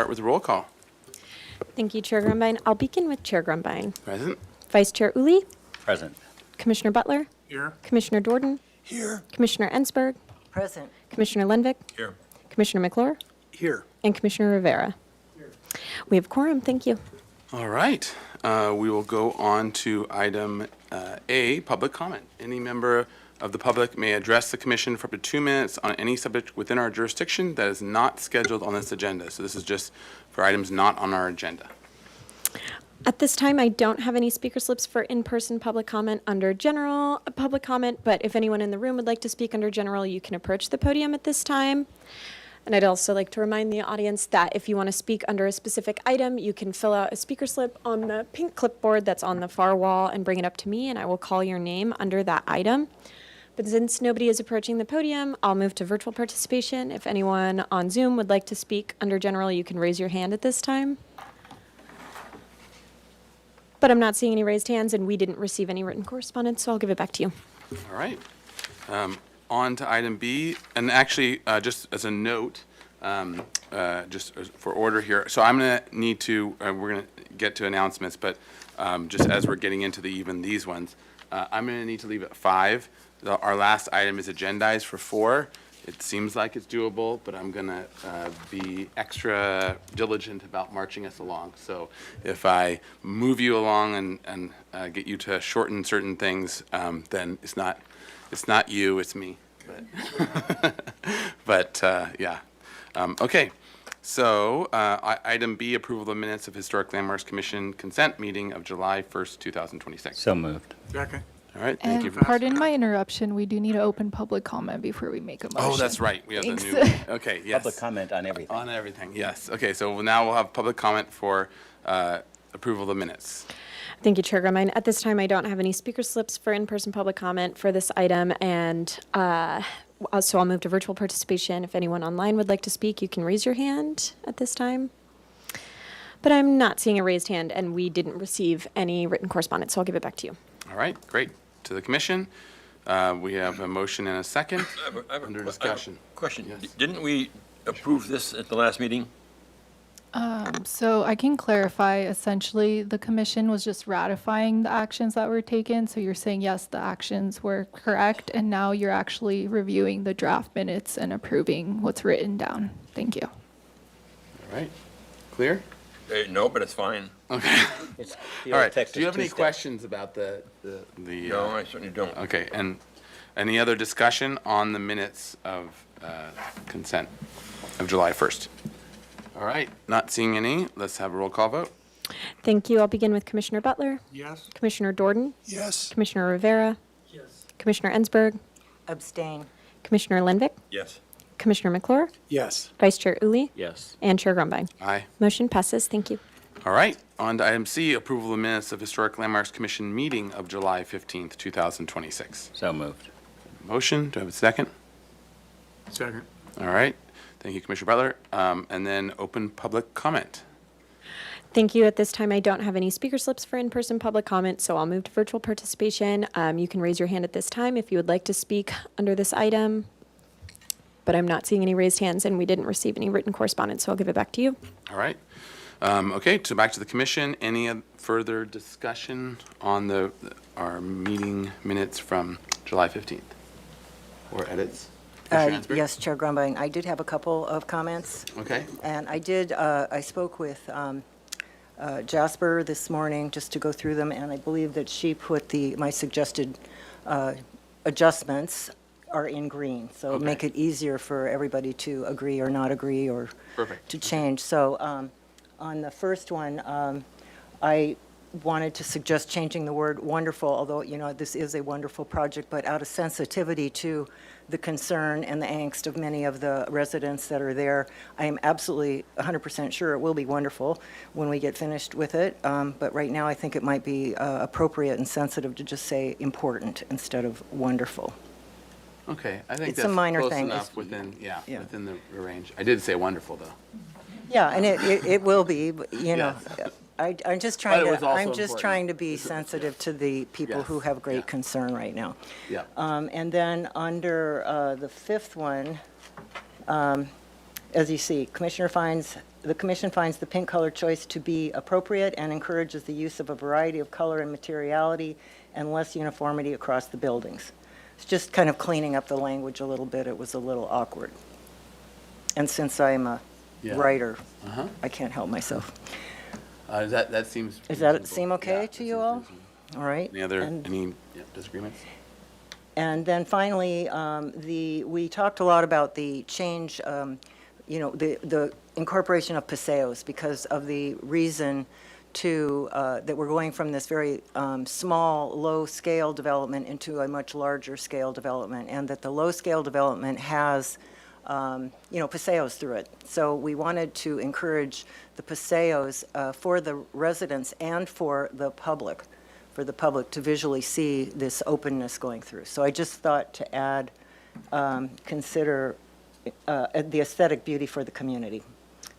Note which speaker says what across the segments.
Speaker 1: start with roll call.
Speaker 2: Thank you, Chair Grumbine. I'll begin with Chair Grumbine.
Speaker 1: Present.
Speaker 2: Vice Chair Uli,
Speaker 3: Present.
Speaker 2: Commissioner Butler,
Speaker 4: Here.
Speaker 2: Commissioner Dorden,
Speaker 4: Here.
Speaker 2: Commissioner Ensberg,
Speaker 5: Present.
Speaker 2: Commissioner Lenvik,
Speaker 4: Here.
Speaker 2: Commissioner McClure,
Speaker 4: Here.
Speaker 2: and Commissioner Rivera. We have quorum. Thank you.
Speaker 1: All right. We will go on to item A, public comment. Any member of the public may address the commission for up to 2 minutes on any subject within our jurisdiction that is not scheduled on this agenda. So this is just for items not on our agenda.
Speaker 2: At this time, I don't have any speaker slips for in-person public comment under general public comment, but if anyone in the room would like to speak under general, you can approach the podium at this time. And I'd also like to remind the audience that if you want to speak under a specific item, you can fill out a speaker slip on the pink clipboard that's on the far wall and bring it up to me, and I will call your name under that item. But since nobody is approaching the podium, I'll move to virtual participation. If anyone on Zoom would like to speak under general, you can raise your hand at this time. But I'm not seeing any raised hands, and we didn't receive any written correspondence, so I'll give it back to you.
Speaker 1: All right. On to item B, and actually, just as a note, just for order here, so I'm going to need to, we're going to get to announcements, but just as we're getting into even these ones, I'm going to need to leave at 5. Our last item is agendized for 4. It seems like it's doable, but I'm going to be extra diligent about marching us along. So if I move you along and get you to shorten certain things, then it's not you, it's me. But yeah. Okay. So item B, approval of the minutes of Historic Landmarks Commission consent meeting of July 1st, 2026.
Speaker 3: So moved.
Speaker 4: Second.
Speaker 1: All right. Thank you.
Speaker 6: And pardon my interruption, we do need to open public comment before we make a motion.
Speaker 1: Oh, that's right. We have
Speaker 6: Thanks.
Speaker 1: the new. Okay. Yes.
Speaker 3: Public comment on everything.
Speaker 1: On everything. Yes. Okay. So now we'll have public comment for approval of the minutes.
Speaker 2: Thank you, Chair Grumbine. At this time, I don't have any speaker slips for in-person public comment for this item, and so I'll move to virtual participation. If anyone online would like to speak, you can raise your hand at this time. But I'm not seeing a raised hand, and we didn't receive any written correspondence, so I'll give it back to you.
Speaker 1: All right. Great. To the commission, we have a motion and a second under discussion.
Speaker 7: Question.
Speaker 1: Yes.
Speaker 7: Didn't we approve this at the last meeting?
Speaker 6: So I can clarify, essentially, the commission was just ratifying the actions that were taken. So you're saying, yes, the actions were correct, and now you're actually reviewing the draft minutes and approving what's written down. Thank you.
Speaker 1: All right. Clear?
Speaker 7: No, but it's fine.
Speaker 1: Okay.
Speaker 3: It's the
Speaker 1: All
Speaker 3: old
Speaker 1: right.
Speaker 3: Texas
Speaker 1: Do you have any
Speaker 3: two-step.
Speaker 1: questions about the
Speaker 7: No, I certainly don't.
Speaker 1: Okay. And any other discussion on the minutes of consent of July 1st? All right. Not seeing any. Let's have a roll call vote.
Speaker 2: Thank you. I'll begin with Commissioner Butler,
Speaker 4: Yes.
Speaker 2: Commissioner Dorden,
Speaker 4: Yes.
Speaker 2: Commissioner Rivera,
Speaker 4: Yes.
Speaker 2: Commissioner Ensberg,
Speaker 5: Abstain.
Speaker 2: Commissioner Lenvik,
Speaker 7: Yes.
Speaker 2: Commissioner McClure,
Speaker 4: Yes.
Speaker 2: Vice Chair Uli,
Speaker 3: Yes.
Speaker 2: and Chair Grumbine.
Speaker 1: Aye.
Speaker 2: Motion passes. Thank you.
Speaker 1: All right. On to item C, approval of the minutes of Historic Landmarks Commission meeting of July 15th, 2026.
Speaker 3: So moved.
Speaker 1: Motion. Do I have a second?
Speaker 4: Second.
Speaker 1: All right. Thank you, Commissioner Butler. And then open public comment.
Speaker 2: Thank you. At this time, I don't have any speaker slips for in-person public comment, so I'll move to virtual participation. You can raise your hand at this time if you would like to speak under this item, but I'm not seeing any raised hands, and we didn't receive any written correspondence, so I'll give it back to you.
Speaker 1: All right. Okay, so back to the commission. Any further discussion on our meeting minutes from July 15th? Or edits? Commissioner Hansberry?
Speaker 5: Yes, Chair Grumbine, I did have a couple of comments.
Speaker 1: Okay.
Speaker 5: And I spoke with Jasper this morning just to go through them, and I believe that she put my suggested adjustments are in green. So
Speaker 1: Okay.
Speaker 5: make it easier for everybody to agree or not agree or
Speaker 1: Perfect.
Speaker 5: to change. So on the first one, I wanted to suggest changing the word wonderful, although, this is a wonderful project, but out of sensitivity to the concern and the angst of many of the residents that are there. I am absolutely 100% sure it will be wonderful when we get finished with it, but right now I think it might be appropriate and sensitive to just say important instead of wonderful.
Speaker 1: Okay, I think
Speaker 5: It's a
Speaker 1: that's
Speaker 5: minor
Speaker 1: close
Speaker 5: thing.
Speaker 1: enough
Speaker 5: It's-
Speaker 1: within,
Speaker 5: yeah.
Speaker 1: within the range. I did say wonderful, though.
Speaker 5: Yeah, and it will be, but, I'm just
Speaker 1: But it
Speaker 5: trying
Speaker 1: was
Speaker 5: to,
Speaker 1: also
Speaker 5: I'm just
Speaker 1: important.
Speaker 5: trying to be sensitive to the people
Speaker 1: Yes,
Speaker 5: who have
Speaker 1: yeah.
Speaker 5: great concern right now.
Speaker 1: Yeah.
Speaker 5: And then under the fifth one, as you see, Commissioner finds The commission finds the pink color choice to be appropriate and encourages the use of a variety of color and materiality and less uniformity across the buildings. It's just kind of cleaning up the language a little bit. It was a little awkward. And since I'm a
Speaker 1: Yeah.
Speaker 5: writer,
Speaker 1: Uh-huh.
Speaker 5: I can't help myself.
Speaker 1: That seems.
Speaker 5: Does that
Speaker 1: reasonable.
Speaker 5: seem okay
Speaker 1: Yeah,
Speaker 5: to
Speaker 1: that
Speaker 5: you
Speaker 1: seems
Speaker 5: all?
Speaker 1: reasonable.
Speaker 5: All right?
Speaker 1: Any disagreements?
Speaker 5: And then finally, we talked a lot about the change, the incorporation of paseos because of the reason that we're going from this very small, low-scale development into a much larger scale development, and that the low-scale development has, paseos through it. So we wanted to encourage the paseos for the residents and for the public to visually see this openness going through. So I just thought to add, consider the aesthetic beauty for the community.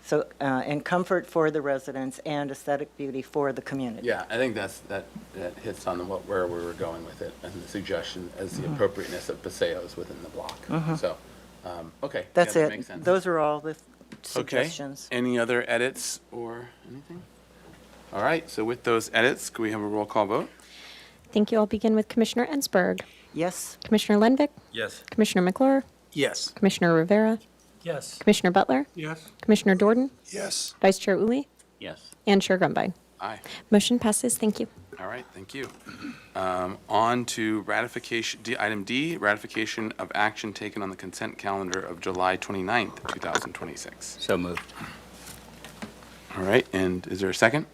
Speaker 5: So, and comfort for the residents and aesthetic beauty for the community.
Speaker 1: Yeah, I think that hits on where we were going with it, and the suggestion as the appropriateness of paseos within the block. So, okay.
Speaker 5: That's
Speaker 1: yeah, that
Speaker 5: it.
Speaker 1: makes sense.
Speaker 5: Those are all the
Speaker 1: Okay.
Speaker 5: suggestions.
Speaker 1: Any other edits or anything? All right, so with those edits, can we have a roll call vote?
Speaker 2: Thank you. I'll begin with Commissioner Ensberg,
Speaker 5: Yes?
Speaker 2: Commissioner Lenvik,
Speaker 7: Yes.
Speaker 2: Commissioner McClure,
Speaker 4: Yes.
Speaker 2: Commissioner Rivera,
Speaker 4: Yes.
Speaker 2: Commissioner Butler,
Speaker 4: Yes.
Speaker 2: Commissioner Jordan,
Speaker 4: Yes.
Speaker 2: Vice Chair Uli,
Speaker 7: Yes.
Speaker 2: and Chair Grumbine.
Speaker 1: Aye.
Speaker 2: Motion passes. Thank you.
Speaker 1: All right, thank you. On to ratification, item D, ratification of action taken on the consent calendar of July 29th, 2026.
Speaker 3: So moved.
Speaker 1: All right, and is there a second?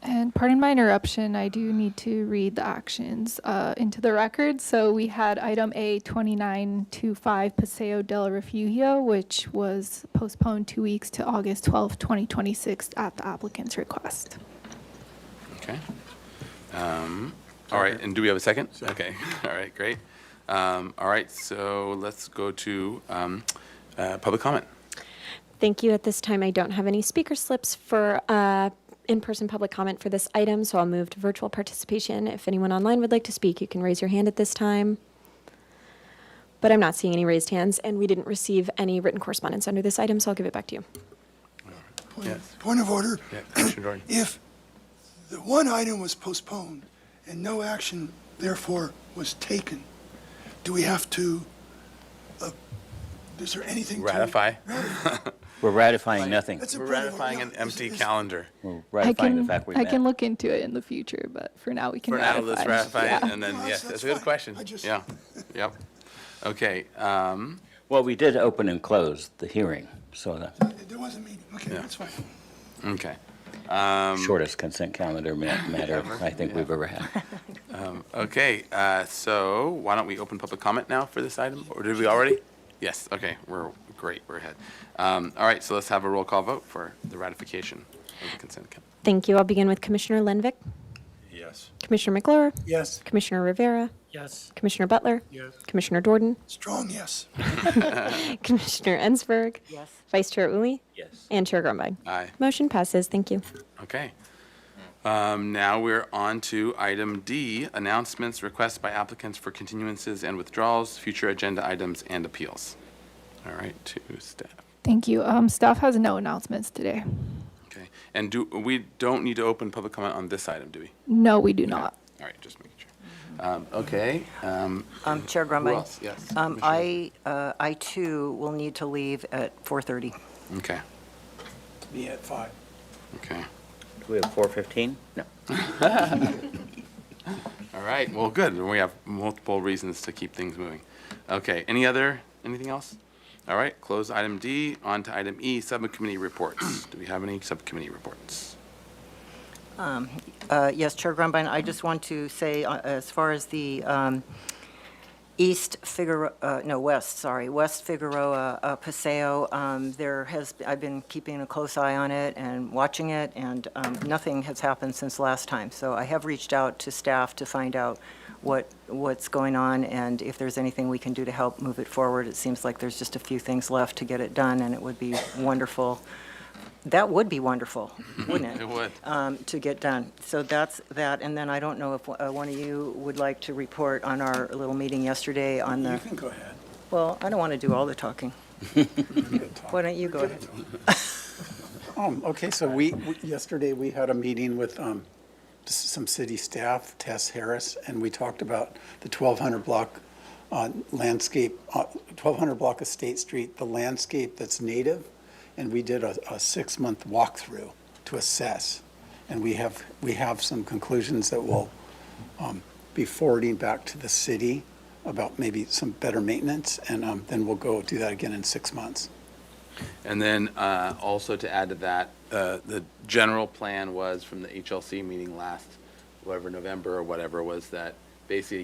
Speaker 6: And pardon my interruption, I do need to read the actions into the record. So we had item A 2925 Paseo del Refugio, which was postponed 2 weeks to August 12th, 2026 at the applicant's request.
Speaker 1: Okay. All right, and do we have a second? Okay, all right, great. All right, so let's go to public comment.
Speaker 2: Thank you. At this time, I don't have any speaker slips for in-person public comment for this item, so I'll move to virtual participation. If anyone online would like to speak, you can raise your hand at this time. But I'm not seeing any raised hands, and we didn't receive any written correspondence under this item, so I'll give it back to you.
Speaker 1: Yes.
Speaker 8: Point of order.
Speaker 1: Yeah, Commissioner Jordan.
Speaker 8: If the one item was postponed and no action therefore was taken, do we have to, is there anything to?
Speaker 1: Ratify?
Speaker 3: We're ratifying nothing.
Speaker 8: That's a
Speaker 1: We're
Speaker 8: point of
Speaker 1: ratifying
Speaker 8: order.
Speaker 1: an empty calendar.
Speaker 3: We're ratifying the fact we
Speaker 6: I
Speaker 3: met.
Speaker 6: can look into it in the future, but for now we can
Speaker 1: For now,
Speaker 6: ratify.
Speaker 1: let's ratify it,
Speaker 6: Yeah.
Speaker 1: and then,
Speaker 8: No,
Speaker 1: yes,
Speaker 8: that's
Speaker 1: that's a good
Speaker 8: fine.
Speaker 1: question.
Speaker 8: I just-
Speaker 1: Yeah, yep. Okay,
Speaker 3: Well, we did open and close the hearing, so
Speaker 8: There was a meeting. Okay,
Speaker 1: Yeah.
Speaker 8: that's fine.
Speaker 1: okay.
Speaker 3: the shortest consent calendar matter I think we've ever had.
Speaker 1: Okay, so why don't we open public comment now for this item, or did we already? Yes, okay, we're great, we're ahead. All right, so let's have a roll call vote for the ratification of the consent calendar.
Speaker 2: Thank you. I'll begin with Commissioner Lenvik,
Speaker 7: Yes.
Speaker 2: Commissioner McClure,
Speaker 4: Yes.
Speaker 2: Commissioner Rivera,
Speaker 4: Yes.
Speaker 2: Commissioner Butler,
Speaker 4: Yes.
Speaker 2: Commissioner Jordan,
Speaker 8: Strong yes.
Speaker 2: Commissioner Ensberg,
Speaker 5: Yes.
Speaker 2: Vice Chair Uli,
Speaker 3: Yes.
Speaker 2: and Chair Grumbine.
Speaker 1: Aye,
Speaker 2: Motion passes. Thank you.
Speaker 1: okay. Now we're on to item D, announcements, requests by applicants for continuances and withdrawals, future agenda items, and appeals. All right, to staff.
Speaker 6: Thank you. Staff has no announcements today.
Speaker 1: Okay, and we don't need to open public comment on this item, do we?
Speaker 6: No, we do not.
Speaker 1: All right, just making sure. Okay.
Speaker 5: Chair
Speaker 1: Who
Speaker 5: Grumbine?
Speaker 1: else? Yes.
Speaker 5: I too will need to leave at 4:30.
Speaker 1: Okay,
Speaker 4: Me at 5.
Speaker 1: okay.
Speaker 3: Do we have 4:15? No.
Speaker 1: All right, well, good. We have multiple reasons to keep things moving. Okay, anything else? All right, close item D, on to item E, subcommittee reports. Do we have any subcommittee reports?
Speaker 5: Yes, Chair Grumbine, I just want to say, as far as the West Figueroa Paseo, I've been keeping a close eye on it and watching it, and nothing has happened since last time. So I have reached out to staff to find out what's going on, and if there's anything we can do to help move it forward. It seems like there's just a few things left to get it done, and it would be wonderful. That would be wonderful, wouldn't it?
Speaker 1: It would.
Speaker 5: To get done. So that's that, and then I don't know if one of you would like to report on our little meeting yesterday on
Speaker 8: You
Speaker 5: the,
Speaker 8: can go ahead.
Speaker 5: well, I don't want to do all the talking. Why don't you go ahead?
Speaker 9: Okay, so yesterday we had a meeting with some city staff, Tess Harris, and we talked about the 1200 block landscape, 1200 block of State Street, the landscape that's native, and we did a 6-month walkthrough to assess. And we have some conclusions that we'll be forwarding back to the city about maybe some better maintenance, and then we'll go do that again in 6 months.
Speaker 1: And then also to add to that, the general plan was from the HLC meeting last, whatever, November or whatever, was that basically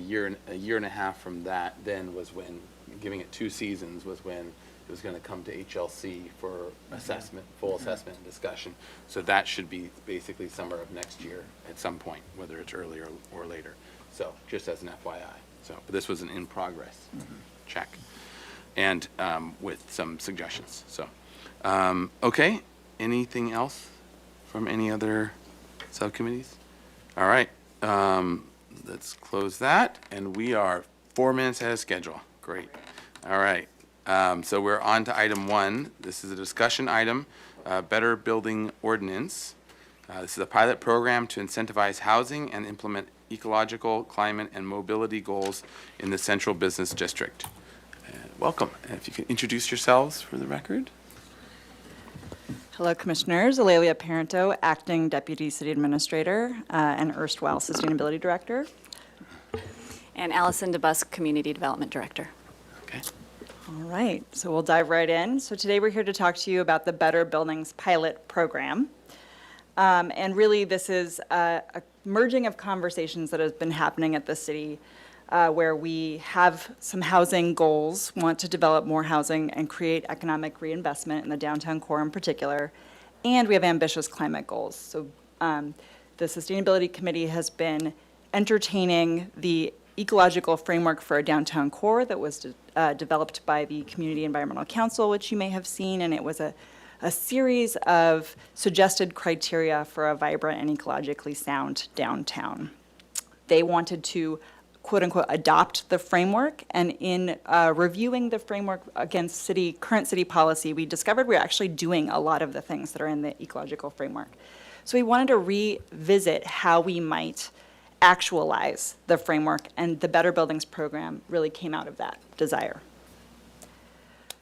Speaker 1: a year and a half from that then was when, giving it 2 seasons, was when it was going to come to HLC for assessment, full assessment and discussion. So that should be basically summer of next year at some point, whether it's earlier or later. So just as an FYI. So but this was an in progress check, and with some suggestions. So, okay. Anything else from any other subcommittees? All right. Let's close that, and we are 4 minutes ahead of schedule. Great. All right. So we're on to item 1. This is a discussion item, Better Building Ordinance. This is a pilot program to incentivize housing and implement ecological, climate, and mobility goals in the Central Business District. Welcome. And if you could introduce yourselves for the record.
Speaker 10: Hello, Commissioners. Alelia Parento, Acting Deputy City Administrator and erstwhile Sustainability Director.
Speaker 11: And Allison DeBusk, Community Development Director.
Speaker 1: Okay.
Speaker 10: All right, so we'll dive right in. So today we're here to talk to you about the Better Buildings Pilot Program. And really, this is a merging of conversations that has been happening at the city where we have some housing goals, want to develop more housing and create economic reinvestment in the downtown core in particular, and we have ambitious climate goals. So the Sustainability Committee has been entertaining the ecological framework for a downtown core that was developed by the Community Environmental Council, which you may have seen, and it was a series of suggested criteria for a vibrant and ecologically sound downtown. They wanted to, quote unquote, adopt the framework, and in reviewing the framework against current city policy, we discovered we're actually doing a lot of the things that are in the ecological framework. So we wanted to revisit how we might actualize the framework, and the Better Buildings program really came out of that desire.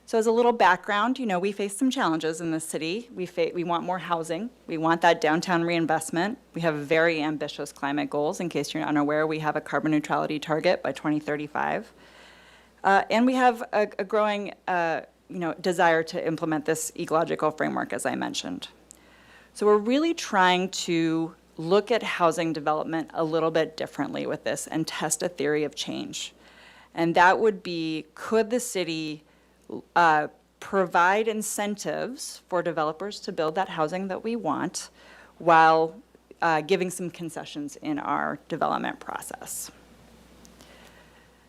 Speaker 10: So as a little background, we face some challenges in the city. We want more housing. We want that downtown reinvestment. We have very ambitious climate goals. In case you're unaware, we have a carbon neutrality target by 2035. And we have a growing desire to implement this ecological framework, as I mentioned. So we're really trying to look at housing development a little bit differently with this and test a theory of change. And that would be, could the city provide incentives for developers to build that housing that we want while giving some concessions in our development process?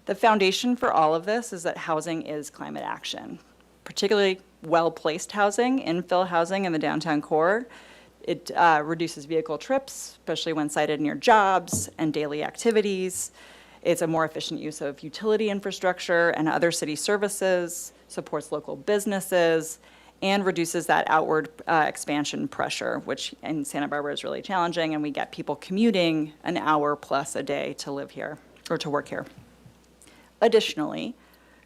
Speaker 10: The foundation for all of this is that housing is climate action, particularly well-placed housing, infill housing in the downtown core. It reduces vehicle trips, especially when sited near jobs and daily activities. It's a more efficient use of utility infrastructure and other city services, supports local businesses, and reduces that outward expansion pressure, which in Santa Barbara is really challenging, and we get people commuting an hour plus a day to live here or to work here. Additionally,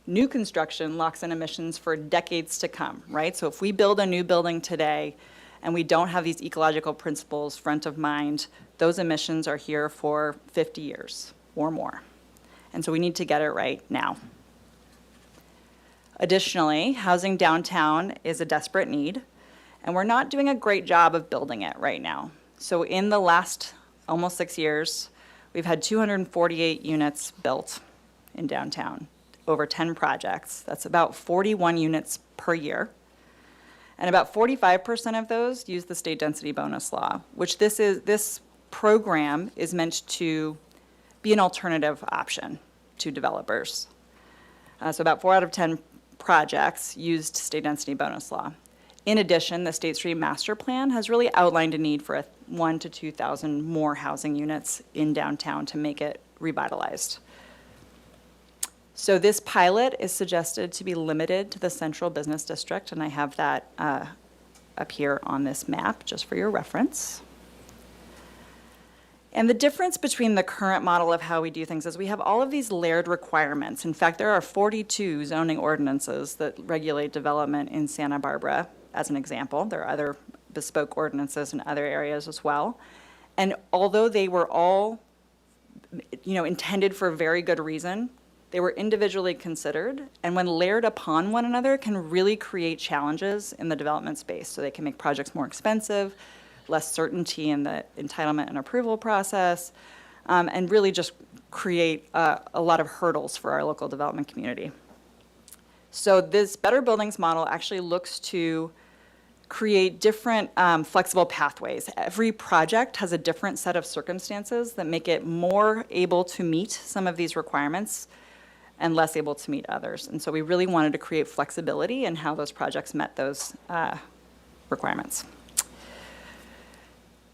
Speaker 10: new construction locks in emissions for decades to come, right? So if we build a new building today and we don't have these ecological principles front of mind, those emissions are here for 50 years or more. And so we need to get it right now. Additionally, housing downtown is a desperate need, and we're not doing a great job of building it right now. So in the last almost 6 years, we've had 248 units built in downtown, over 10 projects. That's about 41 units per year. And about 45% of those use the state density bonus law, which this program is meant to be an alternative option to developers. So about 4 out of 10 projects used state density bonus law. In addition, the State Street Master Plan has really outlined a need for 1,000 to 2,000 more housing units in downtown to make it revitalized. So this pilot is suggested to be limited to the Central Business District, and I have that up here on this map, just for your reference. And the difference between the current model of how we do things is we have all of these layered requirements. In fact, there are 42 zoning ordinances that regulate development in Santa Barbara, as an example. There are other bespoke ordinances in other areas as well. And although they were all, intended for a very good reason, they were individually considered, and when layered upon one another, can really create challenges in the development space. So they can make projects more expensive, less certainty in the entitlement and approval process, and really just create a lot of hurdles for our local development community. So this Better Buildings model actually looks to create different flexible pathways. Every project has a different set of circumstances that make it more able to meet some of these requirements and less able to meet others. And so we really wanted to create flexibility in how those projects met those requirements.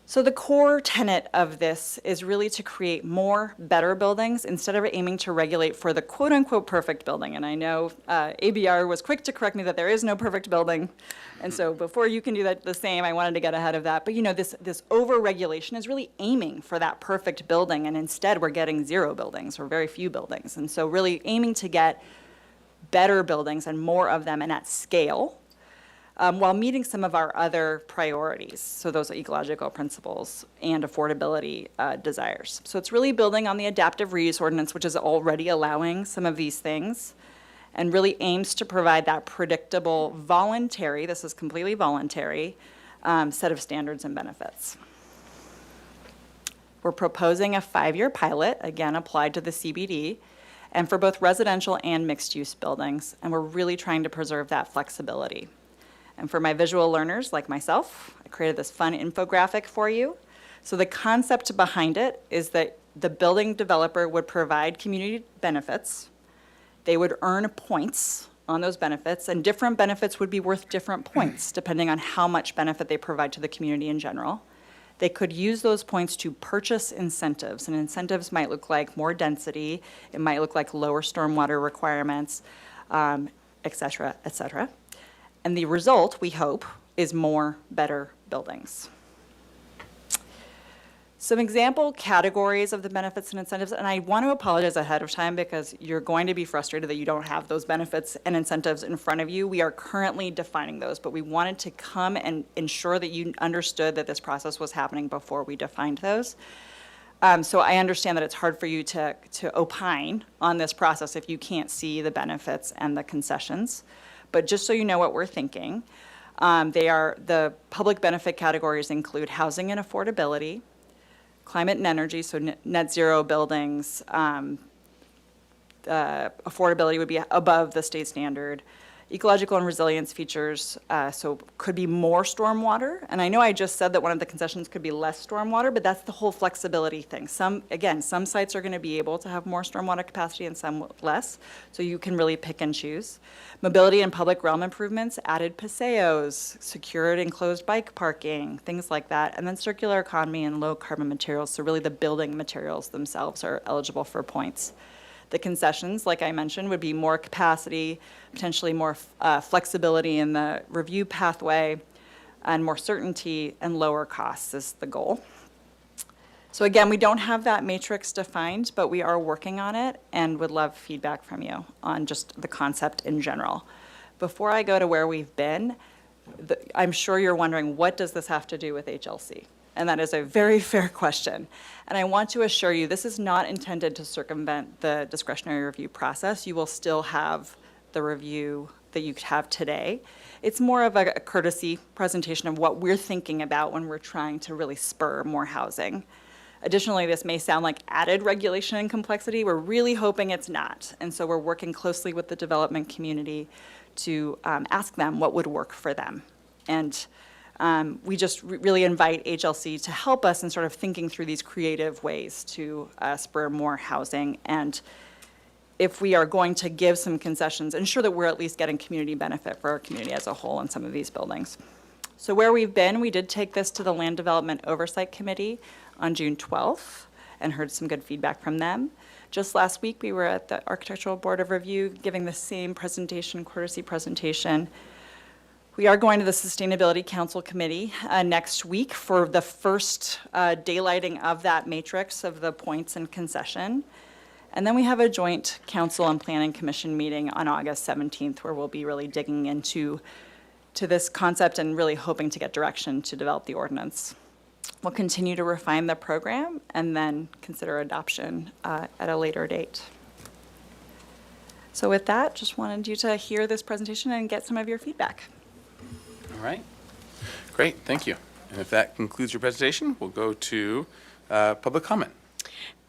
Speaker 10: So the core tenet of this is really to create more better buildings instead of aiming to regulate for the quote-unquote perfect building. And I know ABR was quick to correct me that there is no perfect building. And so before you can do that the same, I wanted to get ahead of that. But this over-regulation is really aiming for that perfect building, and instead we're getting zero buildings or very few buildings. And so really aiming to get better buildings and more of them and at scale, while meeting some of our other priorities, so those ecological principles and affordability desires. So it's really building on the adaptive reuse ordinance, which is already allowing some of these things, and really aims to provide that predictable, voluntary, this is completely voluntary, set of standards and benefits. We're proposing a 5-year pilot, again, applied to the CBD, and for both residential and mixed-use buildings, and we're really trying to preserve that flexibility. And for my visual learners like myself, I created this fun infographic for you. So the concept behind it is that the building developer would provide community benefits. They would earn points on those benefits, and different benefits would be worth different points depending on how much benefit they provide to the community in general. They could use those points to purchase incentives, and incentives might look like more density, it might look like lower stormwater requirements, et cetera, et cetera. And the result, we hope, is more better buildings. Some example categories of the benefits and incentives, and I want to apologize ahead of time because you're going to be frustrated that you don't have those benefits and incentives in front of you. We are currently defining those, but we wanted to come and ensure that you understood that this process was happening before we defined those. So I understand that it's hard for you to opine on this process if you can't see the benefits and the concessions. But just so you know what we're thinking, the public benefit categories include housing and affordability, climate and energy, so net zero buildings, affordability would be above the state standard, ecological and resilience features, so could be more stormwater. And I know I just said that one of the concessions could be less stormwater, but that's the whole flexibility thing. Some sites are going to be able to have more stormwater capacity and some less, so you can really pick and choose. Mobility and public realm improvements, added paseos, secured enclosed bike parking, things like that. And then circular economy and low carbon materials, so really the building materials themselves are eligible for points. The concessions, like I mentioned, would be more capacity, potentially more flexibility in the review pathway, and more certainty and lower costs is the goal. So again, we don't have that matrix defined, but we are working on it and would love feedback from you on just the concept in general. Before I go to where we've been, I'm sure you're wondering, what does this have to do with HLC? And that is a very fair question. And I want to assure you, this is not intended to circumvent the discretionary review process. You will still have the review that you have today. It's more of a courtesy presentation of what we're thinking about when we're trying to really spur more housing. Additionally, this may sound like added regulation and complexity. We're really hoping it's not. And so we're working closely with the development community to ask them what would work for them. And we just really invite HLC to help us in sort of thinking through these creative ways to spur more housing. And if we are going to give some concessions, ensure that we're at least getting community benefit for our community as a whole in some of these buildings. So where we've been, we did take this to the Land Development Oversight Committee on June 12th and heard some good feedback from them. Just last week, we were at the Architectural Board of Review giving the same presentation, courtesy presentation. We are going to the Sustainability Council Committee next week for the first daylighting of that matrix of the points and concession. And then we have a joint Council and Planning Commission meeting on August 17th, where we'll be really digging into this concept and really hoping to get direction to develop the ordinance. We'll continue to refine the program and then consider adoption at a later date. So with that, just wanted you to hear this presentation and get some of your feedback.
Speaker 1: All right. Great, thank you. And if that concludes your presentation, we'll go to public comment.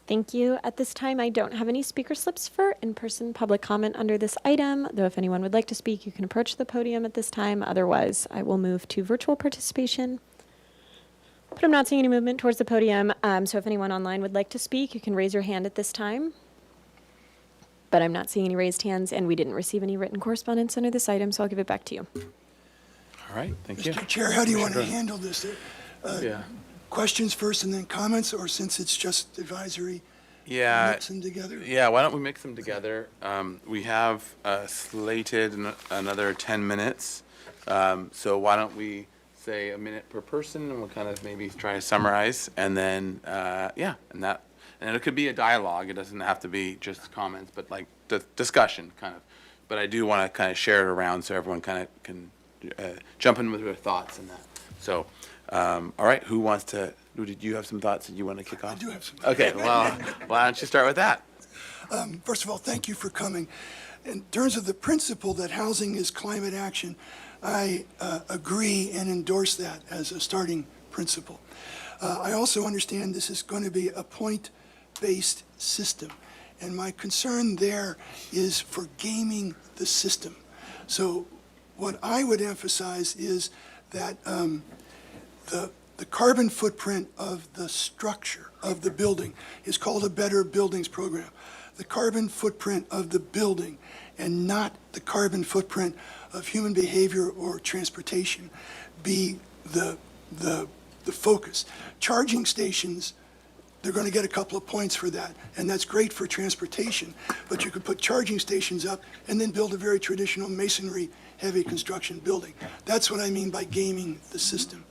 Speaker 2: Thank you. At this time, I don't have any speaker slips for in-person public comment under this item, though if anyone would like to speak, you can approach the podium at this time. Otherwise, I will move to virtual participation. But I'm not seeing any movement towards the podium, so if anyone online would like to speak, you can raise your hand at this time. But I'm not seeing any raised hands, and we didn't receive any written correspondence under this item, so I'll give it back to you.
Speaker 1: All right, thank you.
Speaker 8: Mr. Chair, how do you want to handle this?
Speaker 1: Yeah.
Speaker 8: Questions first and then comments, or since it's just advisory,
Speaker 1: Yeah.
Speaker 8: mix them together?
Speaker 1: Yeah, why don't we mix them together? We have slated another 10 minutes. So why don't we say a minute per person, and we'll kind of maybe try to summarize, and then, yeah, and it could be a dialogue. It doesn't have to be just comments, but like the discussion kind of. But I do want to kind of share it around so everyone kind of can jump in with their thoughts and that. So, all right, did you have some thoughts that you want to kick off?
Speaker 8: I do have some.
Speaker 1: Okay, well, why don't you start with that?
Speaker 8: First of all, thank you for coming. In terms of the principle that housing is climate action, I agree and endorse that as a starting principle. I also understand this is going to be a point-based system, and my concern there is for gaming the system. So what I would emphasize is that the carbon footprint of the structure of the building is called a Better Buildings Program. The carbon footprint of the building and not the carbon footprint of human behavior or transportation be the focus. Charging stations, they're going to get a couple of points for that, and that's great for transportation, but you could put charging stations up and then build a very traditional masonry heavy construction building. That's what I mean by gaming the system.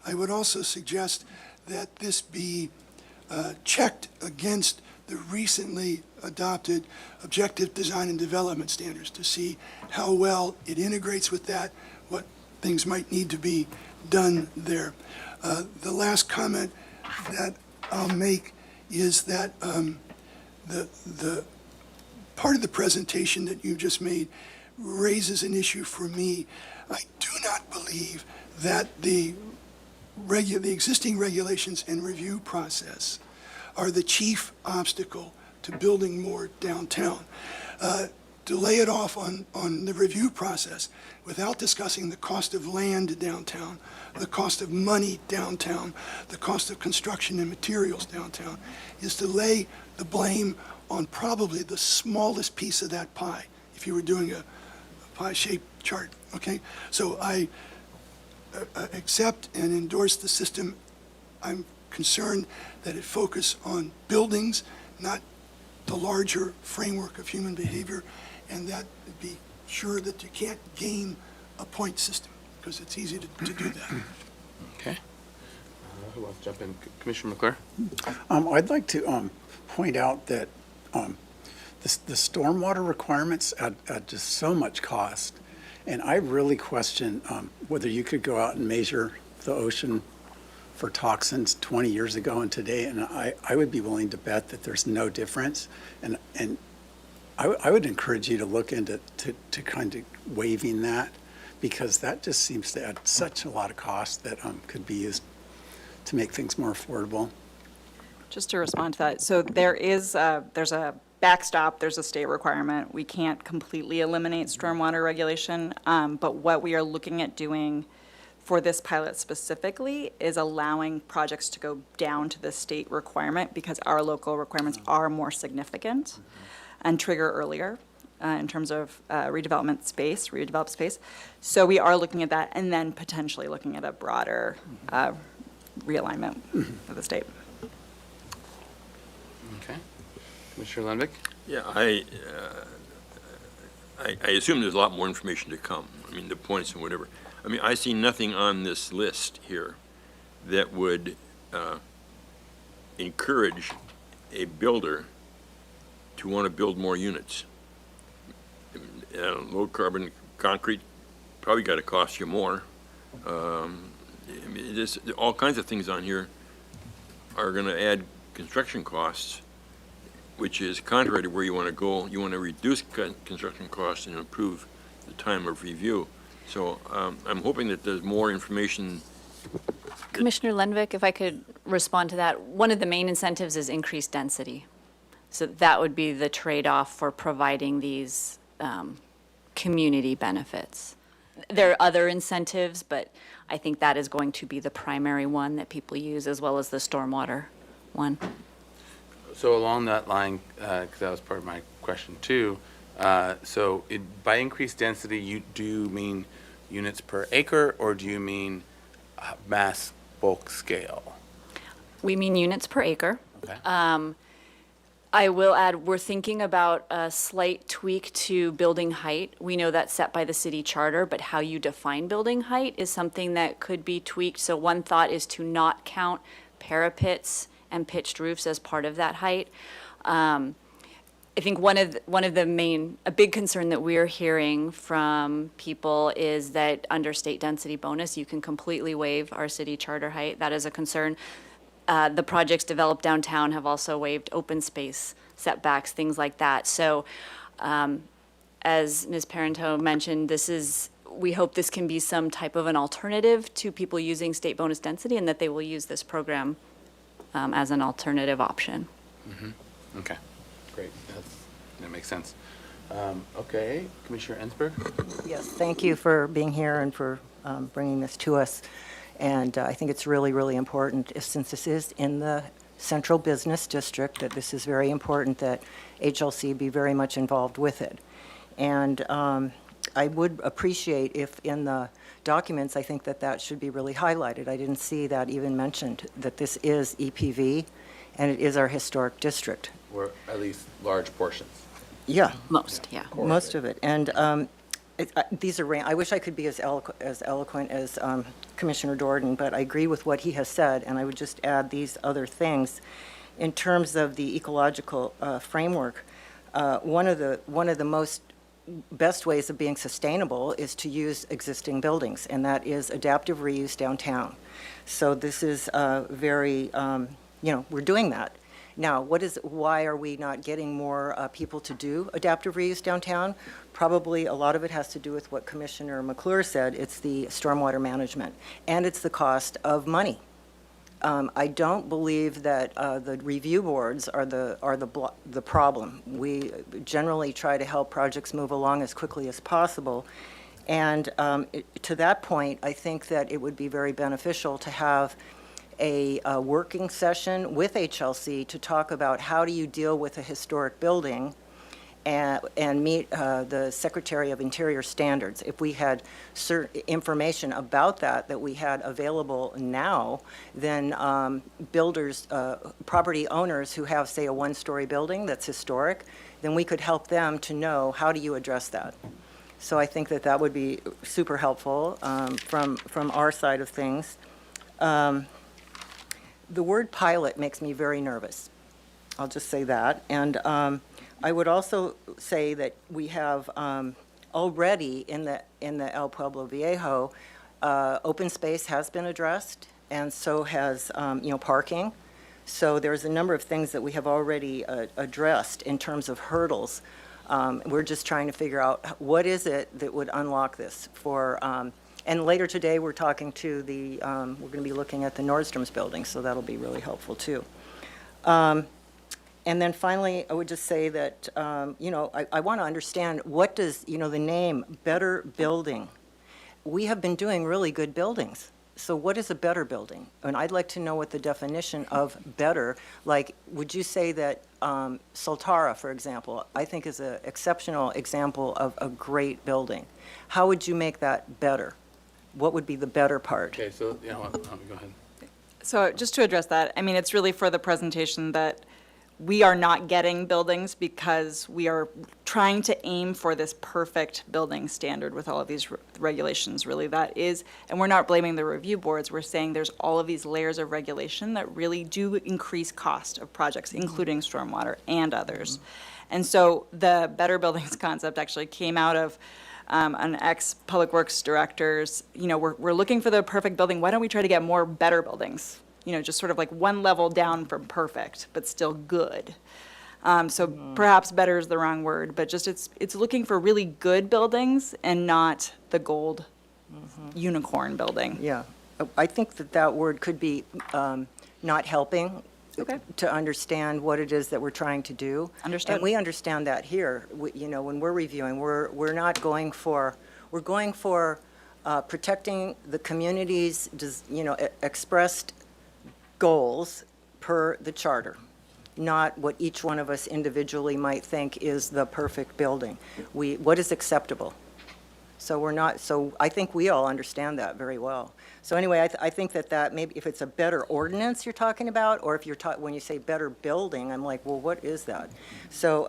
Speaker 8: I would also suggest that this be checked against the recently adopted objective design and development standards to see how well it integrates with that, what things might need to be done there. The last comment that I'll make is that the part of the presentation that you just made raises an issue for me. I do not believe that the existing regulations and review process are the chief obstacle to building more downtown. To lay it off on the review process without discussing the cost of land downtown, the cost of money downtown, the cost of construction and materials downtown, is to lay the blame on probably the smallest piece of that pie, if you were doing a pie-shaped chart, okay? So I accept and endorse the system. I'm concerned that it focus on buildings, not the larger framework of human behavior, and that be sure that you can't game a point system, because it's easy to do that.
Speaker 1: Okay. Who wants to jump in? Commissioner McClure?
Speaker 9: I'd like to point out that the stormwater requirements add just so much cost, and I really question whether you could go out and measure the ocean for toxins 20 years ago and today, and I would be willing to bet that there's no difference. And I would encourage you to look into to kind of waiving that, because that just seems to add such a lot of cost that could be used to make things more affordable.
Speaker 10: Just to respond to that, so there's a backstop, there's a state requirement. We can't completely eliminate stormwater regulation, but what we are looking at doing for this pilot specifically is allowing projects to go down to the state requirement, because our local requirements are more significant and trigger earlier in terms of redeveloped space. So we are looking at that, and then potentially looking at a broader realignment of the state.
Speaker 1: Okay. Commissioner Lundvik?
Speaker 7: Yeah, I assume there's a lot more information to come. I mean, the points and whatever. I mean, I see nothing on this list here that would encourage a builder to want to build more units. Low carbon concrete probably got to cost you more. I mean, all kinds of things on here are going to add construction costs, which is contrary to where you want to go. You want to reduce construction costs and improve the time of review. So I'm hoping that there's more information.
Speaker 11: Commissioner Lenvik, if I could respond to that, one of the main incentives is increased density. So that would be the trade-off for providing these community benefits. There are other incentives, but I think that is going to be the primary one that people use, as well as the stormwater one.
Speaker 1: So along that line, because that was part of my question too, so by increased density, you do mean units per acre, or do you mean mass bulk scale?
Speaker 11: We mean units per acre.
Speaker 1: Okay.
Speaker 11: I will add, we're thinking about a slight tweak to building height. We know that's set by the city charter, but how you define building height is something that could be tweaked. So one thought is to not count parapets and pitched roofs as part of that height. I think one of a big concern that we're hearing from people is that under state density bonus, you can completely waive our city charter height. That is a concern. The projects developed downtown have also waived open space setbacks, things like that. So as Ms. Parento mentioned, we hope this can be some type of an alternative to people using state bonus density, and that they will use this program as an alternative option.
Speaker 1: Mm-hmm. Okay, great. That makes sense. Okay, Commissioner Ensberg?
Speaker 5: Yes, thank you for being here and for bringing this to us. And I think it's really, really important, since this is in the central business district, that this is very important that HLC be very much involved with it. And I would appreciate if in the documents, I think that should be really highlighted. I didn't see that even mentioned, that this is EPV and it is our historic district.
Speaker 1: Or at least large portions.
Speaker 5: Yeah.
Speaker 11: Most, yeah.
Speaker 5: Most of it. And these are, I wish I could be as eloquent as Commissioner Jordan, but I agree with what he has said, and I would just add these other things. In terms of the ecological framework, one of the most best ways of being sustainable is to use existing buildings, and that is adaptive reuse downtown. So this is very, we're doing that. Now, why are we not getting more people to do adaptive reuse downtown? Probably a lot of it has to do with what Commissioner McClure said. It's the stormwater management, and it's the cost of money. I don't believe that the review boards are the problem. We generally try to help projects move along as quickly as possible. And to that point, I think that it would be very beneficial to have a working session with HLC to talk about how do you deal with a historic building and meet the Secretary of Interior standards. If we had certain information about that we had available now, then builders, property owners who have, say, a one-story building that's historic, then we could help them to know how do you address that. So I think that would be super helpful from our side of things. The word pilot makes me very nervous. I'll just say that. And I would also say that we have already in the El Pueblo Viejo, open space has been addressed, and so has parking. So there's a number of things that we have already addressed in terms of hurdles. We're just trying to figure out what is it that would unlock this for. And later today, we're talking to we're going to be looking at the Nordstrom's building, so that'll be really helpful too. And then finally, I would just say that, I want to understand what does, the name Better Building. We have been doing really good buildings. So what is a better building? And I'd like to know what the definition of better, like, would you say that Soltara, for example, I think is an exceptional example of a great building. How would you make that better? What would be the better part?
Speaker 1: Okay, so, go ahead.
Speaker 10: So just to address that, I mean, it's really for the presentation that we are not getting buildings because we are trying to aim for this perfect building standard with all of these regulations, really, that is, and we're not blaming the review boards, we're saying there's all of these layers of regulation that really do increase cost of projects, including stormwater and others. And so the Better Buildings concept actually came out of an ex-Public Works director's, we're looking for the perfect building, why don't we try to get more better buildings? Just sort of like one level down from perfect, but still good. So perhaps better is the wrong word, but just it's looking for really good buildings and not the gold unicorn building.
Speaker 5: Yeah, I think that word could be not helping
Speaker 10: Okay.
Speaker 5: to understand what it is that we're trying to do.
Speaker 10: Understood.
Speaker 5: And we understand that here. When we're reviewing, we're not going for, we're going for protecting the community's, expressed goals per the charter, not what each one of us individually might think is the perfect building. What is acceptable? So I think we all understand that very well. So anyway, I think that maybe if it's a better ordinance you're talking about, or if when you say better building, I'm like, well, what is that? So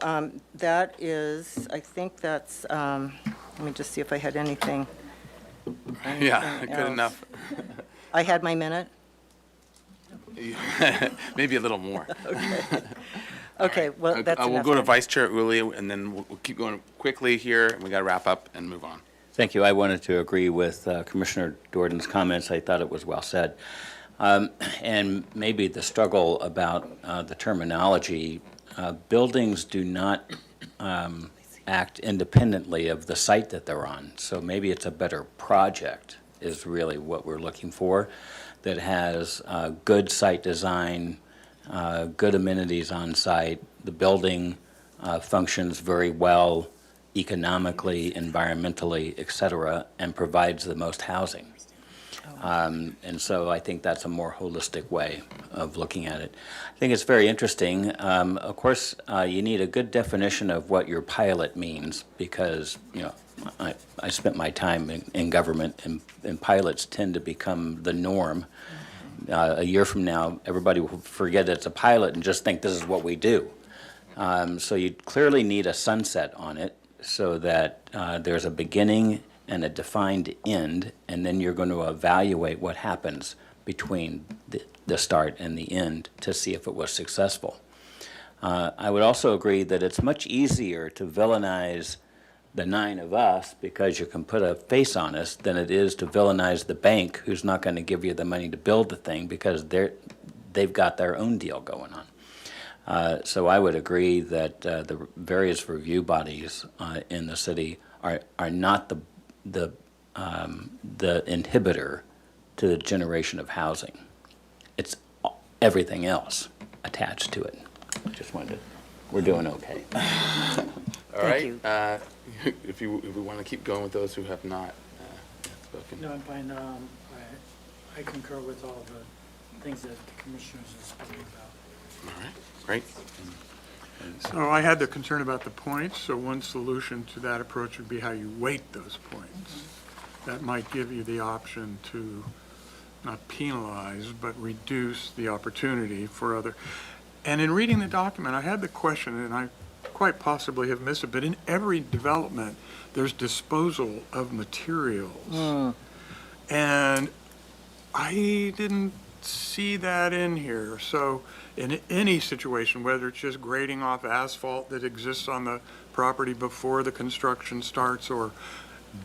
Speaker 5: that is, I think that's, let me just see if I had anything.
Speaker 1: Yeah, good
Speaker 5: else.
Speaker 1: enough.
Speaker 5: I had my minute?
Speaker 1: Maybe a little more.
Speaker 5: Okay, well, that's enough.
Speaker 1: We'll go to
Speaker 5: then.
Speaker 1: Vice Chair Uli, and then we'll keep going quickly here, and we got to wrap up and move on.
Speaker 3: Thank you. I wanted to agree with Commissioner Jordan's comments. I thought it was well said. And maybe the struggle about the terminology, buildings do not act independently of the site that they're on. So maybe it's a better project is really what we're looking for, that has good site design, good amenities on site. The building functions very well economically, environmentally, et cetera, and provides the most housing. And so I think that's a more holistic way of looking at it. I think it's very interesting. Of course, you need a good definition of what your pilot means, because, I spent my time in government, and pilots tend to become the norm. A year from now, everybody will forget it's a pilot and just think this is what we do. So you clearly need a sunset on it, so that there's a beginning and a defined end, and then you're going to evaluate what happens between the start and the end to see if it was successful. I would also agree that it's much easier to villainize the 9 of us, because you can put a face on us, than it is to villainize the bank, who's not going to give you the money to build the thing, because they've got their own deal going on. So I would agree that the various review bodies in the city are not the inhibitor to the generation of housing. It's everything else attached to it. Just wanted to, we're doing okay.
Speaker 1: All right.
Speaker 5: you.
Speaker 1: If we want to keep going with those who have not spoken.
Speaker 4: No, I'm fine. I concur with all the things that the commissioners have spoken about.
Speaker 1: All right, great.
Speaker 12: So I had the concern about the points, so one solution to that approach would be how you weight those points. That might give you the option to not penalize, but reduce the opportunity for other. And in reading the document, I had the question, and I quite possibly have missed it, but in every development, there's disposal of materials. And I didn't see that in here. So in any situation, whether it's just grading off asphalt that exists on the property before the construction starts, or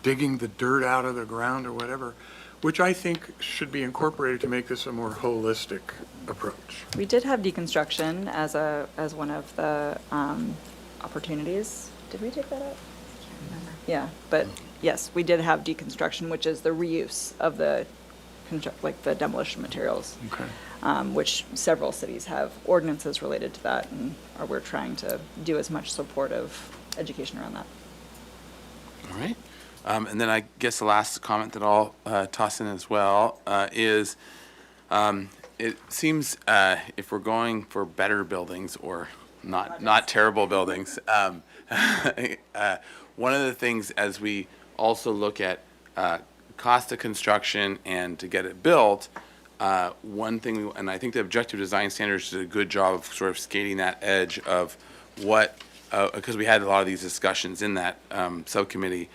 Speaker 12: digging the dirt out of the ground or whatever, which I think should be incorporated to make this a more holistic approach.
Speaker 10: We did have deconstruction as one of the opportunities. Did we take that up? Yeah, but yes, we did have deconstruction, which is the reuse of the the demolition materials.
Speaker 12: Okay.
Speaker 10: Which several cities have ordinances related to that, and we're trying to do as much supportive education around that.
Speaker 1: All right. And then I guess the last comment that I'll toss in as well is it seems if we're going for better buildings, or not terrible buildings, one of the things as we also look at cost of construction and to get it built, one thing, and I think the objective design standards did a good job of sort of skating that edge of what because we had a lot of these discussions in that subcommittee,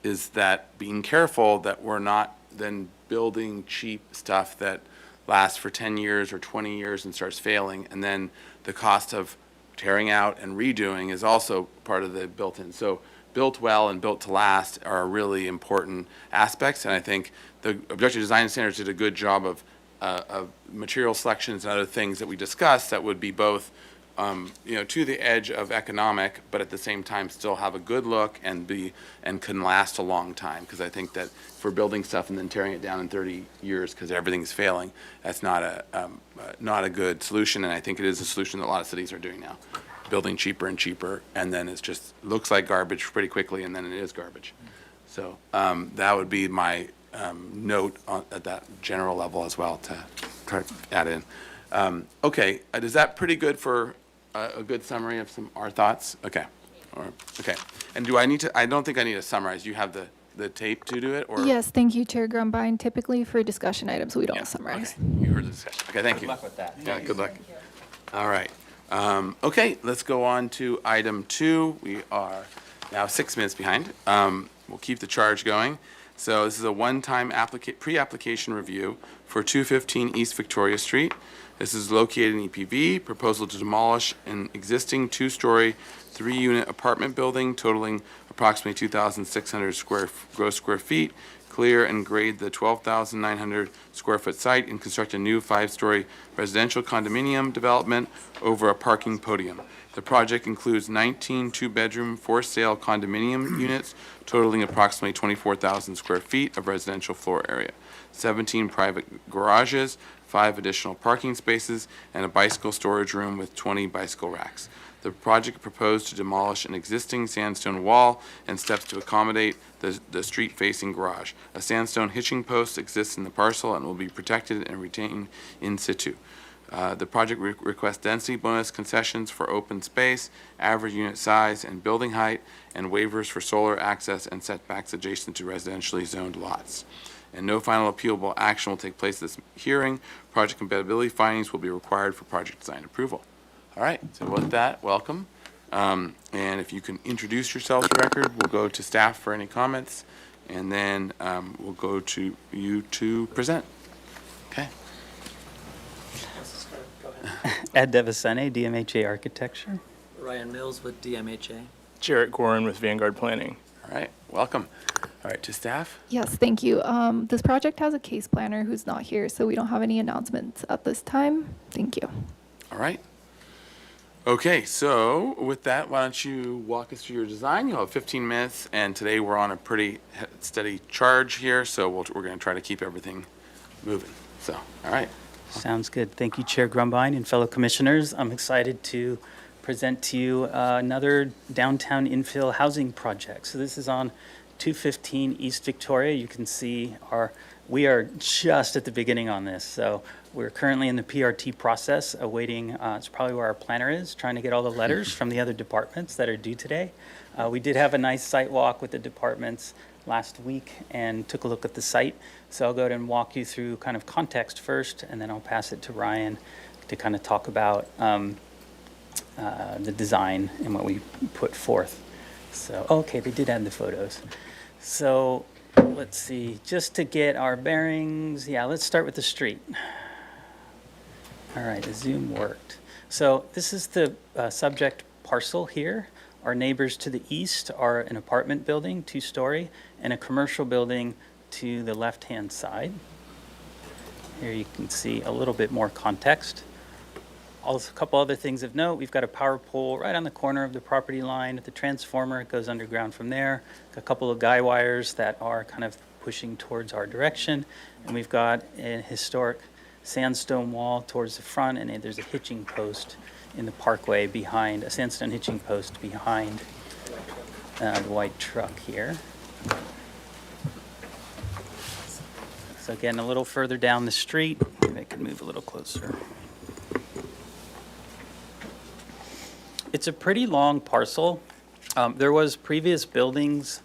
Speaker 1: is that being careful that we're not then building cheap stuff that lasts for 10 years or 20 years and starts failing, and then the cost of tearing out and redoing is also part of the built-in. So built well and built to last are really important aspects, and I think the Objective Design Standards did a good job of material selections and other things that we discussed that would be both to the edge of economic, but at the same time still have a good look and can last a long time. Because I think that if we're building stuff and then tearing it down in 30 years because everything's failing, that's not a good solution. And I think it is a solution that a lot of cities are doing now, building cheaper and cheaper, and then it just looks like garbage pretty quickly, and then it is garbage. So that would be my note at that general level as well to try to add in. Okay, is that pretty good for a good summary of our thoughts? Okay. Okay. And do I need to, I don't think I need to summarize. You have the tape to do it, or?
Speaker 6: Yes, thank you, Chair Grumbine. Typically for discussion items, we don't summarize.
Speaker 1: Okay. You heard the discussion. Okay, thank you.
Speaker 3: Good luck with that.
Speaker 1: Yeah, good luck. All right. Okay, let's go on to item 2. We are now 6 minutes behind. We'll keep the charge going. So this is a one-time pre-application review for 215 East Victoria Street. This is located in EPV. Proposal to demolish an existing 2-story, 3-unit apartment building totaling approximately 2,600 gross square feet, clear and grade the 12,900 square foot site, and construct a new 5-story residential condominium development over a parking podium. The project includes 19 2-bedroom for-sale condominium units totaling approximately 24,000 square feet of residential floor area, 17 private garages, 5 additional parking spaces, and a bicycle storage room with 20 bicycle racks. The project proposed to demolish an existing sandstone wall and steps to accommodate the street-facing garage. A sandstone hitching post exists in the parcel and will be protected and retained in situ. The project requests density bonus concessions for open space, average unit size, and building height, and waivers for solar access and setbacks adjacent to residentially zoned lots. And no final appealable action will take place at this hearing. Project compatibility findings will be required for project design approval. All right, so with that, welcome. And if you can introduce yourselves for record, we'll go to staff for any comments, and then we'll go to you to present. Okay.
Speaker 13: Ed Devasene, DMHA Architecture.
Speaker 14: Ryan Mills with DMHA.
Speaker 15: Jarrett Gorin with Vanguard Planning.
Speaker 1: All right, welcome. All right, to staff.
Speaker 6: Yes, thank you. This project has a case planner who's not here, so we don't have any announcements at this time. Thank you.
Speaker 1: All right. Okay, so with that, why don't you walk us through your design? You'll have 15 minutes, and today we're on a pretty steady charge here, so we're going to try to keep everything moving. So, all right.
Speaker 13: Sounds good. Thank you, Chair Grumbine and fellow commissioners. I'm excited to present to you another downtown infill housing project. So this is on 215 East Victoria. You can see we are just at the beginning on this. So we're currently in the PRT process, awaiting, it's probably where our planner is, trying to get all the letters from the other departments that are due today. We did have a nice site walk with the departments last week and took a look at the site. So I'll go ahead and walk you through kind of context first, and then I'll pass it to Ryan to kind of talk about the design and what we put forth. So, okay, they did add the photos. So let's see, just to get our bearings, yeah, let's start with the street. All right, the zoom worked. So this is the subject parcel here. Our neighbors to the east are an apartment building, 2-story, and a commercial building to the left-hand side. Here you can see a little bit more context. Also, a couple other things of note. We've got a power pole right on the corner of the property line. The transformer, it goes underground from there. A couple of guy wires that are kind of pushing towards our direction. And we've got a historic sandstone wall towards the front, and there's a hitching post in the parkway behind, a sandstone hitching post behind the white truck here. So again, a little further down the street, maybe I can move a little closer. It's a pretty long parcel. There was previous buildings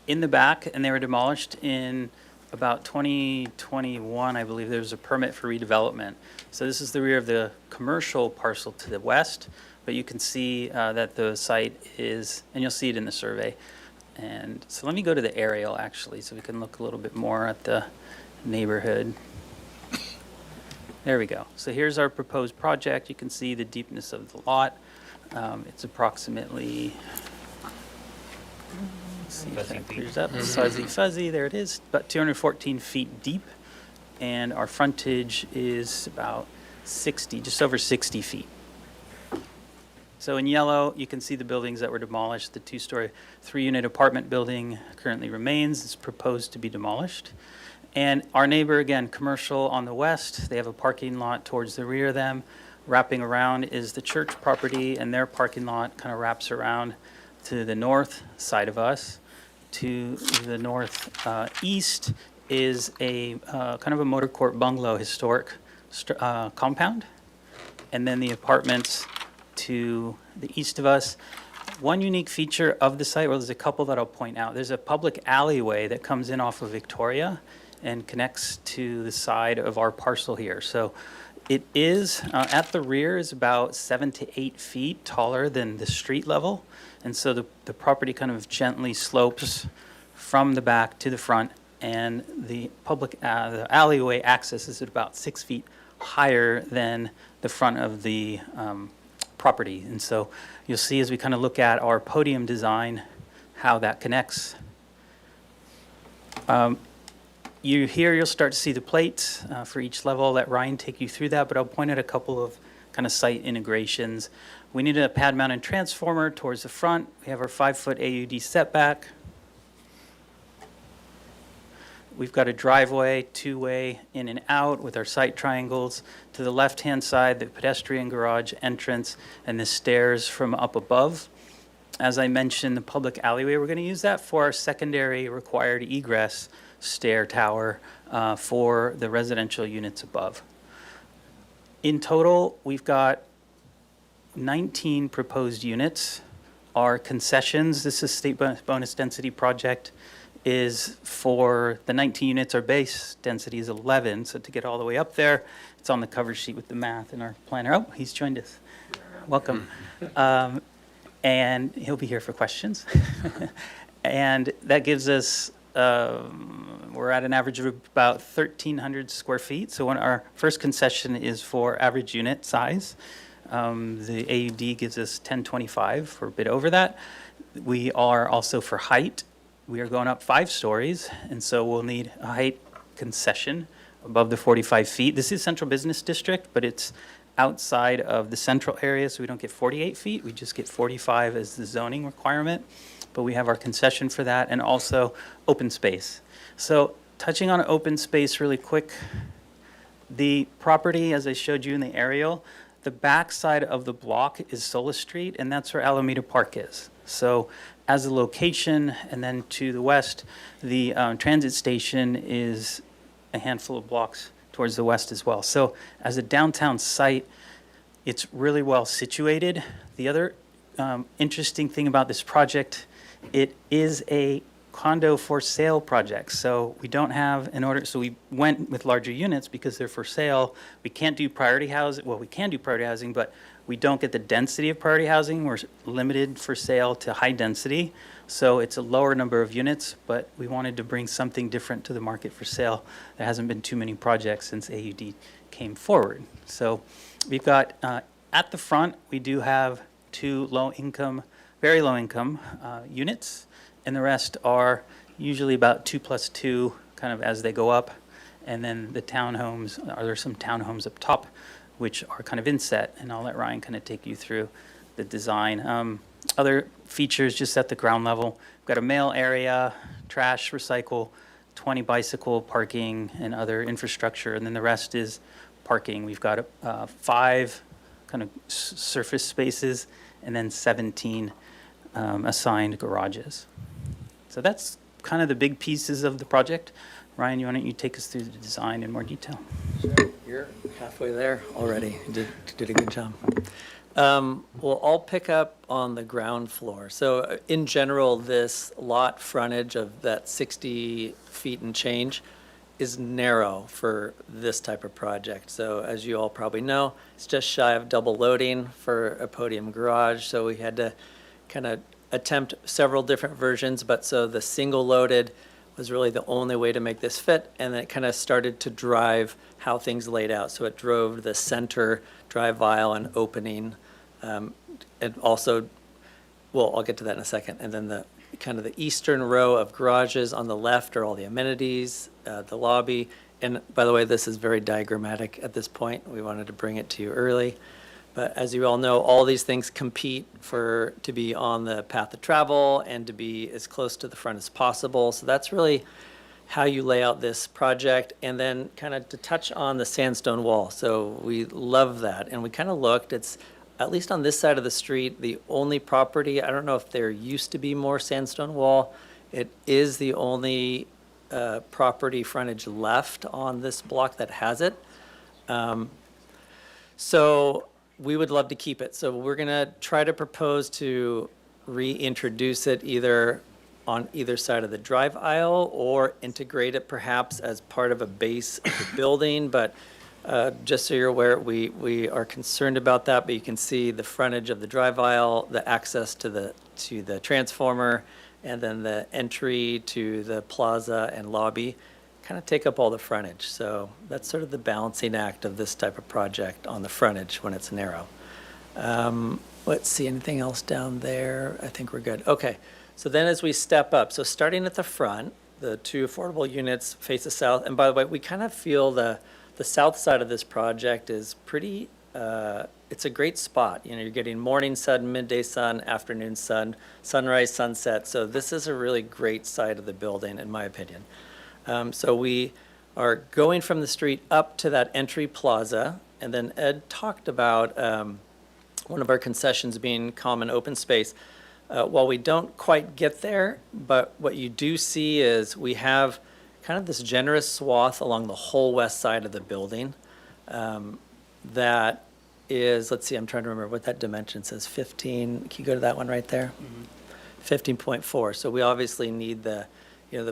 Speaker 13: in the back, and they were demolished in about 2021, I believe, there was a permit for redevelopment. So this is the rear of the commercial parcel to the west, but you can see that the site is, and you'll see it in the survey. And so let me go to the aerial, actually, so we can look a little bit more at the neighborhood. There we go. So here's our proposed project. You can see the deepness of the lot. It's approximately, let's see if that clears up. Fuzzy, there it is. About 214 feet deep. And our frontage is about 60, just over 60 feet. So in yellow, you can see the buildings that were demolished. The two-story, three-unit apartment building currently remains. It's proposed to be demolished. And our neighbor, again, commercial on the west, they have a parking lot towards the rear of them. Wrapping around is the church property, and their parking lot kind of wraps around to the north side of us. To the northeast is a kind of a motor court bungalow historic compound. And then the apartments to the east of us. One unique feature of the site, well, there's a couple that I'll point out. There's a public alleyway that comes in off of Victoria and connects to the side of our parcel here. So it is, at the rear, is about 7 to 8 feet taller than the street level. And so the property kind of gently slopes from the back to the front, and the public, the alleyway access is at about 6 feet higher than the front of the property. And so you'll see as we kind of look at our podium design, how that connects. You'll start to see the plates for each level. I'll let Ryan take you through that, but I'll point out a couple of kind of site integrations. We need a pad mounted transformer towards the front. We have our 5-foot AUD setback. We've got a driveway, two-way in and out with our site triangles. To the left-hand side, the pedestrian garage entrance and the stairs from up above. As I mentioned, the public alleyway, we're going to use that for our secondary required egress stair tower for the residential units above. In total, we've got 19 proposed units. Our concessions, this is state bonus density project, is for the 19 units, our base density is 11. So to get all the way up there, it's on the cover sheet with the math in our planner. Oh, he's joined us. Welcome. And he'll be here for questions. And that gives us, we're at an average of about 1,300 square feet. So our first concession is for average unit size. The AUD gives us 1025, we're a bit over that. We are also for height. We are going up 5 stories, and so we'll need a height concession above the 45 feet. This is Central Business District, but it's outside of the central area, so we don't get 48 feet. We just get 45 as the zoning requirement, but we have our concession for that, and also open space. So touching on open space really quick, the property, as I showed you in the aerial, the back side of the block is Sola Street, and that's where Alameda Park is. So as a location, and then to the west, the transit station is a handful of blocks towards the west as well. So as a downtown site, it's really well situated. The other interesting thing about this project, it is a condo for sale project. So we don't have an order, so we went with larger units because they're for sale. We can't do priority housing, well, we can do priority housing, but we don't get the density of priority housing. We're limited for sale to high density. So it's a lower number of units, but we wanted to bring something different to the market for sale. There hasn't been too many projects since AUD came forward. So we've got, at the front, we do have 2 low-income, very low-income units, and the rest are usually about 2 plus 2, kind of as they go up. And then the townhomes, there some townhomes up top, which are kind of inset, and I'll let Ryan kind of take you through the design. Other features just at the ground level, we've got a mail area, trash, recycle, 20 bicycle parking, and other infrastructure, and then the rest is parking. We've got 5 kind of surface spaces, and then 17 assigned garages. So that's kind of the big pieces of the project. Ryan, why don't you take us through the design in more detail?
Speaker 14: Sure. You're halfway there already. You did a good job. Well, I'll pick up on the ground floor. So in general, this lot frontage of that 60 feet and change is narrow for this type of project. So as you all probably know, it's just shy of double loading for a podium garage. So we had to kind of attempt several different versions, but so the single loaded was really the only way to make this fit. And then it kind of started to drive how things laid out. So it drove the center drive aisle and opening. And also, well, I'll get to that in a second. And then the kind of the eastern row of garages on the left are all the amenities, the lobby. And by the way, this is very diagrammatic at this point. We wanted to bring it to you early. But as you all know, all these things compete to be on the path of travel and to be as close to the front as possible. So that's really how you lay out this project. And then kind of to touch on the sandstone wall. So we love that. And we kind of looked, it's at least on this side of the street, the only property, I don't know if there used to be more sandstone wall. It is the only property frontage left on this block that has it. So we would love to keep it. So we're gonna try to propose to reintroduce it either on either side of the drive aisle or integrate it perhaps as part of a base of the building. But just so you're aware, we are concerned about that, but you can see the frontage of the drive aisle, the access to the transformer, and then the entry to the plaza and lobby kind of take up all the frontage. So that's sort of the balancing act of this type of project on the frontage when it's narrow. Let's see, anything else down there? I think we're good. Okay, so then as we step up, so starting at the front, the two affordable units face the south. And by the way, we kind of feel the south side of this project is pretty, it's a great spot. You know, you're getting morning sun, midday sun, afternoon sun, sunrise, sunset. So this is a really great side of the building, in my opinion. So we are going from the street up to that entry plaza, and then Ed talked about one of our concessions being common open space. While we don't quite get there, but what you do see is we have kind of this generous swath along the whole west side of the building. That is, let's see, I'm trying to remember what that dimension says, 15, can you go to that one right there? 15.4, so we obviously need the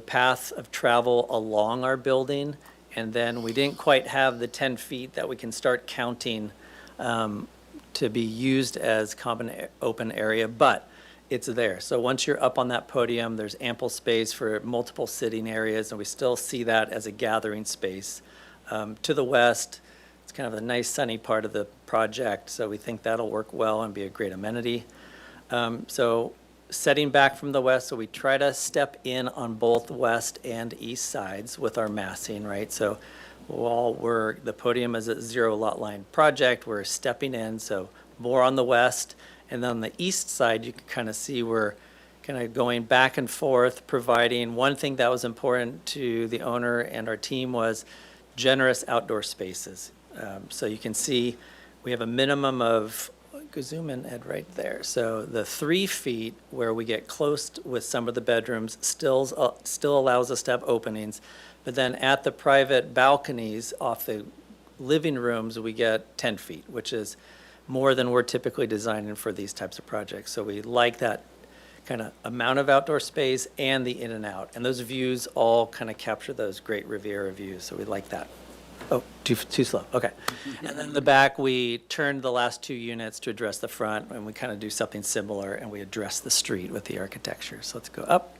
Speaker 14: path of travel along our building, and then we didn't quite have the 10 feet that we can start counting to be used as common open area, but it's there. So once you're up on that podium, there's ample space for multiple sitting areas, and we still see that as a gathering space. To the west, it's kind of a nice sunny part of the project, so we think that'll work well and be a great amenity. So setting back from the west, so we try to step in on both west and east sides with our massing, right? So while the podium is a zero lot line project, we're stepping in, so more on the west. And then on the east side, you can kind of see we're kind of going back and forth, providing one thing that was important to the owner and our team was generous outdoor spaces. So you can see we have a minimum of, go zoom in, Ed, right there. So the 3 feet where we get close with some of the bedrooms still allows us to have openings. But then at the private balconies off the living rooms, we get 10 feet, which is more than we're typically designing for these types of projects. So we like that kind of amount of outdoor space and the in and out. And those views all kind of capture those great Riviera views, so we like that. Oh, too slow, okay. And then the back, we turned the last 2 units to address the front, and we kind of do something similar, and we address the street with the architecture. So let's go up.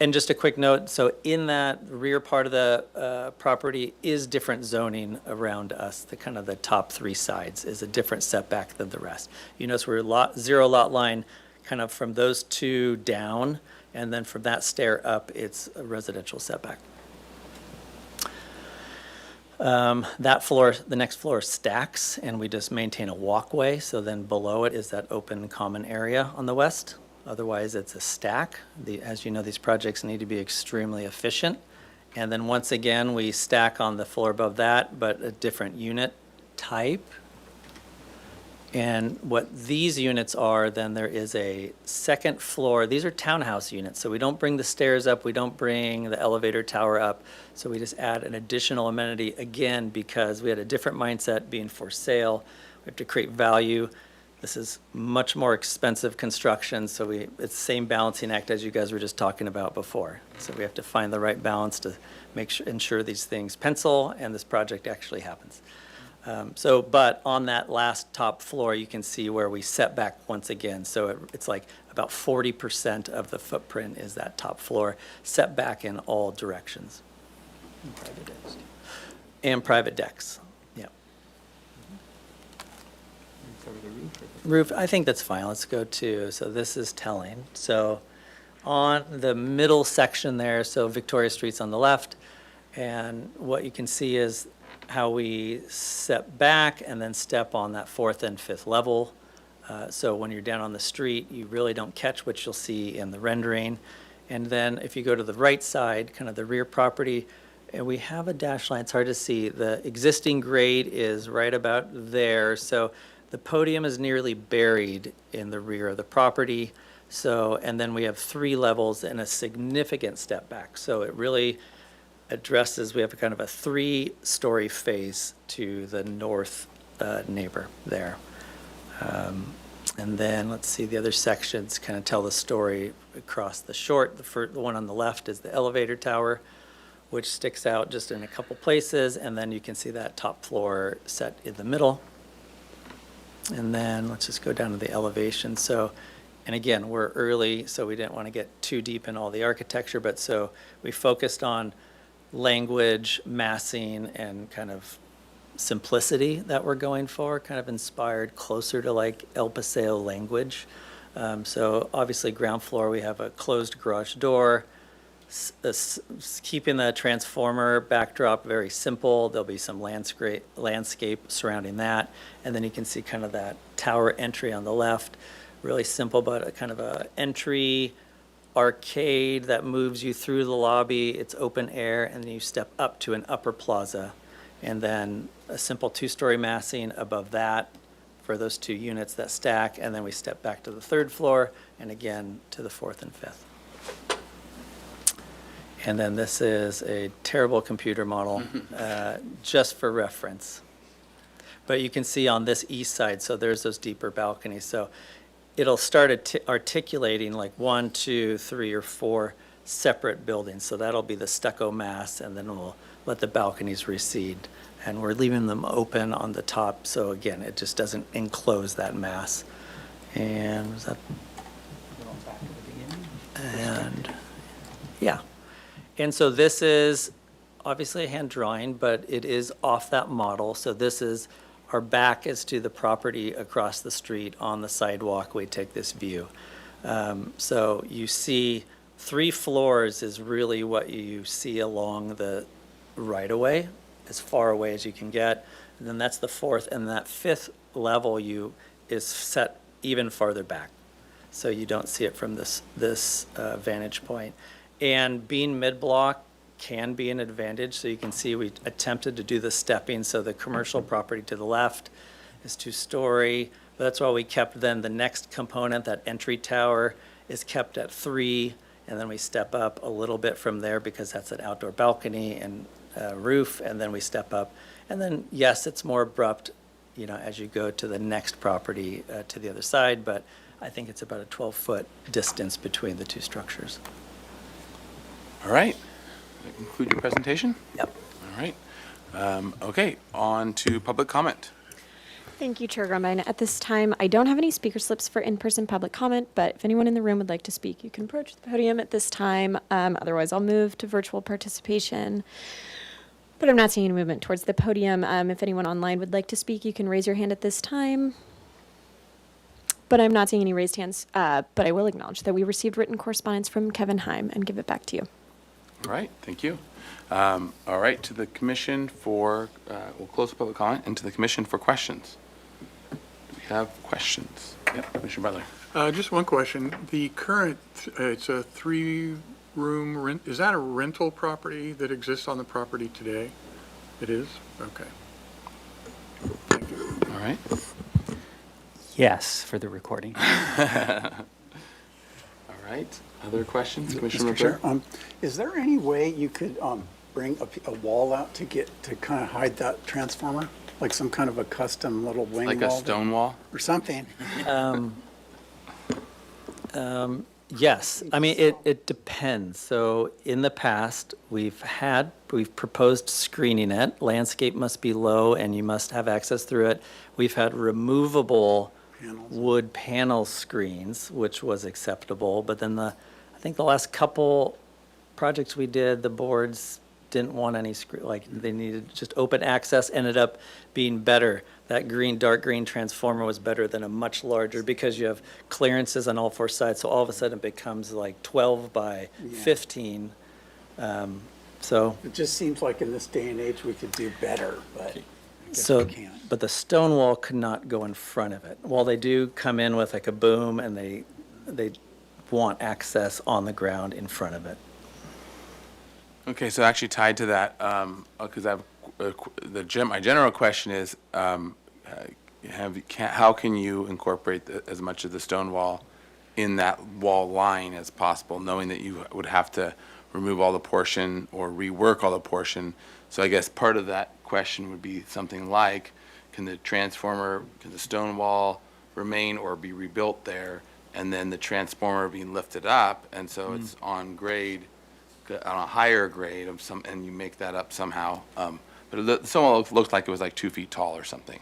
Speaker 14: And just a quick note, so in that rear part of the property is different zoning around us. The kind of the top 3 sides is a different setback than the rest. You notice we're zero lot line kind of from those 2 down, and then from that stair up, it's a residential setback. That floor, the next floor stacks, and we just maintain a walkway. So then below it is that open common area on the west. Otherwise, it's a stack. As you know, these projects need to be extremely efficient. And then once again, we stack on the floor above that, but a different unit type. And what these units are, then there is a second floor. These are townhouse units, so we don't bring the stairs up, we don't bring the elevator tower up. So we just add an additional amenity, again, because we had a different mindset being for sale. We have to create value. This is much more expensive construction, so it's the same balancing act as you guys were just talking about before. So we have to find the right balance to ensure these things pencil and this project actually happens. But on that last top floor, you can see where we set back once again. So it's like about 40% of the footprint is that top floor, set back in all directions. And private decks, yeah. Roof, I think that's fine. Let's go to, so this is telling. So on the middle section there, so Victoria Street's on the left, and what you can see is how we step back and then step on that 4th and 5th level. So when you're down on the street, you really don't catch what you'll see in the rendering. And then if you go to the right side, kind of the rear property, and we have a dash line, it's hard to see. The existing grade is right about there. So the podium is nearly buried in the rear of the property. So, and then we have 3 levels and a significant step back. So it really addresses, we have a kind of a 3-story face to the north neighbor there. And then let's see, the other sections kind of tell the story across the short. The one on the left is the elevator tower, which sticks out just in a couple places, and then you can see that top floor set in the middle. And then let's just go down to the elevation. So, and again, we're early, so we didn't want to get too deep in all the architecture, but so we focused on language, massing, and kind of simplicity that we're going for, kind of inspired closer to like El Paseo language. So obviously ground floor, we have a closed garage door, keeping the transformer backdrop very simple. There'll be some landscape surrounding that. And then you can see kind of that tower entry on the left, really simple, but a kind of a entry arcade that moves you through the lobby. It's open air, and then you step up to an upper plaza. And then a simple 2-story massing above that for those 2 units that stack. And then we step back to the 3rd floor and again to the 4th and 5th. And then this is a terrible computer model, just for reference. But you can see on this east side, so there's those deeper balconies. So it'll start articulating like 1, 2, 3, or 4 separate buildings. So that'll be the stucco mass, and then we'll let the balconies recede. And we're leaving them open on the top, so again, it just doesn't enclose that mass. And was that? And yeah. And so this is obviously a hand drawing, but it is off that model. So this is, our back is to the property across the street on the sidewalk. We take this view. So you see 3 floors is really what you see along the right-of-way, as far away as you can get. And then that's the 4th, and that 5th level is set even farther back. So you don't see it from this vantage point. And being mid-block can be an advantage. So you can see we attempted to do the stepping. So the commercial property to the left is 2-story. But that's why we kept then the next component, that entry tower, is kept at 3. And then we step up a little bit from there because that's an outdoor balcony and roof. And then we step up. And then, yes, it's more abrupt, as you go to the next property to the other side. But I think it's about a 12-foot distance between the 2 structures.
Speaker 1: All right. That conclude your presentation?
Speaker 14: Yep.
Speaker 1: All right. Okay, on to public comment.
Speaker 2: Thank you, Chair Grumbine. At this time, I don't have any speaker slips for in-person public comment, but if anyone in the room would like to speak, you can approach the podium at this time. Otherwise, I'll move to virtual participation. But I'm not seeing any movement towards the podium. If anyone online would like to speak, you can raise your hand at this time. But I'm not seeing any raised hands, but I will acknowledge that we received written correspondence from Kevin Heim and give it back to you.
Speaker 1: All right, thank you. All right, to the commission for, we'll close the public comment, and to the commission for questions. Do we have questions? Yep, Commissioner Butler.
Speaker 12: Just one question. The current, it's a 3-room rent, is that a rental property that exists on the property today? It is? Okay. Thank you.
Speaker 1: All right.
Speaker 13: Yes, for the recording.
Speaker 1: All right, other questions, Commissioner
Speaker 9: Mr. Chair,
Speaker 1: Butler?
Speaker 9: is there any way you could bring a wall out to kind of hide that transformer like some kind of a custom little wing wall?
Speaker 1: Like a stone wall?
Speaker 9: Or something?
Speaker 14: Yes, I mean, it depends. So in the past, we've proposed screening it. Landscape must be low and you must have access through it. We've had removable wood panel screens, which was acceptable. But then I think the last couple projects we did, the boards didn't want any like they needed just open access, ended up being better. That green, dark green transformer was better than a much larger because you have clearances on all four sides. So all of a sudden it becomes like 12 by 15. So.
Speaker 9: It just seems like in this day and age, we could do better, but I guess
Speaker 14: So,
Speaker 9: we can't.
Speaker 14: but the stone wall could not go in front of it. While they do come in with like a boom and they want access on the ground in front of it.
Speaker 1: Okay, so actually tied to that, because I have my general question is, how can you incorporate as much of the stone wall in that wall line as possible, knowing that you would have to remove all the portion or rework all the portion? So I guess part of that question would be something like, can the stone wall remain or be rebuilt there, and then the transformer being lifted up, and so it's on grade, on a higher grade of some, and you make that up somehow. But someone looked like it was like 2 feet tall or something.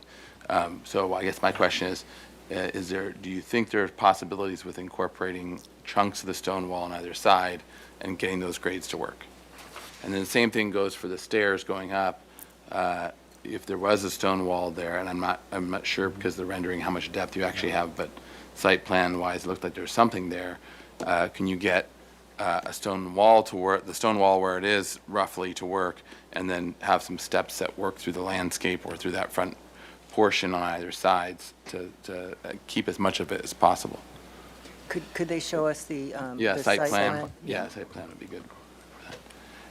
Speaker 1: So I guess my question is do you think there are possibilities with incorporating chunks of the stone wall on either side and getting those grades to work? And then the same thing goes for the stairs going up. If there was a stone wall there, and I'm not sure because of the rendering how much depth you actually have, but site plan wise, it looked like there's something there. Can you get a stone wall to work, the stone wall where it is roughly to work, and then have some steps that work through the landscape or through that front portion on either sides to keep as much of it as possible?
Speaker 5: Could they show us the the
Speaker 1: Site plan. Yeah, site plan would be good for that.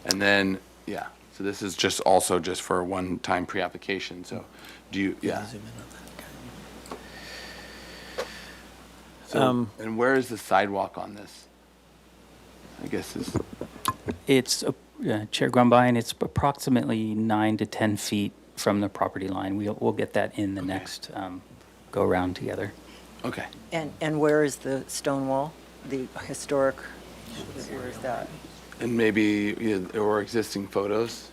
Speaker 1: And then, so this is just also just for a one-time pre-application, so do you, So, and where is the sidewalk on this? I guess
Speaker 13: It's, Chair Grumbine, it's approximately 9 to 10 feet from the property line. We'll get that in the next go-around together.
Speaker 1: Okay.
Speaker 5: And where is the stone wall? The historic, where is that?
Speaker 1: And maybe, or existing photos?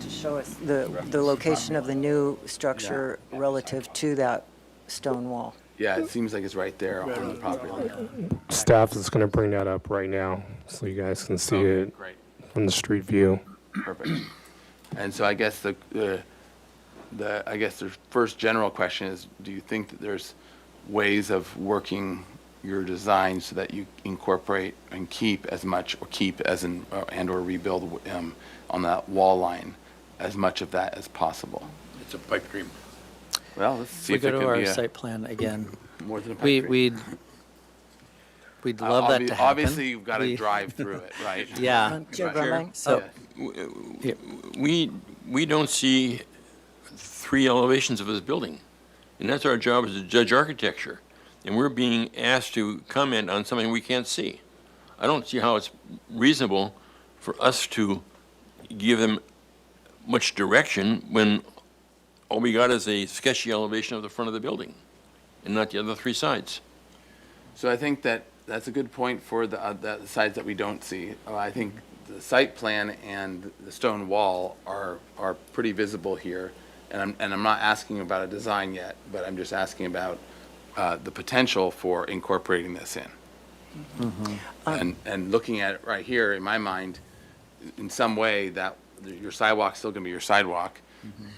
Speaker 5: To show us the location of the new structure relative to that stone wall.
Speaker 1: Yeah, it seems like it's right there on the property line.
Speaker 16: Staff is going to bring that up right now so you guys can see it
Speaker 1: Great.
Speaker 16: from the street view.
Speaker 1: Perfect. And so I guess the first general question is, do you think that there's ways of working your design so that you incorporate and keep as much, or keep as in, and/or rebuild on that wall line as much of that as possible?
Speaker 7: It's a pipe dream.
Speaker 1: Well, let's see
Speaker 14: We
Speaker 1: if it
Speaker 14: go
Speaker 1: can
Speaker 14: to
Speaker 1: be
Speaker 14: our
Speaker 1: a,
Speaker 14: site plan again.
Speaker 1: more than a pipe dream.
Speaker 14: We'd love that to happen.
Speaker 1: Obviously, you've got to drive through it, right?
Speaker 14: Yeah.
Speaker 5: Chair Grumbine?
Speaker 14: So,
Speaker 7: We don't see 3 elevations of this building, and that's our job as to judge architecture. And we're being asked to comment on something we can't see. I don't see how it's reasonable for us to give them much direction when all we got is a sketchy elevation of the front of the building and not the other 3 sides.
Speaker 1: So I think that's a good point for the sides that we don't see. I think the site plan and the stone wall are pretty visible here. And I'm not asking about a design yet, but I'm just asking about the potential for incorporating this in. And looking at it right here, in my mind, in some way, that your sidewalk's still going to be your sidewalk.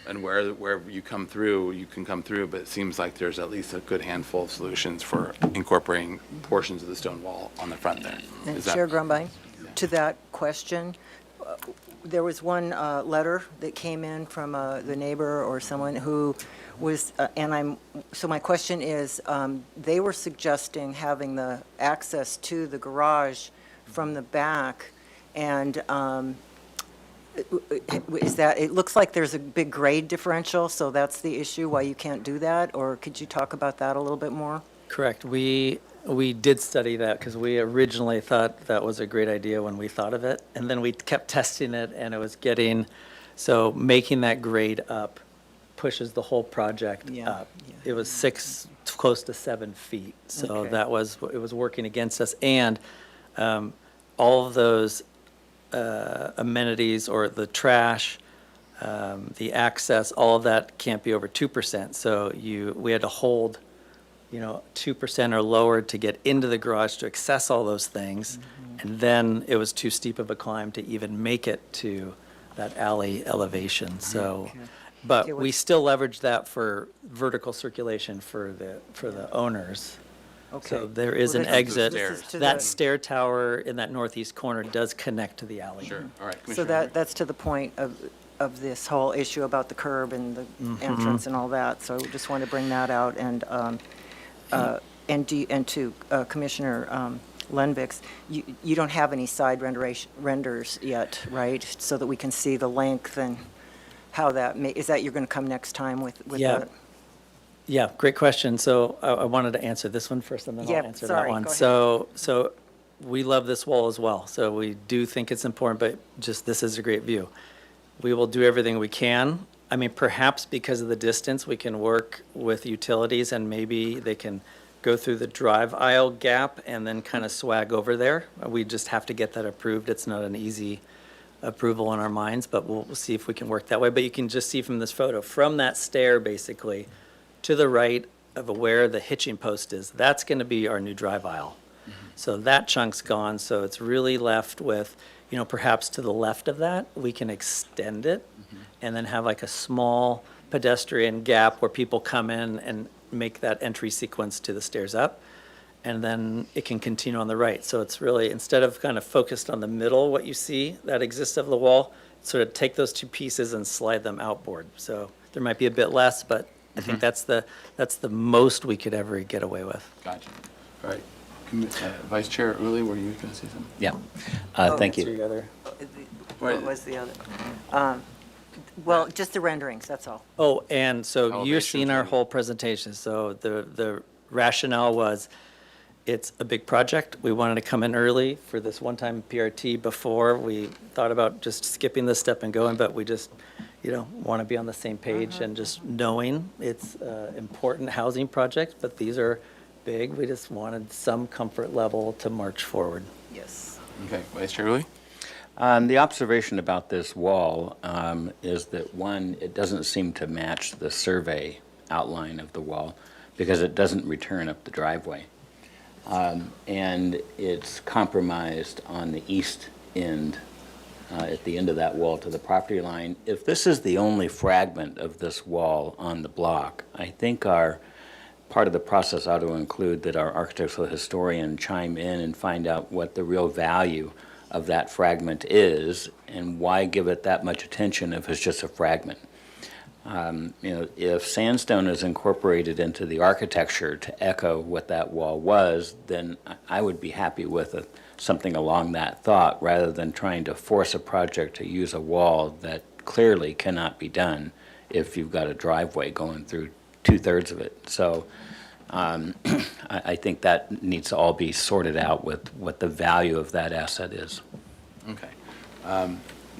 Speaker 1: And where you come through, you can come through, but it seems like there's at least a good handful of solutions for incorporating portions of the stone wall on the front there.
Speaker 5: And
Speaker 1: Is that-
Speaker 5: Chair Grumbine, to that question, there was one letter that came in from the neighbor or someone who was, so my question is, they were suggesting having the access to the garage from the back, and is that, it looks like there's a big grade differential, so that's the issue why you can't do that? Or could you talk about that a little bit more?
Speaker 14: correct. We did study that because we originally thought that was a great idea when we thought of it. And then we kept testing it and it was getting, so making that grade up pushes the whole project
Speaker 5: Yeah,
Speaker 14: up.
Speaker 5: yeah.
Speaker 14: It was close to 7 feet, so
Speaker 5: Okay.
Speaker 14: it was working against us. And all of those amenities or the trash, the access, all of that can't be over 2%. So we had to hold, 2% or lower to get into the garage to access all those things. And then it was too steep of a climb to even make it to that alley elevation, so.
Speaker 5: Okay.
Speaker 14: But
Speaker 5: It
Speaker 14: we
Speaker 5: was-
Speaker 14: still leverage that for vertical circulation for the owners.
Speaker 5: Okay.
Speaker 14: So there is
Speaker 5: Well,
Speaker 14: an
Speaker 5: this is-
Speaker 14: exit.
Speaker 5: this is to
Speaker 14: That
Speaker 5: the-
Speaker 14: stair tower in that northeast corner does connect to the alley.
Speaker 1: Sure, all right.
Speaker 5: So
Speaker 1: Commissioner Henry.
Speaker 5: that's to the point of this whole issue about the curb and the entrance and all that. So we just want to bring that out and to Commissioner Lenvix, you don't have any side renders yet, right? So that we can see the length and how that is that you're going to come next time with
Speaker 14: Yeah.
Speaker 5: the?
Speaker 14: Yeah, great question. So I wanted to answer this one first, and then
Speaker 5: Yeah,
Speaker 14: I'll answer
Speaker 5: sorry,
Speaker 14: that one.
Speaker 5: go ahead.
Speaker 14: So we love this wall as well. So we do think it's important, but just this is a great view. We will do everything we can. I mean, perhaps because of the distance, we can work with utilities and maybe they can go through the drive aisle gap and then kind of swag over there. We just have to get that approved. It's not an easy approval in our minds, but we'll see if we can work that way. But you can just see from this photo, from that stair basically to the right of where the hitching post is, that's going to be our new drive aisle. So that chunk's gone, so it's really left with, perhaps to the left of that, we can extend it and then have like a small pedestrian gap where people come in and make that entry sequence to the stairs up. And then it can continue on the right. So it's really, instead of kind of focused on the middle, what you see that exists of the wall, sort of take those two pieces and slide them outboard. So there might be a bit less, but I think that's the most we could ever get away with.
Speaker 1: Gotcha. All right. Vice Chair Uli, were you going to say something?
Speaker 3: Yeah. Thank you.
Speaker 5: What was the other? Well, just the renderings, that's all.
Speaker 14: Oh, and so
Speaker 1: Elevation
Speaker 14: you've seen our
Speaker 1: change.
Speaker 14: whole presentation. So the rationale was, it's a big project. We wanted to come in early for this one-time PRT before. We thought about just skipping this step and going, but we just, want to be on the same page and just knowing it's an important housing project, but these are big. We just wanted some comfort level to march forward.
Speaker 5: Yes.
Speaker 1: Okay, Vice Chair Uli?
Speaker 3: The observation about this wall is that, one, it doesn't seem to match the survey outline of the wall because it doesn't return up the driveway. And it's compromised on the east end, at the end of that wall to the property line. If this is the only fragment of this wall on the block, I think part of the process ought to include that our architectural historian chime in and find out what the real value of that fragment is and why give it that much attention if it's just a fragment. If sandstone is incorporated into the architecture to echo what that wall was, then I would be happy with something along that thought rather than trying to force a project to use a wall that clearly cannot be done if you've got a driveway going through 2/3 of it. So I think that needs to all be sorted out with what the value of that asset is.
Speaker 1: Okay.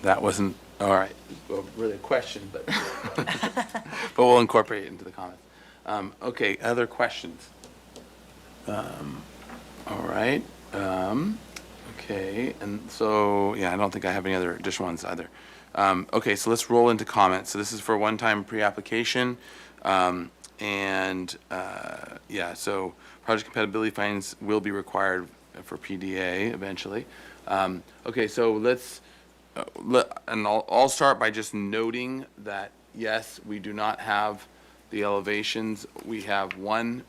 Speaker 1: That wasn't, all right, well, really a question, but, but we'll incorporate it into the comments. Okay, other questions? All right. Okay, and so, yeah, I don't think I have any other additional ones either. Okay, so let's roll into comments. So this is for one-time pre-application. Yeah, so project compatibility findings will be required for PDA eventually. Okay, so let's, and I'll start by just noting that, yes, we do not have the elevations. We have one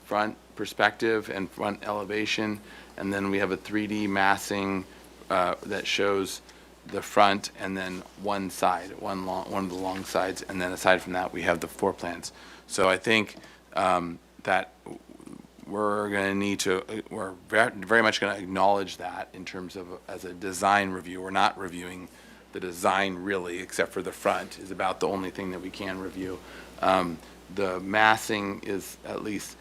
Speaker 1: front perspective and front elevation, and then we have a 3D massing that shows the front and then one side, one of the long sides, and then aside from that, we have the floor plans. So I think that we're going to need to, we're very much going to acknowledge that in terms of as a design review. We're not reviewing the design really, except for the front is about the only thing that we can review. The massing is at least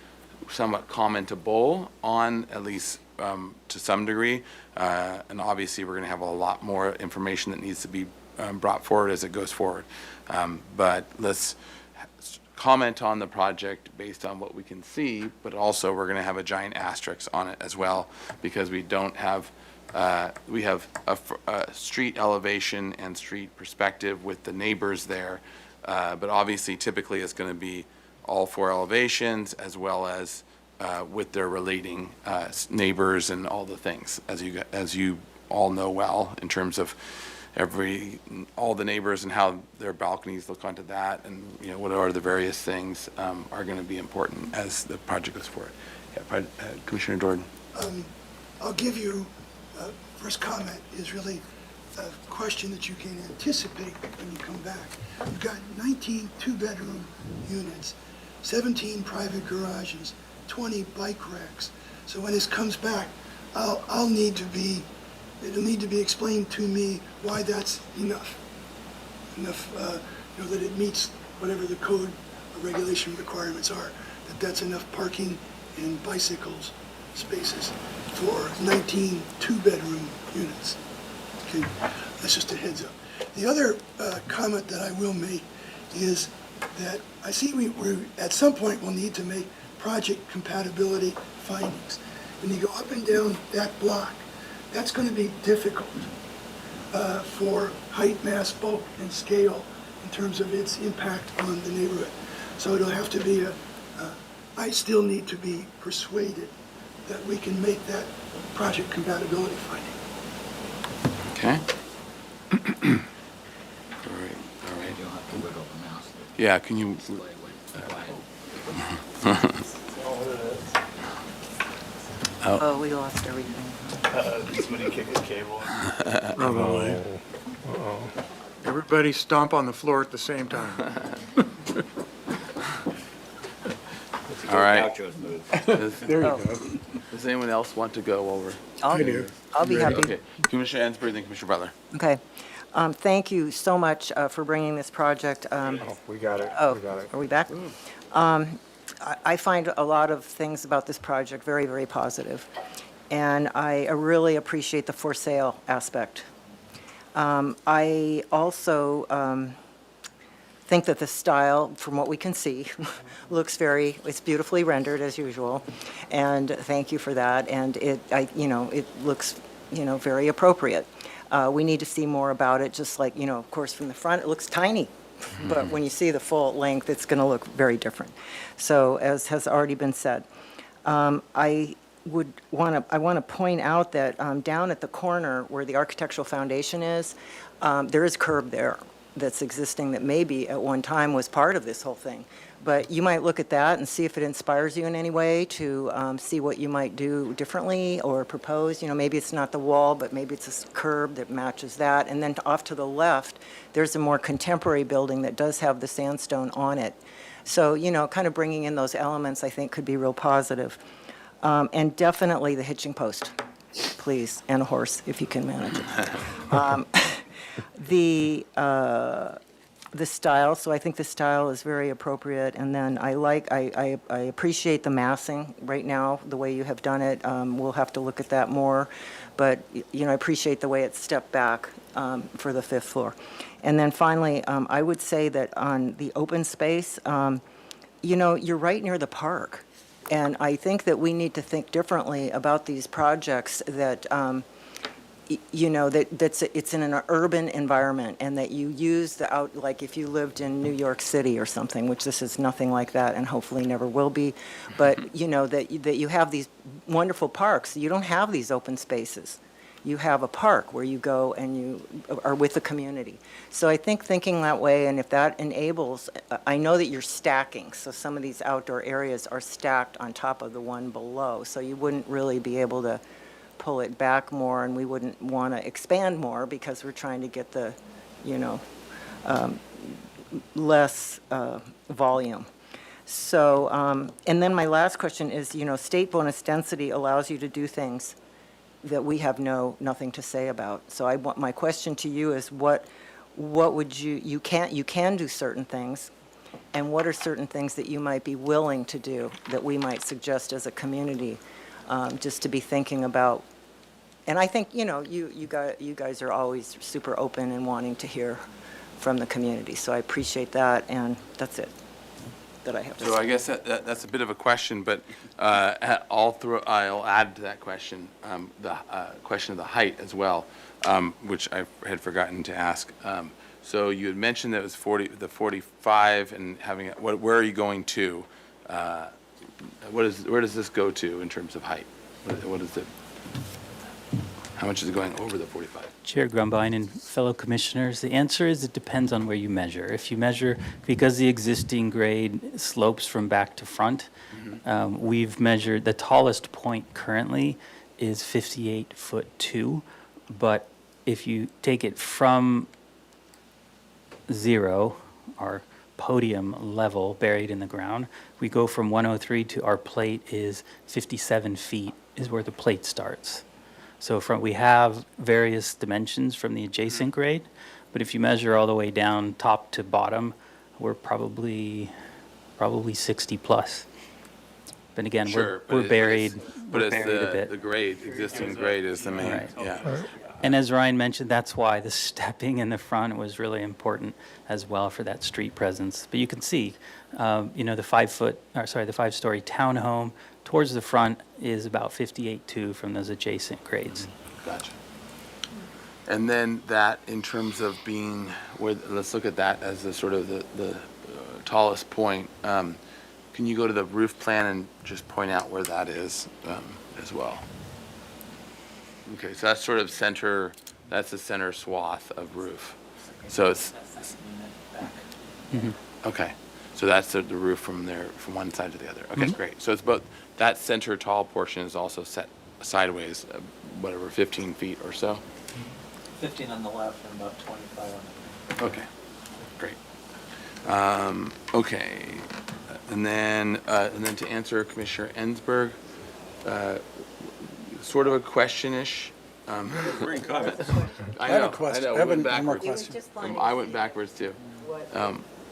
Speaker 1: somewhat commentable on, at least to some degree. And obviously, we're going to have a lot more information that needs to be brought forward as it goes forward. But let's comment on the project based on what we can see, but also we're going to have a giant asterisk on it as well, because we don't have, we have a street elevation and street perspective with the neighbors there, but obviously typically it's going to be all four elevations as well as with their relating neighbors and all the things, as you all know well, in terms of all the neighbors and how their balconies look onto that, and, you know, what are the various things are going to be important as the project goes forward. Yeah, Commissioner Jordan.
Speaker 8: I'll give you, first comment is really a question that you can anticipate when you come back. You've got 19 two-bedroom units, 17 private garages, 20 bike racks. So when this comes back, it'll need to be explained to me why that's enough. You know, that it meets whatever the code or regulation requirements are, that's enough parking and bicycles spaces for 19 two-bedroom units. Okay, that's just a heads up. The other comment that I will make is that I see we at some point will need to make project compatibility findings. When you go up and down that block, that's going to be difficult for height, mass, bulk, and scale in terms of its impact on the neighborhood. So it'll have to be I still need to be persuaded that we can make that project compatibility finding.
Speaker 1: Okay. All right.
Speaker 3: You'll have to wiggle the mouse.
Speaker 1: Yeah, can you?
Speaker 5: Oh, we lost everything.
Speaker 15: Somebody kicked the cable.
Speaker 12: Everybody stomp on the floor at the same time.
Speaker 1: All right.
Speaker 12: There you go.
Speaker 1: Does anyone else want to go over?
Speaker 5: I'll be happy.
Speaker 1: Okay, Commissioner Ansberg, then Commissioner Butler.
Speaker 5: Okay. Thank you so much for bringing this project.
Speaker 16: We got it.
Speaker 5: Oh,
Speaker 16: We got it.
Speaker 5: are we back? I find a lot of things about this project very, very positive, and I really appreciate the for sale aspect. I also think that the style, from what we can see, it's beautifully rendered as usual, and thank you for that. And it looks, very appropriate. We need to see more about it, just like, of course, from the front, it looks tiny. But when you see the full length, it's going to look very different. So, as has already been said, I want to point out that down at the corner where the architectural foundation is, there is curb there that's existing that maybe at one time was part of this whole thing. But you might look at that and see if it inspires you in any way to see what you might do differently or propose. Maybe it's not the wall, but maybe it's a curb that matches that. And then off to the left, there's a more contemporary building that does have the sandstone on it. So, kind of bringing in those elements, I think, could be real positive. And definitely the hitching post, please, and a horse, if you can manage it. The style, so I think the style is very appropriate, and then I appreciate the massing right now, the way you have done it. We'll have to look at that more, but, I appreciate the way it's stepped back for the fifth floor. And then finally, I would say that on the open space, you're right near the park, and I think that we need to think differently about these projects that, it's in an urban environment, and that you use like if you lived in New York City or something, which this is nothing like that and hopefully never will be, but that you have these wonderful parks. You don't have these open spaces. You have a park where you go and you are with the community. So I think thinking that way, and if that enables, I know that you're stacking, so some of these outdoor areas are stacked on top of the one below, so you wouldn't really be able to pull it back more, and we wouldn't want to expand more because we're trying to get the, less volume. So, and then my last question is, state bonus density allows you to do things that we have nothing to say about. So my question to you is, what would you can do certain things, and what are certain things that you might be willing to do that we might suggest as a community, just to be thinking about. And I think, you guys are always super open and wanting to hear from the community. So I appreciate that, and that's it. that I have to
Speaker 1: So
Speaker 5: say.
Speaker 1: I guess that's a bit of a question, but I'll add to that question, the question of the height as well, which I had forgotten to ask. So you had mentioned that it was 45 and having, where are you going to? Where does this go to in terms of height? What is it? How much is it going over the 45?
Speaker 13: Chair Grumbine and fellow commissioners, the answer is it depends on where you measure. If you measure, because the existing grade slopes from back to front, we've measured, the tallest point currently is 58'2", but if you take it from zero, our podium level buried in the ground, we go from 103 to our plate is 57 feet is where the plate starts. So we have various dimensions from the adjacent grade, but if you measure all the way down top to bottom, we're probably 60 plus. But again,
Speaker 1: Sure,
Speaker 13: we're buried,
Speaker 1: but
Speaker 13: we're
Speaker 1: it's
Speaker 13: buried a bit.
Speaker 1: the grade, existing grade is the main,
Speaker 13: Right.
Speaker 1: yeah.
Speaker 13: And as Ryan mentioned, that's why the stepping in the front was really important as well for that street presence. But you can see, the 5-story townhome towards the front is about 58'2" from those adjacent grades.
Speaker 1: Gotcha. And then that, in terms of being, let's look at that as the sort of the tallest point. Can you go to the roof plan and just point out where that is as well? Okay, so that's sort of that's the center swath of roof. So it's, okay, so that's the roof from one side to the other. Okay, great. So it's both, that center tall portion is also set sideways, whatever, 15 feet or so?
Speaker 14: 15 on the left and about 25 on the right.
Speaker 1: Okay, great. Okay, and then to answer Commissioner Ensberg, sort of a question-ish.
Speaker 7: We're in comments.
Speaker 1: I
Speaker 9: have a
Speaker 1: know,
Speaker 9: question.
Speaker 1: I know.
Speaker 9: I have
Speaker 1: We went
Speaker 9: one more
Speaker 1: backwards.
Speaker 9: question.
Speaker 5: Just fine.
Speaker 1: I went backwards too.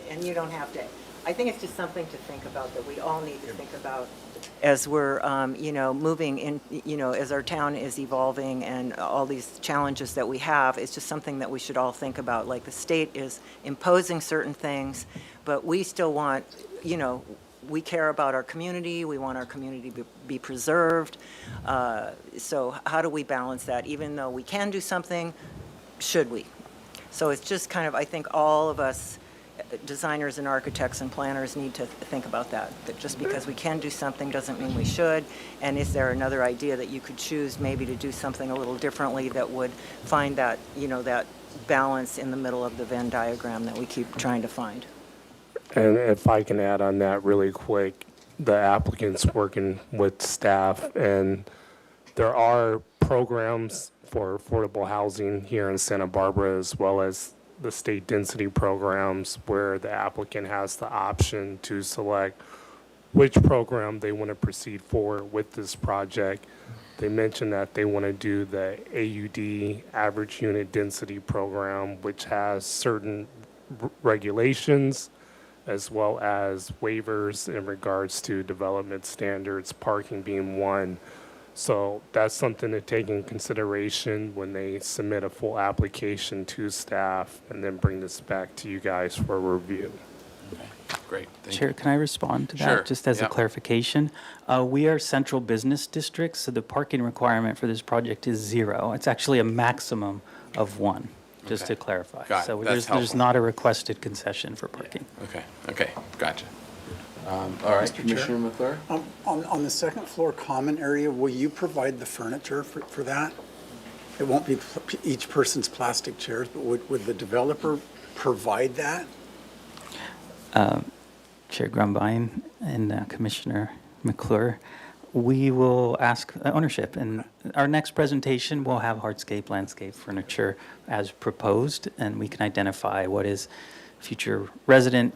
Speaker 5: And you don't have to. I think it's just something to think about, that we all need to think about as we're, moving in, as our town is evolving and all these challenges that we have. It's just something that we should all think about. Like, the state is imposing certain things, but we still want, we care about our community. We want our community to be preserved. So how do we balance that? Even though we can do something, should we? So it's just kind of, I think all of us, designers and architects and planners, need to think about that just because we can do something doesn't mean we should. And is there another idea that you could choose maybe to do something a little differently that would find that, that balance in the middle of the Venn diagram that we keep trying to find?
Speaker 16: And if I can add on that really quick, the applicant's working with staff, and there are programs for affordable housing here in Santa Barbara, as well as the state density programs, where the applicant has the option to select which program they want to proceed forward with this project. They mentioned that they want to do the AUD, average unit density program, which has certain regulations as well as waivers in regards to development standards, parking being one. So that's something to take in consideration when they submit a full application to staff and then bring this back to you guys for review.
Speaker 1: Great, thank
Speaker 13: Chair,
Speaker 1: you.
Speaker 13: can I respond to that?
Speaker 1: Sure,
Speaker 13: Just as a
Speaker 1: yeah.
Speaker 13: clarification. We are central business districts, so the parking requirement for this project is 0. It's actually a maximum of 1, just
Speaker 1: Okay.
Speaker 13: to clarify.
Speaker 1: Got it.
Speaker 13: So
Speaker 1: That's
Speaker 13: there's
Speaker 1: helpful.
Speaker 13: not a requested concession for parking.
Speaker 1: Okay, gotcha. All right, Commissioner McClure?
Speaker 9: On the second floor common area, will you provide the furniture for that? It won't be each person's plastic chairs, but would the developer provide that?
Speaker 13: Chair Grumbine and Commissioner McClure, we will ask ownership. And our next presentation will have hardscape landscape furniture as proposed, and we can identify what is future resident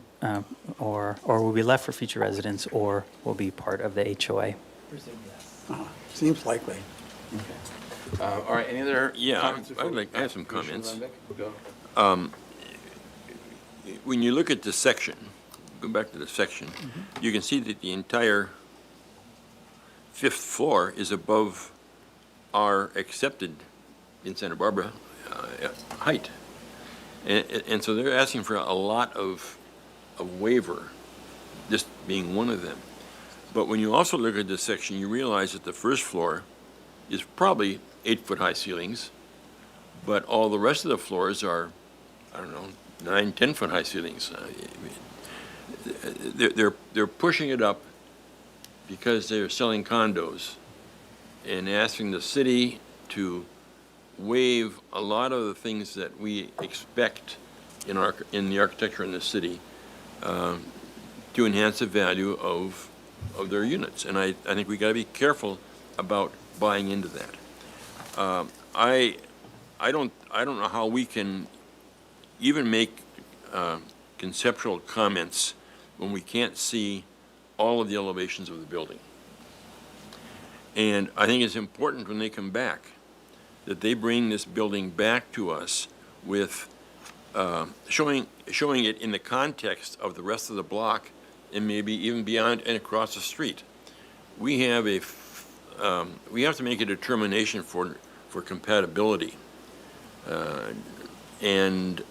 Speaker 13: or will be left for future residents or will be part of the HOA.
Speaker 9: Seems likely.
Speaker 1: All right, any other comments?
Speaker 7: I have some comments.
Speaker 1: Commissioner Lundbeck, go.
Speaker 7: When you look at the section, go back to the section, you can see that the entire 5th floor is above our accepted, in Santa Barbara, height. And so they're asking for a lot of waiver this being one of them. But when you also look at this section, you realize that the first floor is probably 8-foot-high ceilings, but all the rest of the floors are, I don't know, 9, 10-foot-high ceilings. They're pushing it up because they're selling condos and asking the city to waive a lot of the things that we expect in the architecture in the city to enhance the value of their units. And I think we got to be careful about buying into that. I don't know how we can even make conceptual comments when we can't see all of the elevations of the building. And I think it's important when they come back that they bring this building back to us with showing it in the context of the rest of the block and maybe even beyond and across the street. We have to make a determination for compatibility and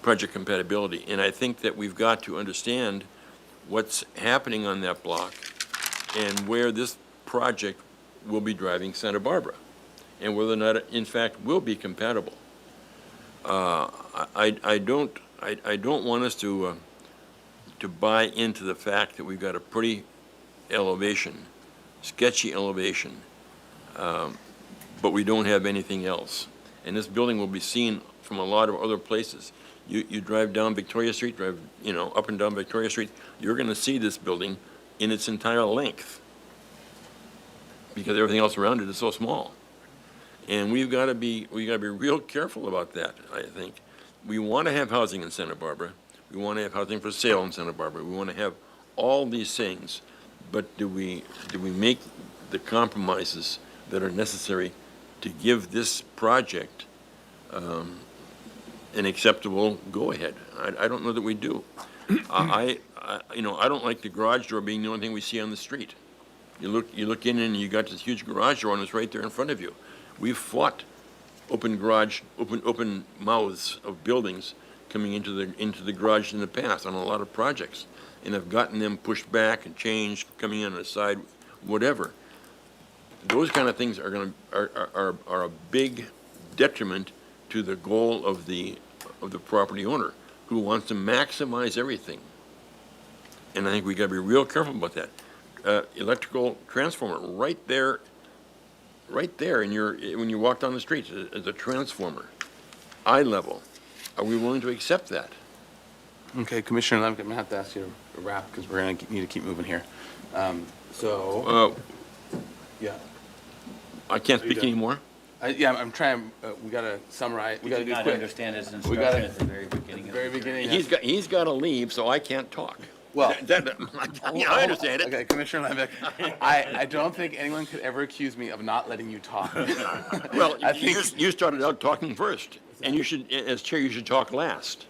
Speaker 7: project compatibility. And I think that we've got to understand what's happening on that block and where this project will be driving Santa Barbara and whether or not it, in fact, will be compatible. I don't want us to buy into the fact that we've got a pretty elevation, sketchy elevation, but we don't have anything else. And this building will be seen from a lot of other places. You drive down Victoria Street, up and down Victoria Street, you're going to see this building in its entire length because everything else around it is so small. And we got to be real careful about that, I think. We want to have housing in Santa Barbara. We want to have housing for sale in Santa Barbara. We want to have all these things, but do we make the compromises that are necessary to give this project an acceptable go-ahead? I don't know that we do. I don't like the garage door being the only thing we see on the street. You look in and you got this huge garage door and it's right there in front of you. We've fought open mouths of buildings coming into the garage in the past on a lot of projects, and have gotten them pushed back and changed, coming in on the side, whatever. Those kind of things are a big detriment to the goal of the property owner, who wants to maximize everything. And I think we got to be real careful about that. Electrical transformer right there when you walk down the street as a transformer, eye level. Are we willing to accept that?
Speaker 1: Okay, Commissioner Lemke, I'm going to have to ask you to wrap because we're going to need to keep moving here. Yeah.
Speaker 7: I can't speak anymore.
Speaker 1: I'm trying, we got to summarize. We got to do quick.
Speaker 3: Understand his instruction at the very beginning.
Speaker 1: Very beginning.
Speaker 7: He's got to leave, so I can't talk.
Speaker 1: Well,
Speaker 7: I understand it.
Speaker 1: Okay, Commissioner Lemke, I don't think anyone could ever accuse me of not letting you talk.
Speaker 7: Well, you started out talking first, and you should, as chair, you should talk last.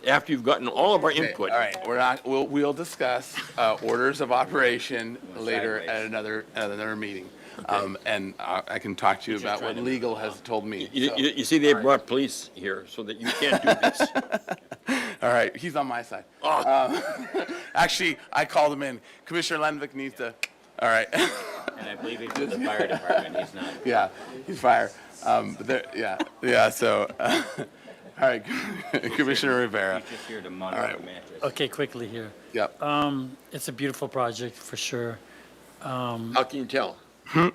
Speaker 7: After you've gotten all of our input.
Speaker 1: All right, we'll discuss orders of operation later at another meeting.
Speaker 7: Okay.
Speaker 1: And I can talk to you about what legal has told me.
Speaker 7: You see, they brought police here so that you can't do this.
Speaker 1: All right, he's on my side. Actually, I called him in. Commissioner Lenvik needs to, all right.
Speaker 3: And I believe he's in the fire department, he's not.
Speaker 1: Yeah, he's fire. So, all right, Commissioner Rivera.
Speaker 3: He's just here to monitor the mattress.
Speaker 4: Okay, quickly here.
Speaker 1: Yep.
Speaker 4: It's a beautiful project for sure.
Speaker 7: How can you tell?
Speaker 1: All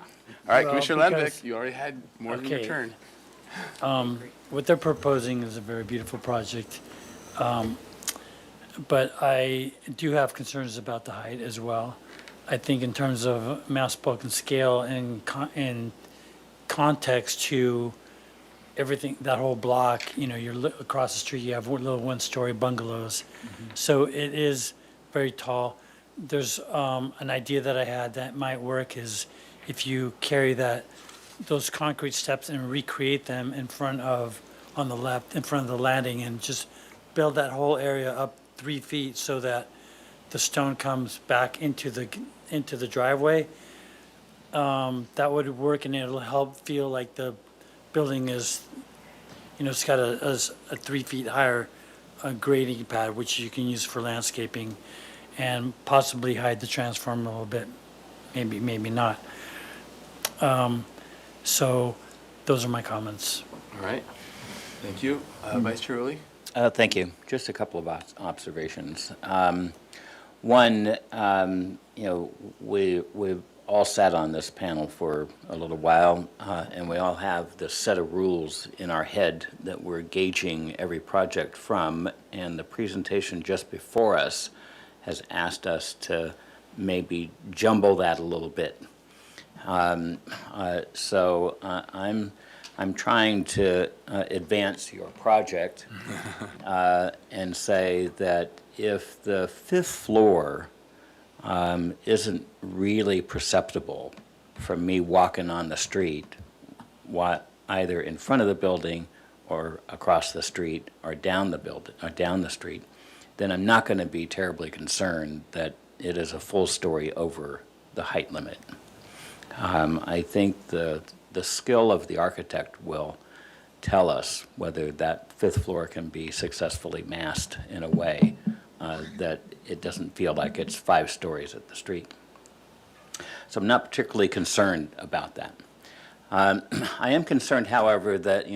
Speaker 1: right,
Speaker 4: Well,
Speaker 1: Commissioner
Speaker 4: because-
Speaker 1: Lenvik, you already had more than your
Speaker 4: Okay.
Speaker 1: turn.
Speaker 4: What they're proposing is a very beautiful project. But I do have concerns about the height as well. I think in terms of mass bulk and scale and context to everything, that whole block, you're across the street, you have little one-story bungalows. So it is very tall. There's an idea that I had that might work is if you carry those concrete steps and recreate them on the left, in front of the landing, and just build that whole area up 3 feet so that the stone comes back into the driveway. That would work, and it'll help feel like the building is, it's got a 3 feet higher grading pad, which you can use for landscaping. and possibly hide the transformer a little bit, maybe not. So those are my comments.
Speaker 1: All right. Thank you. Vice Chair Uli?
Speaker 3: Thank you. Just a couple of observations. One, we've all sat on this panel for a little while, and we all have this set of rules in our head that we're gauging every project from, and the presentation just before us has asked us to maybe jumble that a little bit. So I'm trying to advance your project and say that if the fifth floor isn't really perceptible from me walking on the street, either in front of the building or across the street or down the building or down the street, then I'm not going to be terribly concerned that it is a full story over the height limit. I think the skill of the architect will tell us whether that fifth floor can be successfully massed in a way that it doesn't feel like it's 5 stories at the street. So I'm not particularly concerned about that. I am concerned, however, that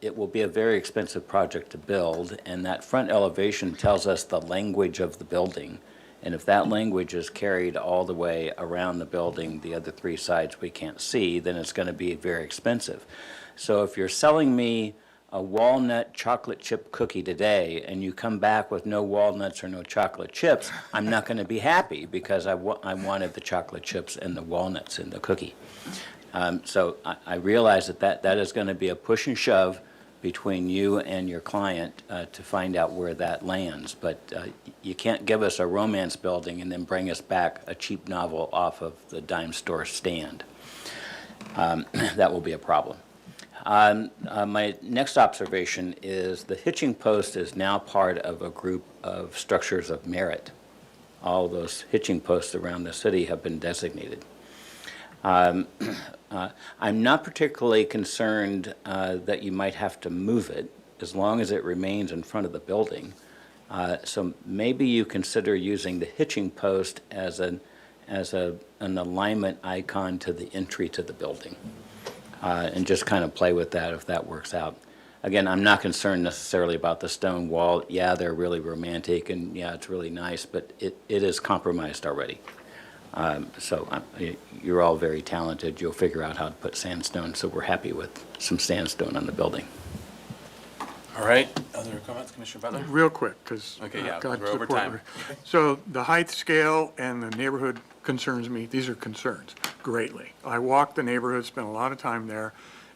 Speaker 3: it will be a very expensive project to build, and that front elevation tells us the language of the building. And if that language is carried all the way around the building, the other 3 sides we can't see, then it's going to be very expensive. So if you're selling me a walnut chocolate chip cookie today and you come back with no walnuts or no chocolate chips, I'm not going to be happy because I wanted the chocolate chips and the walnuts in the cookie. So I realize that is going to be a push and shove between you and your client to find out where that lands. But you can't give us a romance building and then bring us back a cheap novel off of the dime store stand. That will be a problem. My next observation is the hitching post is now part of a group of structures of merit. All those hitching posts around the city have been designated. I'm not particularly concerned that you might have to move it as long as it remains in front of the building. So maybe you consider using the hitching post as an alignment icon to the entry to the building, and just kind of play with that if that works out. Again, I'm not concerned necessarily about the stone wall. Yeah, they're really romantic, and yeah, it's really nice, but it is compromised already. You're all very talented. You'll figure out how to put sandstone, so we're happy with some sandstone on the building.
Speaker 1: All right. Other comments, Commissioner Butler?
Speaker 12: Real quick, because
Speaker 1: Okay, yeah,
Speaker 12: got
Speaker 1: we're
Speaker 12: to the
Speaker 1: over
Speaker 12: point
Speaker 1: time.
Speaker 12: where- So the height scale and the neighborhood concerns me. These are concerns greatly. I walk the neighborhood, spent a lot of time there,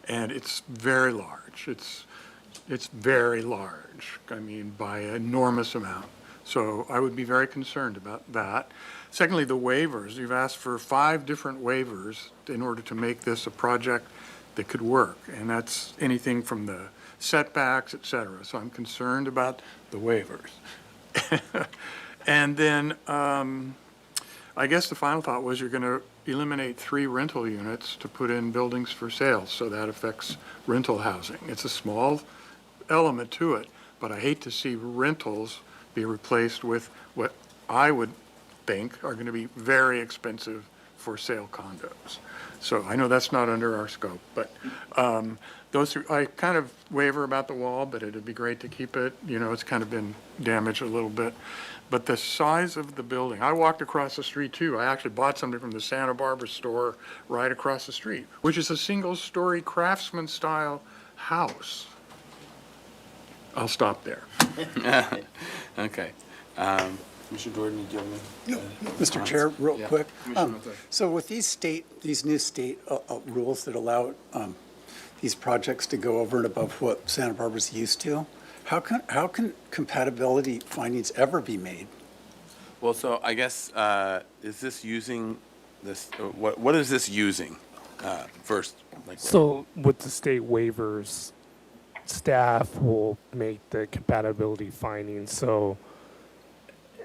Speaker 12: and it's very large. It's very large, I mean, by an enormous amount. So I would be very concerned about that. Secondly, the waivers. You've asked for 5 different waivers in order to make this a project that could work, and that's anything from the setbacks, et cetera. So I'm concerned about the waivers. And then I guess the final thought was you're going to eliminate 3 rental units to put in buildings for sale, so that affects rental housing. It's a small element to it, but I hate to see rentals be replaced with what I would think are going to be very expensive for sale condos. So I know that's not under our scope, but those are, I kind of waver about the wall, but it'd be great to keep it. It's kind of been damaged a little bit. But the size of the building, I walked across the street too. I actually bought something from the Santa Barbara store right across the street, which is a single-story craftsman style house. I'll stop there.
Speaker 1: Okay. Commissioner Jordan, do you have any?
Speaker 9: Mr. Chair, real
Speaker 1: Yeah.
Speaker 9: quick.
Speaker 1: Commissioner Butler.
Speaker 9: So with these new state rules that allow these projects to go over and above what Santa Barbara's used to, how can compatibility findings ever be made?
Speaker 1: Well, so I guess, is this using this, what is this using first?
Speaker 16: So with the state waivers, staff will make the compatibility findings. So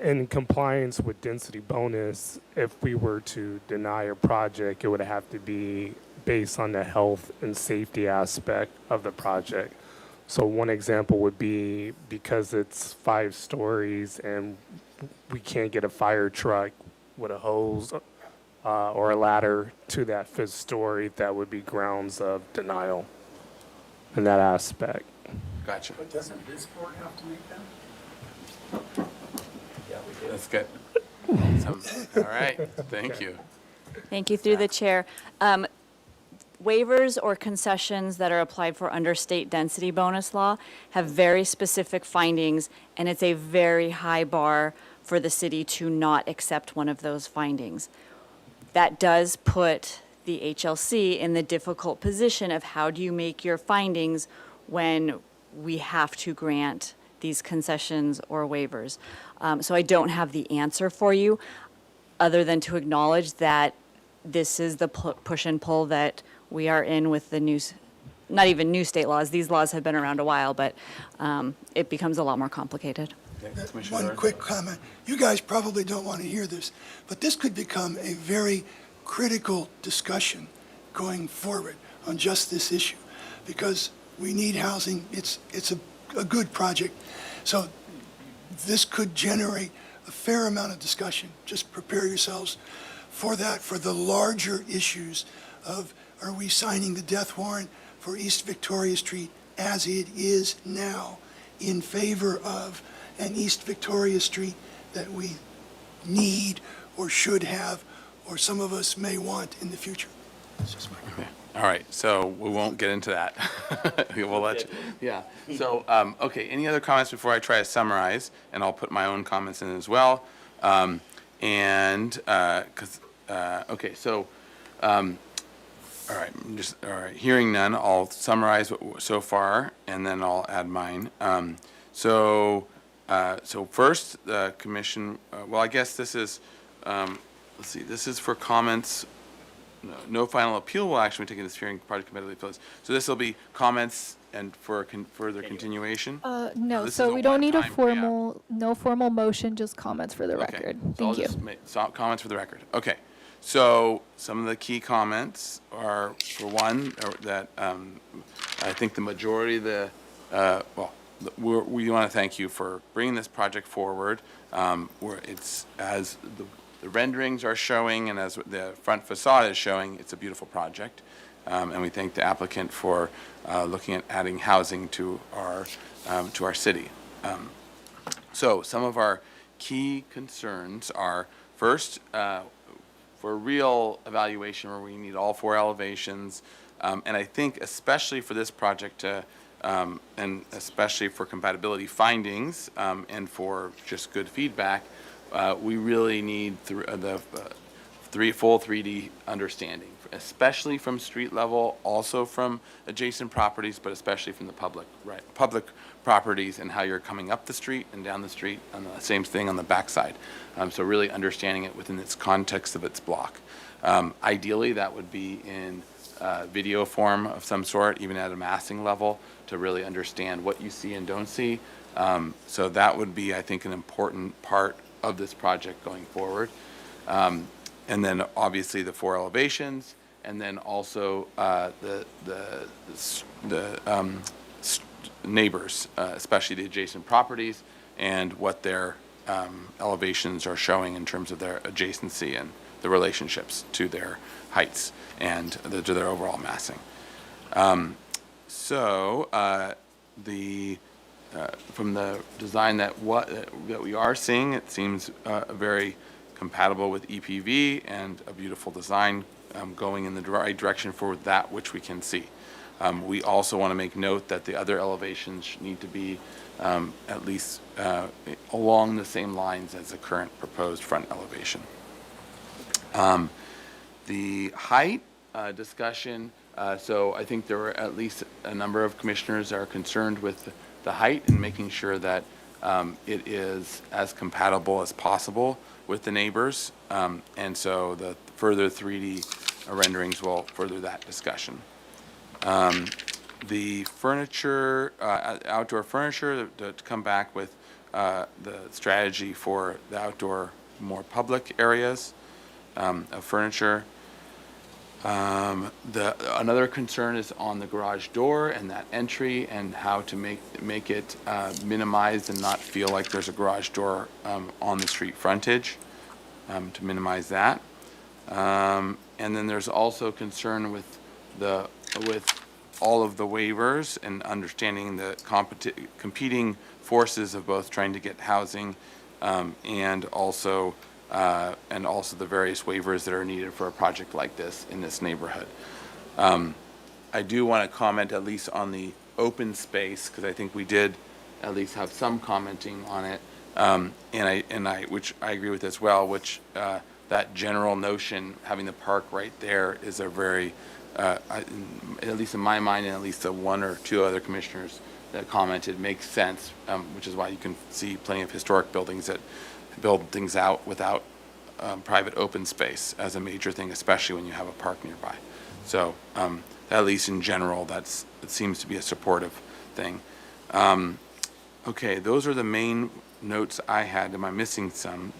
Speaker 16: in compliance with density bonus, if we were to deny a project, it would have to be based on the health and safety aspect of the project. So one example would be because it's 5 stories and we can't get a fire truck with a hose or a ladder to that 5th story, that would be grounds of denial in that aspect.
Speaker 1: Gotcha.
Speaker 9: But doesn't this board have to make that?
Speaker 1: That's good. All right, thank you.
Speaker 11: Thank you, through the chair. Waivers or concessions that are applied for under state density bonus law have very specific findings, and it's a very high bar for the city to not accept one of those findings. That does put the HLC in the difficult position of how do you make your findings when we have to grant these concessions or waivers. So I don't have the answer for you, other than to acknowledge that this is the push and pull that we are in with the new, not even new state laws. These laws have been around a while, but it becomes a lot more complicated.
Speaker 8: One quick comment. You guys probably don't want to hear this, but this could become a very critical discussion going forward on just this issue, because we need housing. It's a good project. So this could generate a fair amount of discussion. Just prepare yourselves for that, for the larger issues of, are we signing the death warrant for East Victoria Street as it is now in favor of an East Victoria Street that we need or should have, or some of us may want in the future? That's just my comment.
Speaker 1: All right, so we won't get into that. We'll let you, yeah. So, okay, any other comments before I try to summarize? And I'll put my own comments in as well. Okay, so, all right, all right, hearing none, I'll summarize so far, and then I'll add mine. So first, the commission, well, I guess this is, let's see, this is for comments. No final appeal will actually be taken this hearing, project competitively appeals. So this will be comments and for further continuation?
Speaker 6: No,
Speaker 1: This is
Speaker 6: so
Speaker 1: a
Speaker 6: we don't need a
Speaker 1: one-time,
Speaker 6: no formal motion, just comments for the record.
Speaker 1: So I'll
Speaker 6: Thank you.
Speaker 1: just make comments for the record. Okay. So some of the key comments are, for one, that I think the majority of the, we want to thank you for bringing this project forward. Where it's, as the renderings are showing and as the front facade is showing, it's a beautiful project. And we thank the applicant for looking at adding housing to our city. So some of our key concerns are, first, for real evaluation where we need all 4 elevations, and I think especially for this project, and especially for compatibility findings and for just good feedback, we really need the full 3D understanding, especially from street level, also from adjacent properties, but especially from the public properties and how you're coming up the street and down the street, and the same thing on the backside. So really understanding it within its context of its block. Ideally, that would be in video form of some sort, even at a massing level, to really understand what you see and don't see. So that would be, I think, an important part of this project going forward. And then obviously the 4 elevations, and then also the neighbors, especially the adjacent properties, and what their elevations are showing in terms of their adjacency and the relationships to their heights and to their overall massing. From the design that we are seeing, it seems very compatible with EPV and a beautiful design going in the right direction for that which we can see. We also want to make note that the other elevations need to be at least along the same lines as the current proposed front elevation. The height discussion, so I think there were at least a number of commissioners that are concerned with the height and making sure that it is as compatible as possible with the neighbors. And so the further 3D renderings will further that discussion. The furniture, outdoor furniture, to come back with the strategy for the outdoor, more public areas of furniture. Another concern is on the garage door and that entry and how to make it minimized and not feel like there's a garage door on the street frontage, to minimize that. And then there's also concern with all of the waivers and understanding the competing forces of both trying to get housing and also the various waivers that are needed for a project like this in this neighborhood. I do want to comment at least on the open space, because I think we did at least have some commenting on it, which I agree with as well, which that general notion, having the park right there, is a very, at least in my mind, and at least the one or two other commissioners that commented, makes sense, which is why you can see plenty of historic buildings that build things out without private open space as a major thing, especially when you have a park nearby. So at least in general, it seems to be a supportive thing. Okay, those are the main notes I had. Am I missing some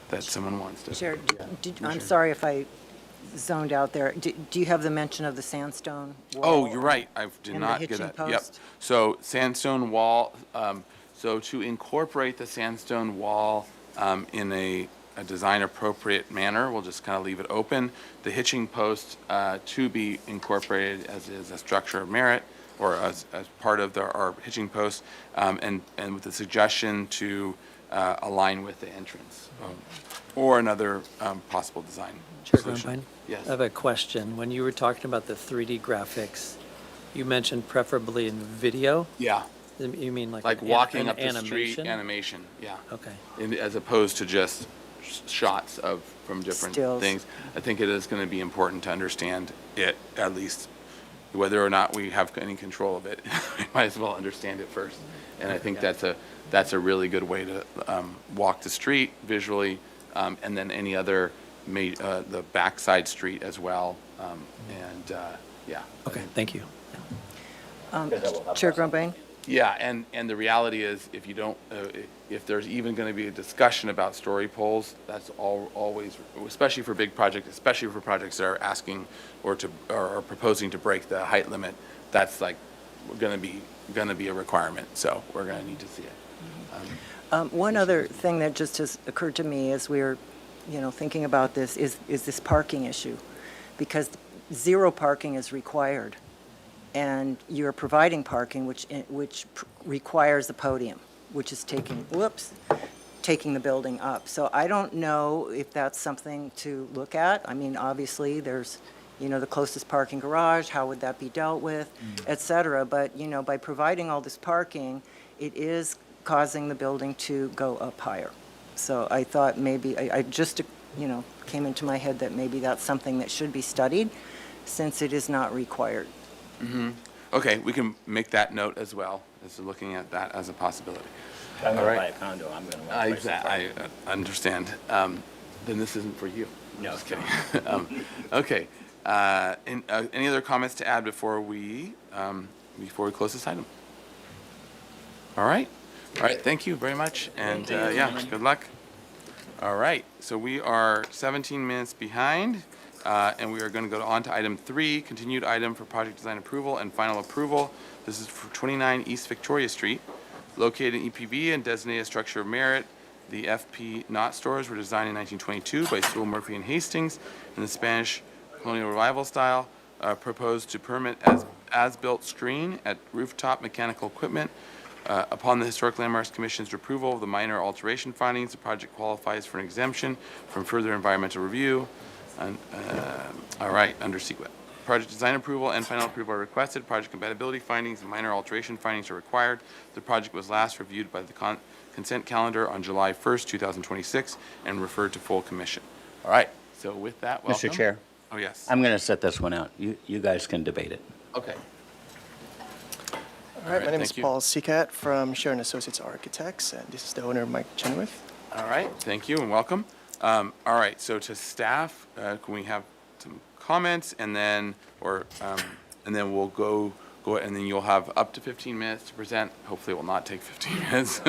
Speaker 1: that someone wants to?
Speaker 5: Chair, I'm sorry if I zoned out there. Do you have the mention of the sandstone wall?
Speaker 1: Oh, you're right. I did
Speaker 5: and the
Speaker 1: not get
Speaker 5: hitching
Speaker 1: that. Yep.
Speaker 5: post?
Speaker 1: So sandstone wall, so to incorporate the sandstone wall in a design appropriate manner, we'll just kind of leave it open. The hitching post to be incorporated as is a structure of merit, or as part of our hitching post, and with the suggestion to align with the entrance, or another possible design
Speaker 14: Chair
Speaker 1: solution.
Speaker 14: Grumbine?
Speaker 1: Yes.
Speaker 14: I have a question. When you were talking about the 3D graphics, you mentioned preferably in video?
Speaker 1: Yeah.
Speaker 14: You mean like
Speaker 1: Walking
Speaker 14: an
Speaker 1: up the street,
Speaker 14: animation?
Speaker 1: animation, yeah.
Speaker 14: Okay.
Speaker 1: As opposed to just shots from different
Speaker 5: Stills.
Speaker 1: things. I think it is going to be important to understand it, at least, whether or not we have any control of it. We might as well understand it first. And I think that's a really good way to walk the street visually, and then any other, the backside street as well. Yeah.
Speaker 14: Okay, thank you.
Speaker 5: Chair Grumbine?
Speaker 1: Yeah, and the reality is, if you don't, if there's even going to be a discussion about story poles, that's always, especially for big projects, especially for projects that are asking or proposing to break the height limit, that's like going to be a requirement. So we're going to need to see it.
Speaker 5: One other thing that just has occurred to me as we're, thinking about this is this parking issue, because zero parking is required. And you're providing parking, which requires a podium, which is taking the building up. So I don't know if that's something to look at. I mean, obviously, there's, the closest parking garage, how would that be dealt with, et cetera. But, by providing all this parking, it is causing the building to go up higher. So I thought maybe, I just, came into my head that maybe that's something that should be studied, since it is not required.
Speaker 1: Mm-hmm. Okay, we can make that note as well, as looking at that as a possibility.
Speaker 3: If I'm
Speaker 1: All
Speaker 3: going to
Speaker 1: right.
Speaker 3: buy a condo, I'm going to want to
Speaker 1: I understand. Then this isn't for you.
Speaker 3: No,
Speaker 1: Just kidding. Okay. Any other comments to add before we close this item? All right. Thank you very much, and good luck. All right. So we are 17 minutes behind. And we are going to go on to item 3, continued item for project design approval and final approval. This is for 29 East Victoria Street, located in EPV and designated structure of merit. The FP Knott stores were designed in 1922 by Sewell Murphy and Hastings in the Spanish colonial revival style. Proposed to permit as-built screen at rooftop mechanical equipment. Upon the Historic Landmarks Commission's approval of the minor alteration findings, the project qualifies for an exemption from further environmental review. All right, under CEQA. Project design approval and final approval are requested. Project compatibility findings and minor alteration findings are required. The project was last reviewed by the consent calendar on July 1st, 2026, and referred to full commission. All right, so with that, welcome.
Speaker 3: Mr. Chair,
Speaker 1: Oh, yes.
Speaker 3: I'm going to set this one out. You guys can debate it.
Speaker 1: Okay.
Speaker 17: All right, my name is
Speaker 1: thank you.
Speaker 17: Paul Seacat from Sharon Associates Architects, and this is the owner, Mike Chenoweth.
Speaker 1: All right, thank you and welcome. All right, so to staff, can we have some comments, and then we'll go, and then you'll have up to 15 minutes to present. Hopefully it will not take 15 minutes.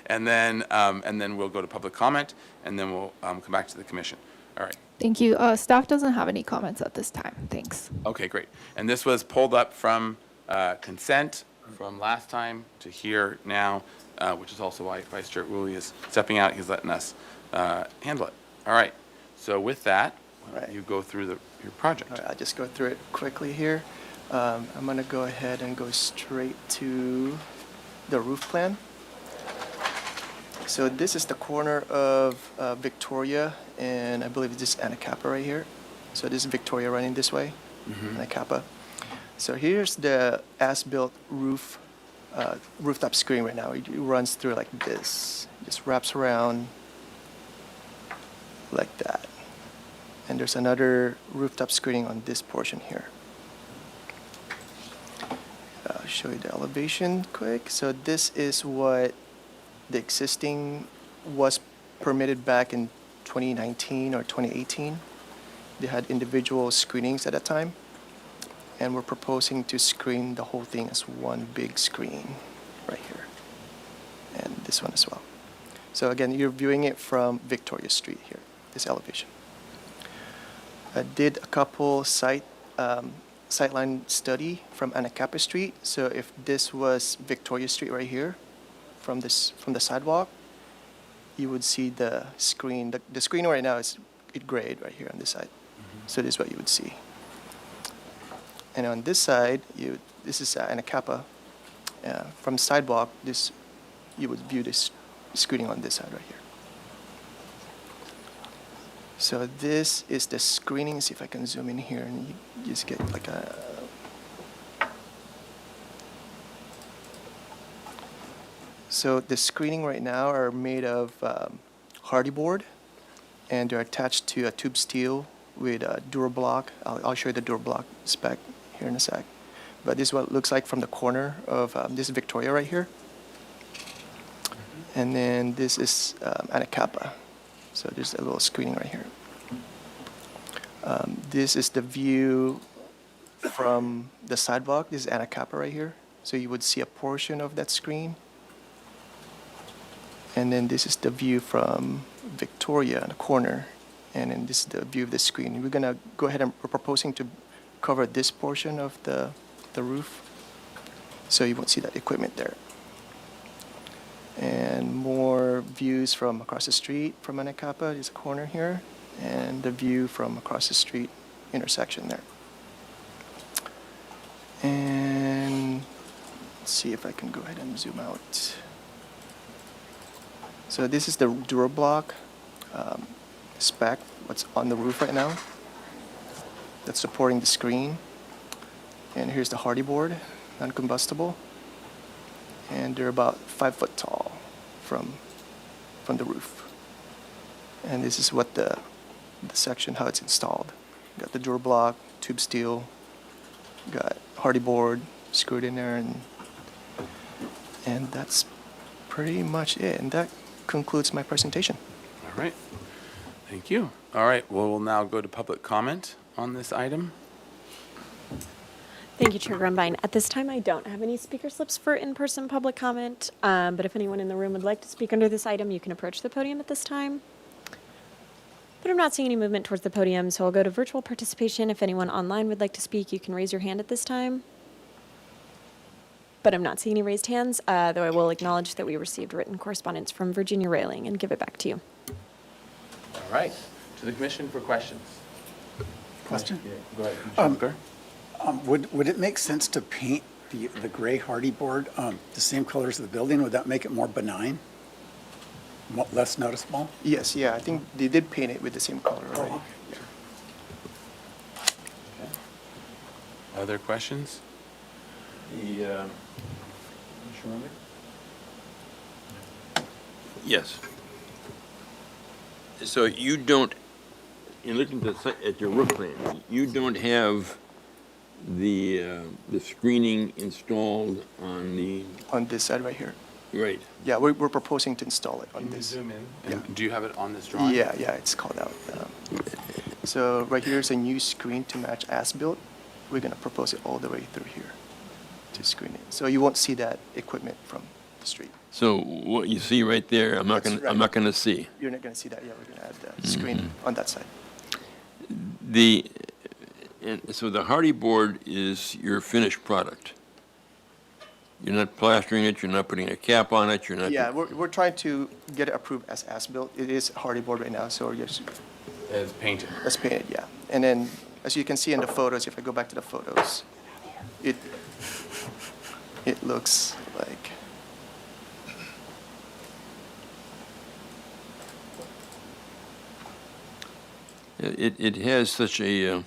Speaker 1: And then we'll go to public comment, and then we'll come back to the commission. All right.
Speaker 6: Thank you. Staff doesn't have any comments at this time. Thanks.
Speaker 1: Okay, great. And this was pulled up from consent from last time to here now, which is also why Vice Chair Woolley is stepping out. He's letting us handle it. All right. So with that, why don't you go through your project.
Speaker 17: All right, I'll just go through it quickly here. I'm going to go ahead and go straight to the roof plan. So this is the corner of Victoria, and I believe this is Anacapa right here. So this is Victoria running this way, Anacapa. So here's the as-built roof, rooftop screen right now. It runs through like this, just wraps around like that. And there's another rooftop screening on this portion here. I'll show you the elevation quick. So this is what the existing was permitted back in 2019 or 2018. They had individual screenings at that time. And we're proposing to screen the whole thing as one big screen right here. And this one as well. So again, you're viewing it from Victoria Street here, this elevation. I did a couple sightline study from Anacapa Street. So if this was Victoria Street right here, from the sidewalk, you would see the screen. The screen right now is grade right here on this side. So this is what you would see. And on this side, this is Anacapa. From sidewalk, you would view this screening on this side right here. So this is the screening. See if I can zoom in here and you just get like a... So the screening right now are made of hardy board, and they're attached to a tube steel with a Durablock. I'll show you the Durablock spec here in a sec. But this is what it looks like from the corner of this is Victoria right here. And then this is Anacapa. So there's a little screening right here. This is the view from the sidewalk. This is Anacapa right here. So you would see a portion of that screen. And then this is the view from Victoria in the corner. And then this is the view of the screen. We're going to go ahead and we're proposing to cover this portion of the roof. So you won't see that equipment there. And more views from across the street from Anacapa. There's a corner here. And the view from across the street intersection there. And let's see if I can go ahead and zoom out. So this is the Durablock spec, what's on the roof right now. That's supporting the screen. And here's the hardy board, non-combustible. And they're about 5 foot tall from the roof. And this is what the section, how it's installed. Got the Durablock, tube steel, got hardy board screwed in there, and that's pretty much it. And that concludes my presentation.
Speaker 1: All right. Thank you. All right. Well, we'll now go to public comment on this item.
Speaker 2: Thank you, Chair Grumbine. At this time, I don't have any speaker slips for in-person public comment, but if anyone in the room would like to speak under this item, you can approach the podium at this time. But I'm not seeing any movement towards the podium, so I'll go to virtual participation. If anyone online would like to speak, you can raise your hand at this time. But I'm not seeing any raised hands, though I will acknowledge that we received written correspondence from Virginia Railing and give it back to you.
Speaker 1: All right. To the commission for questions.
Speaker 9: Question?
Speaker 1: Yeah, go ahead. Commissioner Booker.
Speaker 9: Would it make sense to paint the gray hardy board the same colors of the building? Would that make it more benign? Less noticeable?
Speaker 17: Yes, yeah, I think they did paint it with the same color already.
Speaker 9: Oh,
Speaker 17: Yeah.
Speaker 1: Other questions?
Speaker 7: Yes. So you don't, in looking at your roof plan, you don't have the screening installed on the...
Speaker 17: On this side right here.
Speaker 7: Right.
Speaker 17: Yeah, we're proposing to install it on
Speaker 1: Can you
Speaker 17: this.
Speaker 1: zoom in?
Speaker 17: Yeah.
Speaker 1: And do you have it on this drawing?
Speaker 17: Yeah, it's called out. So right here is a new screen to match as-built. We're going to propose it all the way through here to screen it. So you won't see that equipment from the street.
Speaker 7: So what you see right there, I'm not
Speaker 17: That's
Speaker 7: gonna, I'm
Speaker 17: right.
Speaker 7: not gonna see.
Speaker 17: You're not going to see that. Yeah, we're going to add the screen on that side.
Speaker 7: So the hardy board is your finished product. You're not plastering it, you're not putting a cap on it, you're not.
Speaker 17: Yeah, we're trying to get it approved as built. It is hardy board right now, so yes,
Speaker 1: It's painted.
Speaker 17: it's painted, yeah. And then, as you can see in the photos, if I go back to the photos, it looks like.
Speaker 7: It has such an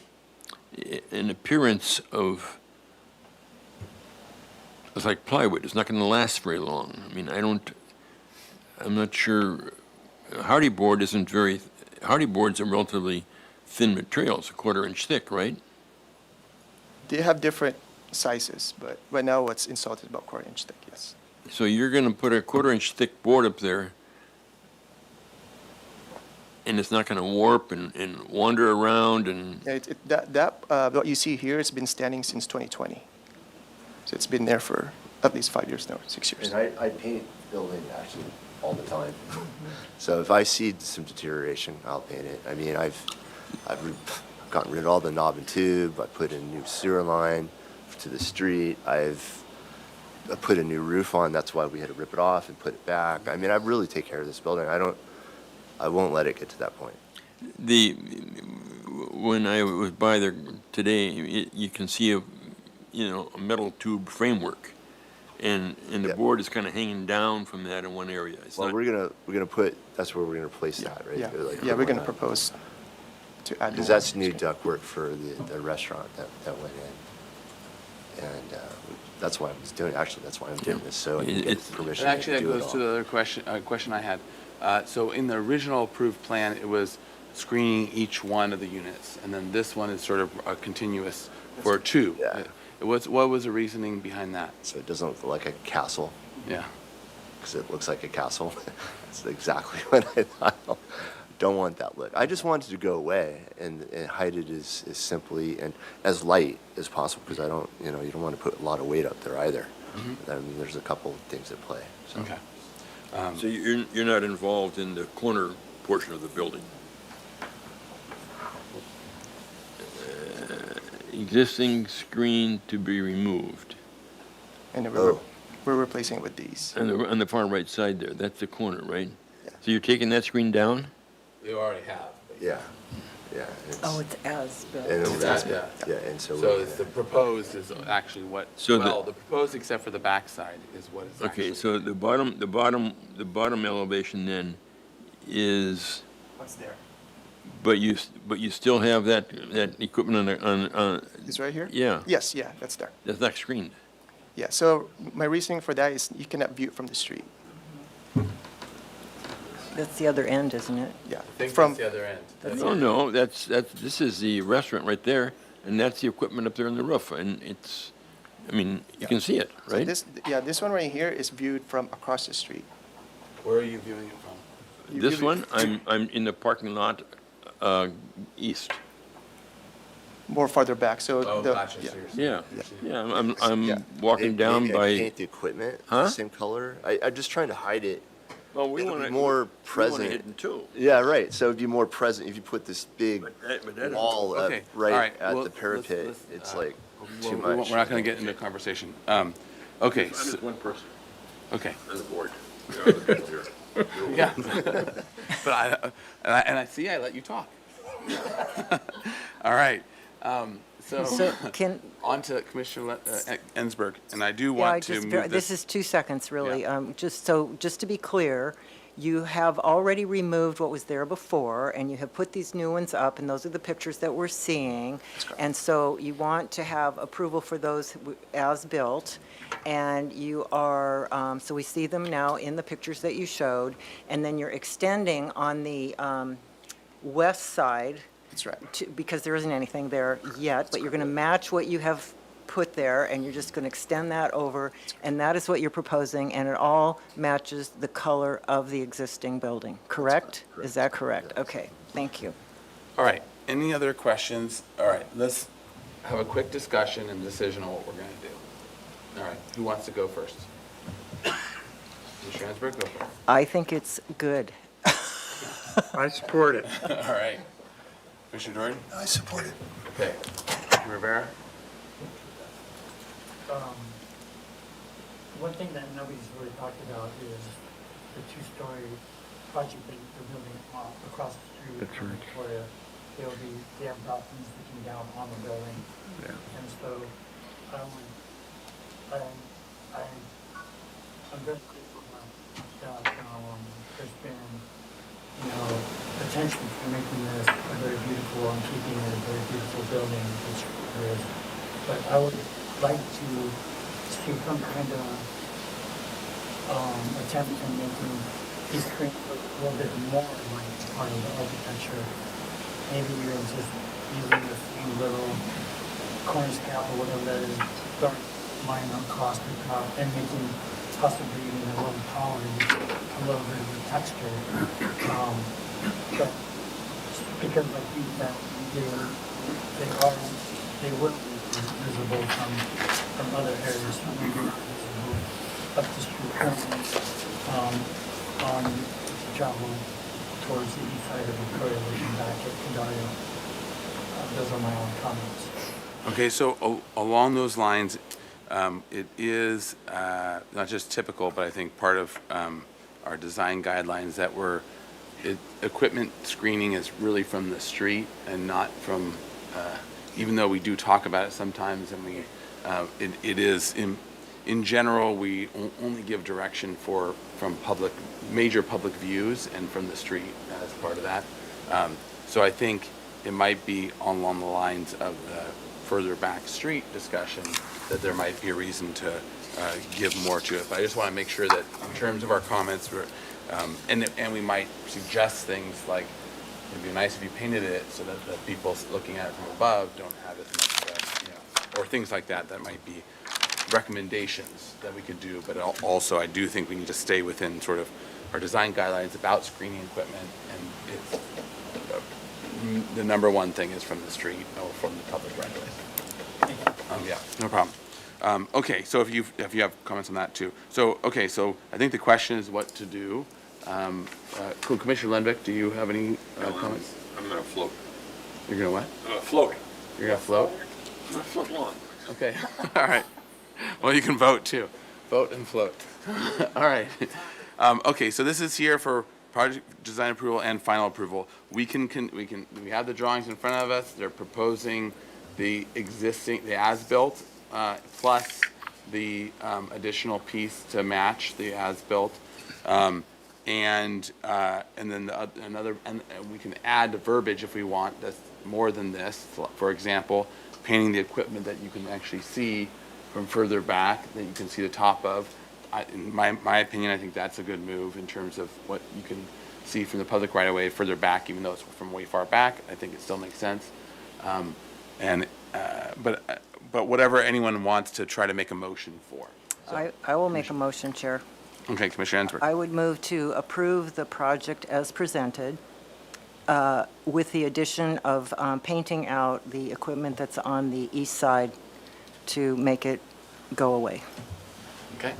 Speaker 7: appearance of, it's like plywood. It's not going to last very long. I mean, I'm not sure. Hardy board isn't very, hardy board's a relatively thin material. It's a 1/4 inch thick, right?
Speaker 17: They have different sizes, but right now what's installed is about 1/4 inch thick, yes.
Speaker 7: So you're going to put a 1/4 inch thick board up there, and it's not going to warp and wander around and.
Speaker 17: Yeah, what you see here, it's been standing since 2020. So it's been there for at least 5 years now, 6 years.
Speaker 18: And I paint building actually all the time. So if I see some deterioration, I'll paint it. I mean, I've gotten rid of all the knob and tube. I put in a new sewer line to the street. I put a new roof on. That's why we had to rip it off and put it back. I mean, I really take care of this building. I won't let it get to that point.
Speaker 7: When I was by there today, you can see a metal tube framework, and the board is kind of hanging down from that in one area. It's
Speaker 18: Well,
Speaker 7: not-
Speaker 18: we're gonna put, that's where we're gonna place that, right?
Speaker 17: Yeah,
Speaker 18: Like,
Speaker 17: yeah, we're going to
Speaker 18: on that.
Speaker 17: propose to add
Speaker 18: Because
Speaker 17: more.
Speaker 18: that's new ductwork for the restaurant that went in. And that's why I was doing, actually, that's why I'm doing this, so I can get permission
Speaker 1: And
Speaker 18: to
Speaker 1: actually, that
Speaker 18: do it
Speaker 1: goes to the
Speaker 18: all.
Speaker 1: other question I had. So in the original approved plan, it was screening each one of the units, and then this one is sort of a continuous for two.
Speaker 18: Yeah.
Speaker 1: What was the reasoning behind that?
Speaker 18: So it doesn't look like a castle,
Speaker 1: Yeah.
Speaker 18: because it looks like a castle. That's exactly what I thought. Don't want that look. I just want it to go away and hide it as simply and as light as possible, because I don't, you don't want to put a lot of weight up there either. I mean, there's a couple of things at play, so.
Speaker 1: Okay.
Speaker 7: So you're not involved in the corner portion of the building? Existing screen to be removed.
Speaker 17: And then
Speaker 18: Oh.
Speaker 17: we're replacing it with these.
Speaker 7: On the far right side there, that's the corner, right? So you're taking that screen down?
Speaker 1: You already have.
Speaker 18: Yeah, yeah.
Speaker 5: Oh, it's as built.
Speaker 18: And
Speaker 1: Yeah.
Speaker 18: and so.
Speaker 1: So
Speaker 18: we're
Speaker 1: it's the
Speaker 18: gonna-
Speaker 1: proposed is actually what,
Speaker 7: So
Speaker 1: well, the proposed except for the backside is what is actually.
Speaker 7: Okay, so the bottom elevation then is,
Speaker 17: What's there?
Speaker 7: but you still have that equipment on,
Speaker 17: This right here?
Speaker 7: yeah,
Speaker 17: Yes, yeah, that's there.
Speaker 7: that's not screened.
Speaker 17: Yeah, so my reasoning for that is you cannot view it from the street.
Speaker 5: That's the other end, isn't it?
Speaker 17: Yeah.
Speaker 1: I think
Speaker 17: From
Speaker 1: that's the other end.
Speaker 7: No, this is the restaurant right there, and that's the equipment up there on the roof, and it's, I mean, you can see it,
Speaker 17: so
Speaker 7: right?
Speaker 17: this one right here is viewed from across the street.
Speaker 1: Where are you viewing it from?
Speaker 17: You
Speaker 7: This
Speaker 17: view it
Speaker 7: one, I'm in the parking lot, east.
Speaker 17: More farther back, so
Speaker 1: Oh,
Speaker 17: the,
Speaker 1: gotcha.
Speaker 17: yeah.
Speaker 1: So you're-
Speaker 7: Yeah, I'm
Speaker 17: Yeah.
Speaker 7: walking down
Speaker 18: Maybe I
Speaker 7: by,
Speaker 18: paint the equipment
Speaker 7: Huh?
Speaker 18: the same color. I'm just trying to hide it.
Speaker 7: well, we
Speaker 18: It'll
Speaker 7: want
Speaker 18: be
Speaker 7: to.
Speaker 18: more present.
Speaker 7: hidden too.
Speaker 18: Yeah, right. So it'd be more present if you put this big
Speaker 7: But that-
Speaker 18: wall up
Speaker 1: Okay,
Speaker 18: right
Speaker 1: all right,
Speaker 18: at
Speaker 1: well,
Speaker 18: the parapet.
Speaker 1: let's,
Speaker 18: It's
Speaker 1: uh,
Speaker 18: like
Speaker 1: Well,
Speaker 18: too
Speaker 1: we won't-
Speaker 18: much.
Speaker 1: We're not going to get into conversation. Okay,
Speaker 7: I'm just one person
Speaker 1: okay.
Speaker 7: on the board.
Speaker 1: Yeah. But I see, I let you talk. All right. So
Speaker 5: Can,
Speaker 1: on to Commissioner Ensberg, and I do
Speaker 5: yeah, I
Speaker 1: want to
Speaker 5: just,
Speaker 1: move
Speaker 5: this
Speaker 1: this.
Speaker 5: is 2 seconds, really. Just to be clear, you have already removed what was there before, and you have put these new ones up, and those are the pictures that we're seeing. And so you want to have approval for those as built, and you are, so we see them now in the pictures that you showed, and then you're extending on the west side.
Speaker 17: That's right.
Speaker 5: Because there isn't anything there yet, but you're going to match what you have put there, and you're just going to extend that over, and that is what you're proposing, and it all matches the color of the existing building, correct? Is that correct? Okay, thank you.
Speaker 1: All right, any other questions? All right, let's have a quick discussion and decision on what we're going to do. All right, who wants to go first? Commissioner Ansberg, go for it.
Speaker 5: I think it's good.
Speaker 12: I support it.
Speaker 1: All right. Commissioner Jordan?
Speaker 8: I support it.
Speaker 1: Okay. Commissioner Rivera?
Speaker 4: One thing that nobody's really talked about is the two-story project that they're building across the street
Speaker 12: That's
Speaker 4: from
Speaker 12: right.
Speaker 4: Victoria. They have balconies looking down on the building.
Speaker 12: Yeah.
Speaker 4: And so I'm very grateful that there's been, attention for making this a very beautiful and keeping it a very beautiful building, which it is. But I would like to see some kind of attempt in making these screens look a little bit more like part of the architecture. Maybe you're just using a few little corner scale or whatever that is, dark line on cost or top, and making possibly even a little taller, a little bit of a texture. But because like you said, they will be visible from other areas, from maybe not visible up the street currently, on travel towards the east side of Victoria, looking back at Cadario. Those are my own comments.
Speaker 1: Okay, so along those lines, it is not just typical, but I think part of our design guidelines that equipment screening is really from the street and not from, even though we do talk about it sometimes, and it is, in general, we only give direction from major public views and from the street as part of that. So I think it might be along the lines of the further back street discussion that there might be a reason to give more to it. But I just want to make sure that in terms of our comments, and we might suggest things like, it'd be nice if you painted it so that the people looking at it from above don't have as much, or things like that. That might be recommendations that we could do. But also, I do think we need to stay within sort of our design guidelines about screening equipment, and the number one thing is from the street or from the public right of way. Yeah, no problem. Okay, so if you have comments on that too. So, okay, so I think the question is what to do. Commissioner Lenbeck, do you have any comments?
Speaker 7: I'm gonna float.
Speaker 1: You're gonna what?
Speaker 7: Float.
Speaker 1: You're gonna float?
Speaker 7: I'm gonna float along.
Speaker 1: Okay, all right. Well, you can vote too. Vote and float. All right. Okay, so this is here for project design approval and final approval. We have the drawings in front of us. They're proposing the as-built plus the additional piece to match the as-built, and then and we can add the verbiage if we want that's more than this. For example, painting the equipment that you can actually see from further back, that you can see the top of. In my opinion, I think that's a good move in terms of what you can see from the public right away further back, even though it's from way far back. I think it still makes sense. But whatever anyone wants to try to make a motion for. So,
Speaker 5: I will make a motion, Chair.
Speaker 1: okay, Commissioner Ansberg.
Speaker 5: I would move to approve the project as presented with the addition of painting out the equipment that's on the east side to make it go away.
Speaker 1: Okay.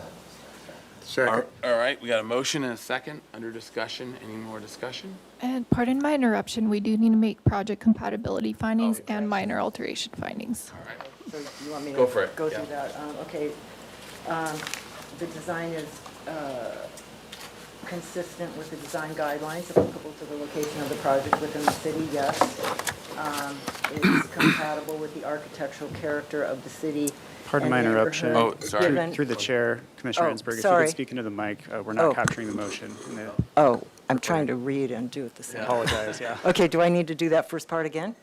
Speaker 12: Second.
Speaker 1: All right, we got a motion and a second under discussion. Any more discussion?
Speaker 6: And pardon my interruption, we do need to make project compatibility findings and minor alteration findings.
Speaker 1: All right.
Speaker 5: So you want me to
Speaker 1: Go for it,
Speaker 5: go
Speaker 1: yeah.
Speaker 5: through that? Okay. The design is consistent with the design guidelines applicable to the location of the project within the city, yes. It's compatible with the architectural character of the city.
Speaker 15: Pardon
Speaker 5: and
Speaker 15: my
Speaker 5: the
Speaker 15: interruption.
Speaker 5: neighborhood,
Speaker 1: Oh, sorry.
Speaker 5: given-
Speaker 15: Through the chair, Commissioner
Speaker 5: Oh,
Speaker 15: Ansberg, if you
Speaker 5: sorry.
Speaker 15: could speak into the mic, we're not
Speaker 5: Oh.
Speaker 15: capturing the motion.
Speaker 5: Oh, I'm trying to read and do it the same.
Speaker 15: Apologize, yeah.
Speaker 5: Okay, do I need to do that first part again?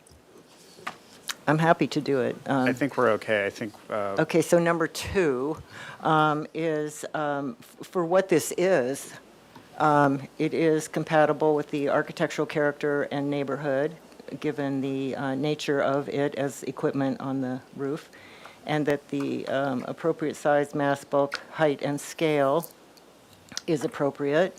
Speaker 5: I'm happy to do it.
Speaker 15: I think we're okay. I think,
Speaker 5: Okay, so number 2 is, for what this is, it is compatible with the architectural character and neighborhood, given the nature of it as equipment on the roof, and that the appropriate size, mass, bulk, height, and scale is appropriate.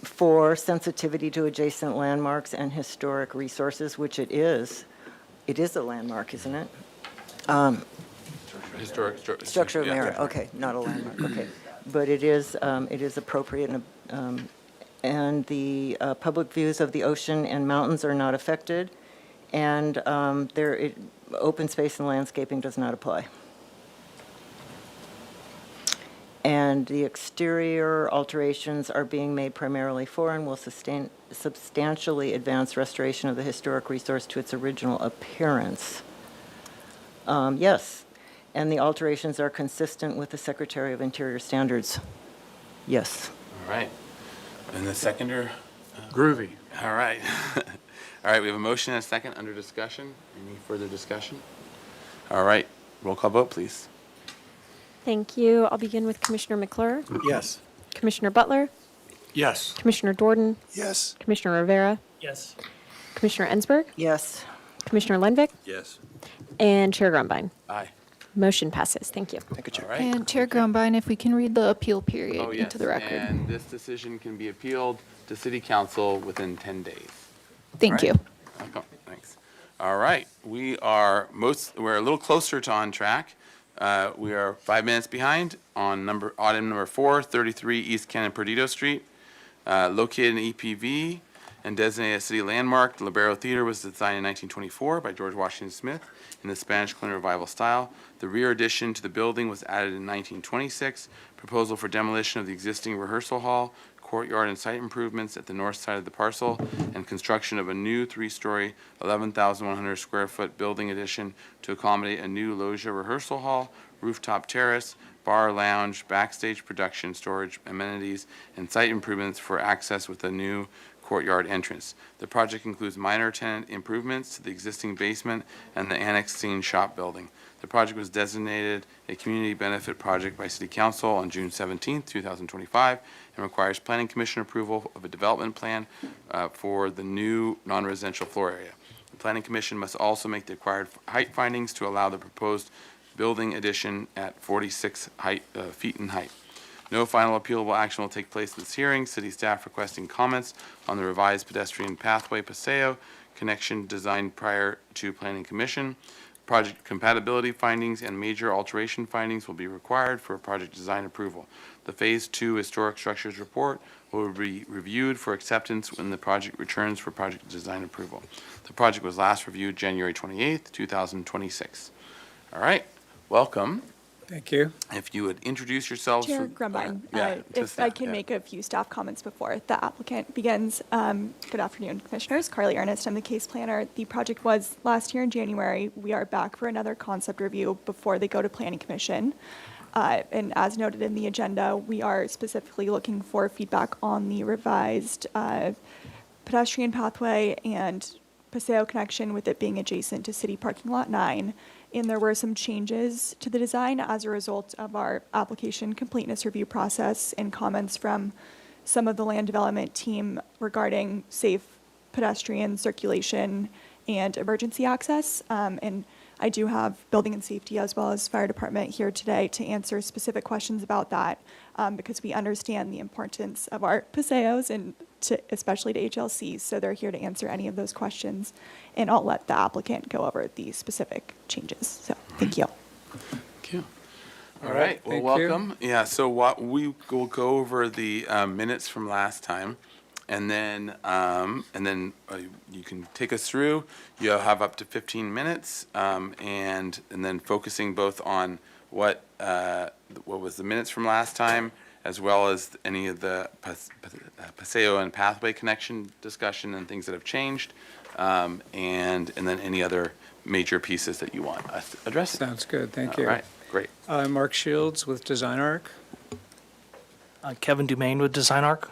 Speaker 5: For sensitivity to adjacent landmarks and historic resources, which it is. It is a landmark, isn't it?
Speaker 1: Historic
Speaker 5: Structure of
Speaker 1: yeah.
Speaker 5: merit, okay, not a landmark, okay. but it is appropriate, and the public views of the ocean and mountains are not affected, and open space and landscaping does not apply. And the exterior alterations are being made primarily for and will substantially advance restoration of the historic resource to its original appearance. Yes, and the alterations are consistent with the Secretary of Interior standards. Yes.
Speaker 1: All right. And the seconder?
Speaker 12: Groovy.
Speaker 1: All right. All right, we have a motion and a second under discussion. Any further discussion? All right, roll call vote, please.
Speaker 2: Thank you. I'll begin with Commissioner McClure,
Speaker 12: Yes.
Speaker 2: Commissioner Butler,
Speaker 12: Yes.
Speaker 2: Commissioner Dorden,
Speaker 8: Yes.
Speaker 2: Commissioner Rivera,
Speaker 4: Yes.
Speaker 2: Commissioner Ensberg,
Speaker 5: Yes.
Speaker 2: Commissioner Lenvik,
Speaker 7: Yes.
Speaker 2: and Chair Grumbine.
Speaker 1: Aye.
Speaker 2: Motion passes. Thank you.
Speaker 18: Thank you, Chair.
Speaker 1: All right.
Speaker 6: And Chair Grumbine, if we can read the appeal
Speaker 1: Oh,
Speaker 6: period
Speaker 1: yes.
Speaker 6: into the record.
Speaker 1: And this decision can be appealed to City Council within 10 days.
Speaker 6: Thank you.
Speaker 1: Okay, thanks. All right, we're a little closer to on track. We are 5 minutes behind on item number 4, 33 East Cannon Perdido Street. Located in EPV and designated a city landmark, the Libero Theater was designed in 1924 by George Washington Smith in the Spanish colonial revival style. The rear addition to the building was added in 1926. Proposal for demolition of the existing rehearsal hall, courtyard and site improvements at the north side of the parcel, and construction of a new 3-story, 11,100 square foot building addition to accommodate a new loggia rehearsal hall, rooftop terrace, bar lounge, backstage production, storage, amenities, and site improvements for access with a new courtyard entrance. The project includes minor tenant improvements to the existing basement and the annexing shop building. The project was designated a community benefit project by City Council on June 17, 2025, and requires Planning Commission approval of a development plan for the new non-residential floor area. The Planning Commission must also make the required height findings to allow the proposed building addition at 46 feet in height. No final appealable action will take place in this hearing. City staff requesting comments on the revised pedestrian pathway Paseo connection designed prior to Planning Commission. Project compatibility findings and major alteration findings will be required for project design approval. The Phase 2 Historic Structures Report will be reviewed for acceptance when the project returns for project design approval. The project was last reviewed January 28th, 2026. All right, welcome.
Speaker 12: Thank you.
Speaker 1: If you would introduce yourselves.
Speaker 19: Chair Grumbine,
Speaker 1: Yeah,
Speaker 19: if
Speaker 1: just
Speaker 19: I
Speaker 1: that,
Speaker 19: can
Speaker 1: yeah.
Speaker 19: make a few staff comments before the applicant begins. Good afternoon, Commissioners. Carly Ernest, I'm the case planner. The project was last year in January. We are back for another concept review before they go to Planning Commission. And as noted in the agenda, we are specifically looking for feedback on the revised pedestrian pathway and Paseo connection, with it being adjacent to City Parking Lot 9. And there were some changes to the design as a result of our application completeness review process and comments from some of the land development team regarding safe pedestrian circulation and emergency access. And I do have building and safety as well as fire department here today to answer specific questions about that, because we understand the importance of our paseos and especially to HLCs. So they're here to answer any of those questions, and I'll let the applicant go over the specific changes. So thank you.
Speaker 1: Thank you. All right, well, welcome. Yeah, so what we will go over the minutes from last time, and then you can take us through. You'll have up to 15 minutes, and then focusing both on what was the minutes from last time, as well as any of the Paseo and pathway connection discussion and things that have changed, and then any other major pieces that you want us to address.
Speaker 20: Sounds good, thank you.
Speaker 1: All right, great.
Speaker 20: I'm Mark Shields with Design Arc.
Speaker 21: Kevin Dumaine with Design Arc.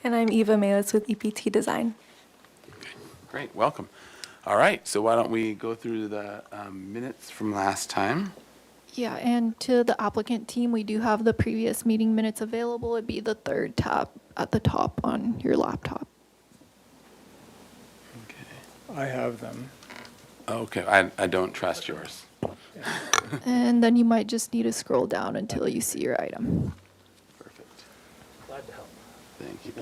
Speaker 22: And I'm Eva Malitz with EPT Design.
Speaker 1: Great, welcome. All right, so why don't we go through the minutes from last time?
Speaker 6: Yeah, and to the applicant team, we do have the previous meeting minutes available. It'd be the third tab at the top on your laptop.
Speaker 12: I have them.
Speaker 1: Okay, I don't trust yours.
Speaker 6: And then you might just need to scroll down until you see your item.
Speaker 1: Perfect.
Speaker 3: Glad to help.
Speaker 1: Thank you.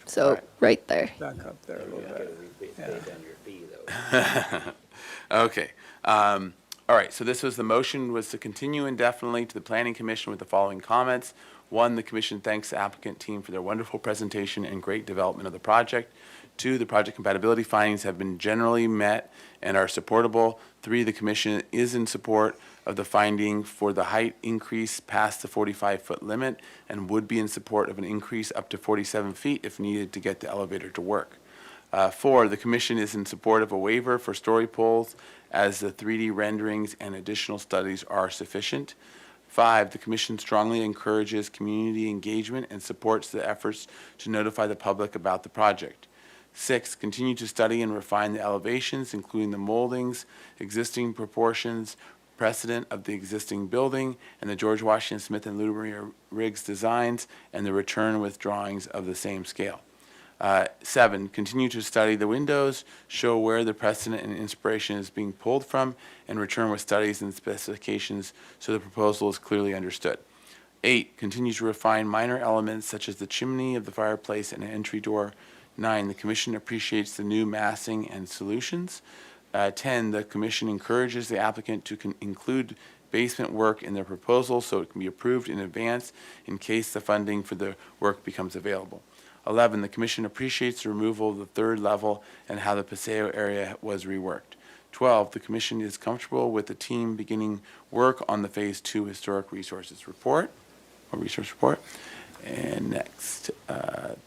Speaker 6: So right there.
Speaker 12: Back up there a little bit.
Speaker 1: Okay. All All right, so this was, the motion was to continue indefinitely to the Planning Commission with the following comments. 1, the commission thanks the applicant team for their wonderful presentation and great development of the project. 2, the project compatibility findings have been generally met and are supportable. 3, the commission is in support of the finding for the height increase past the 45-foot limit and would be in support of an increase up to 47 feet if needed to get the elevator to work. 4, the commission is in support of a waiver for story poles as the 3D renderings and additional studies are sufficient. 5, the commission strongly encourages community engagement and supports the efforts to notify the public about the project. 6, continue to study and refine the elevations, including the moldings, existing proportions, precedent of the existing building, and the George Washington Smith and Ludwig Riggs designs, and the return with drawings of the same scale. 7, continue to study the windows, show where the precedent and inspiration is being pulled from, and return with studies and specifications so the proposal is clearly understood. 8, continue to refine minor elements such as the chimney of the fireplace and entry door. 9, the commission appreciates the new massing and solutions. 10, the commission encourages the applicant to include basement work in their proposal so it can be approved in advance in case the funding for the work becomes available. 11, the commission appreciates the removal of the third level and how the Paseo area was reworked. 12, the commission is comfortable with the team beginning work on the Phase 2 Historic Resource Report. And next,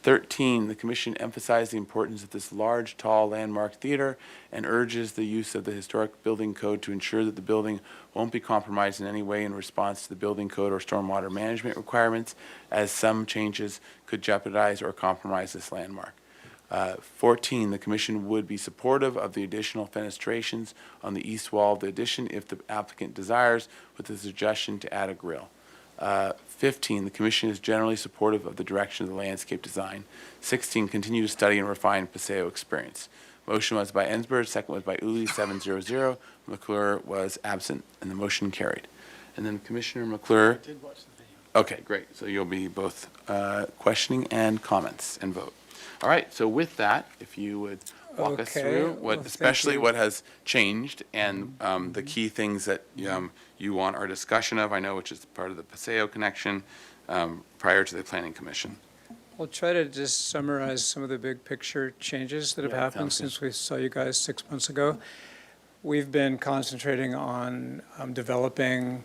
Speaker 1: 13, the commission emphasized the importance of this large, tall, landmark theater and urges the use of the Historic Building Code to ensure that the building won't be compromised in any way in response to the building code or stormwater management requirements, as some changes could jeopardize or compromise this landmark. 14, the commission would be supportive of the additional fenestrations on the east wall of the addition if the applicant desires, with the suggestion to add a grill. 15, the commission is generally supportive of the direction of the landscape design. 16, continue to study and refine Paseo experience. Motion was by Ensberg, second was by Uli, 7-0. McClure was absent, and the motion carried. And then Commissioner McClure.
Speaker 12: I did watch the video.
Speaker 1: Okay, great. So you'll be both questioning and comments and vote. All right, so with that, if you would walk us
Speaker 20: Okay,
Speaker 1: through
Speaker 20: well,
Speaker 1: what,
Speaker 20: thank
Speaker 1: especially
Speaker 20: you.
Speaker 1: what has changed and the key things that you want our discussion of, I know, which is part of the Paseo connection prior to the Planning Commission.
Speaker 20: I'll try to just summarize some of the big picture changes that have
Speaker 1: Yeah,
Speaker 20: happened
Speaker 1: sounds good.
Speaker 20: since we saw you guys 6 months ago. We've been concentrating on developing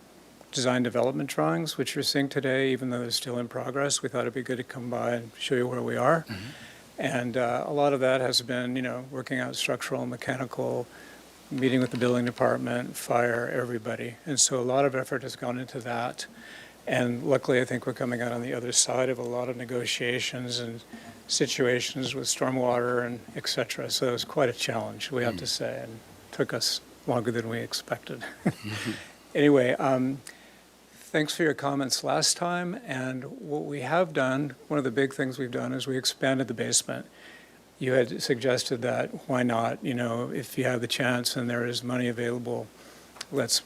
Speaker 20: design development drawings, which you're seeing today, even though they're still in progress. We thought it'd be good to come by and show you where we are. And a lot of that has been, working out structural, mechanical, meeting with the building department, fire, everybody. And so a lot of effort has gone into that. And luckily, I think we're coming out on the other side of a lot of negotiations and situations with stormwater and et cetera. So it was quite a challenge, we have to say, and took us longer than we expected. Anyway, thanks for your comments last time. And what we have done, one of the big things we've done is we expanded the basement. You had suggested that, why not, if you have the chance and there is money available, let's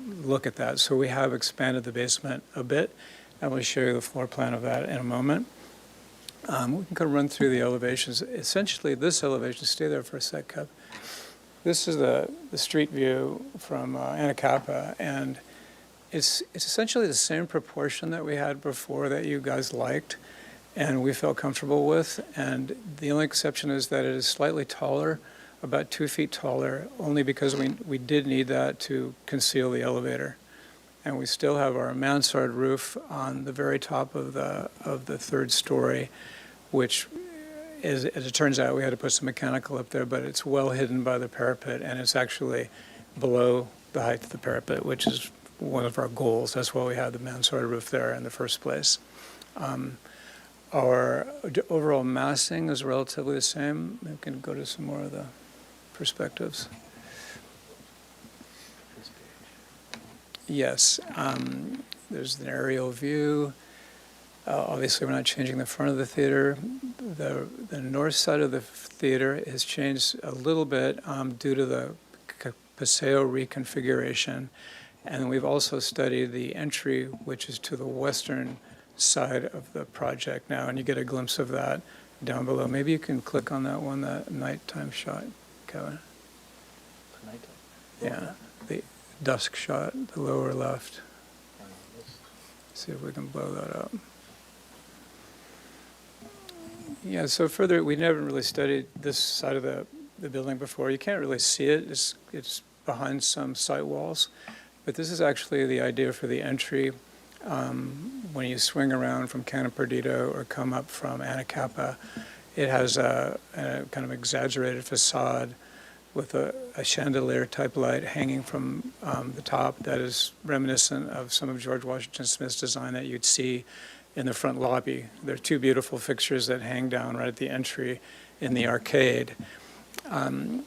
Speaker 20: look at that. So we have expanded the basement a bit, and we'll show you the floor plan of that in a moment. We can kind of run through the elevations. Essentially, this elevation, stay there for a sec, Kev. This is the street view from Anacapa, and it's essentially the same proportion that we had before that you guys liked and we felt comfortable with. And the only exception is that it is slightly taller, about 2 feet taller, only because we did need that to conceal the elevator. And we still have our mansard roof on the very top of the third story, which, as it turns out, we had to put some mechanical up there, but it's well hidden by the parapet, and it's actually below the height of the parapet, which is one of our goals. That's why we had the mansard roof there in the first place. Our overall massing is relatively the same. We can go to some more of the perspectives. Yes, there's an aerial view. Obviously, we're not changing the front of the theater. The north side of the theater has changed a little bit due to the Paseo reconfiguration. And we've also studied the entry, which is to the western side of the project now, and you get a glimpse of that down below. Maybe you can click on that one, that nighttime shot, Kevin. Yeah. dusk shot, the lower left. See if we can blow that up. Yeah, so further, we never really studied this side of the building before. You can't really see it. It's behind some site walls. But this is actually the idea for the entry. When you swing around from Cannon Perdido or come up from Anacapa, it has a kind of exaggerated facade with a chandelier-type light hanging from the top that is reminiscent of some of George Washington Smith's design that you'd see in the front lobby. There are two beautiful fixtures that hang down right at the entry in the arcade. Of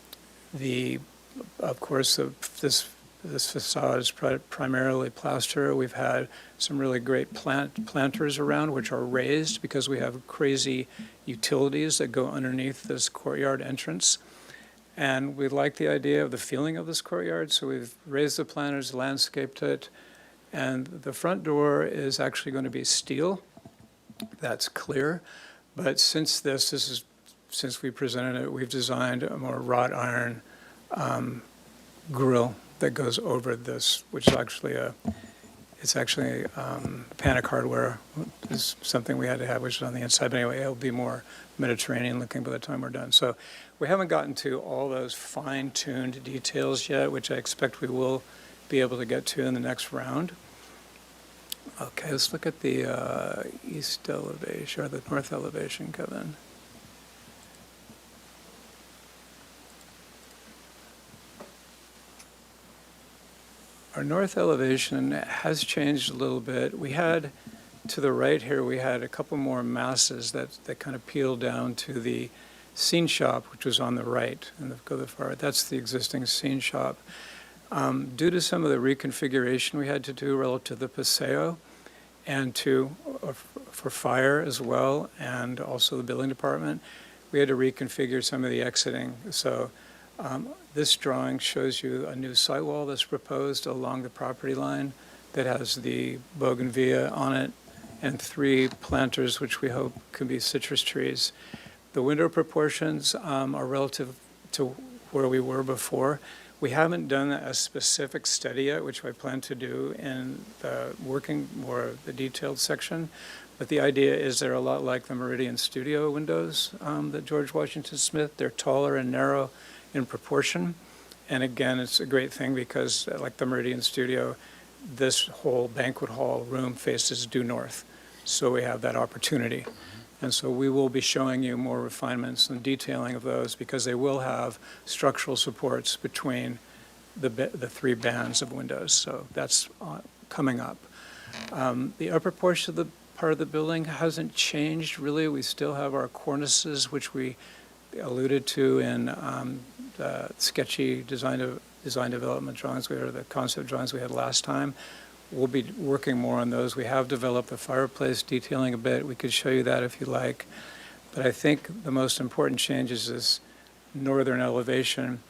Speaker 20: course, this facade is primarily plaster. We've had some really great planters around, which are raised because we have crazy utilities that go underneath this courtyard entrance. And we like the idea of the feeling of this courtyard, so we've raised the planters, landscaped it, and the front door is actually going to be steel. That's clear. But since since we presented it, we've designed a more wrought iron grille that goes over this, which is actually Panic hardware is something we had to have, which is on the inside. But anyway, it'll be more Mediterranean looking by the time we're done. So we haven't gotten to all those fine-tuned details yet, which I expect we will be able to get to in the next round. Okay, let's look at the east elevation, or the north elevation, Kevin. Our north elevation has changed a little bit. We had, to the right here, we had a couple more masses that kind of peeled down to the scene shop, which was on the right, and go the far right. That's the existing scene shop. Due to some of the reconfiguration we had to do relative to the Paseo and for fire as well, and also the building department, we had to reconfigure some of the exiting. So this drawing shows you a new site wall that's proposed along the property line that has the bougainvillea on it and 3 planters, which we hope can be citrus trees. The window proportions are relative to where we were before. We haven't done a specific study yet, which I plan to do in the working more of the detailed section. But the idea is they're a lot like the Meridian Studio windows that George Washington Smith. They're taller and narrow in proportion. And again, it's a great thing because like the Meridian Studio, this whole banquet hall room faces due north. So we have that opportunity. And so we will be showing you more refinements and detailing of those because they will have structural supports between the 3 bands of windows. So that's coming up. The upper portion of the part of the building hasn't changed really. We still have our cornices, which we alluded to in the sketchy design development drawings, or the concept drawings we had last time. We'll be working more on those. We have developed the fireplace detailing a bit. We could show you that if you like. But I think the most important change is this northern elevation.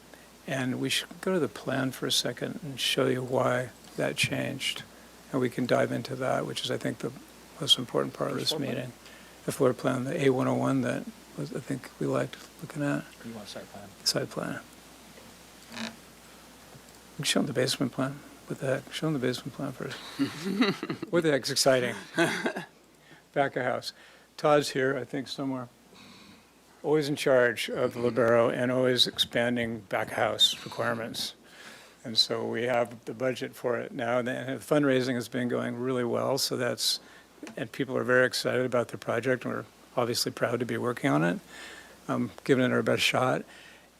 Speaker 20: And we should go to the plan for a second and show you why that changed. And we can dive into that, which is, I think, the most important part of this meeting. The floor plan, the A101 that was, I think we liked looking at.
Speaker 21: You want site plan?
Speaker 20: Site plan. We can show them the basement plan. What the heck? Show them the basement plan first. What the heck's exciting? Back of house. Todd's here, I think, somewhere. Always in charge of the Libero and always expanding back of house requirements. And so we have the budget for it now. And the fundraising has been going really well. So that's, and people are very excited about the project. And we're obviously proud to be working on it, giving it our best shot.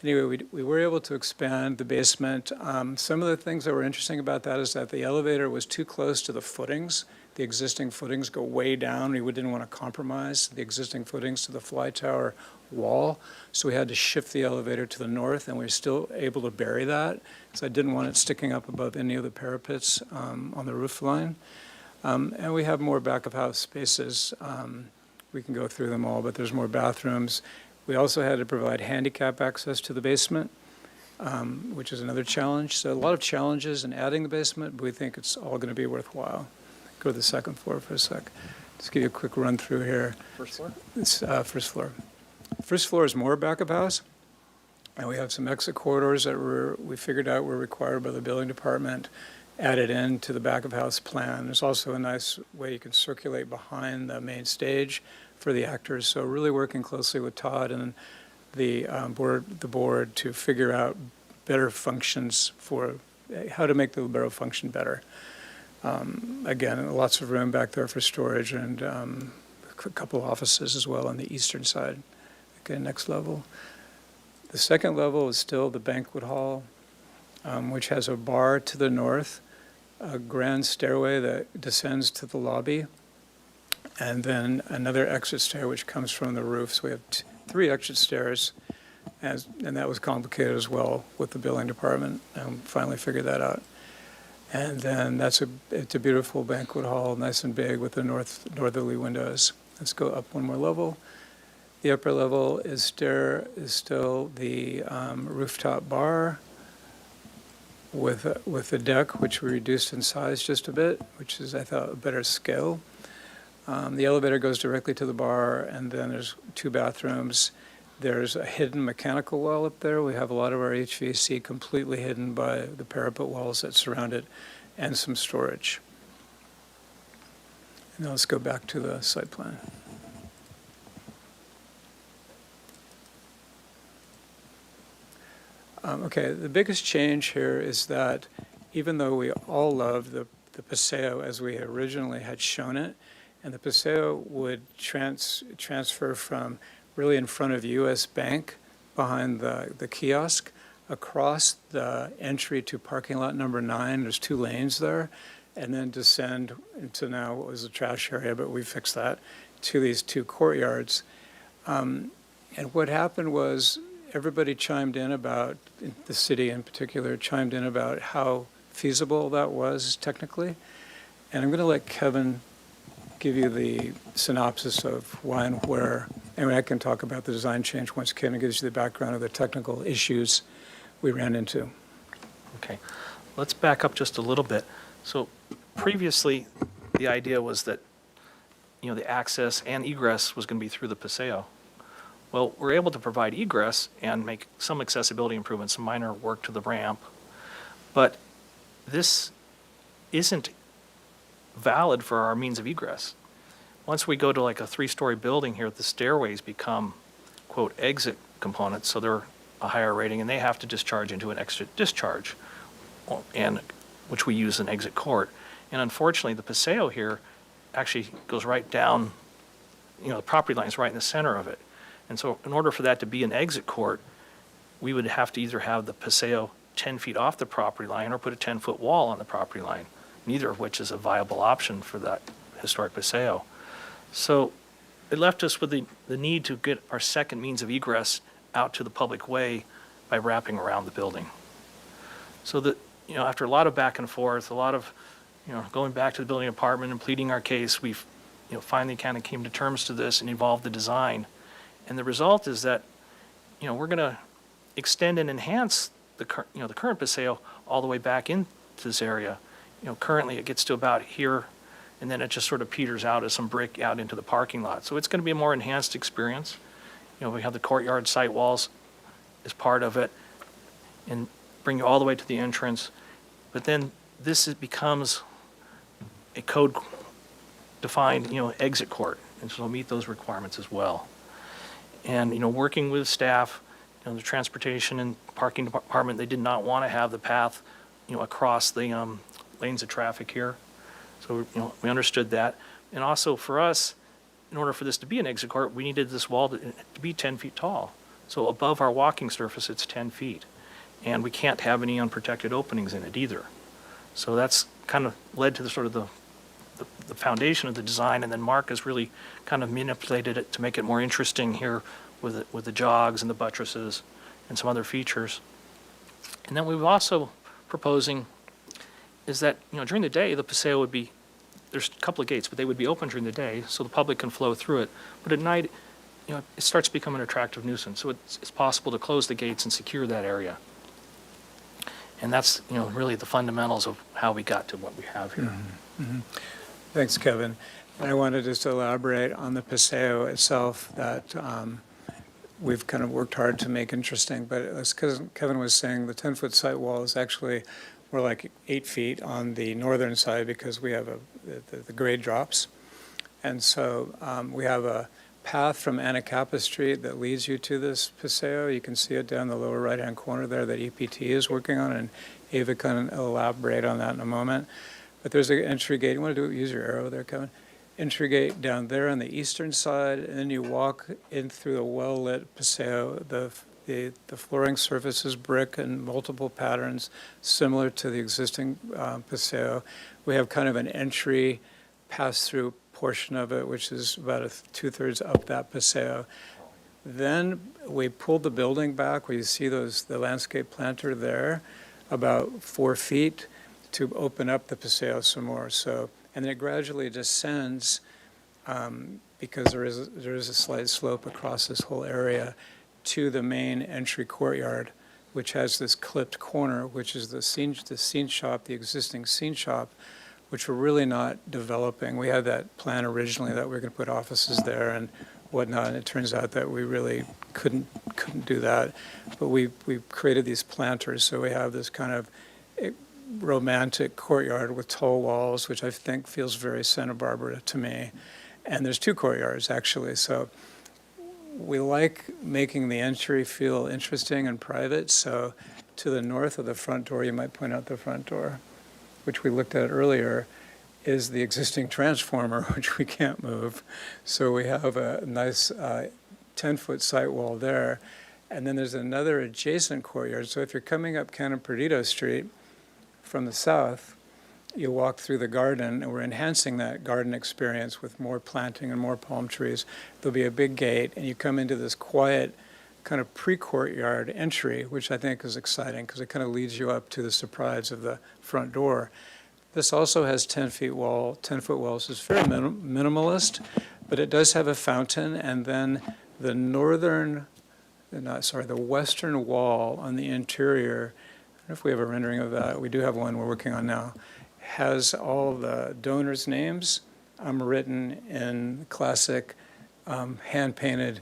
Speaker 20: Anyway, we were able to expand the basement. Some of the things that were interesting about that is that the elevator was too close to the footings. The existing footings go way down. We didn't want to compromise the existing footings to the fly tower wall. So we had to shift the elevator to the north, and we were still able to bury that. So I didn't want it sticking up above any of the parapets on the roof line. And we have more back of house spaces. We can go through them all, but there's more bathrooms. We also had to provide handicap access to the basement, which is another challenge. So a lot of challenges in adding the basement, but we think it's all going to be worthwhile. Go to the second floor for a sec. Just give you a quick run through here.
Speaker 21: First floor?
Speaker 20: It's first floor. First floor is more back of house. And we have some exit corridors that we figured out were required by the building department, added into the back of house plan. There's also a nice way you can circulate behind the main stage for the actors. So really working closely with Todd and the board to figure out better functions for how to make the borough function better. Again, lots of room back there for storage and a couple offices as well on the eastern side. Okay, next level. The second level is still the banquet hall, which has a bar to the north, a grand stairway that descends to the lobby, and then another exit stair which comes from the roof. So we have 3 exit stairs, and that was complicated as well with the building department. Finally figured that out. And then it's a beautiful banquet hall, nice and big with the northerly windows. Let's go up one more level. The upper level is still the rooftop bar with the deck, which we reduced in size just a bit, which is, I thought, a better scale. The elevator goes directly to the bar, and then there's 2 bathrooms. There's a hidden mechanical wall up there. We have a lot of our HVAC completely hidden by the parapet walls that surround it, and some storage. And now let's go back to the site plan. Okay, the biggest change here is that even though we all love the Paseo as we originally had shown it, and the Paseo would transfer from really in front of US Bank behind the kiosk across the entry to parking lot number 9. There's 2 lanes there, and then descend into now what was a trash area, but we fixed that, to these 2 courtyards. And what happened was everybody chimed in about, the city in particular, chimed in about how feasible that was technically. And I'm going to let Kevin give you the synopsis of why and where. And I can talk about the design change once Kevin gives you the background of the technical issues we ran into.
Speaker 21: Okay, let's back up just a little bit. So previously, the idea was that, the access and egress was going to be through the Paseo. Well, we're able to provide egress and make some accessibility improvements, some minor work to the ramp, but this isn't valid for our means of egress. Once we go to like a 3-story building here, the stairways become, quote, exit components, so they're a higher rating, and they have to discharge into an extra discharge, and which we use an exit court. And unfortunately, the Paseo here actually goes right down, the property line's right in the center of it. And so in order for that to be an exit court, we would have to either have the Paseo 10 feet off the property line or put a 10-foot wall on the property line, neither of which is a viable option for that historic Paseo. So it left us with the need to get our second means of egress out to the public way by wrapping around the building. So that, after a lot of back and forth, a lot of, going back to the building department and pleading our case, we've, finally kind of came to terms to this and evolved the design. And the result is that, we're going to extend and enhance the current Paseo all the way back into this area. Currently it gets to about here, and then it just sort of peters out as some brick out into the parking lot. So it's going to be a more enhanced experience. We have the courtyard site walls as part of it, and bring you all the way to the entrance. But then becomes a code-defined, exit court, and so it'll meet those requirements as well. And, working with staff, the transportation and parking department, they did not want to have the path, across the lanes of traffic here. So, we understood that. And also for us, in order for this to be an exit court, we needed this wall to be 10 feet tall. So above our walking surface, it's 10 feet. And we can't have any unprotected openings in it either. So that's kind of led to the sort of the foundation of the design, and then Mark has really kind of manipulated it to make it more interesting here with the jogs and the buttresses and some other features. And then we were also proposing is that, during the day, the Paseo would be, there's a couple of gates, but they would be open during the day so the public can flow through it. But at night, it starts to become an attractive nuisance. So it's possible to close the gates and secure that area. And that's, really the fundamentals of how we got to what we have here.
Speaker 20: Mm-hmm. Mm-hmm. Thanks, Kevin. And I wanted just to elaborate on the Paseo itself, that we've kind of worked hard to make interesting. But as Kevin was saying, the 10-foot site wall is actually more like 8 feet on the northern side because we have the grade drops. And so we have a path from Anacapa Street that leads you to this paseo. You can see it down the lower right-hand corner there that EPT is working on, and Ava can elaborate on that in a moment. But there's an entry gate. You want to use your arrow there, Kevin? Entry gate down there on the eastern side, and then you walk in through the well-lit paseo. The flooring surface is brick and multiple patterns similar to the existing paseo. We have kind of an entry pass-through portion of it, which is about 2/3 up that paseo. Then we pulled the building back where you see the landscape planter there, about 4 feet to open up the paseo some more. So, and then it gradually descends because there is a slight slope across this whole area to the main entry courtyard, which has this clipped corner, which is the scene shop, the existing scene shop, which we're really not developing. We had that plan originally that we were going to put offices there and whatnot, and it turns out that we really couldn't do that. But we created these planters, so we have this kind of romantic courtyard with tall walls, which I think feels very Santa Barbara to me. And there's 2 courtyards, actually. So we like making the entry feel interesting and private. So to the north of the front door, you might point out the front door, which we looked at earlier, is the existing transformer, which we can't move. So we have a nice 10-foot site wall there. And then there's another adjacent courtyard. So if you're coming up Canon Perdido Street from the south, you walk through the garden, and we're enhancing that garden experience with more planting and more palm trees. There'll be a big gate, and you come into this quiet kind of pre-courtyard entry, which I think is exciting because it kind of leads you up to the surprise of the front door. This also has 10-foot walls. It's very minimalist, but it does have a fountain, and then the western wall on the interior, I don't know if we have a rendering of that. We do have one we're working on now. Has all the donors' names written in classic hand-painted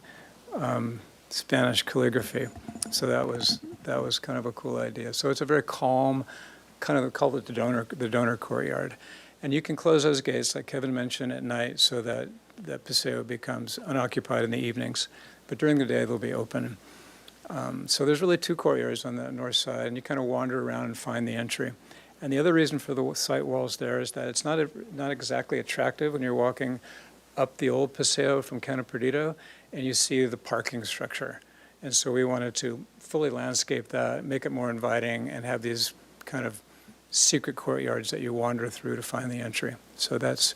Speaker 20: Spanish calligraphy. So that was kind of a cool idea. So it's a very calm, kind of call it the donor courtyard. And you can close those gates, like Kevin mentioned, at night so that the paseo becomes unoccupied in the evenings. But during the day, they'll be open. So there's really 2 courtyards on the north side, and you kind of wander around and find the entry. And the other reason for the site walls there is that it's not exactly attractive when you're walking up the old paseo from Canon Perdido and you see the parking structure. And so we wanted to fully landscape that, make it more inviting, and have these kind of secret courtyards that you wander through to find the entry. So that's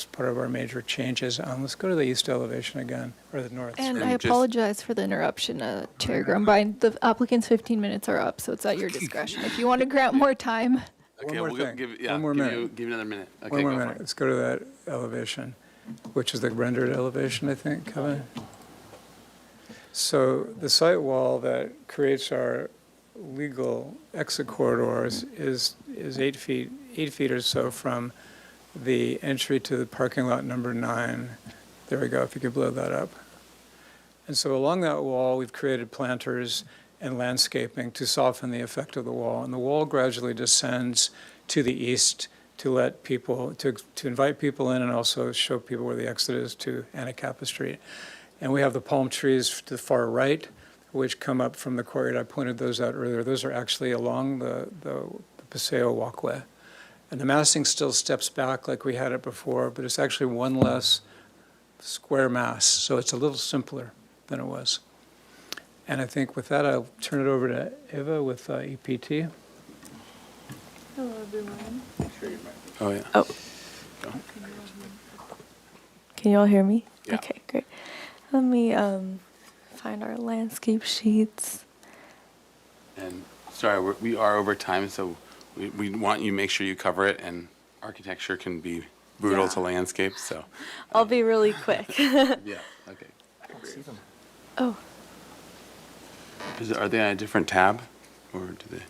Speaker 20: part of our major changes. Let's go to the east elevation again, or the north.
Speaker 6: And I apologize for the interruption, Chair Grumbine. The applicant's 15 minutes are up, so it's at your discretion. If you want to grant more time.
Speaker 1: Okay,
Speaker 20: One more
Speaker 1: we'll
Speaker 20: thing.
Speaker 1: give
Speaker 20: One more minute.
Speaker 1: you another minute. Okay,
Speaker 20: One more
Speaker 1: go for
Speaker 20: minute.
Speaker 1: it.
Speaker 20: Let's go to that elevation, which is the rendered elevation, I think, Kevin. So the site wall that creates our legal exit corridors is 8 feet or so from the entry to the parking lot number 9. There we go, if you could blow that up. And so along that wall, we've created planters and landscaping to soften the effect of the wall. And the wall gradually descends to the east to let people, to invite people in and also show people where the exit is to Anacapa Street. And we have the palm trees to the far right, which come up from the courtyard. I pointed those out earlier. Those are actually along the Paseo walkway. And the massing still steps back like we had it before, but it's actually one less square mass, so it's a little simpler than it was. And I think with that, I'll turn it over to Eva with EPT.
Speaker 22: Hello, everyone.
Speaker 1: Oh, yeah.
Speaker 22: Oh.
Speaker 1: Go.
Speaker 22: Can you all hear me?
Speaker 1: Yeah.
Speaker 22: Okay, great. Let me find our landscape sheets.
Speaker 1: And sorry, we are over time, so we want you to make sure you cover it, and architecture can be brutal to landscape, so.
Speaker 22: I'll be really quick.
Speaker 1: Yeah, okay.
Speaker 22: Oh.
Speaker 1: Are they on a different tab, or do they?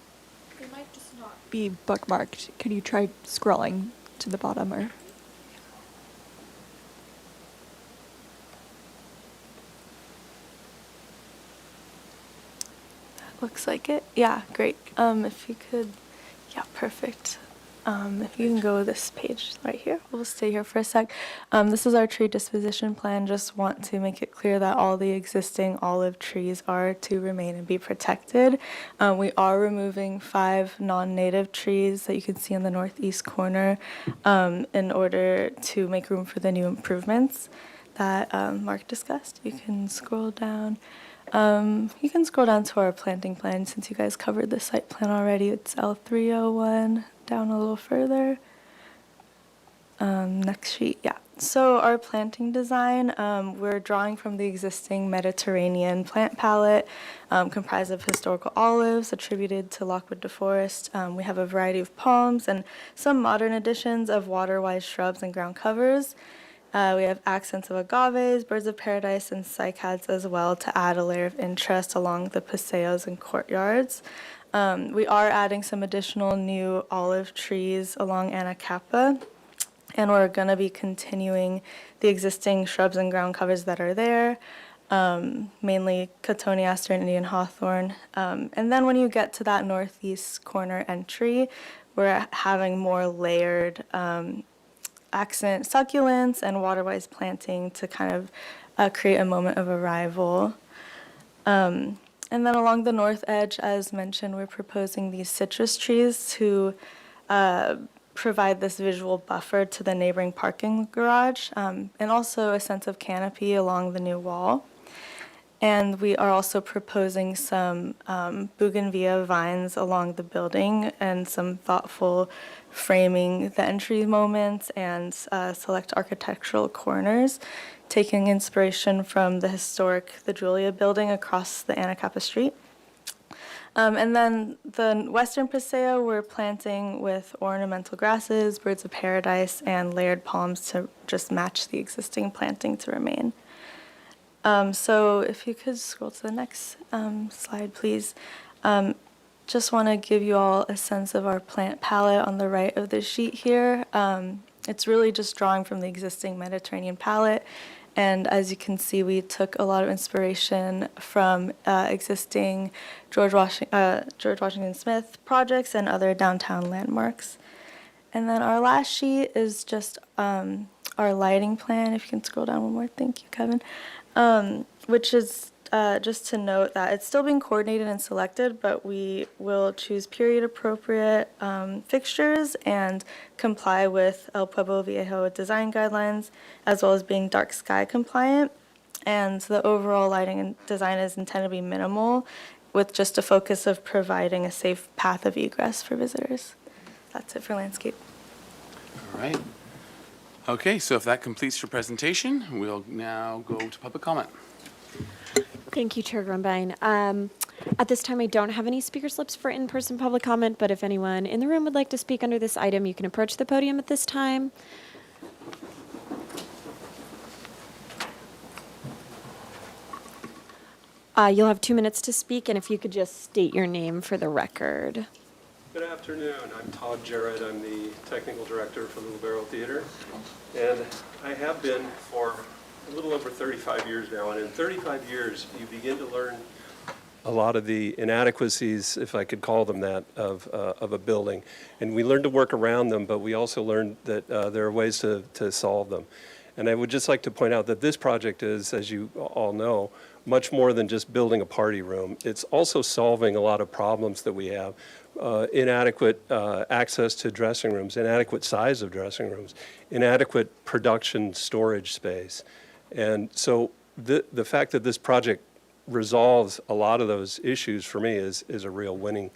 Speaker 19: They might just not be bookmarked. Can you try scrolling to the bottom or?
Speaker 22: Looks like it. Yeah, great. If you could, yeah, perfect. If you can go this page right here, we'll stay here for a sec. This is our tree disposition plan. Just want to make it clear that all the existing olive trees are to remain and be protected. We are removing 5 non-native trees that you can see in the northeast corner in order to make room for the new improvements that Mark discussed. You can scroll down. You can scroll down to our planting plan since you guys covered the site plan already. It's L301, down a little further. Next sheet, yeah. So our planting design, we're drawing from the existing Mediterranean plant palette comprised of historical olives attributed to Lockwood DeForest. We have a variety of palms and some modern additions of water-wise shrubs and ground covers. We have accents of agaves, birds of paradise, and cycads as well to add a layer of interest along the paseos and courtyards. We are adding some additional new olive trees along Anacapa, and we're going to be continuing the existing shrubs and ground covers that are there, mainly Cotoneaster and Indian hawthorn. And then when you get to that northeast corner entry, we're having more layered accent succulents and waterwise planting to kind of create a moment of arrival. And then along the north edge, as mentioned, we're proposing these citrus trees to provide this visual buffer to the neighboring parking garage, and also a sense of canopy along the new wall. And we are also proposing some bougainvillea vines along the building and some thoughtful framing the entry moments and select architectural corners, taking inspiration from the historic The Julia building across the Anacapa Street. And then the western paseo we're planting with ornamental grasses, birds of paradise, and layered palms to just match the existing planting to remain. So if you could scroll to the next slide, please. Just want to give you all a sense of our plant palette on the right of the sheet here. It's really just drawing from the existing Mediterranean palette. And as you can see, we took a lot of inspiration from existing George Washington Smith projects and other downtown landmarks. And then our last sheet is just our lighting plan. If you can scroll down one more. Thank you, Kevin. Which is just to note that it's still being coordinated and selected, but we will choose period-appropriate fixtures and comply with El Pueblo Viejo design guidelines, as well as being dark sky compliant. And the overall lighting and design is intended to be minimal, with just a focus of providing a safe path of egress for visitors. That's it for landscape.
Speaker 1: All right. Okay, so if that completes your presentation, we'll now go to public comment.
Speaker 2: Thank you, Chair Grumbine. At this time, I don't have any speaker slips for in-person public comment, but if anyone in the room would like to speak under this item, you can approach the podium at this time. You'll have 2 minutes to speak, and if you could just state your name for the record.
Speaker 10: Good afternoon. I'm Todd Jarrett. I'm the technical director for Little Barrel Theater. And I have been for a little over 35 years now. And in 35 years, you begin to learn a lot of the inadequacies, if I could call them that, of a building. And we learn to work around them, but we also learn that there are ways to solve them. And I would just like to point out that this project is, as you all know, much more than just building a party room. It's also solving a lot of problems that we have. Inadequate access to dressing rooms, inadequate size of dressing rooms, inadequate production storage space. And so the fact that this project resolves a lot of those issues for me is a real winning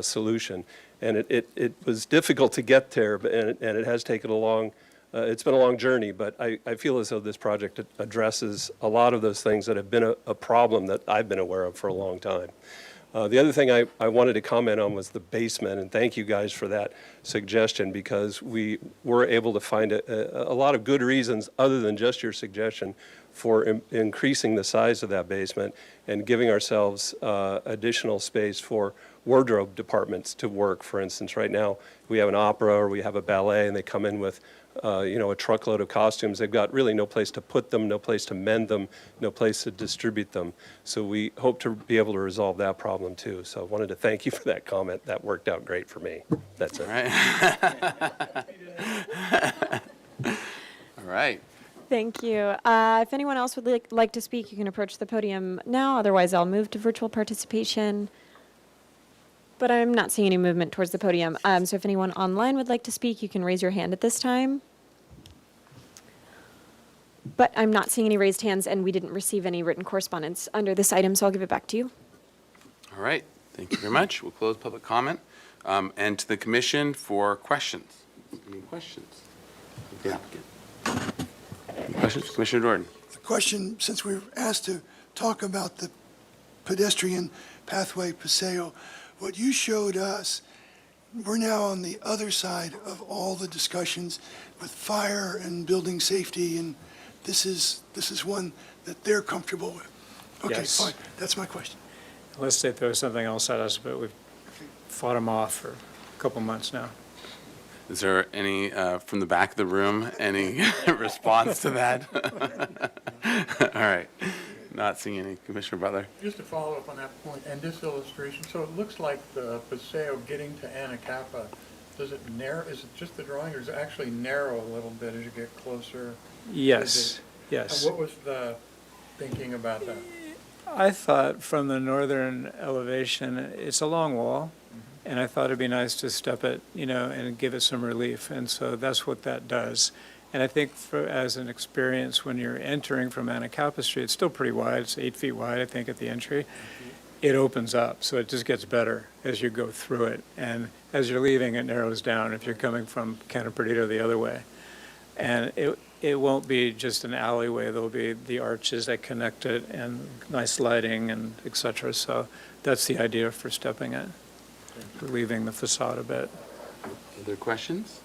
Speaker 10: solution. And it was difficult to get there, and it has taken a long it's been a long journey, but I feel as though this project addresses a lot of those things that have been a problem that I've been aware of for a long time. The other thing I wanted to comment on was the basement, and thank you guys for that suggestion, because we were able to find a lot of good reasons other than just your suggestion for increasing the size of that basement and giving ourselves additional space for wardrobe departments to work. For instance, right now we have an opera or we have a ballet, and they come in with
Speaker 13: a truckload of costumes. They've got really no place to put them, no place to mend them, no place to distribute them. So we hope to be able to resolve that problem too. So I wanted to thank you for that comment. That worked out great for me. That's it.
Speaker 1: All right.
Speaker 2: Thank you. If anyone else would like to speak, you can approach the podium now. Otherwise, I'll move to virtual participation. But I'm not seeing any movement towards the podium. So if anyone online would like to speak, you can raise your hand at this time. But I'm not seeing any raised hands, and we didn't receive any written correspondence under this item, so I'll give it back to you.
Speaker 1: All right. Thank you very much. We'll close public comment. And to the commission for questions. Any questions of the applicant? Any questions? Commissioner Jordan.
Speaker 8: The question, since we were asked to talk about the pedestrian pathway Paseo, what you showed us, we're now on the other side of all the discussions with fire and building safety, and this is one that they're comfortable with. Okay,
Speaker 20: Yes.
Speaker 8: fine. That's my question.
Speaker 20: Unless they throw something else at us, but we've fought them off for a couple months now.
Speaker 1: Is there any, from the back of the room, any response to that? All right. Not seeing any. Commissioner Butler?
Speaker 12: Just to follow up on that point, and this illustration, so it looks like the Paseo getting to Anacapa, does it narrow, is it just the drawing, or does it actually narrow a little bit as you get closer?
Speaker 20: Yes, yes.
Speaker 12: What was the thinking about that?
Speaker 20: I thought from the northern elevation, it's a long wall, and I thought it'd be nice to step it, and give it some relief, and so that's what that does. And I think as an experience, when you're entering from Anacapa Street, it's still pretty wide, it's 8 feet wide, I think, at the entry. It opens up, so it just gets better as you go through it. And as you're leaving, it narrows down if you're coming from Canto Perdido the other way. And it won't be just an alleyway, there'll be the arches that connect it and nice lighting and et cetera. So that's the idea for stepping it, relieving the facade a bit.
Speaker 1: Other questions?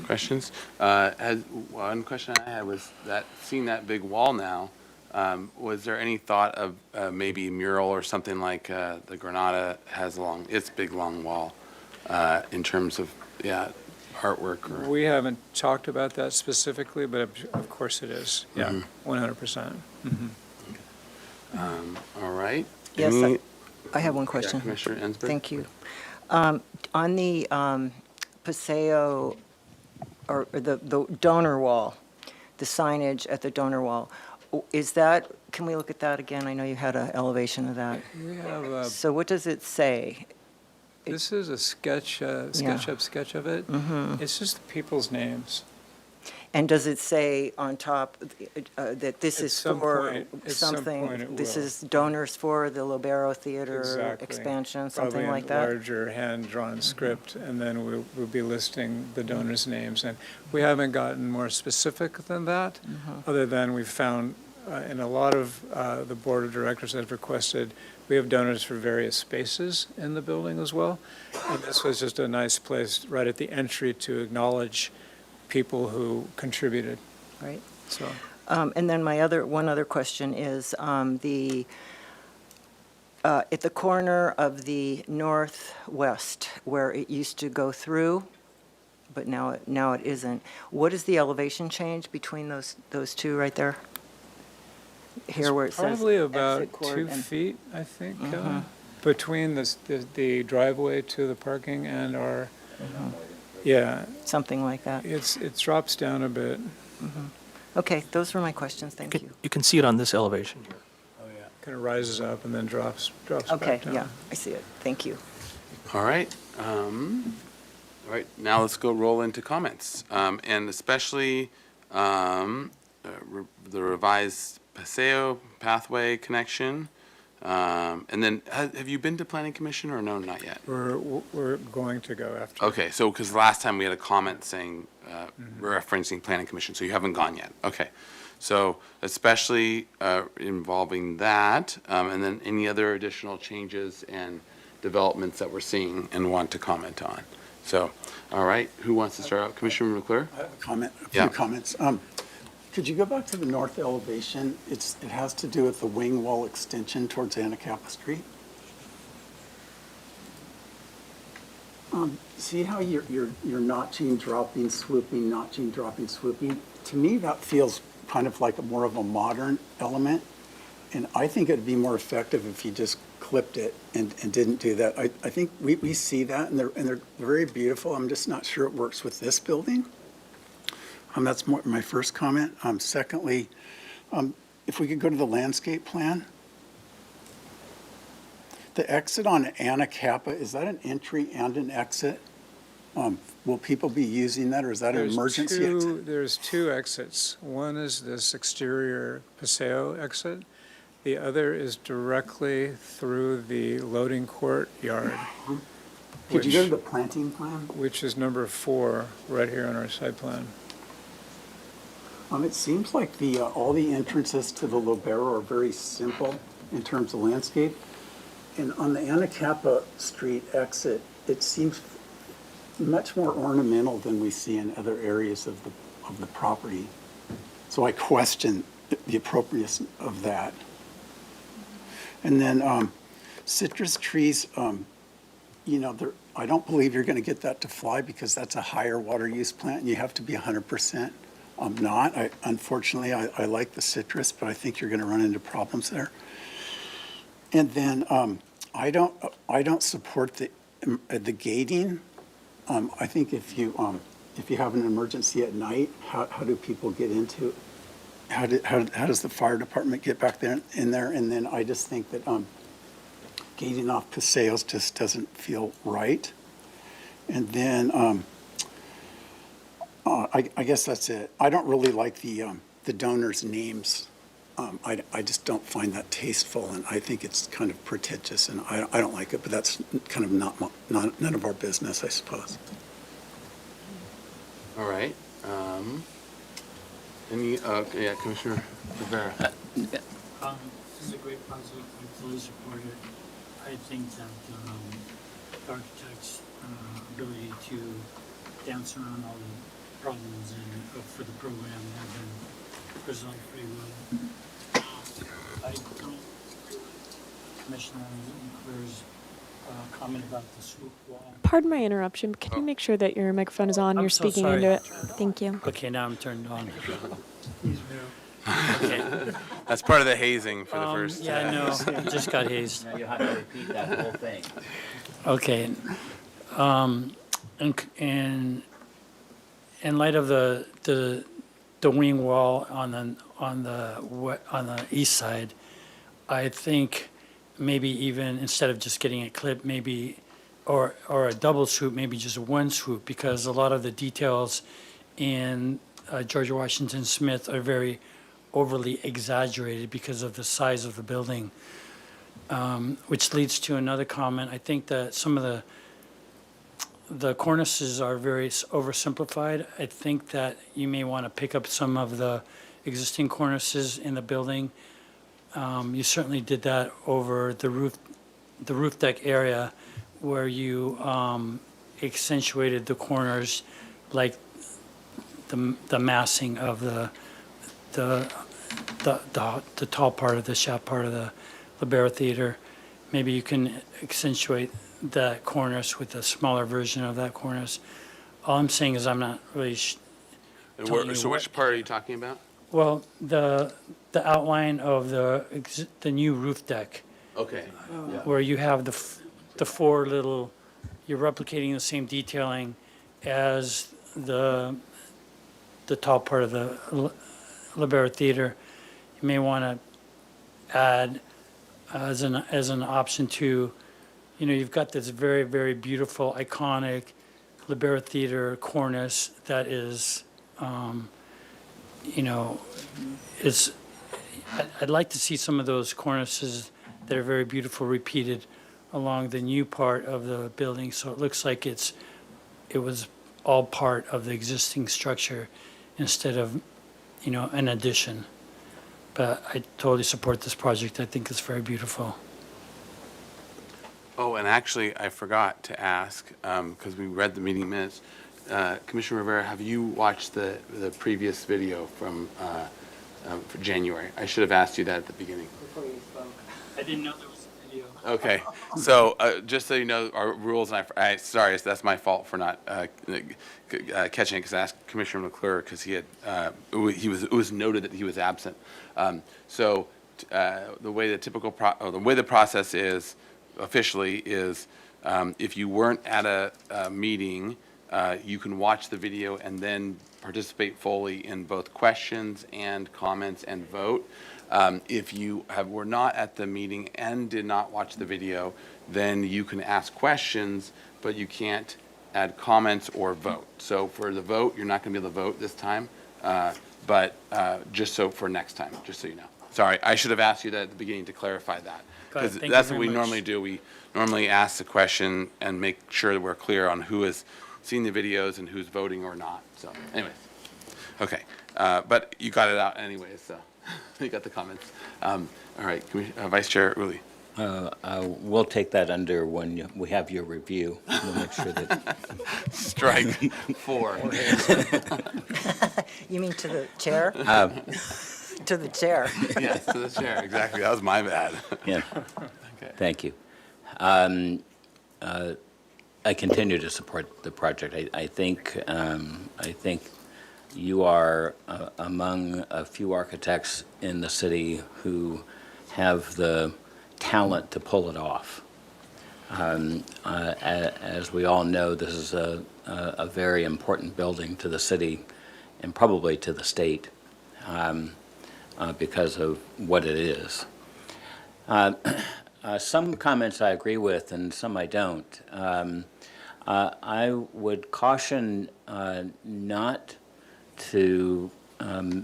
Speaker 1: Questions? One question I had was that, seeing that big wall now, was there any thought of maybe mural or something like the Granada has along its big long wall in terms of, artwork? Or?
Speaker 20: We haven't talked about that specifically, but of course it is. Yeah, 100%.
Speaker 1: All right.
Speaker 5: Yes, I have one question.
Speaker 1: Yeah, Commissioner Ensberg.
Speaker 5: Thank you. On the Paseo, or the donor wall, the signage at the donor wall, is that, can we look at that again? I know you had an elevation of that.
Speaker 20: We have
Speaker 5: So what does it say?
Speaker 20: this is a sketch of it. It's just the people's names.
Speaker 5: And does it say on top that this
Speaker 20: At
Speaker 5: is
Speaker 20: some
Speaker 5: for
Speaker 20: point- at some point
Speaker 5: something,
Speaker 20: it
Speaker 5: this
Speaker 20: will.
Speaker 5: is donors for the Libero Theater
Speaker 20: Exactly.
Speaker 5: expansion, something
Speaker 20: Probably
Speaker 5: like
Speaker 20: in
Speaker 5: that?
Speaker 20: larger hand-drawn script, and then we'll be listing the donors' names. And we haven't gotten more specific than that, other than we've found, in a lot of the board of directors have requested, we have donors for various spaces in the building as well. And this was just a nice place right at the entry to acknowledge people who contributed.
Speaker 5: Right.
Speaker 20: So.
Speaker 5: And then one other question is, at the corner of the northwest, where it used to go through, but now it isn't, what is the elevation change between those two right there? Here where it says
Speaker 20: Probably about
Speaker 5: exit court
Speaker 20: 2
Speaker 5: and-
Speaker 20: feet, I think, between the driveway to the parking and our, yeah.
Speaker 5: Something like that.
Speaker 20: It drops down a bit.
Speaker 5: Okay, those were my questions, thank you.
Speaker 21: You can see it on this elevation here.
Speaker 20: Kind of rises up and then drops back down.
Speaker 5: Okay, yeah, I see it, thank you.
Speaker 1: All right. All right, now let's go roll into comments. And especially the revised Paseo pathway connection. And then, have you been to Planning Commission or no, not yet?
Speaker 20: We're going to go after.
Speaker 1: Okay, so, because last time we had a comment saying, referencing Planning Commission, so you haven't gone yet. Okay. So especially involving that, and then any other additional changes and developments that we're seeing and want to comment on. So, all right, who wants to start out? Commissioner McClure?
Speaker 9: I have a few comments. Could you go back to the north elevation? It has to do with the wing wall extension towards Anacapa Street. See how you're notching, dropping, swooping, notching, dropping, swooping? To me, that feels kind of like more of a modern element. And I think it'd be more effective if you just clipped it and didn't do that. I think we see that, and they're very beautiful. I'm just not sure it works with this building. That's my first comment. Secondly, if we could go to the landscape plan. The exit on Anacapa, is that an entry and an exit? Will people be using that, or is that an emergency exit?
Speaker 20: There's two exits. One is this exterior Paseo exit. The other is directly through the loading courtyard.
Speaker 9: Could you go to the planting plan?
Speaker 20: Which is number 4, right here on our site plan.
Speaker 9: It seems like all the entrances to the Lobero are very simple in terms of landscape. And on the Anacapa Street exit, it seems much more ornamental than we see in other areas of the property. So I question the appropriateness of that. And then citrus trees, I don't believe you're going to get that to fly because that's a higher water use plant and you have to be 100%. Unfortunately, I like the citrus, but I think you're going to run into problems there. And then I don't support the gating. I think if you have an emergency at night, how do people get into? How does the fire department get back there in there? And then I just think that gating off Paseos just doesn't feel right. And then I guess that's it. I don't really like the donors' names. I just don't find that tasteful, and I think it's kind of pretentious, and I don't like it, but that's kind of none of our business, I suppose.
Speaker 1: All right. Commissioner Rivera.
Speaker 4: This is a great project. I fully support it. I think that the architect's ability to dance around all the problems and for the program have been resolved pretty well. I don't agree with Commissioner Clear's comment about the swoop wall.
Speaker 2: Pardon my interruption, but can you make sure that your microphone is on?
Speaker 4: I'm
Speaker 2: You're
Speaker 4: so
Speaker 2: speaking
Speaker 4: sorry.
Speaker 2: into it. Thank you.
Speaker 4: Okay, now I'm turned on.
Speaker 1: Okay. That's part of the hazing for the first.
Speaker 4: Yeah, I know. I just got hazed.
Speaker 3: Now you have to repeat that whole thing.
Speaker 4: Okay. In light of the wing wall on the east side, I think maybe even instead of just getting it clipped, maybe or a double swoop, maybe just one swoop, because a lot of the details in George Washington Smith are very overly exaggerated because of the size of the building, which leads to another comment. I think that some of the cornices are very oversimplified. I think that you may want to pick up some of the existing cornices in the building. You certainly did that over the roof deck area where you accentuated the corners, like the massing of the tall part of the shaft part of the Libero Theater. Maybe you can accentuate that cornice with a smaller version of that cornice. All I'm saying is I'm not really
Speaker 1: So which part are you talking about?
Speaker 4: well, the outline of the new roof deck,
Speaker 1: Okay.
Speaker 4: where you have the 4 little, you're replicating the same detailing as the top part of the Libero Theater. You may want to add as an option to, you've got this very, very beautiful, iconic Libero Theater cornice that is, I'd like to see some of those cornices that are very beautiful repeated along the new part of the building, so it looks like it was all part of the existing structure instead of, an addition. But I totally support this project. I think it's very beautiful.
Speaker 1: Oh, and actually, I forgot to ask, because we read the meeting minutes. Commissioner Rivera, have you watched the previous video from for January? I should have asked you that at the beginning.
Speaker 4: Before you spoke. I didn't know there was a video.
Speaker 1: Okay, so just so you know, our rules, and sorry, that's my fault for not catching it, because I asked Commissioner McClure, because it was noted that he was absent. So the way the process is officially is, if you weren't at a meeting, you can watch the video and then participate fully in both questions and comments and vote. If you were not at the meeting and did not watch the video, then you can ask questions, but you can't add comments or vote. So for the vote, you're not going to be able to vote this time, but just so for next time, just so you know. Sorry, I should have asked you that at the beginning to clarify that. Because
Speaker 4: Thank you
Speaker 1: that's what
Speaker 4: very
Speaker 1: we
Speaker 4: much.
Speaker 1: normally do. We normally ask the question and make sure that we're clear on who has seen the videos and who's voting or not. So anyways, okay. But you got it out anyways, so you got the comments. All right, Vice Chair Uli.
Speaker 3: We'll take that under when we have your review. We'll make sure that.
Speaker 1: Strike 4.
Speaker 5: You mean to the chair? To the chair.
Speaker 1: Yes, to the chair, exactly. That was my bad.
Speaker 3: Yeah.
Speaker 1: Okay.
Speaker 3: Thank you. I continue to support the project. I think you are among a few architects in the city who have the talent to pull it off. As we all know, this is a very important building to the city and probably to the state because of what it is. Some comments I agree with and some I don't. I would caution not to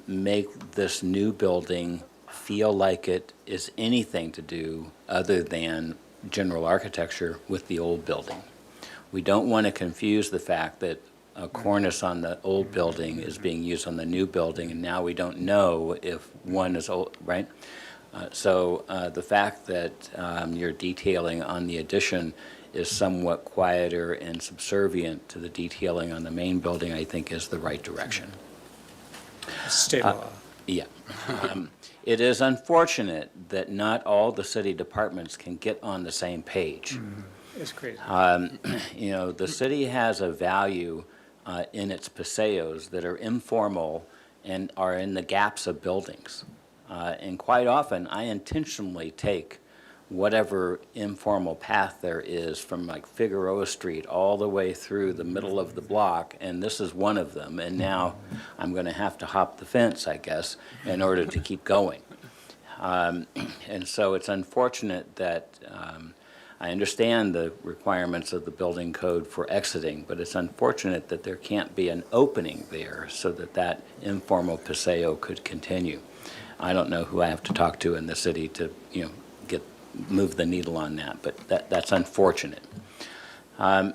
Speaker 3: make this new building feel like it is anything to do other than general architecture with the old building. We don't want to confuse the fact that a cornice on the old building is being used on the new building, and now we don't know if one is old, right? So the fact that your detailing on the addition is somewhat quieter and subservient to the detailing on the main building, I think is the right direction.
Speaker 20: State law.
Speaker 3: Yeah. It is unfortunate that not all the city departments can get on the same page.
Speaker 20: It's crazy.
Speaker 3: You know, the city has a value in its paseos that are informal and are in the gaps of buildings. And quite often, I intentionally take whatever informal path there is from like Figueroa Street all the way through the middle of the block, and this is one of them. And now I'm going to have to hop the fence, I guess, in order to keep going. And so it's unfortunate that I understand the requirements of the building code for exiting, but it's unfortunate that there can't be an opening there so that that informal paseo could continue. I don't know who I have to talk to in the city to, you know, move the needle on that, but that's unfortunate. That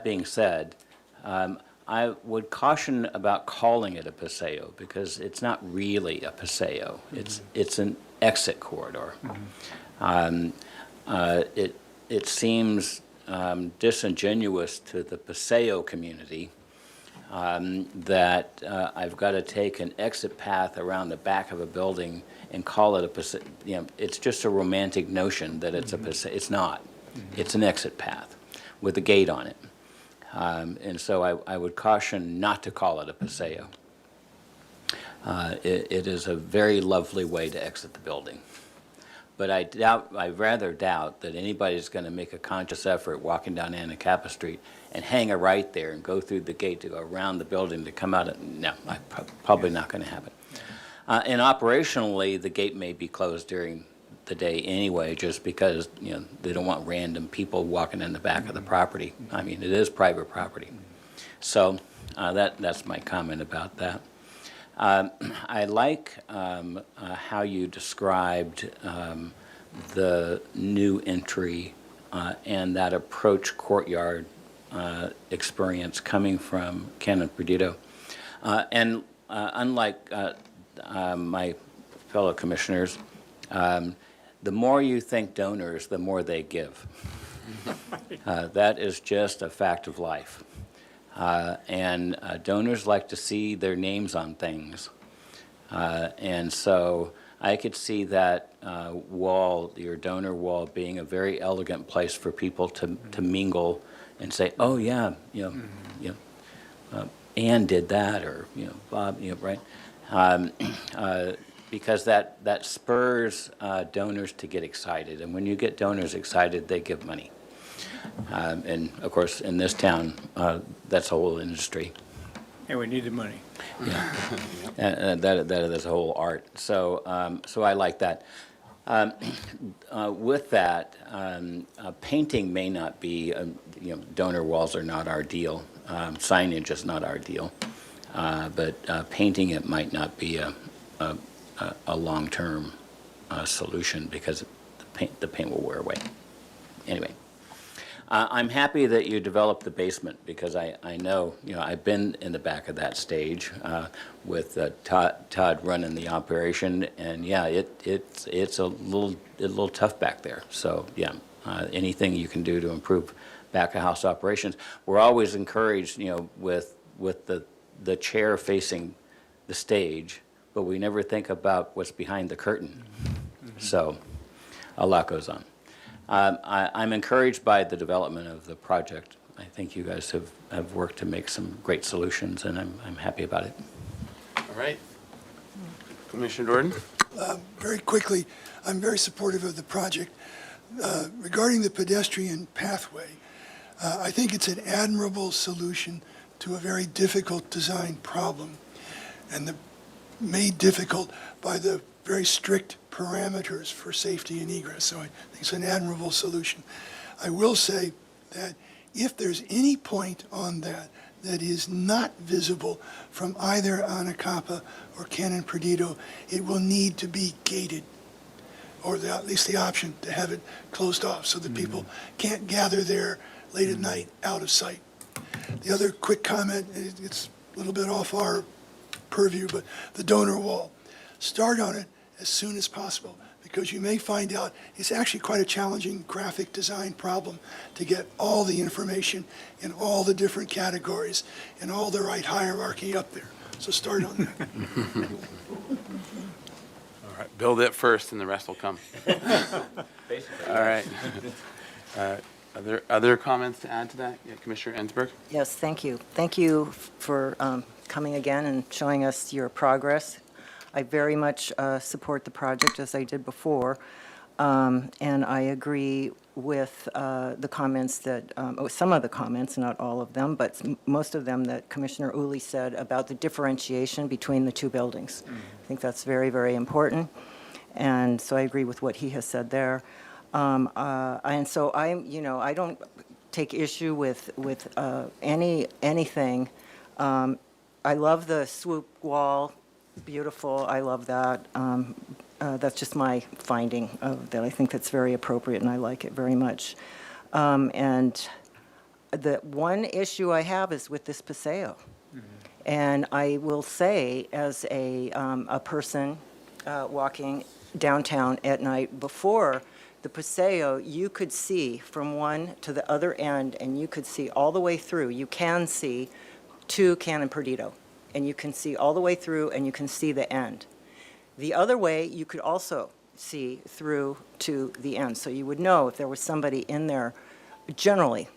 Speaker 3: being said, I would caution about calling it a paseo because it's not really a paseo. It's an exit corridor. It seems disingenuous to the paseo community that I've got to take an exit path around the back of a building and call it a paseo. You know, it's just a romantic notion that it's a paseo. It's not. It's an exit path with a gate on it. And so I would caution not to call it a paseo. It is a very lovely way to exit the building. But I rather doubt that anybody's going to make a conscious effort walking down Anacapa Street and hang a right there and go through the gate to go around the building to come out. No, probably not going to happen. And operationally, the gate may be closed during the day anyway, just because, you know, they don't want random people walking in the back of the property. I mean, it is private property. So that's my comment about that. I like how you described the new entry and that approach courtyard experience coming from Canon Perdido. And unlike my fellow commissioners, the more you thank donors, the more they give. That is just a fact of life. And donors like to see their names on things. And so I could see that wall, your donor wall, being a very elegant place for people to mingle and say, oh, yeah, Ann did that, or, Bob, right? Because that spurs donors to get excited. And when you get donors excited, they give money. And of course, in this town, that's a whole industry.
Speaker 20: And we need the money.
Speaker 3: And that's a whole art. So I like that. With that, painting may not be, donor walls are not our deal. Signage is not our deal. But painting it might not be a long-term solution because the paint will wear away. Anyway. I'm happy that you developed the basement because I know, I've been in the back of that stage with Todd running the operation, and yeah, it's a little tough back there. So yeah, anything you can do to improve back of house operations. We're always encouraged, with the chair facing the stage, but we never think about what's behind the curtain. So a lot goes on. I'm encouraged by the development of the project. I think you guys have worked to make some great solutions, and I'm happy about it.
Speaker 1: All right. Commissioner Jordan?
Speaker 8: Very quickly, I'm very supportive of the project. Regarding the pedestrian pathway, I think it's an admirable solution to a very difficult design problem, and made difficult by the very strict parameters for safety and egress. So I think it's an admirable solution. I will say that if there's any point on that is not visible from either Anacapa or Canon Perdido, it will need to be gated, or at least the option to have it closed off so that people can't gather there late at night out of sight. The other quick comment, it's a little bit off our purview, but the donor wall. Start on it as soon as possible, because you may find out it's actually quite a challenging graphic design problem to get all the information in all the different categories and all the right hierarchy up there. So start on that.
Speaker 1: All right, build it first and the rest will come. All right. Are there other comments to add to that? Yeah, Commissioner Ensberg?
Speaker 5: Yes, thank you. Thank you for coming again and showing us your progress. I very much support the project, as I did before, and I agree with the comments that, some of the comments, not all of them, but most of them that Commissioner Uli said about the differentiation between the two buildings. I think that's very, very important, and so I agree with what he has said there. And so I don't take issue with anything. I love the swoop wall. Beautiful. I love that. That's just my finding of that. I think that's very appropriate, and I like it very much. And the one issue I have is with this paseo. And I will say, as a person walking downtown at night, before the paseo, you could see from one to the other end, and you could see all the way through. You can see to Canon Perdido. And you can see all the way through, and you can see the end. The other way, you could also see through to the end, so you would know if there was somebody in there generally.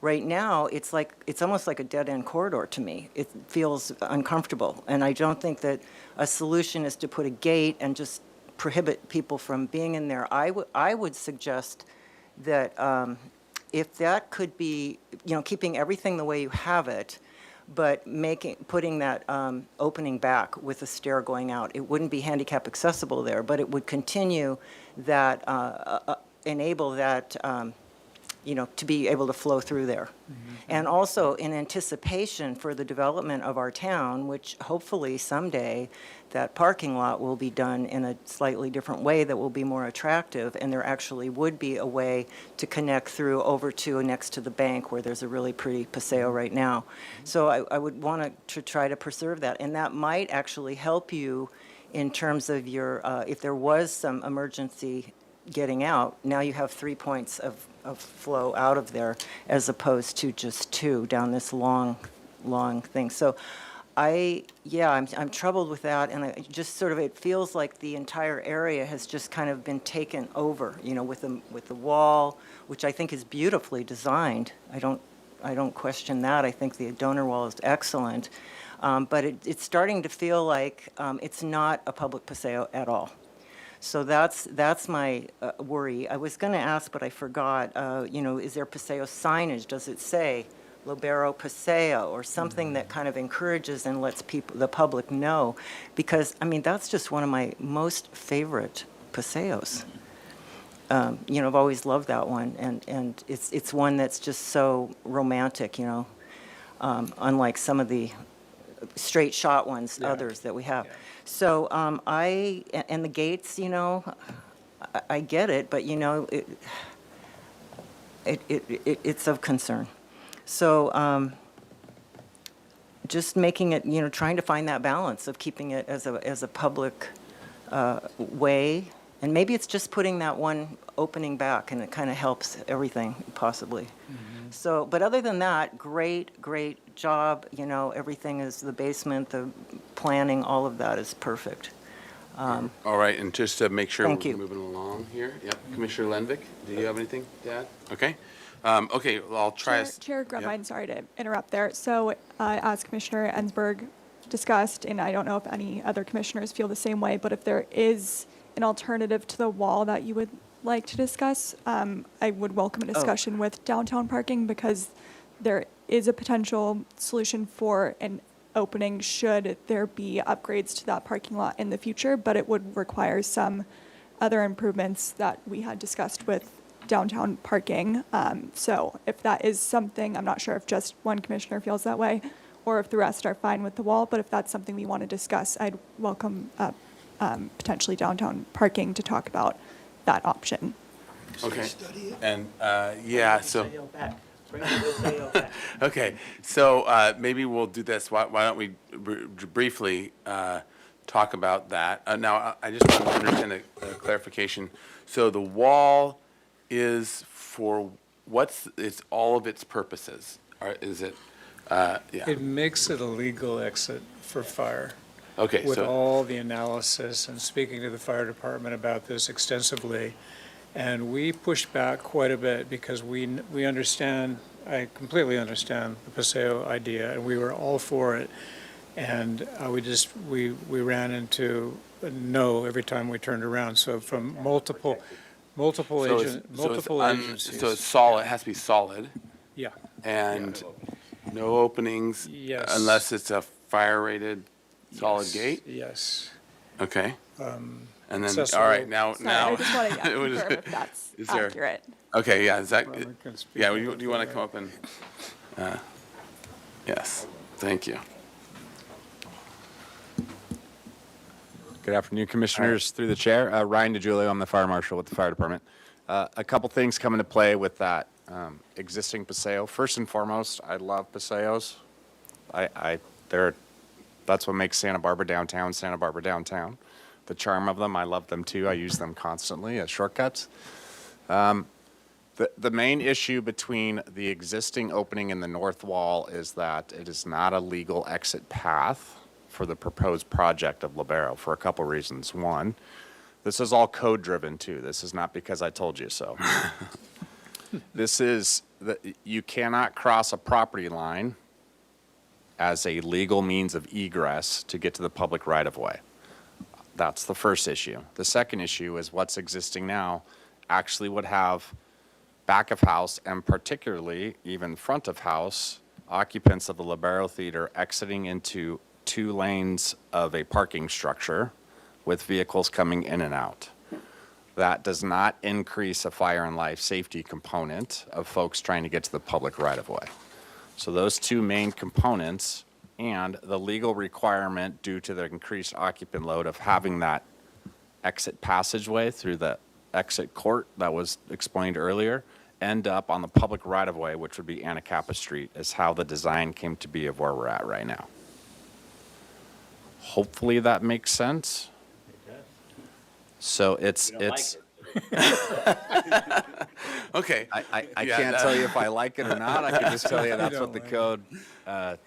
Speaker 5: Right now, it's almost like a dead-end corridor to me. It feels uncomfortable, and I don't think that a solution is to put a gate and just prohibit people from being in there. I would suggest that if that could be, keeping everything the way you have it, but putting that opening back with a stair going out. It wouldn't be handicap accessible there, but it would continue that, enable that, to be able to flow through there. And also in anticipation for the development of our town, which hopefully someday that parking lot will be done in a slightly different way that will be more attractive, and there actually would be a way to connect through over to next to the bank where there's a really pretty paseo right now. So I would want to try to preserve that, and that might actually help you in terms of your, if there was some emergency getting out, now you have 3 points of flow out of there as opposed to just 2 down this long thing. So I'm troubled with that, and I just sort of, it feels like the entire area has just kind of been taken over, you know, with the wall, which I think is beautifully designed. I don't question that. I think the donor wall is excellent. But it's starting to feel like it's not a public paseo at all. So that's my worry. I was going to ask, but I forgot, you know, is there paseo signage? Does it say Lobero Paseo or something that kind of encourages and lets the public know? Because, I mean, that's just one of my most favorite paseos. You know, I've always loved that one, and it's one that's just so romantic, you know, unlike some of the straight shot ones, others that we have. So and the gates, you know, I get it, but, you know, it's of concern. So just making it, you know, trying to find that balance of keeping it as a public way. And maybe it's just putting that one opening back, and it kind of helps everything, possibly. So, but other than that, great job. You know, everything is, the basement, the planning, all of that is perfect.
Speaker 1: All right, and just to make sure
Speaker 5: Thank
Speaker 1: we're
Speaker 5: you.
Speaker 1: moving along here. Yep, Commissioner Lenvik, do you have anything to add? Okay. Okay, well, I'll try.
Speaker 19: Chair Grubine, sorry to interrupt there. So as Commissioner Ensberg discussed, and I don't know if any other commissioners feel the same way, but if there is an alternative to the wall that you would like to discuss, I would welcome a discussion with downtown parking, because there is a potential solution for an opening should there be upgrades to that parking lot in the future, but it would require some other improvements that we had discussed with downtown parking. So if that is something, I'm not sure if just one commissioner feels that way or if the rest are fine with the wall, but if that's something we want to discuss, I'd welcome potentially downtown parking to talk about that option.
Speaker 1: Okay, and, yeah, so. Okay, so maybe we'll do this. Why don't we briefly talk about that? Now, I just want to understand a clarification. So the wall is for it's all of its purposes? Or is it, yeah?
Speaker 20: It makes it a legal exit for fire.
Speaker 1: Okay,
Speaker 20: With
Speaker 1: so.
Speaker 20: all the analysis and speaking to the fire department about this extensively. And we pushed back quite a bit because we understand, I completely understand the Paseo idea, and we were all for it. And we ran into a no every time we turned around. So from multiple agencies.
Speaker 1: So it's solid, it has to be solid,
Speaker 20: Yeah,
Speaker 1: and no openings?
Speaker 20: Yes.
Speaker 1: Unless it's a fire-rated solid
Speaker 20: Yes,
Speaker 1: gate?
Speaker 20: yes.
Speaker 1: Okay. And then, all
Speaker 20: accessible.
Speaker 1: right, now.
Speaker 19: Sorry, I just want to
Speaker 1: it was-
Speaker 19: confirm if that's
Speaker 1: is there-
Speaker 19: accurate.
Speaker 1: Okay, yeah, is that,
Speaker 20: Robert can speak
Speaker 1: yeah,
Speaker 20: to
Speaker 1: do you want to
Speaker 20: that.
Speaker 1: come up and, yes, thank you.
Speaker 11: Good afternoon, Commissioners. Through the chair, Ryan DiGiulio, I'm the fire marshal with the fire department. A couple things come into play with that existing Paseo. First and foremost, I love Paseos. That's what makes Santa Barbara downtown, Santa Barbara downtown. The charm of them, I love them too. I use them constantly as shortcuts. The main issue between the existing opening and the north wall is that it is not a legal exit path for the proposed project of Libero for a couple reasons. One, this is all code-driven too. This is not because I told you so. You cannot cross a property line as a legal means of egress to get to the public right-of-way. That's the first issue. The second issue is what's existing now actually would have back of house and particularly even front of house occupants of the Libero Theater exiting into 2 lanes of a parking structure with vehicles coming in and out. That does not increase a fire and life safety component of folks trying to get to the public right-of-way. So those 2 main components and the legal requirement due to the increased occupant load of having that exit passageway through the exit court that was explained earlier end up on the public right-of-way, which would be Anacapa Street, is how the design came to be of where we're at right now. Hopefully that makes sense. So it's
Speaker 1: Okay.
Speaker 11: I
Speaker 1: Yeah,
Speaker 11: can't tell you if I like it or not. I can just tell you that's
Speaker 20: don't
Speaker 11: what the
Speaker 20: like it.
Speaker 11: code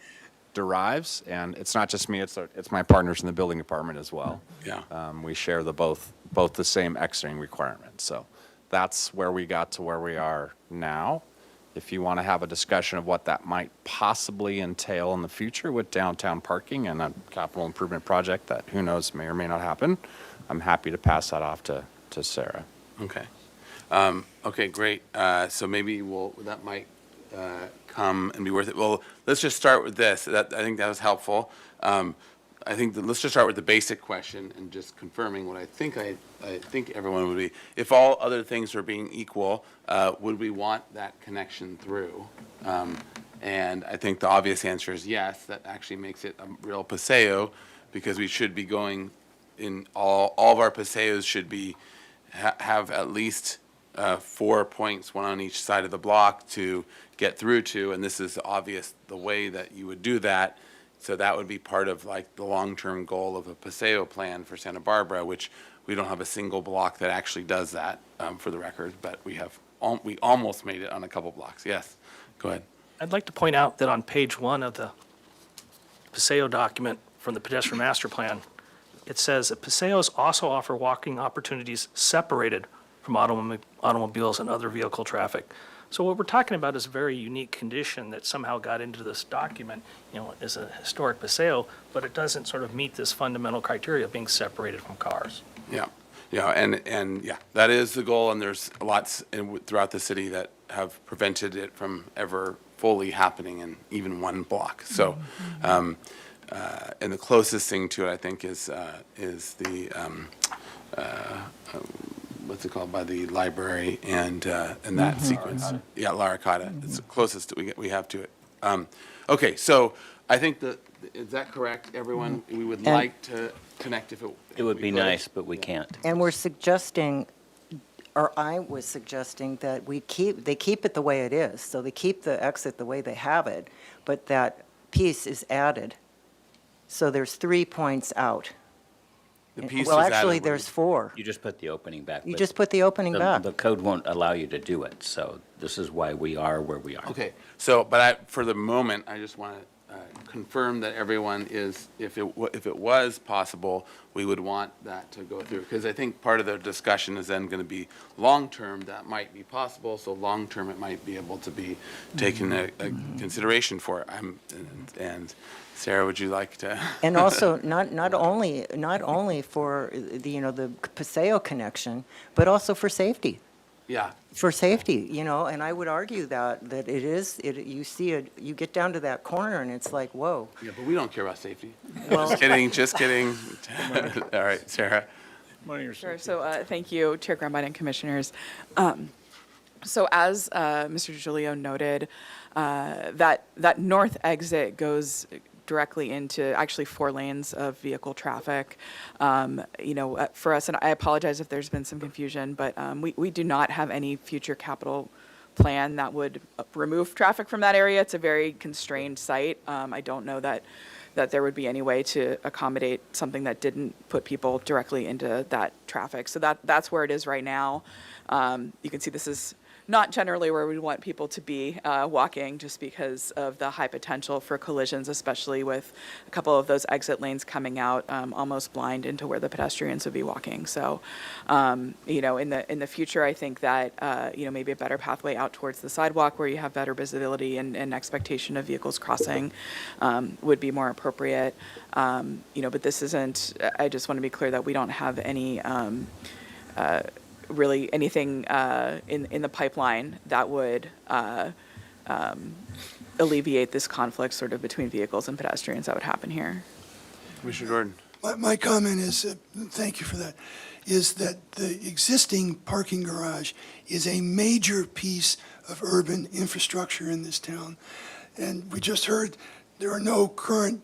Speaker 11: derives, and it's not just me, it's my partners in the building department as well.
Speaker 1: Yeah.
Speaker 11: We share both the same exiting requirements. So that's where we got to where we are now. If you want to have a discussion of what that might possibly entail in the future with downtown parking and a capital improvement project that who knows may or may not happen, I'm happy to pass that off to Sarah.
Speaker 1: Okay. Okay, great. So maybe that might come and be worth it. Well, let's just start with this. I think that was helpful. Let's just start with the basic question and just confirming what I think everyone would be. If all other things were being equal, would we want that connection through? And I think the obvious answer is yes. That actually makes it a real paseo, because we should be going in all of our paseos should be have at least 4 points, one on each side of the block to get through to, and this is obvious the way that you would do that. So that would be part of like the long-term goal of a paseo plan for Santa Barbara, which we don't have a single block that actually does that, for the record, but we almost made it on a couple blocks. Yes, go ahead.
Speaker 21: I'd like to point out that on page 1 of the Paseo document from the pedestrian master plan, it says that Paseos also offer walking opportunities separated from automobiles and other vehicle traffic. So what we're talking about is a very unique condition that somehow got into this document, as a historic Paseo, but it doesn't sort of meet this fundamental criteria of being separated from cars.
Speaker 1: Yeah, and that is the goal, and there's lots throughout the city that have prevented it from ever fully happening in even one block. So, and the closest thing to it, I think, is the what's it called, by the library and that sequence. Yeah, Laricata. It's the closest that we have to it. Okay, so I think is that correct, everyone? We would like to connect if
Speaker 3: It would be nice, but we can't.
Speaker 5: And we're suggesting, or I was suggesting, that they keep it the way it is. So they keep the exit the way they have it, but that piece is added. So there's 3 points out. Well, actually, there's 4.
Speaker 3: You just put the opening back.
Speaker 5: You
Speaker 3: but
Speaker 5: just put the opening back.
Speaker 3: The code won't allow you to do it, so this is why we are where we are.
Speaker 1: Okay, so, but for the moment, I just want to confirm that everyone is, if it was possible, we would want that to go through. Because I think part of the discussion is then going to be long-term, that might be possible, so long-term it might be able to be taken a consideration for. And Sarah, would you like to?
Speaker 5: And also, not only for the Paseo connection, but also for safety.
Speaker 1: Yeah.
Speaker 5: For safety, and I would argue that you see it, you get down to that corner and it's like, whoa.
Speaker 1: Yeah, but we don't care about safety.
Speaker 5: Well,
Speaker 1: Just kidding. All right, Sarah.
Speaker 14: Sure. So thank you, Chair Grambine and Commissioners. So as Mr. DiGiulio noted, that north exit goes directly into actually 4 lanes of vehicle traffic. For us, and I apologize if there's been some confusion, but we do not have any future capital plan that would remove traffic from that area. It's a very constrained site. I don't know that there would be any way to accommodate something that didn't put people directly into that traffic. So that's where it is right now. You can see this is not generally where we want people to be walking, just because of the high potential for collisions, especially with a couple of those exit lanes coming out almost blind into where the pedestrians would be walking. So, in the future, I think that maybe a better pathway out towards the sidewalk where you have better visibility and expectation of vehicles crossing would be more appropriate. But this isn't. I just want to be clear that we don't have any. Really anything in the pipeline that would alleviate this conflict sort of between vehicles and pedestrians that would happen here.
Speaker 1: Commissioner Gordon.
Speaker 8: My comment is, thank you for that, is that the existing parking garage is a major piece of urban infrastructure in this town. And we just heard there are no current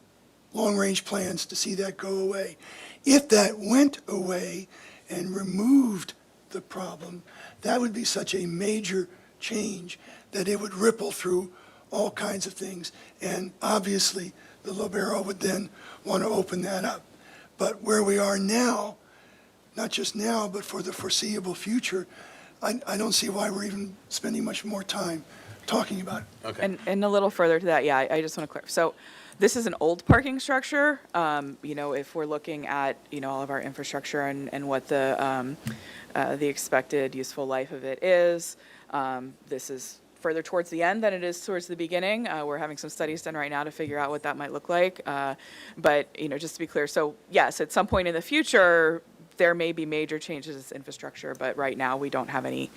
Speaker 8: long-range plans to see that go away. If that went away and removed the problem, that would be such a major change that it would ripple through all kinds of things. And obviously, the Lobero would then want to open that up. But where we are now, not just now, but for the foreseeable future, I don't see why we're even spending much more time talking about it.
Speaker 1: Okay.
Speaker 14: And a little further to that, I just want to clarify. So This is an old parking structure. If we're looking at, all of our infrastructure and what the expected useful life of it is, this is further towards the end than it is towards the beginning. We're having some studies done right now to figure out what that might look like. But, just to be clear, so yes, at some point in the future, there may be major changes to infrastructure, but right now we don't have any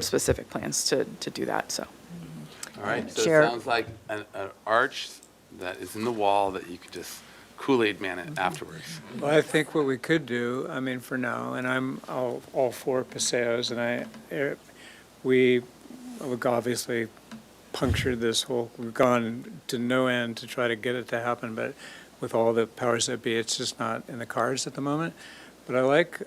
Speaker 14: specific plans to do that, so.
Speaker 1: All right, so
Speaker 5: Chair-
Speaker 1: it sounds like an arch that is in the wall that you could just Kool-Aid man it afterwards.
Speaker 20: Well, I think what we could do, I mean, for now, and I'm all for paseos, and we've obviously punctured this whole, we've gone to no end to try to get it to happen, but with all the powers that be, it's just not in the cards at the moment. But I like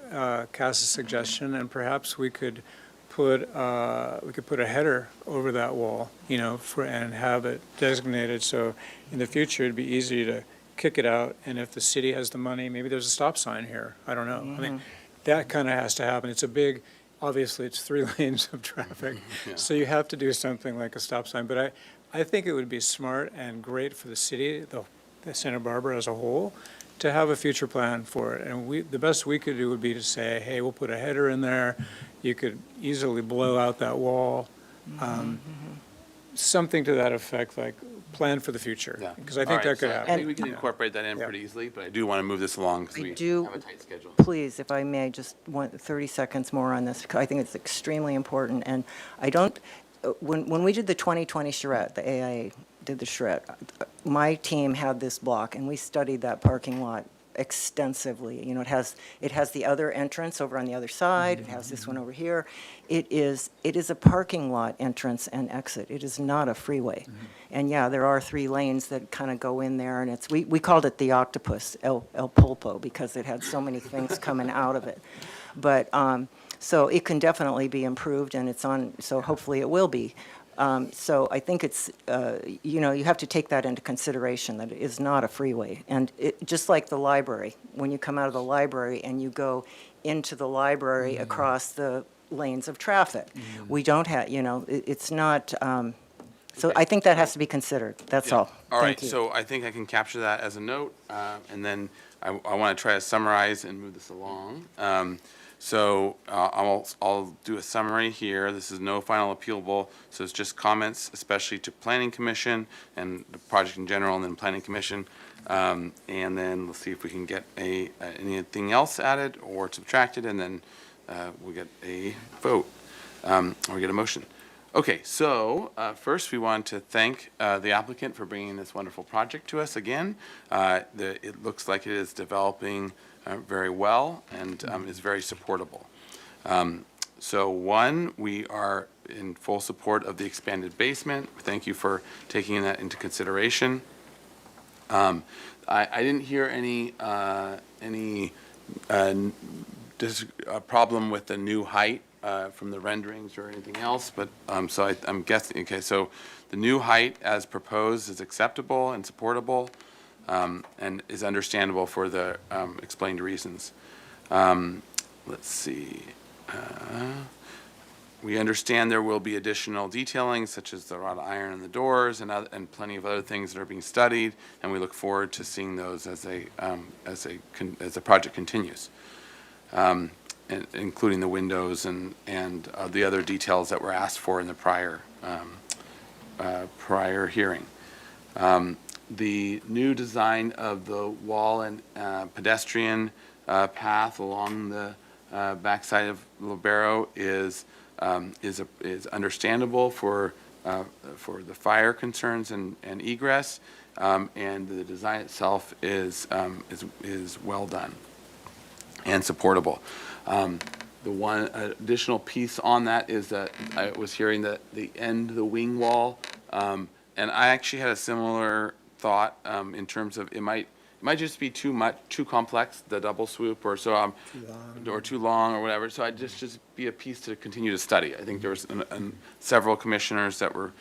Speaker 20: Cass's suggestion, and perhaps we could put a header over that wall, and have it designated, so in the future, it'd be easy to kick it out, and if the city has the money, maybe there's a stop sign here, I don't know. I mean, that kind of has to happen. It's a big, obviously, it's 3 lanes of traffic, so you have to do something like a stop sign, but I think it would be smart and great for the city, the Santa Barbara as a whole, to have a future plan for it, and the best we could do would be to say, hey, we'll put a header in there, you could easily blow out that wall, something to that effect, like plan for the future,
Speaker 1: Yeah.
Speaker 20: because I think that could
Speaker 1: I
Speaker 20: happen.
Speaker 1: think we can incorporate that in pretty easily, but I do want to move this along because
Speaker 5: I
Speaker 1: we
Speaker 5: do-
Speaker 1: have a tight schedule.
Speaker 5: Please, if I may, just want 30 seconds more on this. I think it's extremely important, and I don't, when we did the 2020 charrette, the AIA did the charrette, my team had this block, and we studied that parking lot extensively. It has the other entrance over on the other side, it has this one over here. It is a parking lot entrance and exit. It is not a freeway. And yeah, there are 3 lanes that kind of go in there, and we called it the octopus, El Pulpo, because it had so many things coming out of it. But, so it can definitely be improved, and so hopefully it will be. So I think it's, you have to take that into consideration, that it is not a freeway. And just like the library, when you come out of the library and you go into the library across the lanes of traffic, we don't have, it's not, so I think that has to be considered. That's all.
Speaker 1: All right,
Speaker 5: Thank you.
Speaker 1: so I think I can capture that as a note, and then I want to try to summarize and move this along. So I'll do a summary here. This is no final appealable, so it's just comments, especially to Planning Commission and the project in general, and then Planning Commission. And then we'll see if we can get anything else added or subtracted, and then we'll get a vote, or get a motion. Okay, so first we want to thank the applicant for bringing this wonderful project to us again. It looks like it is developing very well and is very supportable. So one, we are in full support of the expanded basement. Thank you for taking that into consideration. I didn't hear any problem with the new height from the renderings or anything else, but so I'm guessing, okay, so the new height as proposed is acceptable and supportable, and is understandable for the explained reasons. Let's see. We understand there will be additional detailing, such as the wrought iron in the doors and plenty of other things that are being studied, and we look forward to seeing those as the project continues, including the windows and the other details that were asked for in the prior hearing. The new design of the wall and pedestrian path along the backside of Libero is understandable for the fire concerns and egress, and the design itself is well done and supportable. The one additional piece on that is that I was hearing that the wing wall, and I actually had a similar thought in terms of it might just be too complex, the double swoop, or so or too long or whatever. So I'd just be a piece to continue to study. I think there was several commissioners that were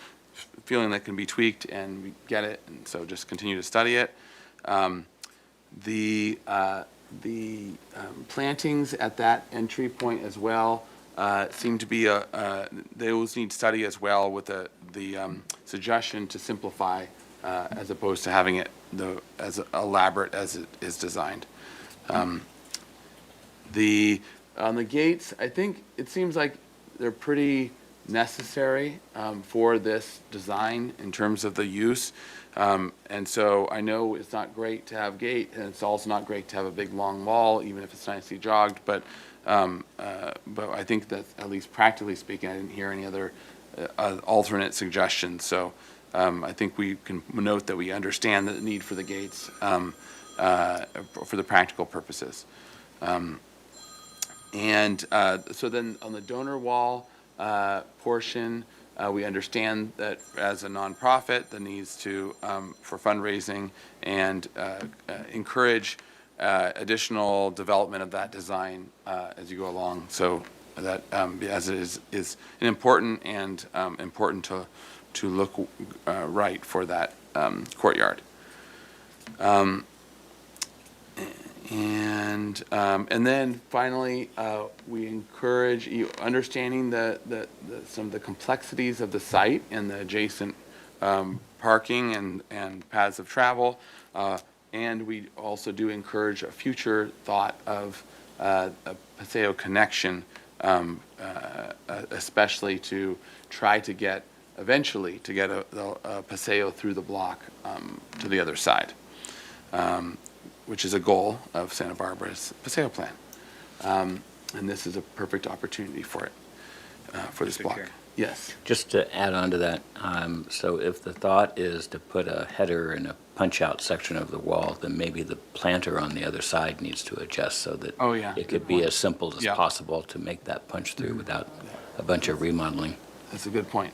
Speaker 1: feeling that can be tweaked, and we get it, and so just continue to study it. The plantings at that entry point as well seem to be those need study as well, with the suggestion to simplify as opposed to having it as elaborate as it is designed. On the gates, I think it seems like they're pretty necessary for this design in terms of the use. And so I know it's not great to have gate, and it's also not great to have a big long wall, even if it's nicely jogged. But I think that, at least practically speaking, I didn't hear any other alternate suggestions. So I think we can note that we understand the need for the gates for the practical purposes. So then on the donor wall portion, we understand that as a nonprofit, the needs to for fundraising and encourage additional development of that design as you go along. So that as it is an important and important to look right for that courtyard. And then finally, we encourage you, understanding some of the complexities of the site and the adjacent parking and paths of travel. And we also do encourage a future thought of a Paseo connection, especially to try to eventually get a Paseo through the block to the other side. Which is a goal of Santa Barbara's Paseo plan. And this is a perfect opportunity for it, for this block. Yes.
Speaker 3: Just to add on to that, so if the thought is to put a header in a punch-out section of the wall, then maybe the planter on the other side needs to adjust so that it could be as simple as possible to make that punch through without a bunch of remodeling.
Speaker 1: That's a good point.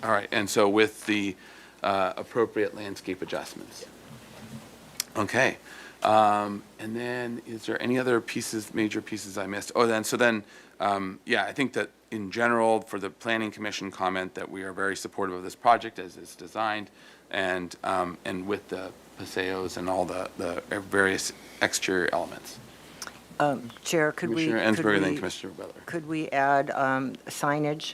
Speaker 1: All right, and so with the appropriate landscape adjustments. Okay. And then, is there any other major pieces I missed? I think that in general, for the Planning Commission comment, that we are very supportive of this project as it's designed, and with the Paseos and all the various exterior elements.
Speaker 5: Chair, could we add signage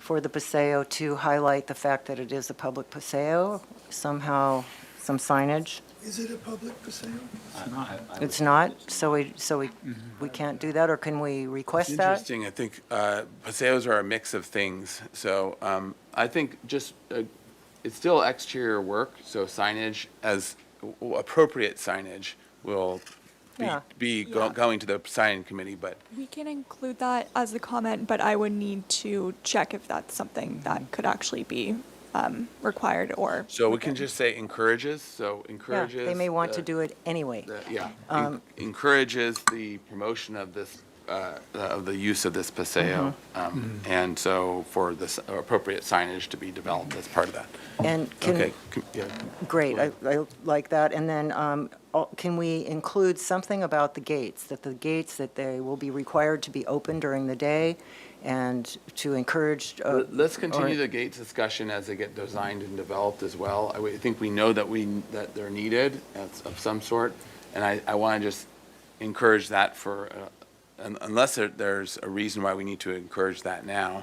Speaker 5: for the Paseo to highlight the fact that it is a public Paseo? Somehow, some signage?
Speaker 8: Is it a public Paseo?
Speaker 5: It's not? So we can't do that, or can we request that?
Speaker 1: It's interesting. I think Paseos are a mix of things. So I think just it's still exterior work, so signage, as appropriate signage, will be going to the signing committee. But
Speaker 19: We can include that as a comment, but I would need to check if that's something that could actually be required or.
Speaker 1: So we can just say encourages, so encourages.
Speaker 5: Yeah, they may want to do it anyway.
Speaker 1: Encourages the promotion of this, of the use of this Paseo. And so for this appropriate signage to be developed as part of that.
Speaker 5: And great, I like that. And then can we include something about the gates, that they will be required to be open during the day and to encourage?
Speaker 1: Let's continue the gates discussion as they get designed and developed as well. I think we know that they're needed of some sort, and I want to just encourage that for, unless there's a reason why we need to encourage that now.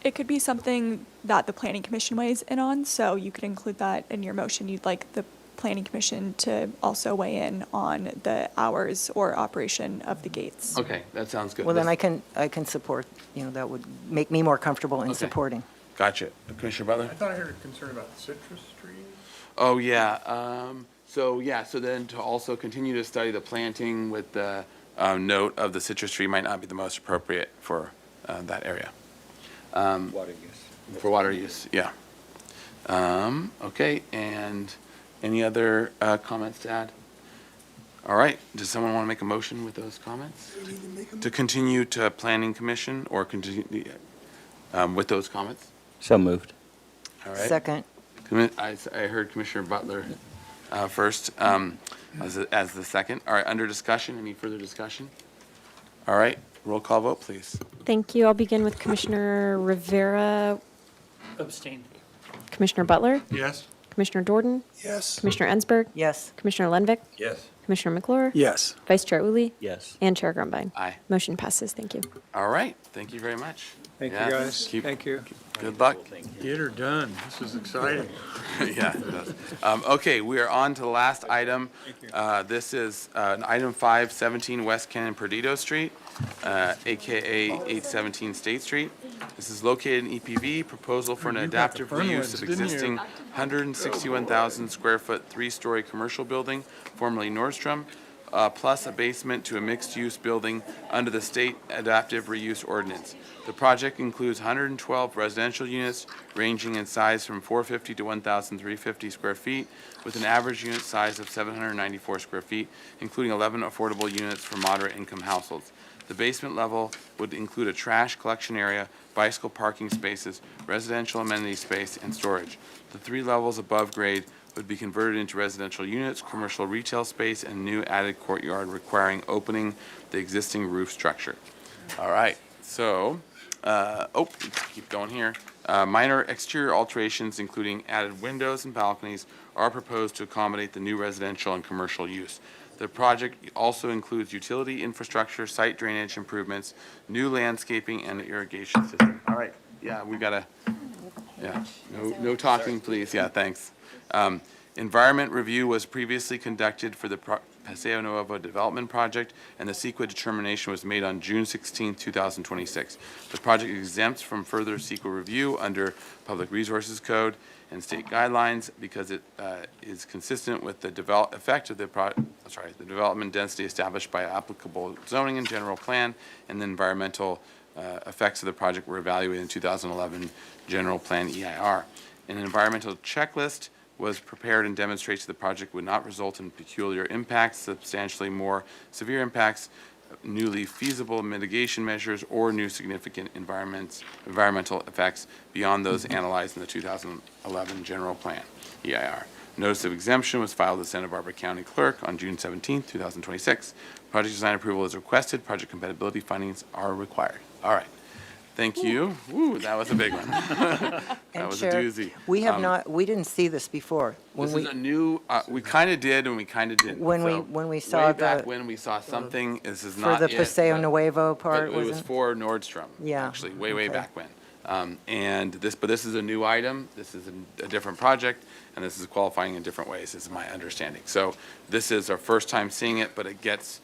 Speaker 19: It could be something that the Planning Commission weighs in on, so you could include that in your motion. You'd like the Planning Commission to also weigh in on the hours or operation of the gates.
Speaker 1: Okay, that sounds good.
Speaker 5: Well, then I can support, that would make me more comfortable in supporting.
Speaker 1: Gotcha. Commissioner Butler?
Speaker 12: I thought I heard a concern about citrus trees.
Speaker 1: Oh, yeah. So then to also continue to study the planting with the note of the citrus tree might not be the most appropriate for that area.
Speaker 3: Water use.
Speaker 1: For water use, yeah. Okay, and any other comments to add? All right, does someone want to make a motion with those comments? To continue to Planning Commission or continue with those comments?
Speaker 3: So moved.
Speaker 1: All right.
Speaker 5: Second.
Speaker 1: I heard Commissioner Butler first as the second. All right, under discussion, any further discussion? All right, roll call vote, please.
Speaker 2: Thank you. I'll begin with Commissioner Rivera.
Speaker 4: Abstain.
Speaker 2: Commissioner Butler?
Speaker 12: Yes.
Speaker 2: Commissioner Jordan?
Speaker 8: Yes.
Speaker 2: Commissioner Ensberg?
Speaker 5: Yes.
Speaker 2: Commissioner Lenvik?
Speaker 7: Yes.
Speaker 2: Commissioner McClure?
Speaker 9: Yes.
Speaker 2: Vice Chair Uli?
Speaker 3: Yes.
Speaker 2: And Chair Grumbine.
Speaker 1: Aye.
Speaker 2: Motion passes. Thank you.
Speaker 1: All right, thank you very much.
Speaker 20: Thank you,
Speaker 1: Yes,
Speaker 20: guys.
Speaker 1: keep-
Speaker 20: Thank you.
Speaker 1: Good luck.
Speaker 12: Get her done. This is exciting.
Speaker 1: Yeah, it does. Okay, we are on to the last item. This is item 517 West Cannon Perdido Street, AKA 817 State Street. This is located in EPV, proposal for an
Speaker 12: You got the
Speaker 1: adaptive
Speaker 12: fun
Speaker 1: reuse
Speaker 12: ones,
Speaker 1: of
Speaker 12: didn't you?
Speaker 1: existing 161,000 square foot, 3-story commercial building, formerly Nordstrom, plus a basement to a mixed-use building under the state adaptive reuse ordinance. The project includes 112 residential units ranging in size from 450 to 1,350 square feet, with an average unit size of 794 square feet, including 11 affordable units for moderate-income households. The basement level would include a trash collection area, bicycle parking spaces, residential amenity space, and storage. The 3 levels above grade would be converted into residential units, commercial retail space, and new added courtyard requiring opening the existing roof structure. All right, so, keep going here. Minor exterior alterations, including added windows and balconies, are proposed to accommodate the new residential and commercial use. The project also includes utility infrastructure, site drainage improvements, new landscaping, and the irrigation system. All right, yeah, we gotta, yeah, no talking, please. Yeah, thanks. Environment review was previously conducted for the Paseo Nuevo development project, and the CEQA determination was made on June 16, 2026. The project exempts from further CEQA review under Public Resources Code and state guidelines because it is consistent with the effect of the development density established by applicable zoning and general plan, and the environmental effects of the project were evaluated in 2011 general plan EIR. An environmental checklist was prepared and demonstrates the project would not result in peculiar impacts, substantially more severe impacts, newly feasible mitigation measures, or new significant environmental effects beyond those analyzed in the 2011 general plan, EIR. Notice of exemption was filed with the Santa Barbara County Clerk on June 17, 2026. Project design approval is requested. Project compatibility findings are required. All right. Thank you. Ooh, that was a big one. That was a
Speaker 5: Chair,
Speaker 1: doozy.
Speaker 5: we have not, we didn't see this before.
Speaker 1: This is a new, we kind of did and we kind of didn't.
Speaker 5: When we saw
Speaker 1: Way back
Speaker 5: the-
Speaker 1: when we saw something, this is
Speaker 5: For
Speaker 1: not
Speaker 5: the
Speaker 1: it,
Speaker 5: Paseo
Speaker 1: but-
Speaker 5: Nuevo
Speaker 1: but
Speaker 5: part,
Speaker 1: it was
Speaker 5: wasn't it?
Speaker 1: for Nordstrom.
Speaker 5: Yeah,
Speaker 1: Actually, way
Speaker 5: okay.
Speaker 1: back when. But this is a new item, this is a different project, and this is qualifying in different ways, is my understanding. So this is our first time seeing it, but it gets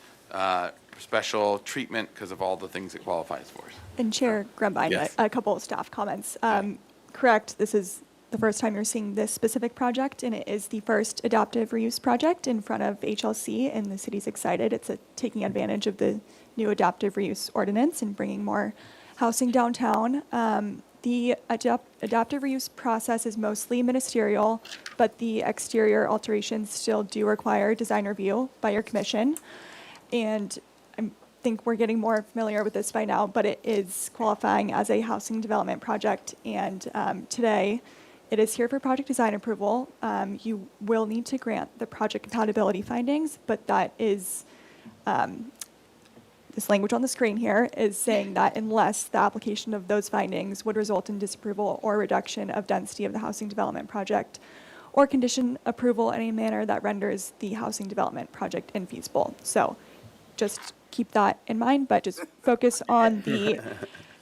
Speaker 1: special treatment because of all the things it qualifies for.
Speaker 19: And Chair Grumbine,
Speaker 1: Yes.
Speaker 19: a couple of staff comments. Correct, this is the first time you're seeing this specific project, and it is the first adaptive reuse project in front of HLC, and the city's excited. It's taking advantage of the new adaptive reuse ordinance and bringing more housing downtown. The adaptive reuse process is mostly ministerial, but the exterior alterations still do require design review by your commission. And I think we're getting more familiar with this by now, but it is qualifying as a housing development project. And today, it is here for project design approval. You will need to grant the project compatibility findings, but that is, this language on the screen here is saying that unless the application of those findings would result in disapproval or reduction of density of the housing development project, or condition approval in a manner that renders the housing development project infeasible. So just keep that in mind, but just focus on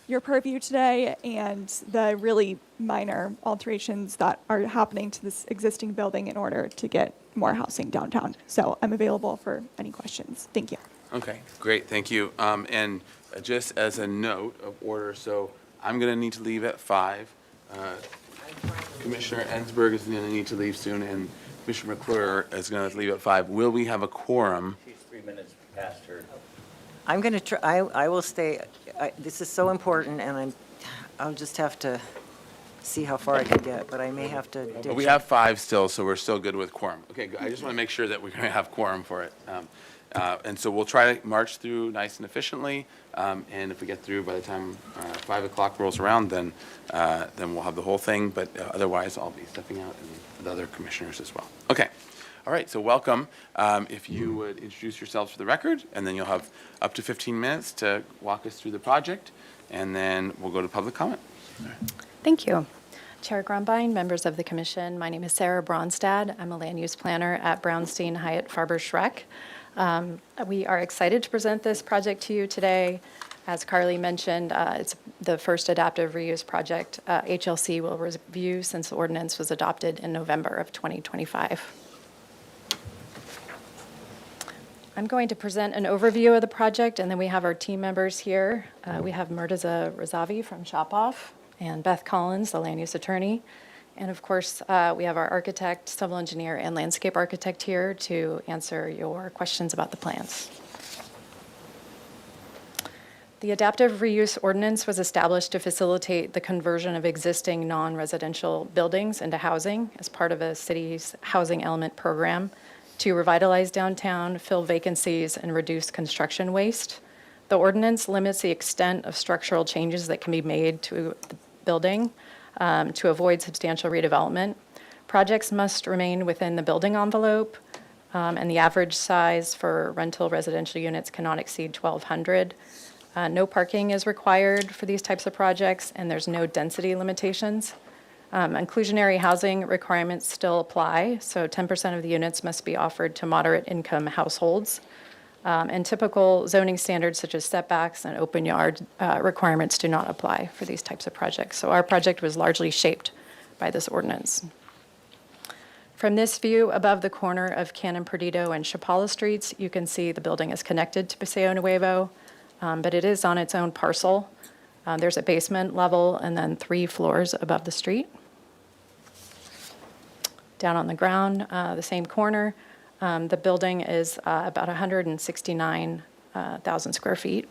Speaker 19: your purview today and the really minor alterations that are happening to this existing building in order to get more housing downtown. So I'm available for any questions. Thank you.
Speaker 1: Okay, great, thank you. And just as a note of order, so I'm going to need to leave at 5. Commissioner Ensberg is going to need to leave soon, and Commissioner McClure is going to leave at 5. Will we have a quorum?
Speaker 3: She's 3 minutes past her.
Speaker 5: I'm going to try, I will stay, this is so important, and I'll just have to see how far I can get, but I may have to ditch.
Speaker 1: We have 5 still, so we're still good with quorum. Okay, good. I just want to make sure that we're going to have quorum for it. And so we'll try to march through nice and efficiently, and if we get through by the time 5 o'clock rolls around, then we'll have the whole thing, but otherwise I'll be stepping out and with other commissioners as well. Okay. All right, so welcome. If you would introduce yourselves for the record, and then you'll have up to 15 minutes to walk us through the project, and then we'll go to public comment.
Speaker 16: Thank you. Chair Grumbine, members of the commission, my name is Sarah Bronstad. I'm a land use planner at Brownstein Hyatt Farber Schreck. We are excited to present this project to you today. As Carly mentioned, it's the first adaptive reuse project HLC will review since the ordinance was adopted in November of 2025. I'm going to present an overview of the project, and then we have our team members here. We have Murtaza Razavi from Shop Off and Beth Collins, the land use attorney. And of course, we have our architect, civil engineer, and landscape architect here to answer your questions about the plans. The adaptive reuse ordinance was established to facilitate the conversion of existing non-residential buildings into housing as part of a city's housing element program to revitalize downtown, fill vacancies, and reduce construction waste. The ordinance limits the extent of structural changes that can be made to the building to avoid substantial redevelopment. Projects must remain within the building envelope, and the average size for rental residential units cannot exceed 1,200. No parking is required for these types of projects, and there's no density limitations. Inclusionary housing requirements still apply, so 10% of the units must be offered to moderate income households. And typical zoning standards such as setbacks and open yard requirements do not apply for these types of projects. So our project was largely shaped by this ordinance. From this view above the corner of Canon Perdido and Chapala Streets, you can see the building is connected to Paseo Nuevo, but it is on its own parcel. There's a basement level and then 3 floors above the street. Down on the ground, the same corner, the building is about 169,000 square feet.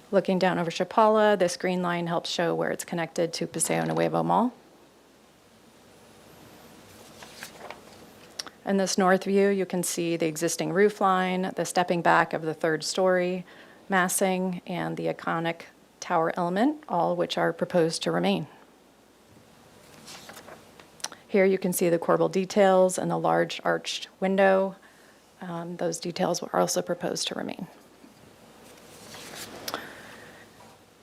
Speaker 16: Looking down over Chapala, this green line helps show where it's connected to Paseo Nuevo Mall. In this north view, you can see the existing roof line, the stepping back of the 3rd story, massing, and the iconic tower element, all of which are proposed to remain. Here you can see the corbel details and the large arched window. Those details are also proposed to remain.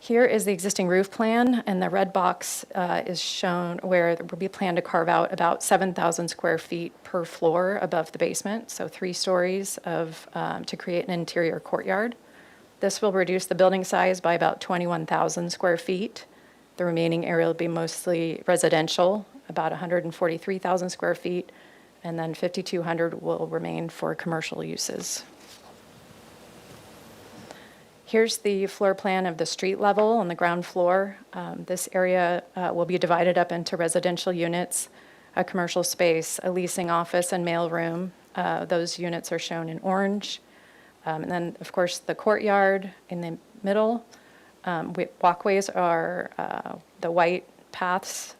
Speaker 16: Here is the existing roof plan, and the red box is shown where we plan to carve out about 7,000 square feet per floor above the basement, so 3 stories to create an interior courtyard. This will reduce the building size by about 21,000 square feet. The remaining area will be mostly residential, about 143,000 square feet, and then 5,200 will remain for commercial uses. Here's the floor plan of the street level on the ground floor. This area will be divided up into residential units, a commercial space, a leasing office, and mail room. Those units are shown in orange. And then, of course, the courtyard in the middle. Walkways are the white paths,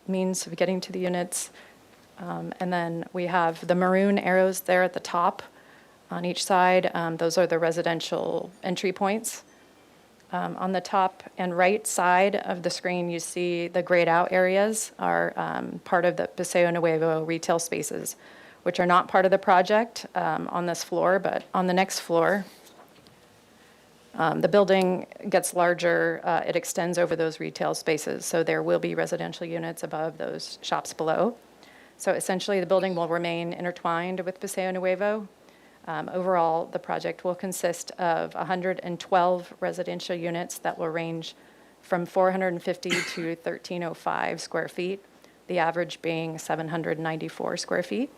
Speaker 16: means of getting to the units. And then we have the maroon arrows there at the top on each side. Those are the residential entry points. On the top and right side of the screen, you see the grayed out areas are part of the Paseo Nuevo retail spaces, which are not part of the project on this floor, but on the next floor, the building gets larger. It extends over those retail spaces, so there will be residential units above those shops below. So essentially, the building will remain intertwined with Paseo Nuevo. Overall, the project will consist of 112 residential units that will range from 450 to 1,305 square feet, the average being 794 square feet.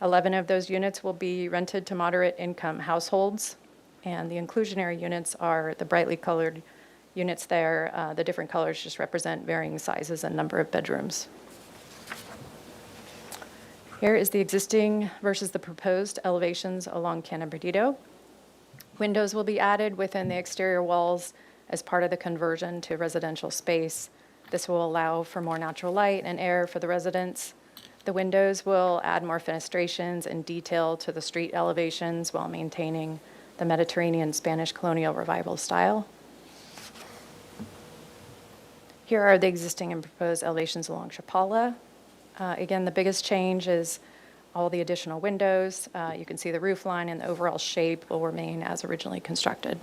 Speaker 16: 11 of those units will be rented to moderate income households, and the inclusionary units are the brightly colored units there. The different colors just represent varying sizes and number of bedrooms. Here is the existing versus the proposed elevations along Canon Perdido. Windows will be added within the exterior walls as part of the conversion to residential space. This will allow for more natural light and air for the residents. The windows will add more fenestrations and detail to the street elevations while maintaining the Mediterranean Spanish colonial revival style. Here are the existing and proposed elevations along Chapala. Again, the biggest change is all the additional windows. You can see the roof line and the overall shape will remain as originally constructed.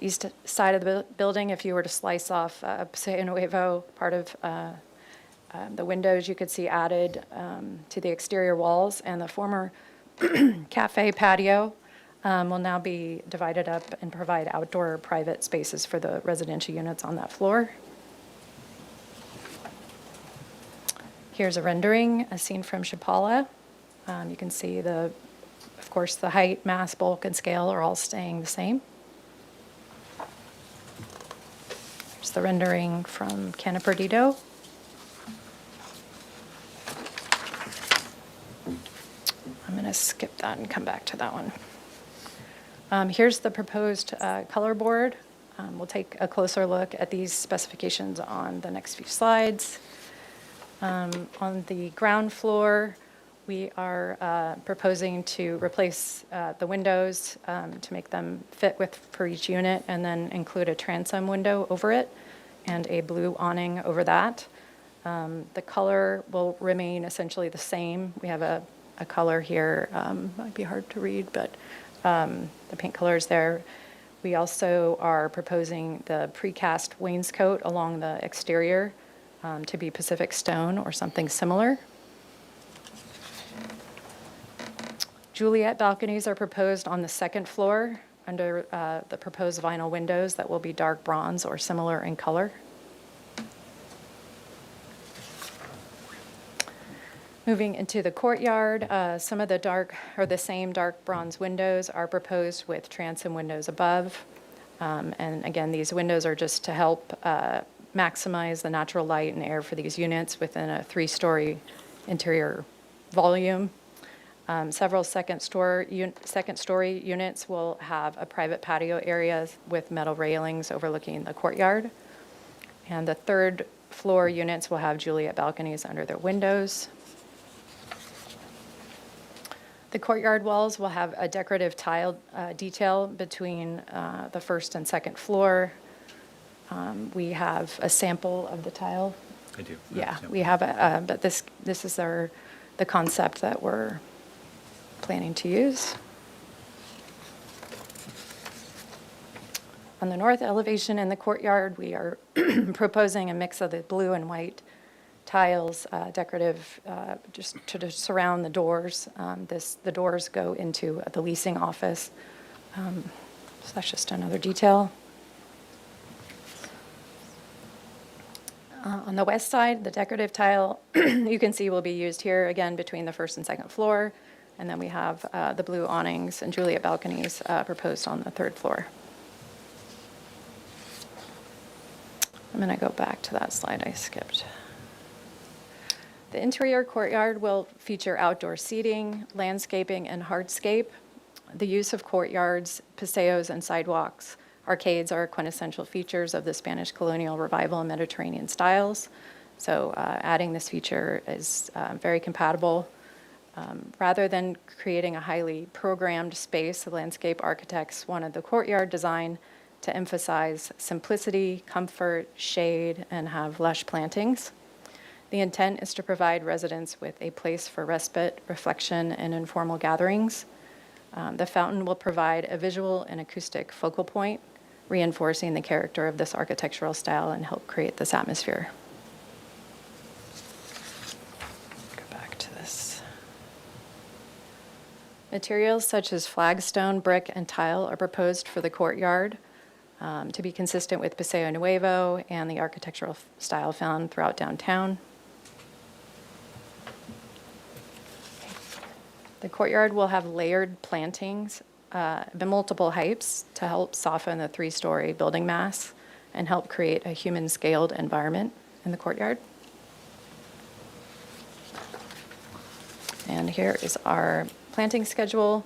Speaker 16: East side of the building, if you were to slice off Paseo Nuevo, part of the windows you could see added to the exterior walls, and the former cafe patio will now be divided up and provide outdoor private spaces for the residential units on that floor. Here's a rendering, a scene from Chapala. You can see of course, the height, mass, bulk, and scale are all staying the same. There's the rendering from Canna Perdido. I'm going to skip that and come back to that one. Here's the proposed color board. We'll take a closer look at these specifications on the next few slides. On the ground floor, we are proposing to replace the windows to make them fit for each unit, and then include a transom window over it and a blue awning over that. The color will remain essentially the same. We have a color here, might be hard to read, but the paint color is there. We also are proposing the precast wainscot along the exterior to be Pacific stone or something similar. Juliet balconies are proposed on the second floor under the proposed vinyl windows that will be dark bronze or similar in color. Moving into the courtyard, some of the same dark bronze windows are proposed with transom windows above. And again, these windows are just to help maximize the natural light and air for these units within a 3-story interior volume. Several second-story units will have a private patio area with metal railings overlooking the courtyard. And the third-floor units will have Juliet balconies under their windows. The courtyard walls will have a decorative tile detail between the first and second floor. We have a sample of the tile.
Speaker 3: I do.
Speaker 16: Yeah, we have but this is the concept that we're planning to use. On the north elevation in the courtyard, we are proposing a mix of the blue and white tiles, decorative, just to surround the doors. The doors go into the leasing office. So that's just another detail. On the west side, the decorative tile you can see will be used here again between the first and second floor. And then we have the blue awnings and Juliet balconies proposed on the third floor. I'm going to go back to that slide I skipped. The interior courtyard will feature outdoor seating, landscaping, and hardscape. The use of courtyards, paseos, and sidewalks, arcades are quintessential features of the Spanish colonial revival and Mediterranean styles. So adding this feature is very compatible. Rather than creating a highly programmed space, the landscape architects wanted the courtyard design to emphasize simplicity, comfort, shade, and have lush plantings. The intent is to provide residents with a place for respite, reflection, and informal gatherings. The fountain will provide a visual and acoustic focal point, reinforcing the character of this architectural style and help create this atmosphere. Go back to this. Materials such as flagstone, brick, and tile are proposed for the courtyard to be consistent with Paseo Nuevo and the architectural style found throughout downtown. The courtyard will have layered plantings of multiple heights to help soften the 3-story building mass and help create a human-scaled environment in the courtyard. And here is our planting schedule.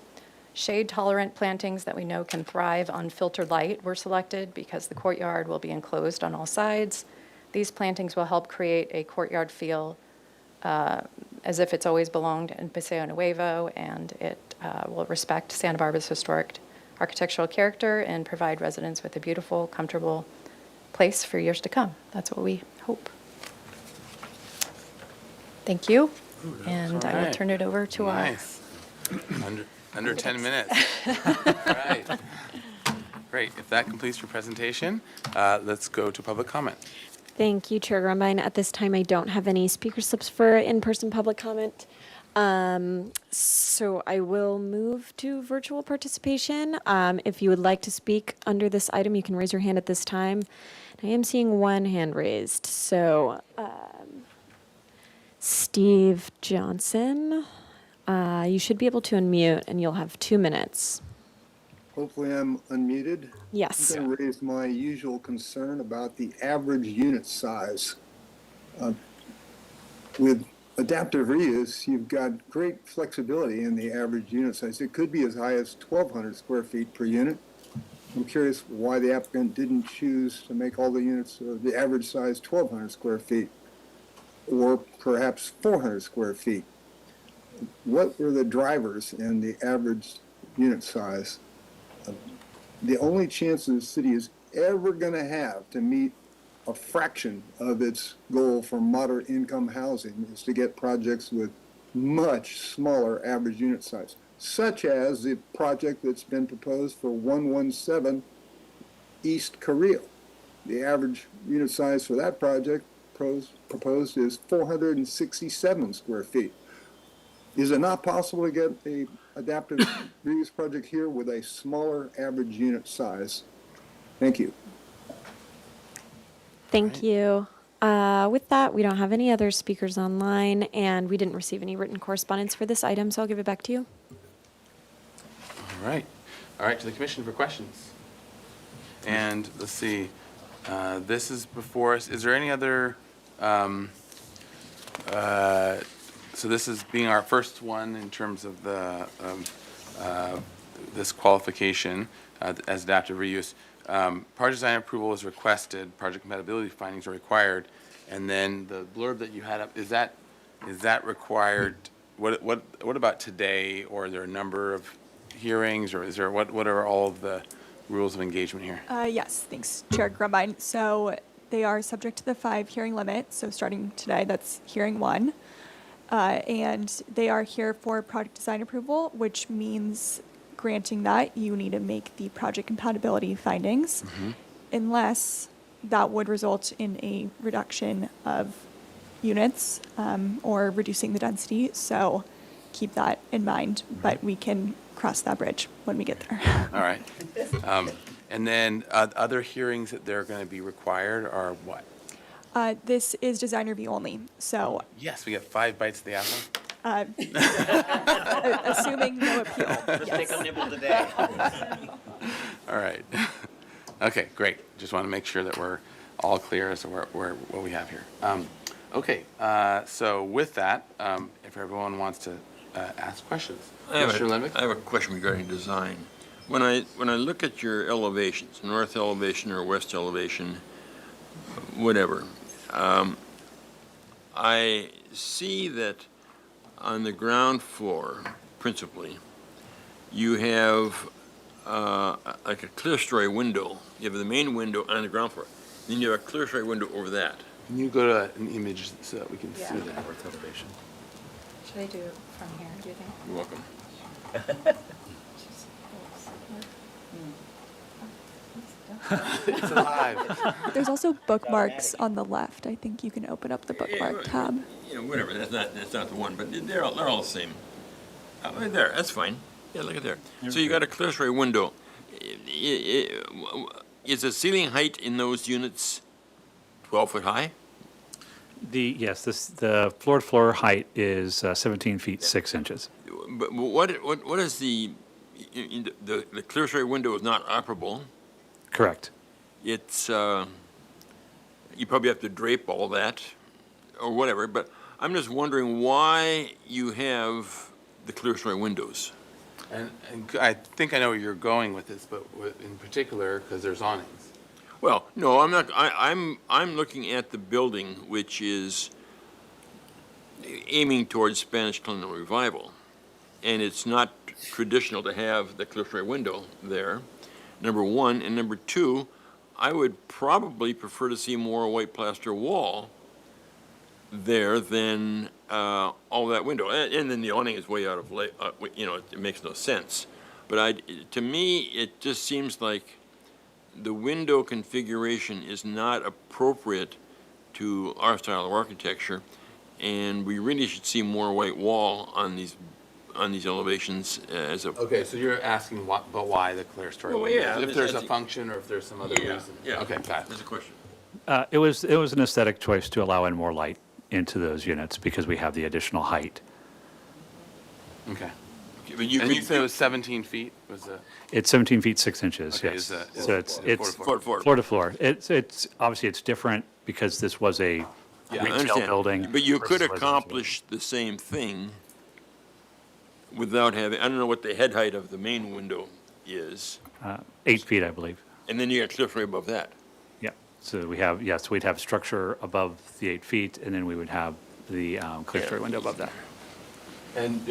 Speaker 16: Shade-tolerant plantings that we know can thrive on filtered light were selected because the courtyard will be enclosed on all sides. These plantings will help create a courtyard feel as if it's always belonged in Paseo Nuevo, and it will respect Santa Barbara's historic architectural character and provide residents with a beautiful, comfortable place for years to come. That's what we hope. Thank you, and I will turn it over to
Speaker 1: Nice. Under 10 minutes. All right. Great. If that completes your presentation, let's go to public comment.
Speaker 2: Thank you, Chair Grumbine. At this time, I don't have any speaker slips for in-person public comment. So I will move to virtual participation. If you would like to speak under this item, you can raise your hand at this time. I am seeing one hand raised. So, Steve Johnson, you should be able to unmute and you'll have 2 minutes.
Speaker 15: Hopefully I'm unmuted.
Speaker 2: Yes.
Speaker 15: I'm going to raise my usual concern about the average unit size. With adaptive reuse, you've got great flexibility in the average unit size. It could be as high as 1,200 square feet per unit. I'm curious why the applicant didn't choose to make all the units, the average size 1,200 square feet, or perhaps 400 square feet. What were the drivers in the average unit size? The only chance the city is ever going to have to meet a fraction of its goal for moderate income housing is to get projects with much smaller average unit size, such as the project that's been proposed for 117 East Carrillo. The average unit size for that project proposed is 467 square feet. Is it not possible to get a adaptive reuse project here with a smaller average unit size? Thank you.
Speaker 2: Thank you. With that, we don't have any other speakers online, and we didn't receive any written correspondence for this item, so I'll give it back to you.
Speaker 1: All right. All right, to the commission for questions. And let's see, this is before us. Is there any other, so this is being our first one in terms of the, this qualification as adaptive reuse. Project design approval is requested, project compatibility findings are required, and then the blurb that you had up, is that required? What about today, or is there a number of hearings, or is there, what are all of the rules of engagement here?
Speaker 19: Yes, thanks, Chair Grumbine. So they are subject to the 5 hearing limit. So starting today, that's hearing 1. And they are here for project design approval, which means granting that you need to make the project compatibility findings, unless that would result in a reduction of units or reducing the density. So keep that in mind, but we can cross that bridge when we get there.
Speaker 1: All right. And then other hearings that they're going to be required are what?
Speaker 19: This is design review only, so.
Speaker 1: Yes, we get 5 bites of the apple.
Speaker 19: Assuming no appeal,
Speaker 3: Just
Speaker 19: yes.
Speaker 3: take a nibble today.
Speaker 1: All right. Okay, great. Just want to make sure that we're all clear as to what we have here. Okay, so with that, if everyone wants to ask questions.
Speaker 7: I have
Speaker 1: Mr. Lenwick?
Speaker 7: a question regarding design. When I look at your elevations, north elevation or west elevation, whatever, I see that on the ground floor, principally, you have like a clerestory window. You have the main window on the ground floor. Then you have a clerestory window over that.
Speaker 1: Can you go to an image so that we can see
Speaker 16: Yeah.
Speaker 1: that north elevation?
Speaker 16: Should I do it from here, do you think?
Speaker 7: You're welcome.
Speaker 1: It's alive.
Speaker 19: There's also bookmarks on the left. I think you can open up the bookmark tab.
Speaker 7: You know, whatever, that's not the one, but they're all the same. Right there, that's fine. Yeah, look at there. So you got a clerestory window. Is the ceiling height in those units 12 foot high?
Speaker 17: The floor-to-floor height is 17 feet 6 inches.
Speaker 7: But what is the clerestory window is not operable.
Speaker 17: Correct.
Speaker 7: It's, you probably have to drape all that or whatever, but I'm just wondering why you have the clerestory windows.
Speaker 1: And I think I know where you're going with this, but in particular, because there's awnings.
Speaker 7: Well, no, I'm not, I'm looking at the building, which is aiming towards Spanish colonial revival. And it's not traditional to have the clerestory window there, number one. And number two, I would probably prefer to see more white plaster wall there than all that window. And then the awning is way out of, it makes no sense. But to me, it just seems like the window configuration is not appropriate to our style of architecture. and we really should see more white wall on these elevations as a.
Speaker 1: Okay, so you're asking but why the clear story
Speaker 7: Well,
Speaker 1: windows?
Speaker 7: yeah,
Speaker 1: If there's a
Speaker 7: that's-
Speaker 1: function or if there's some other
Speaker 7: Yeah,
Speaker 1: reason?
Speaker 7: yeah.
Speaker 1: Okay, got it.
Speaker 7: That's a question.
Speaker 17: It was an aesthetic choice to allow in more light into those units because we have the additional height.
Speaker 1: Okay.
Speaker 7: Okay, but you
Speaker 1: And
Speaker 7: could-
Speaker 1: you said it was 17 feet, was the?
Speaker 17: It's 17 feet 6 inches,
Speaker 1: Okay,
Speaker 17: yes.
Speaker 1: is that-
Speaker 17: So it's
Speaker 1: floor to floor.
Speaker 17: floor to floor. It's obviously it's different because this was a
Speaker 7: Yeah, I
Speaker 17: retail
Speaker 7: understand.
Speaker 17: building.
Speaker 7: But you could
Speaker 17: versus residential.
Speaker 7: accomplish the same thing without having, I don't know what the head height of the main window is,
Speaker 17: 8 feet, I believe.
Speaker 7: and then you got cliff right above that.
Speaker 17: Yeah. So we have, yes, we'd have structure above the 8 feet, and then we would have the clear-story window above that.
Speaker 1: And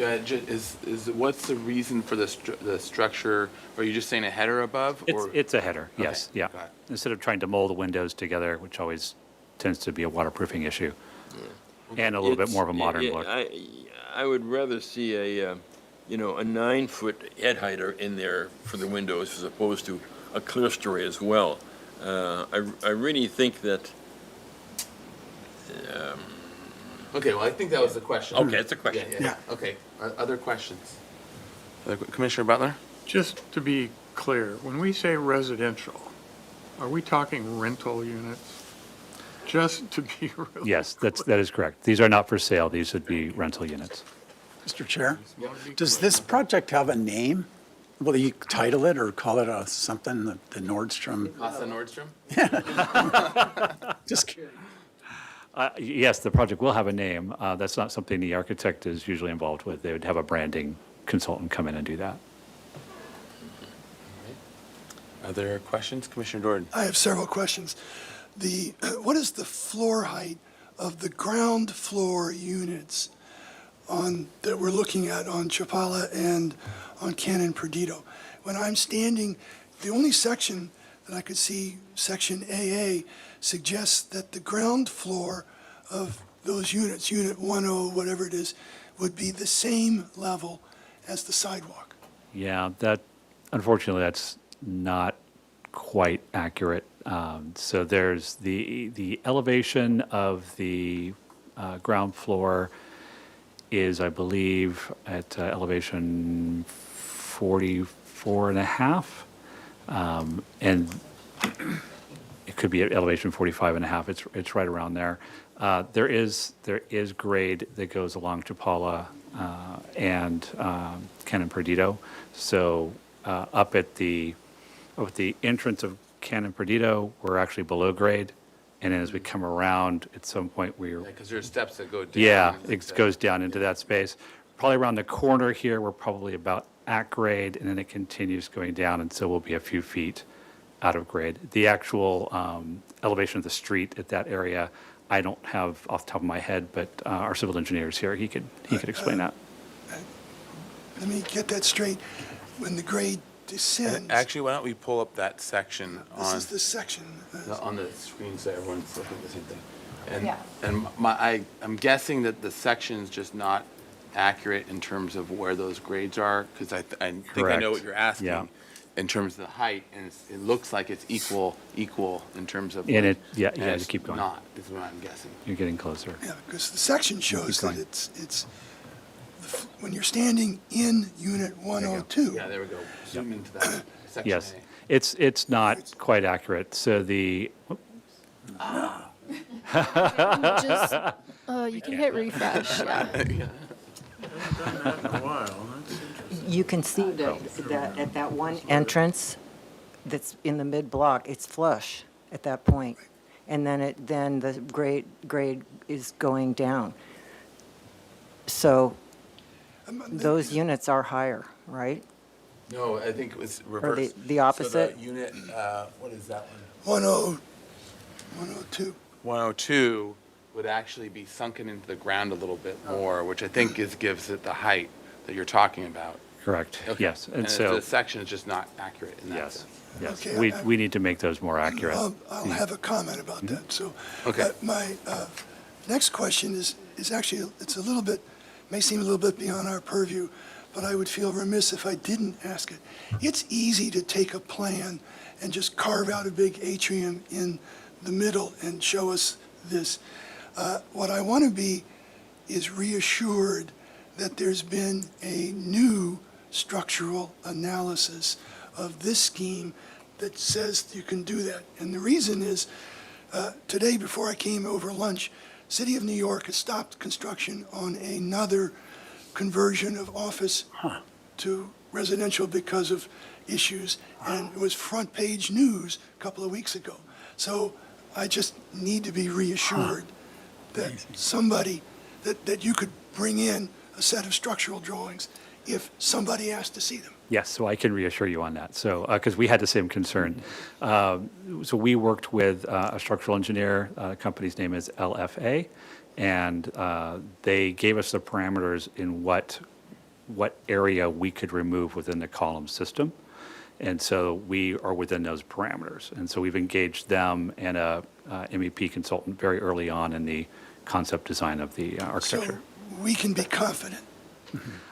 Speaker 1: what's the reason for the structure? Are you just saying a header above? Or?
Speaker 17: It's a header,
Speaker 1: Okay,
Speaker 17: yes, yeah.
Speaker 1: got it.
Speaker 17: Instead of trying to mold the windows together, which always tends to be a waterproofing issue. And a little bit more of a modern look.
Speaker 7: I would rather see a 9-foot head heighter in there for the windows as opposed to a clear story as well. I really think that.
Speaker 1: Okay, well, I think that was the question.
Speaker 7: Okay, it's a question.
Speaker 1: Yeah. Okay, other questions? Commissioner Butler?
Speaker 12: Just to be clear, when we say residential, are we talking rental units? Just to be really.
Speaker 17: Yes, that is correct. These are not for sale. These would be rental units.
Speaker 9: Mr. Chair, does this project have a name? Will you title it or call it something, the Nordstrom?
Speaker 1: Casa Nordstrom?
Speaker 9: Just curious.
Speaker 17: Yes, the project will have a name. That's not something the architect is usually involved with. They would have a branding consultant come in and do that.
Speaker 1: Other questions? Commissioner Jordan?
Speaker 8: I have several questions. What is the floor height of the ground floor units that we're looking at on Chapala and on Cannon Perdido? When I'm standing, the only section that I could see, section AA, suggests that the ground floor of those units, unit 10, whatever it is, would be the same level as the sidewalk.
Speaker 17: Yeah, unfortunately, that's not quite accurate. So there's the elevation of the ground floor is, I believe, at elevation 44.5. And it could be at elevation 45.5. It's right around there. There is grade that goes along Chapala and Cannon Perdido. So up at the entrance of Cannon Perdido, we're actually below grade. And then as we come around, at some point we're
Speaker 1: Because there's steps that go down.
Speaker 17: yeah, it goes down into that space. Probably around the corner here, we're probably about at grade, and then it continues going down, and so we'll be a few feet out of grade. The actual elevation of the street at that area, I don't have off the top of my head, but our civil engineer's here. He could explain that.
Speaker 8: Let me get that straight. When the grade descends,
Speaker 1: Actually, why don't we pull up that section
Speaker 8: this is the section.
Speaker 1: on the screen so everyone's looking at the same thing. And,
Speaker 5: Yeah.
Speaker 1: and I'm guessing that the section's just not accurate in terms of where those grades are, because I think I know
Speaker 17: Correct.
Speaker 1: what you're asking.
Speaker 17: Yeah.
Speaker 1: In terms of the height, and it looks like it's equal in terms of.
Speaker 17: And you
Speaker 1: and
Speaker 17: have to
Speaker 1: it's
Speaker 17: keep going.
Speaker 1: Not, is what I'm guessing.
Speaker 17: You're getting closer.
Speaker 8: Yeah, because the section shows
Speaker 17: going.
Speaker 8: that it's when you're standing in unit 102.
Speaker 1: Yeah, there we go. Zoom into that section.
Speaker 17: Yes,
Speaker 1: A.
Speaker 17: it's not quite accurate. So the,
Speaker 6: Just, you can hit refresh, yeah.
Speaker 12: Haven't done that in a while. That's interesting.
Speaker 5: You can see that at that one entrance that's in the mid-block, it's flush at that point. And then the grade is going down. So those units are higher, right?
Speaker 1: No, I think it was reversed.
Speaker 5: the opposite?
Speaker 1: So the unit, what is that
Speaker 8: one? 102.
Speaker 1: 102 would actually be sunken into the ground a little bit more, which I think gives it the height that you're talking about.
Speaker 17: correct,
Speaker 1: Okay.
Speaker 17: yes. And
Speaker 1: the
Speaker 17: so,
Speaker 1: section is just not accurate in that
Speaker 17: yes,
Speaker 1: sense.
Speaker 17: yes.
Speaker 8: Okay,
Speaker 17: We need to make those more accurate.
Speaker 8: I'll have a comment about that. So
Speaker 1: Okay.
Speaker 8: my next question is actually, it's a little bit, may seem a little bit beyond our purview, but I would feel remiss if I didn't ask it. It's easy to take a plan and just carve out a big atrium in the middle and show us this. What I want to be is reassured that there's been a new structural analysis of this scheme that says you can do that. And the reason is, today before I came over lunch, City of New York has stopped construction on another conversion of office to residential because of issues, and it was front page news a couple of weeks ago. So I just need to be reassured that somebody, that you could bring in a set of structural drawings if somebody asked to see them.
Speaker 17: Yes, so I can reassure you on that. So, because we had the same concern. So we worked with a structural engineer, company's name is LFA, and they gave us the parameters in what area we could remove within the column system. And so we are within those parameters. And so we've engaged them and a MEP consultant very early on in the concept design of the architecture.
Speaker 8: So we can be confident.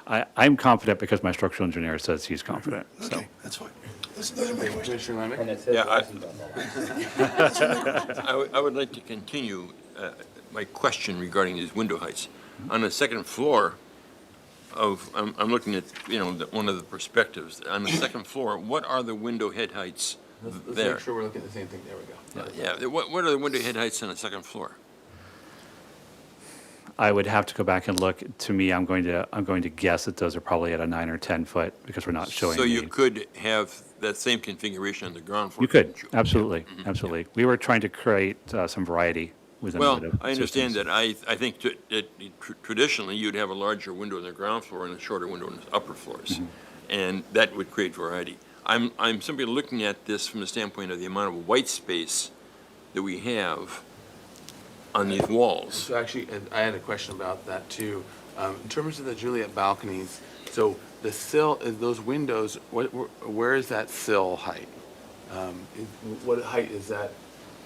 Speaker 17: I'm confident because my structural engineer says he's confident.
Speaker 8: Okay, that's fine. Those are my questions.
Speaker 1: Commissioner Lemon?
Speaker 7: Yeah, I would like to continue my question regarding these window heights. On the second floor of, I'm looking at, one of the perspectives. On the second floor, what are the window head heights
Speaker 1: Let's
Speaker 7: there?
Speaker 1: make sure we're looking at the same thing. There we go.
Speaker 7: Yeah, what are the window head heights on the second floor?
Speaker 17: I would have to go back and look. To me, I'm going to guess that those are probably at a 9 or 10 foot because we're not showing.
Speaker 7: So you
Speaker 17: the-
Speaker 7: could have that same configuration on the ground floor?
Speaker 17: You could,
Speaker 7: couldn't you?
Speaker 17: absolutely, absolutely. We were trying to create some variety within the
Speaker 7: Well,
Speaker 17: window
Speaker 7: I understand
Speaker 17: systems.
Speaker 7: that. I think traditionally, you'd have a larger window on the ground floor and a shorter window on the upper floors. And that would create variety. I'm simply looking at this from the standpoint of the amount of white space that we have on these walls.
Speaker 1: So actually, I had a question about that too. In terms of the Juliet balconies, so the sill, those windows, where is that sill height? What height is that?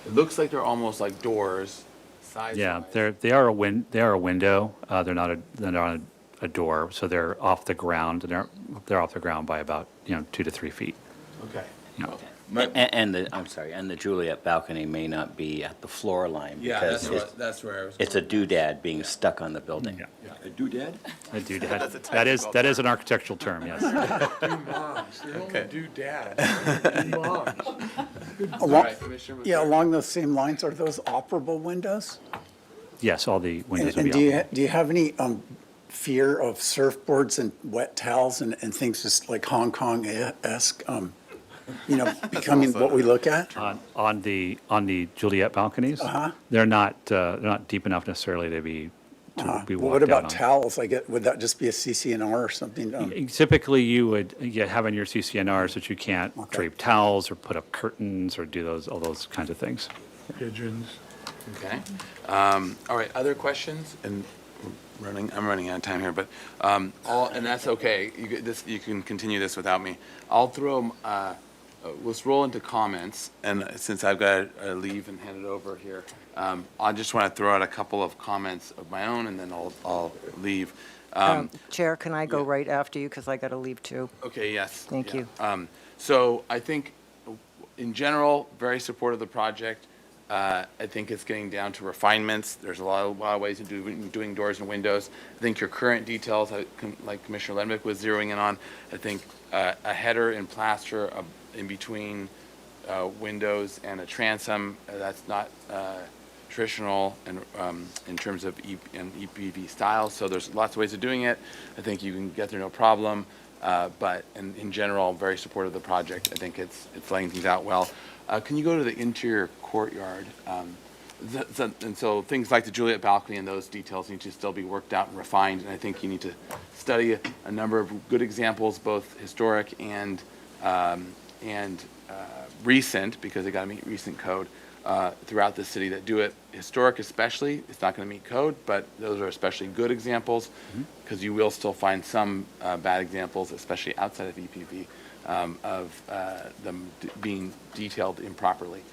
Speaker 1: It looks like they're almost like doors, size.
Speaker 17: Yeah, they are a window. They're not a door, so they're off the ground. And they're off the ground by about 2 to 3 feet.
Speaker 1: Okay.
Speaker 17: Yeah.
Speaker 3: And the Juliet balcony may not be at the floor line
Speaker 1: Yeah,
Speaker 3: because
Speaker 1: that's where I was.
Speaker 3: it's a doodad being stuck on the building.
Speaker 7: A doodad?
Speaker 17: A doodad. That is an architectural term, yes.
Speaker 12: They only do dad.
Speaker 9: Along those same lines, are those operable windows?
Speaker 17: Yes, all the windows will
Speaker 9: And
Speaker 17: be
Speaker 9: do
Speaker 17: open.
Speaker 9: you have any fear of surfboards and wet towels and things just like Hong Kong-esque, becoming what we look at?
Speaker 17: On the Juliet balconies, they're not deep enough necessarily to be walked
Speaker 9: What
Speaker 17: down
Speaker 9: about
Speaker 17: on.
Speaker 9: towels? Would that just be a CCNR or something?
Speaker 17: Typically, you would have in your CCNRs that you can't drape towels or put up curtains or do all those kinds of things.
Speaker 12: Pigeons.
Speaker 1: Okay. All right, other questions? And I'm running out of time here, but and that's okay. You can continue this without me. I'll throw, let's roll into comments, and since I've got to leave and hand it over here, I just want to throw out a couple of comments of my own, and then I'll leave.
Speaker 5: Chair, can I go right after you, because I got to leave too?
Speaker 1: Okay, yes.
Speaker 5: Thank you.
Speaker 1: So I think, in general, very supportive of the project. I think it's getting down to refinements. There's a lot of ways of doing doors and windows. I think your current details, like Commissioner Lednick was zeroing in on, I think a header in plaster in between windows and a transom, that's not traditional in terms of EPV style. So there's lots of ways of doing it. I think you can get there no problem. But in general, I'm very supportive of the project. I think it's laying things out well. Can you go to the interior courtyard? And so things like the Juliet balcony and those details need to still be worked out and refined. And I think you need to study a number of good examples, both historic and recent, because they got to meet recent code throughout the city that do it. Historic especially, it's not going to meet code, but those are especially good examples, because you will still find some bad examples, especially outside of EPV, of them being detailed improperly.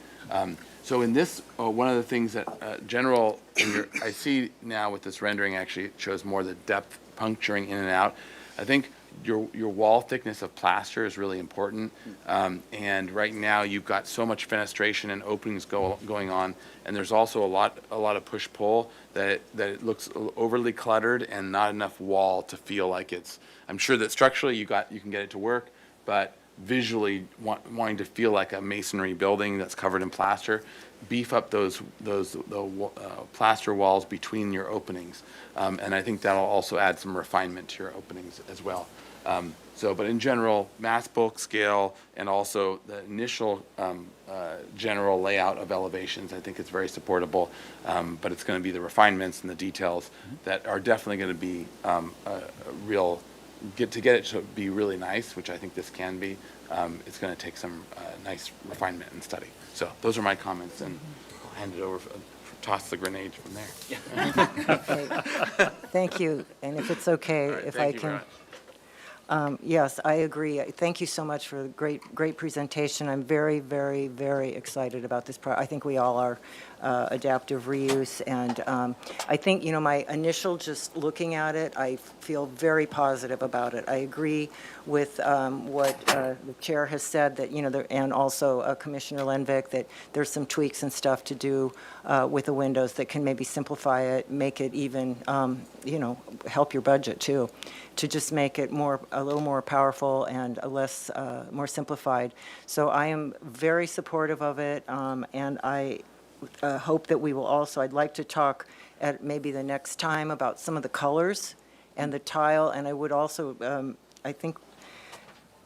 Speaker 1: So in this, one of the things that I see now with this rendering, actually, it shows more the depth puncturing in and out. I think your wall thickness of plaster is really important. And right now, you've got so much fenestration and openings going on, and there's also a lot of push-pull that it looks overly cluttered and not enough wall to feel like it's, I'm sure that structurally you can get it to work, but visually wanting to feel like a masonry building that's covered in plaster, beef up the plaster walls between your openings. And I think that'll also add some refinement to your openings as well. But in general, mass bulk scale and also the initial general layout of elevations, I think it's very supportable. But it's going to be the refinements and the details that are definitely going to be to get it to be really nice, which I think this can be. It's going to take some nice refinement and study. So those are my comments, and I'll hand it over, toss the grenade from there.
Speaker 5: Okay. Thank you, and if it's okay, if I can. Yes, I agree. Thank you so much for the great presentation. I'm very, very, very excited about this I think we all are, adaptive reuse. And I think, my initial just looking at it, I feel very positive about it. I agree with what the chair has said, that, and also Commissioner Lenvik, that there's some tweaks and stuff to do with the windows that can maybe simplify it, make it even, help your budget too, to just make it a little more powerful and more simplified. So I am very supportive of it, and I hope that we will also, I'd like to talk at maybe the next time about some of the colors and the tile, and I would also, I think,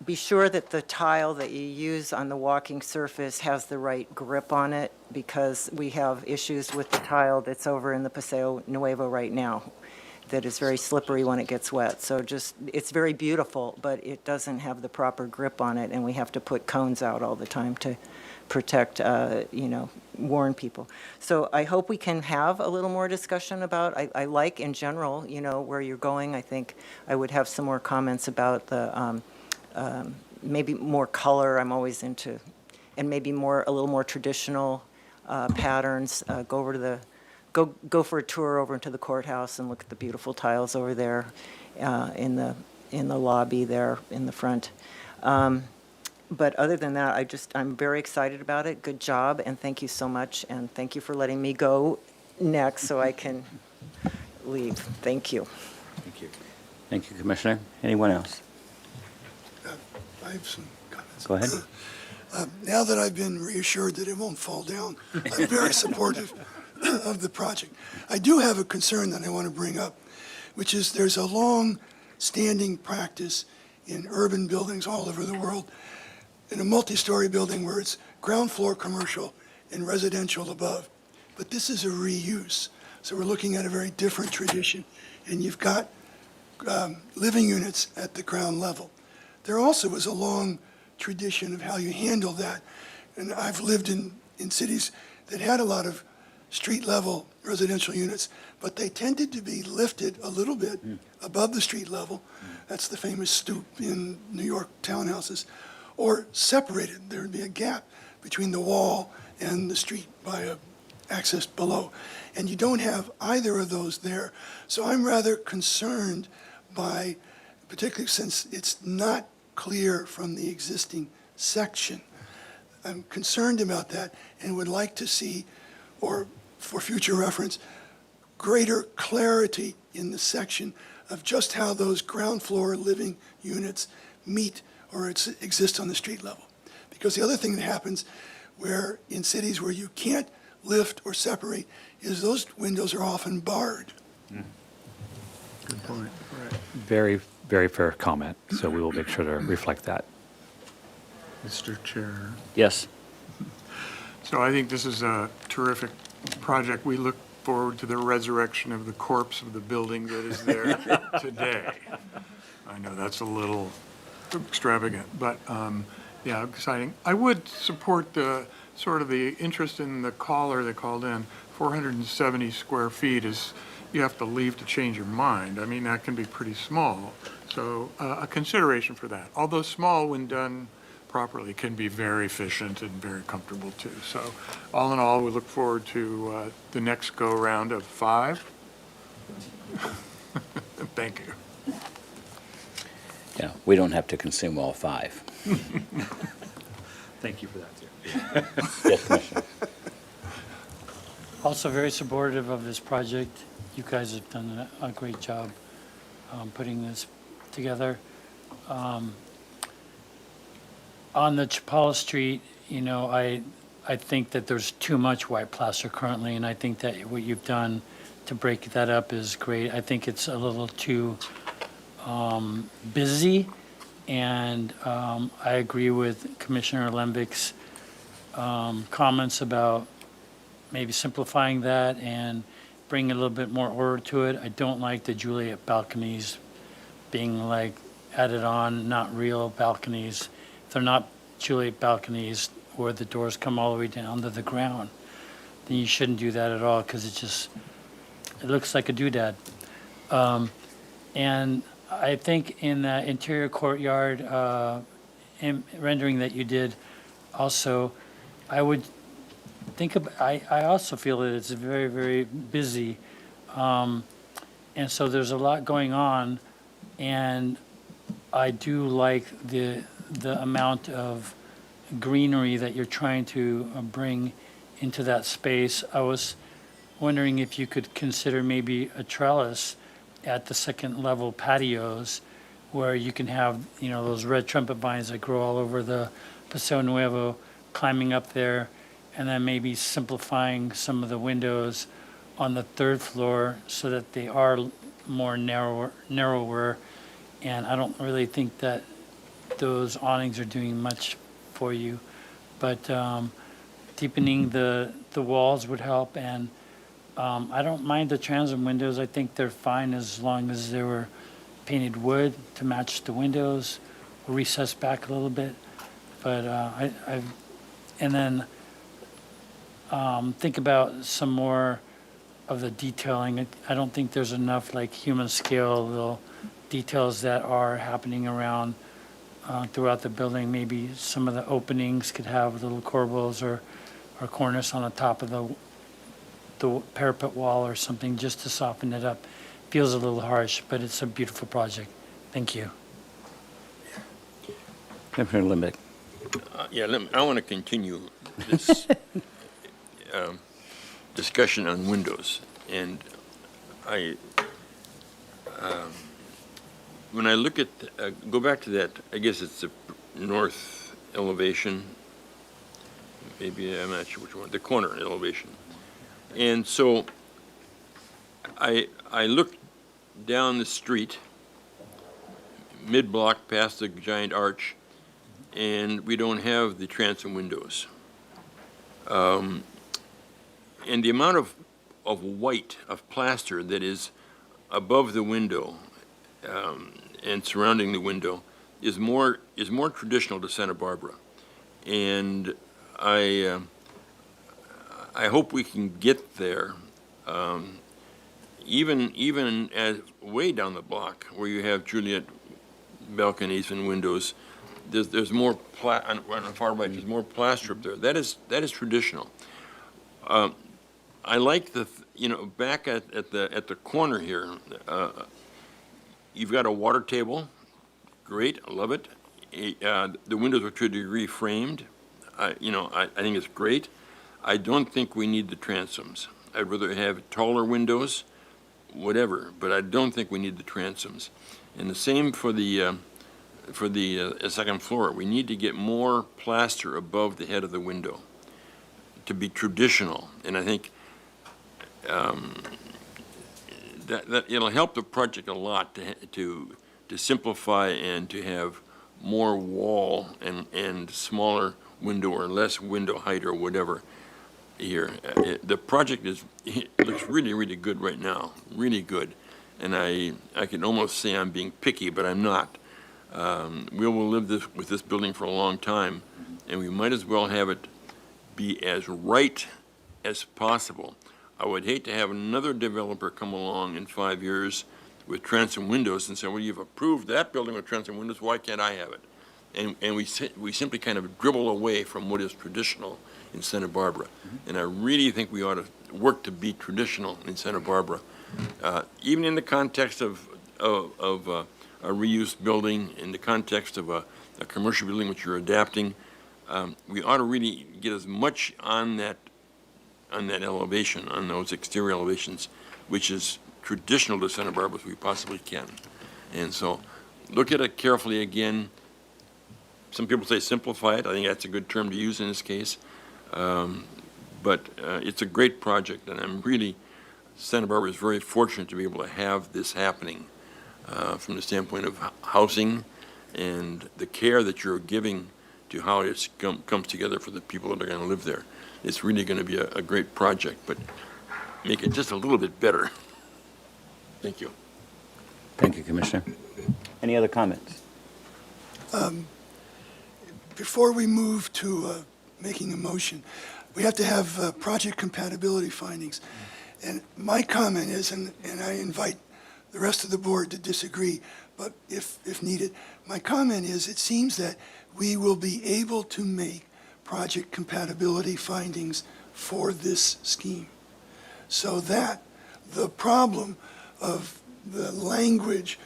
Speaker 5: be sure that the tile that you use on the walking surface has the right grip on it, because we have issues with the tile that's over in the Paseo Nuevo right now that is very slippery when it gets wet. So it's very beautiful, but it doesn't have the proper grip on it, and we have to put cones out all the time to protect, warn people. So I hope we can have a little more discussion about, I like in general, where you're going. I think I would have some more comments about the, maybe more color. I'm always into, and maybe a little more traditional patterns. Go for a tour over into the courthouse and look at the beautiful tiles over there in the lobby there in the front. But other than that, I'm very excited about it. Good job, and thank you so much, and thank you for letting me go next so I can leave. Thank you.
Speaker 3: Thank you. Thank you, Commissioner. Anyone else?
Speaker 8: I have some comments.
Speaker 3: Go ahead.
Speaker 8: Now that I've been reassured that it won't fall down, I'm very supportive of the project. I do have a concern that I want to bring up, which is there's a long-standing practice in urban buildings all over the world, in a multi-story building where it's ground floor commercial and residential above. But this is a reuse. So we're looking at a very different tradition. And you've got living units at the ground level. There also is a long tradition of how you handle that. And I've lived in cities that had a lot of street-level residential units, but they tended to be lifted a little bit above the street level. That's the famous stoop in New York townhouses. Or separated. There would be a gap between the wall and the street by a access below. And you don't have either of those there. So I'm rather concerned by, particularly since it's not clear from the existing section, I'm concerned about that and would like to see, or for future reference, greater clarity in the section of just how those ground floor living units meet or exist on the street level. Because the other thing that happens where in cities where you can't lift or separate is those windows are often barred.
Speaker 12: Good point. Right.
Speaker 17: Very, very fair comment, so we will make sure to reflect that.
Speaker 12: Mr. Chair.
Speaker 3: Yes.
Speaker 12: So I think this is a terrific project. We look forward to the resurrection of the corpse of the building that is there today. I know that's a little extravagant, but yeah, exciting. I would support the sort of the interest in the caller that called in. 470 square feet is, you have to leave to change your mind. I mean, that can be pretty small. So a consideration for that. Although small, when done properly, can be very efficient and very comfortable too. So all in all, we look forward to the next go-round of 5. Thank you.
Speaker 3: Yeah, we don't have to consume all 5.
Speaker 17: Thank you for that, too.
Speaker 3: Yes, Commissioner.
Speaker 4: Also very supportive of this project. You guys have done a great job putting this together. On the Chapala Street, you know, I think that there's too much white plaster currently, and I think that what you've done to break that up is great. I think it's a little too busy, and I agree with Commissioner Lembick's comments about maybe simplifying that and bringing a little bit more order to it. I don't like the Juliet balconies being like added on, not real balconies. If they're not Juliet balconies where the doors come all the way down to the ground, then you shouldn't do that at all, because it looks like a doodad. And I think in the interior courtyard rendering that you did also, I would think I also feel that it's very, very busy. And so there's a lot going on, and I do like the amount of greenery that you're trying to bring into that space. I was wondering if you could consider maybe a trellis at the second level patios, where you can have, you know, those red trumpet vines that grow all over the Paseo Nuevo, climbing up there, and then maybe simplifying some of the windows on the 3rd floor so that they are more narrower. And I don't really think that those awnings are doing much for you, but deepening the walls would help. And I don't mind the transom windows. I think they're fine as long as they were painted wood to match the windows, or recessed back a little bit. But and then think about some more of the detailing. I don't think there's enough like human scale little details that are happening around throughout the building. Maybe some of the openings could have little corbels or cornice on the top of the parapet wall or something, just to soften it up. Feels a little harsh, but it's a beautiful project. Thank you.
Speaker 3: Commissioner Limbeck.
Speaker 7: I want to continue this discussion on windows. And when I look at, go back to that, I guess it's the north elevation. Maybe, I'm not sure which one, the corner elevation. And so I look down the street, mid-block past the giant arch, and we don't have the transom windows. And the amount of white, of plaster that is above the window and surrounding the window is more traditional to Santa Barbara. And I hope we can get there, even as way down the block where you have Juliet balconies and windows. There's more on the far right. There's more plaster up there. That is traditional. I like back at the corner here. You've got a water table. Great, I love it. The windows are to a degree framed. I think it's great. I don't think we need the transoms. I'd rather have taller windows, whatever, but I don't think we need the transoms. And the same for the second floor. We need to get more plaster above the head of the window to be traditional. And I think that it'll help the project a lot to simplify and to have more wall and smaller window or less window height or whatever here. The project looks really, really good right now, really good. And I can almost say I'm being picky, but I'm not. We will live with this building for a long time, and we might as well have it be as right as possible. I would hate to have another developer come along in 5 years with transom windows and say, well, you've approved that building with transom windows, why can't I have it? And we simply kind of dribble away from what is traditional in Santa Barbara. And I really think we ought to work to be traditional in Santa Barbara, even in the context of reuse building in the context of a commercial building which you're adapting. We ought to really get as much on that elevation, on those exterior elevations, which is traditional to Santa Barbara as we possibly can. And so look at it carefully again. Some people say simplify it. I think that's a good term to use in this case. But it's a great project, and I'm really, Santa Barbara is very fortunate to be able to have this happening from the standpoint of housing and the care that you're giving to how it comes together for the people that are going to live there. It's really going to be a great project, but make it just a little bit better. Thank you.
Speaker 3: Thank you, Commissioner. Any other comments?
Speaker 8: Before we move to making a motion, we have to have project compatibility findings. And my comment is, and I invite the rest of the board to disagree, but if needed, my comment is it seems that we will be able to make project compatibility findings for this scheme, so that the problem of the language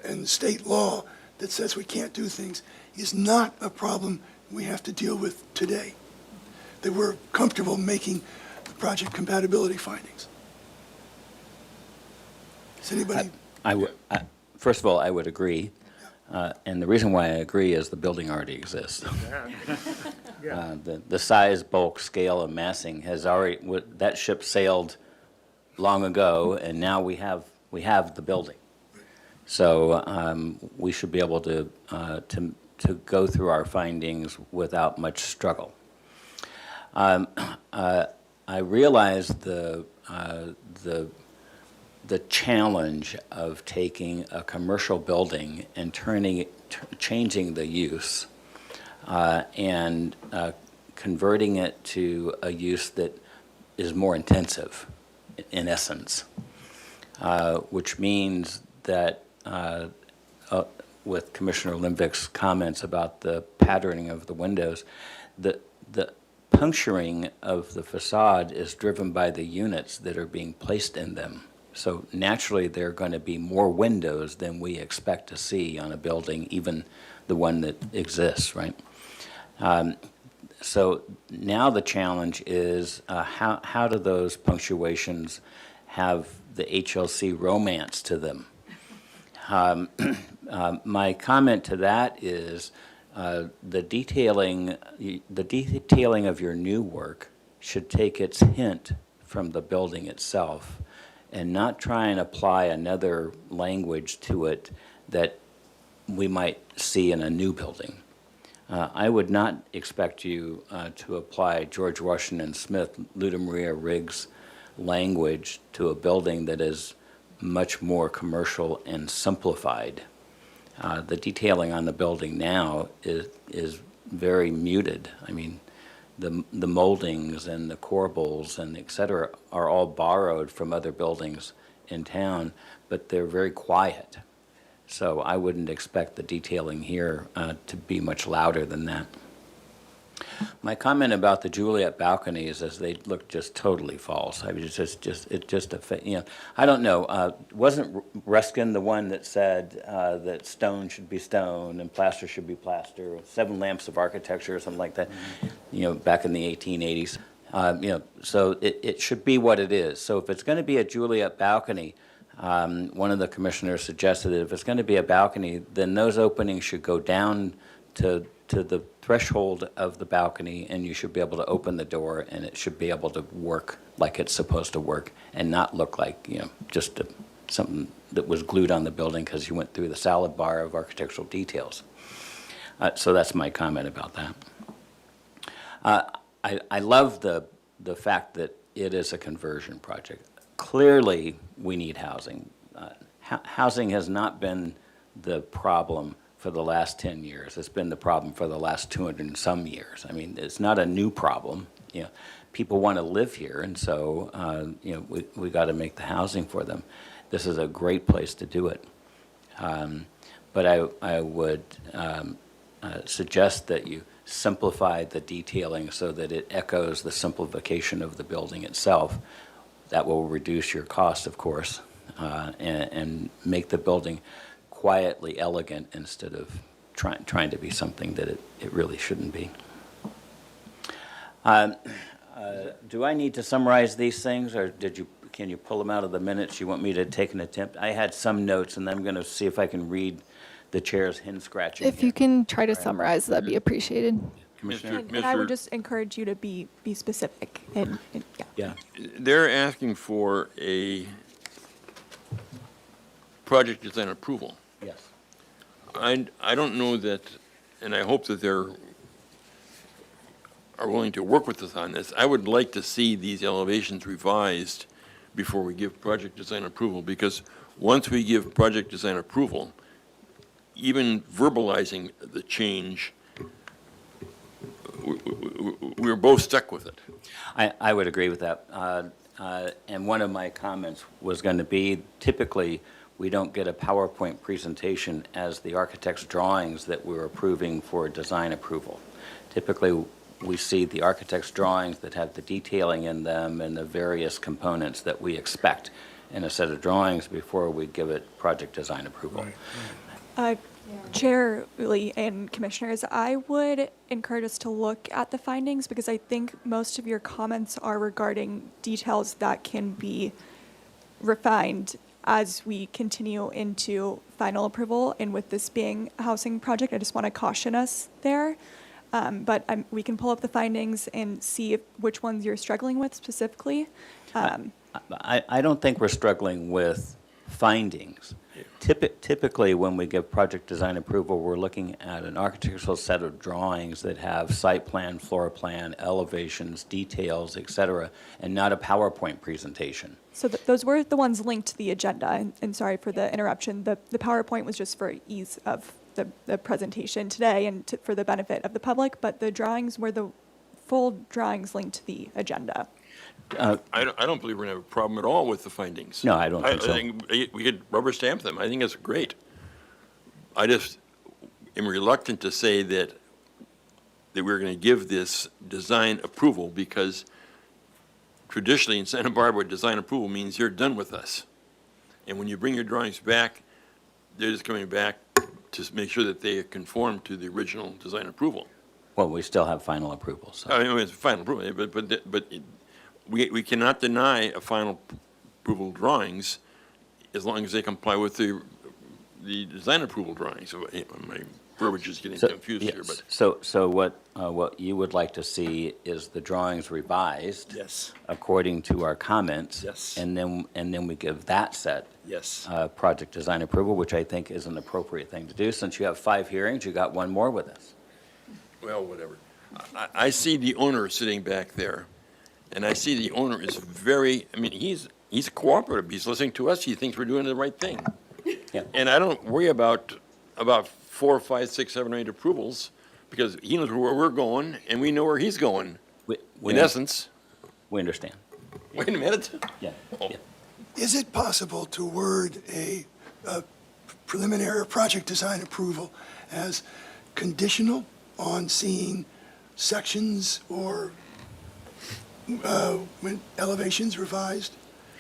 Speaker 8: and state law that says we can't do things is not a problem we have to deal with today, that we're comfortable making the project compatibility findings. Is anybody?
Speaker 3: First of all, I would agree. And the reason why I agree is the building already exists. The size, bulk, scale, and massing has already, that ship sailed long ago, and now we have the building. So we should be able to go through our findings without much struggle. I realize the challenge of taking a commercial building and changing the use and converting it to a use that is more intensive, in essence, which means that with Commissioner Limvik's comments about the patterning of the windows, the puncturing of the facade is driven by the units that are being placed in them. So naturally, there are going to be more windows than we expect to see on a building, even the one that exists, right? So now the challenge is how do those punctuations have the HLC romance to them? My comment to that is the detailing of your new work should take its hint from the building itself and not try and apply another language to it that we might see in a new building. I would not expect you to apply George Washington Smith, Luda Maria Riggs language to a building that is much more commercial and simplified. The detailing on the building now is very muted. I mean, the moldings and the corbels and et cetera are all borrowed from other buildings in town, but they're very quiet. So I wouldn't expect the detailing here to be much louder than that. My comment about the Juliet balconies is they look just totally false. I mean, it's just I don't know. Wasn't Ruskin the one that said that stone should be stone and plaster should be plaster? 7 lamps of architecture or something like that. Back in the 1880s. So it should be what it is. So if it's going to be a Juliet balcony, one of the commissioners suggested that if it's going to be a balcony, then those openings should go down to the threshold of the balcony, and you should be able to open the door, and it should be able to work like it's supposed to work and not look like, just something that was glued on the building because you went through the salad bar of architectural details. So that's my comment about that. I love the fact that it is a conversion project. Clearly, we need housing. Housing has not been the problem for the last 10 years. It's been the problem for the last 200 and some years. I mean, it's not a new problem. People want to live here, and so we got to make the housing for them. This is a great place to do it. But I would suggest that you simplify the detailing so that it echoes the simplification of the building itself. That will reduce your cost, of course, and make the building quietly elegant instead of trying to be something that it really shouldn't be. Do I need to summarize these things, or can you pull them out of the minutes? You want me to take an attempt? I had some notes, and I'm going to see if I can read the chair's hen scratching.
Speaker 6: If you can try to summarize, that'd be appreciated.
Speaker 3: Commissioner?
Speaker 19: And I would just encourage you to be specific and yeah.
Speaker 3: Yeah.
Speaker 7: They're asking for a project design approval.
Speaker 3: Yes.
Speaker 7: I don't know that, and I hope that they're are willing to work with us on this. I would like to see these elevations revised before we give project design approval, because once we give project design approval, even verbalizing the change, we're both stuck with it.
Speaker 3: I would agree with that. And one of my comments was going to be, typically, we don't get a PowerPoint presentation as the architect's drawings that we're approving for design approval. Typically, we see the architect's drawings that have the detailing in them and the various components that we expect in a set of drawings before we give it project design approval.
Speaker 19: Chair Uli and Commissioners, I would encourage us to look at the findings, because I think most of your comments are regarding details that can be refined as we continue into final approval. And with this being a housing project, I just want to caution us there. But we can pull up the findings and see which ones you're struggling with specifically.
Speaker 3: I don't think we're struggling with findings. Typically, when we give project design approval, we're looking at an architectural set of drawings that have site plan, floor plan, elevations, details, et cetera, and not a PowerPoint presentation.
Speaker 19: So those were the ones linked to the agenda. And sorry for the interruption. The PowerPoint was just for ease of the presentation today and for the benefit of the public, but the drawings were the full drawings linked to the agenda.
Speaker 7: I don't believe we're going to have a problem at all with the findings.
Speaker 3: No, I don't think so.
Speaker 7: I think we could rubber stamp them. I think that's great. I just am reluctant to say that we're going to give this design approval, because traditionally in Santa Barbara, design approval means you're done with us. And when you bring your drawings back, they're just coming back to make sure that they conform to the original design approval.
Speaker 3: Well, we still have final approval, so.
Speaker 7: I mean, it's final approval, but we cannot deny a final approval drawings as long as they comply with the design approval drawings. So my verbiage is getting confused here, but.
Speaker 3: So what you would like to see is the drawings revised.
Speaker 7: Yes.
Speaker 3: According to our comments.
Speaker 7: Yes.
Speaker 3: And then we give that set.
Speaker 7: Yes.
Speaker 3: Project design approval, which I think is an appropriate thing to do. Since you have 5 hearings, you got one more with us.
Speaker 7: Well, whatever. I see the owner sitting back there, and I see the owner is very, I mean, he's cooperative. He's listening to us. He thinks we're doing the right thing.
Speaker 3: Yeah.
Speaker 7: And I don't worry about 4, 5, 6, 7, 8 approvals, because he knows where we're going, and we know where he's going, in essence.
Speaker 3: We understand.
Speaker 7: Wait a minute.
Speaker 3: Yeah.
Speaker 7: Oh.
Speaker 3: Yeah.
Speaker 8: Is it possible to word a preliminary project design approval as conditional on seeing sections or when elevations revised?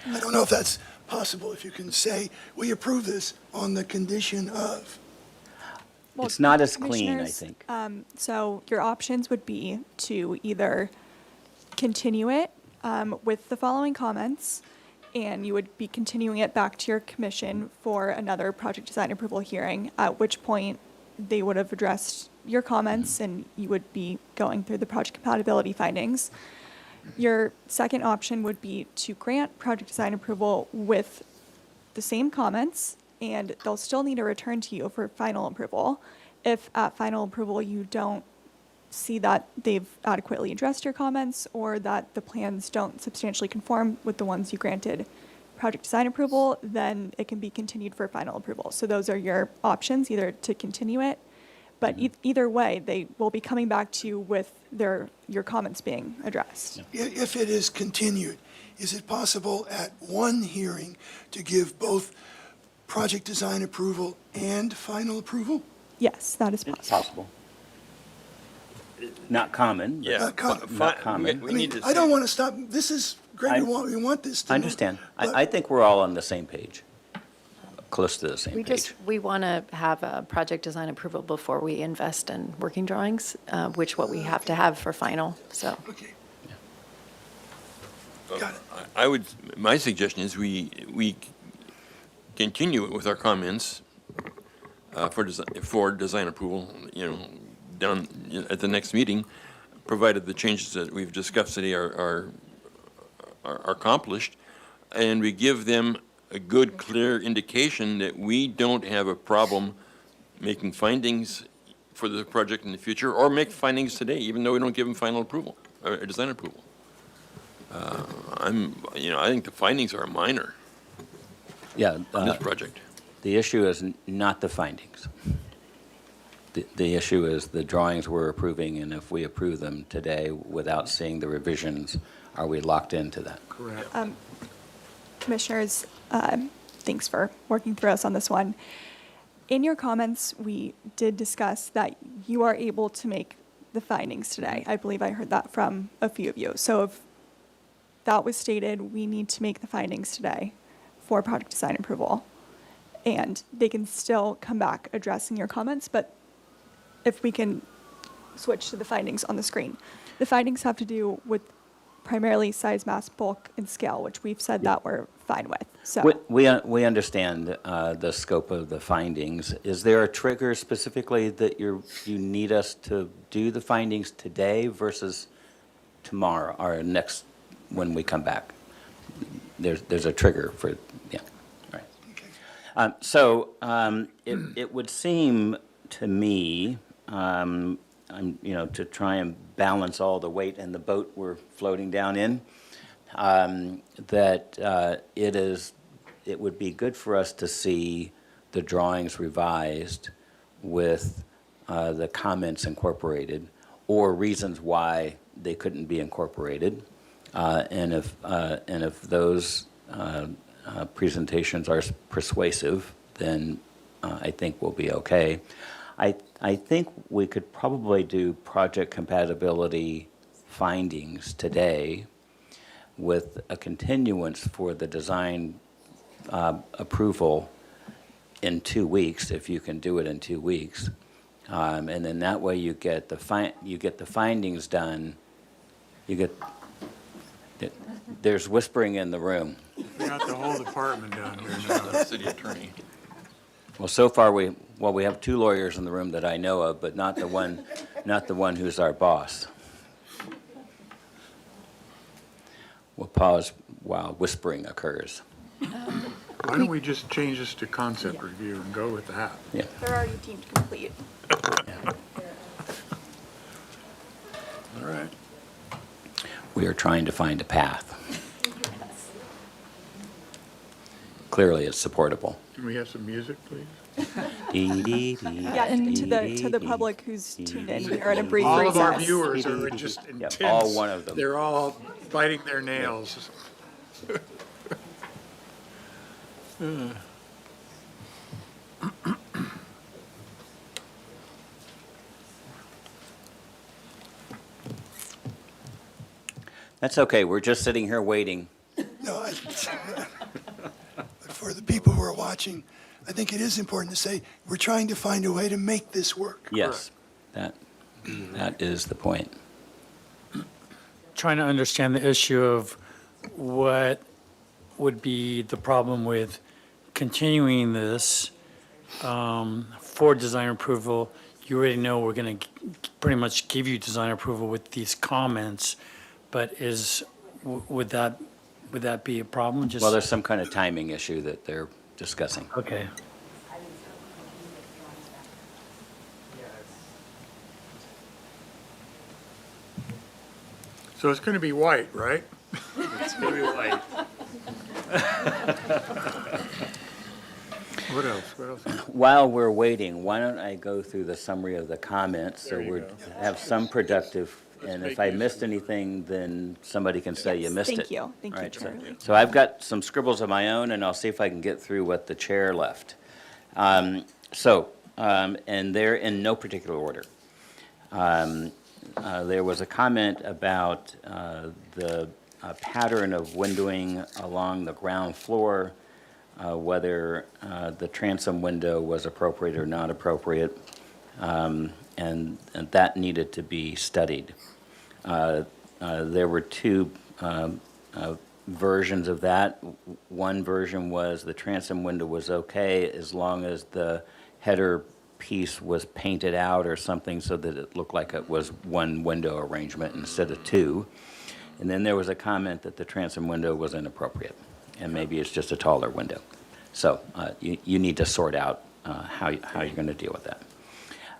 Speaker 8: I don't know if that's possible, if you can say, we approve this on the condition of.
Speaker 19: Well,
Speaker 3: It's not as clean, I
Speaker 19: Commissioners,
Speaker 3: think.
Speaker 19: So your options would be to either continue it with the following comments, and you would be continuing it back to your commission for another project design approval hearing, at which point they would have addressed your comments and you would be going through the project compatibility findings. Your second option would be to grant project design approval with the same comments, and they'll still need to return to you for final approval. If at final approval you don't see that they've adequately addressed your comments, or that the plans don't substantially conform with the ones you granted project design approval, then it can be continued for final approval. So those are your options, either to continue it, but either way, they will be coming back to you with your comments being addressed.
Speaker 8: If it is continued, is it possible at one hearing to give both project design approval and final approval?
Speaker 19: Yes, that is possible.
Speaker 3: It's possible. Not common.
Speaker 7: Yeah.
Speaker 8: Not common.
Speaker 3: Not common.
Speaker 7: We need to
Speaker 8: I don't want to stop. This is great. We want this to.
Speaker 3: I understand.
Speaker 8: but-
Speaker 3: I think we're all on the same page. close to the same page.
Speaker 16: We want to have a project design approval before we invest in working drawings, which what we have to have for final, so.
Speaker 7: I would, my suggestion is we continue with our comments for design approval, down at the next meeting, provided the changes that we've discussed today are accomplished, and we give them a good, clear indication that we don't have a problem making findings for the project in the future, or make findings today, even though we don't give them final approval, or design approval. I think the findings are minor
Speaker 3: Yeah.
Speaker 7: on this project.
Speaker 3: The issue is not the findings. The issue is the drawings we're approving, and if we approve them today without seeing the revisions, are we locked into that?
Speaker 12: Correct.
Speaker 19: Commissioners, thanks for working through us on this one. In your comments, we did discuss that you are able to make the findings today. I believe I heard that from a few of you. So if that was stated, we need to make the findings today for project design approval. And they can still come back addressing your comments, but if we can switch to the findings on the screen. The findings have to do with primarily size, mass, bulk, and scale, which we've said that we're fine with, so.
Speaker 3: We understand the scope of the findings. Is there a trigger specifically that you need us to do the findings today versus tomorrow, or next, when we come back? There's a trigger for, yeah, all right. It would seem to me, to try and balance all the weight in the boat we're floating down in, that it would be good for us to see the drawings revised with the comments incorporated, or reasons why they couldn't be incorporated. And if those presentations are persuasive, then I think we'll be okay. I think we could probably do project compatibility findings today with a continuance for the design approval in 2 weeks, if you can do it in 2 weeks. And then that way you get the findings done. There's whispering in the room.
Speaker 12: We got the whole department down here now.
Speaker 7: City attorney.
Speaker 3: Well, so far we have 2 lawyers in the room that I know of, but not the one who's our boss. We'll pause while whispering occurs.
Speaker 12: Why don't we just change this to concept review and go with that?
Speaker 3: Yeah.
Speaker 19: They're already deemed complete.
Speaker 12: All right.
Speaker 3: We are trying to find a path. Clearly, it's supportable.
Speaker 12: Can we have some music, please?
Speaker 19: Yeah, and to the public who's tuned in, we are at a brief
Speaker 12: All
Speaker 19: recess.
Speaker 12: of our viewers are just intense.
Speaker 3: all one of them.
Speaker 12: They're all biting their nails.
Speaker 3: That's okay. We're just sitting here waiting.
Speaker 8: No, but for the people who are watching, I think it is important to say, we're trying to find a way to make this work.
Speaker 3: Yes, that is the point.
Speaker 4: Trying to understand the issue of what would be the problem with continuing this for design approval. You already know we're going to pretty much give you design approval with these comments, but would that be a problem?
Speaker 3: Well, there's some kind of timing issue that they're discussing.
Speaker 4: Okay.
Speaker 12: So it's going to be white, right?
Speaker 17: It's going to be white.
Speaker 12: What else? What else?
Speaker 3: While we're waiting, why don't I go through the summary of the comments so
Speaker 12: There you
Speaker 3: we
Speaker 12: go.
Speaker 3: have some productive, and
Speaker 12: make
Speaker 3: if I
Speaker 12: use
Speaker 3: missed anything, then somebody can say you missed it.
Speaker 19: Thank you. Thank
Speaker 3: All
Speaker 19: you,
Speaker 3: right,
Speaker 19: Charlie.
Speaker 3: so I've got some scribbles of my own, and I'll see if I can get through what the chair left. And they're in no particular order. There was a comment about the pattern of windowing along the ground floor whether the transom window was appropriate or not appropriate, and that needed to be studied. There were two versions of that. One version was the transom window was okay as long as the header piece was painted out or something so that it looked like it was one window arrangement instead of two. And then there was a comment that the transom window was inappropriate, and maybe it's just a taller window. So you need to sort out how you're going to deal with that.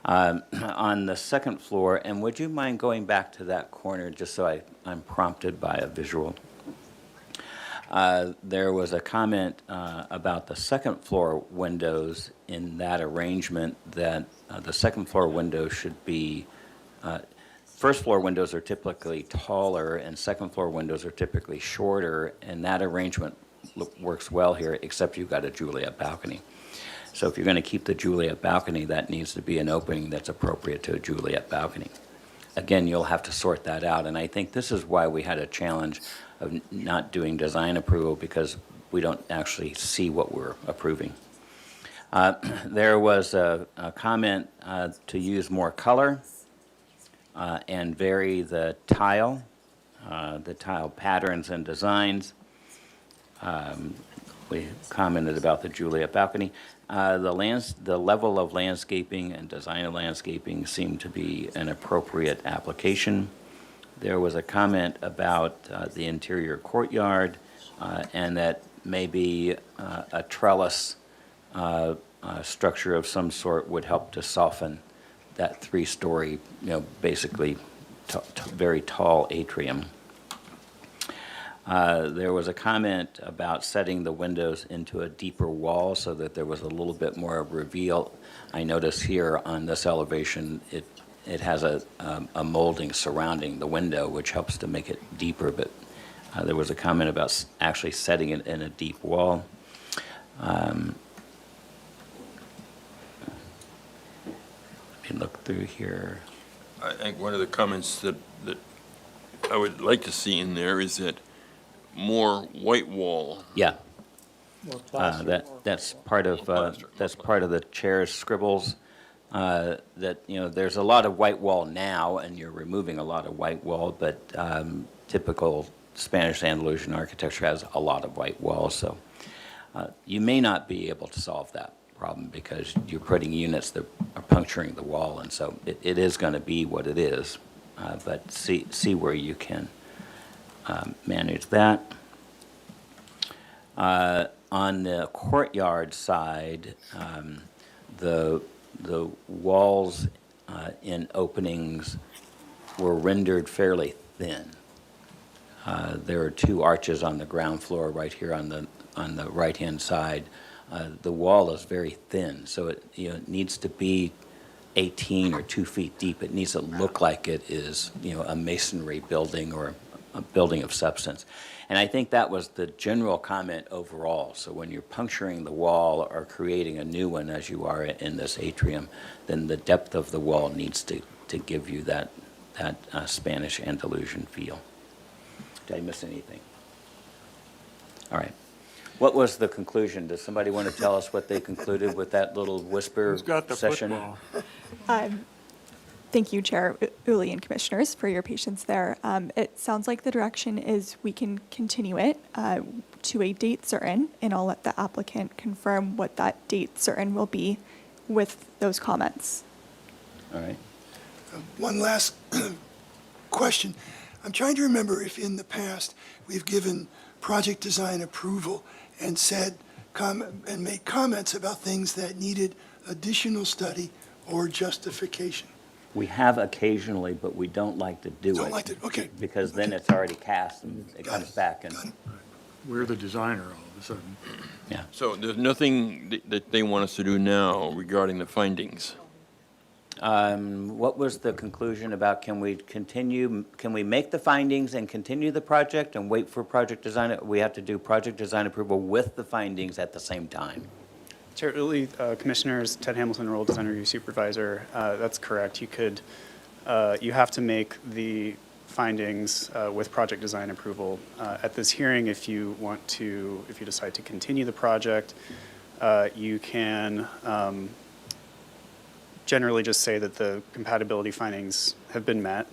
Speaker 3: On the second floor, and would you mind going back to that corner just so I'm prompted by a visual? There was a comment about the second floor windows in that arrangement that the second floor window should be, first floor windows are typically taller and second floor windows are typically shorter, and that arrangement works well here, except you've got a Juliet balcony. So if you're going to keep the Juliet balcony, that needs to be an opening that's appropriate to a Juliet balcony. Again, you'll have to sort that out, and I think this is why we had a challenge of not doing design approval, because we don't actually see what we're approving. There was a comment to use more color and vary the tile patterns and designs. We commented about the Juliet balcony. The level of landscaping and design of landscaping seemed to be an appropriate application. There was a comment about the interior courtyard and that maybe a trellis structure of some sort would help to soften that three-story, basically very tall atrium. There was a comment about setting the windows into a deeper wall so that there was a little bit more reveal. I notice here on this elevation, it has a molding surrounding the window, which helps to make it deeper, but there was a comment about actually setting it in a deep wall. Let me look through here.
Speaker 7: I think one of the comments that I would like to see in there is that more white wall.
Speaker 3: Yeah. That's part of the chair's scribbles. That there's a lot of white wall now, and you're removing a lot of white wall, but typical Spanish Andalusian architecture has a lot of white walls, so you may not be able to solve that problem because you're putting units that are puncturing the wall, and so it is going to be what it is. But see where you can manage that. On the courtyard side, the walls in openings were rendered fairly thin. There are two arches on the ground floor right here on the right-hand side. The wall is very thin, so it needs to be 18 or 2 feet deep. It needs to look like it is a masonry building or a building of substance. And I think that was the general comment overall. So when you're puncturing the wall or creating a new one, as you are in this atrium, then the depth of the wall needs to give you that Spanish Andalusian feel. Did I miss anything? All right. What was the conclusion? Does somebody want to tell us what they concluded with that little whisper
Speaker 12: Who's got the
Speaker 3: session?
Speaker 12: football?
Speaker 19: Thank you, Chair Uli and Commissioners, for your patience there. It sounds like the direction is we can continue it to a date certain, and I'll let the applicant confirm what that date certain will be with those comments.
Speaker 3: All right.
Speaker 8: One last question. I'm trying to remember if in the past we've given project design approval and said and made comments about things that needed additional study or justification.
Speaker 3: We have occasionally, but we don't like to do it.
Speaker 8: Don't like to, okay.
Speaker 3: Because then it's already cast and it comes back. And
Speaker 12: We're the designer all of a sudden.
Speaker 3: yeah.
Speaker 7: So there's nothing that they want us to do now regarding the findings.
Speaker 3: What was the conclusion about can we make the findings and continue the project and wait for project design? We have to do project design approval with the findings at the same time.
Speaker 18: Chair Uli, Commissioners, Ted Hamilton, Role Design Review Supervisor, that's correct. You have to make the findings with project design approval. At this hearing, if you decide to continue the project, you can generally just say that the compatibility findings have been met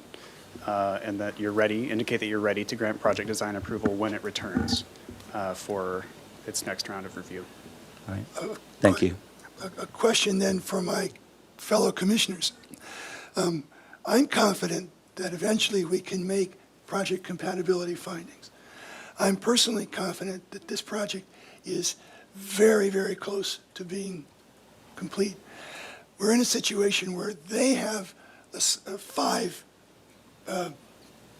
Speaker 18: and that you're ready, indicate that you're ready to grant project design approval when it returns for its next round of review.
Speaker 3: All right. Thank you.
Speaker 8: A question then for my fellow commissioners. I'm confident that eventually we can make project compatibility findings. I'm personally confident that this project is very, very close to being complete. We're in a situation where they have 5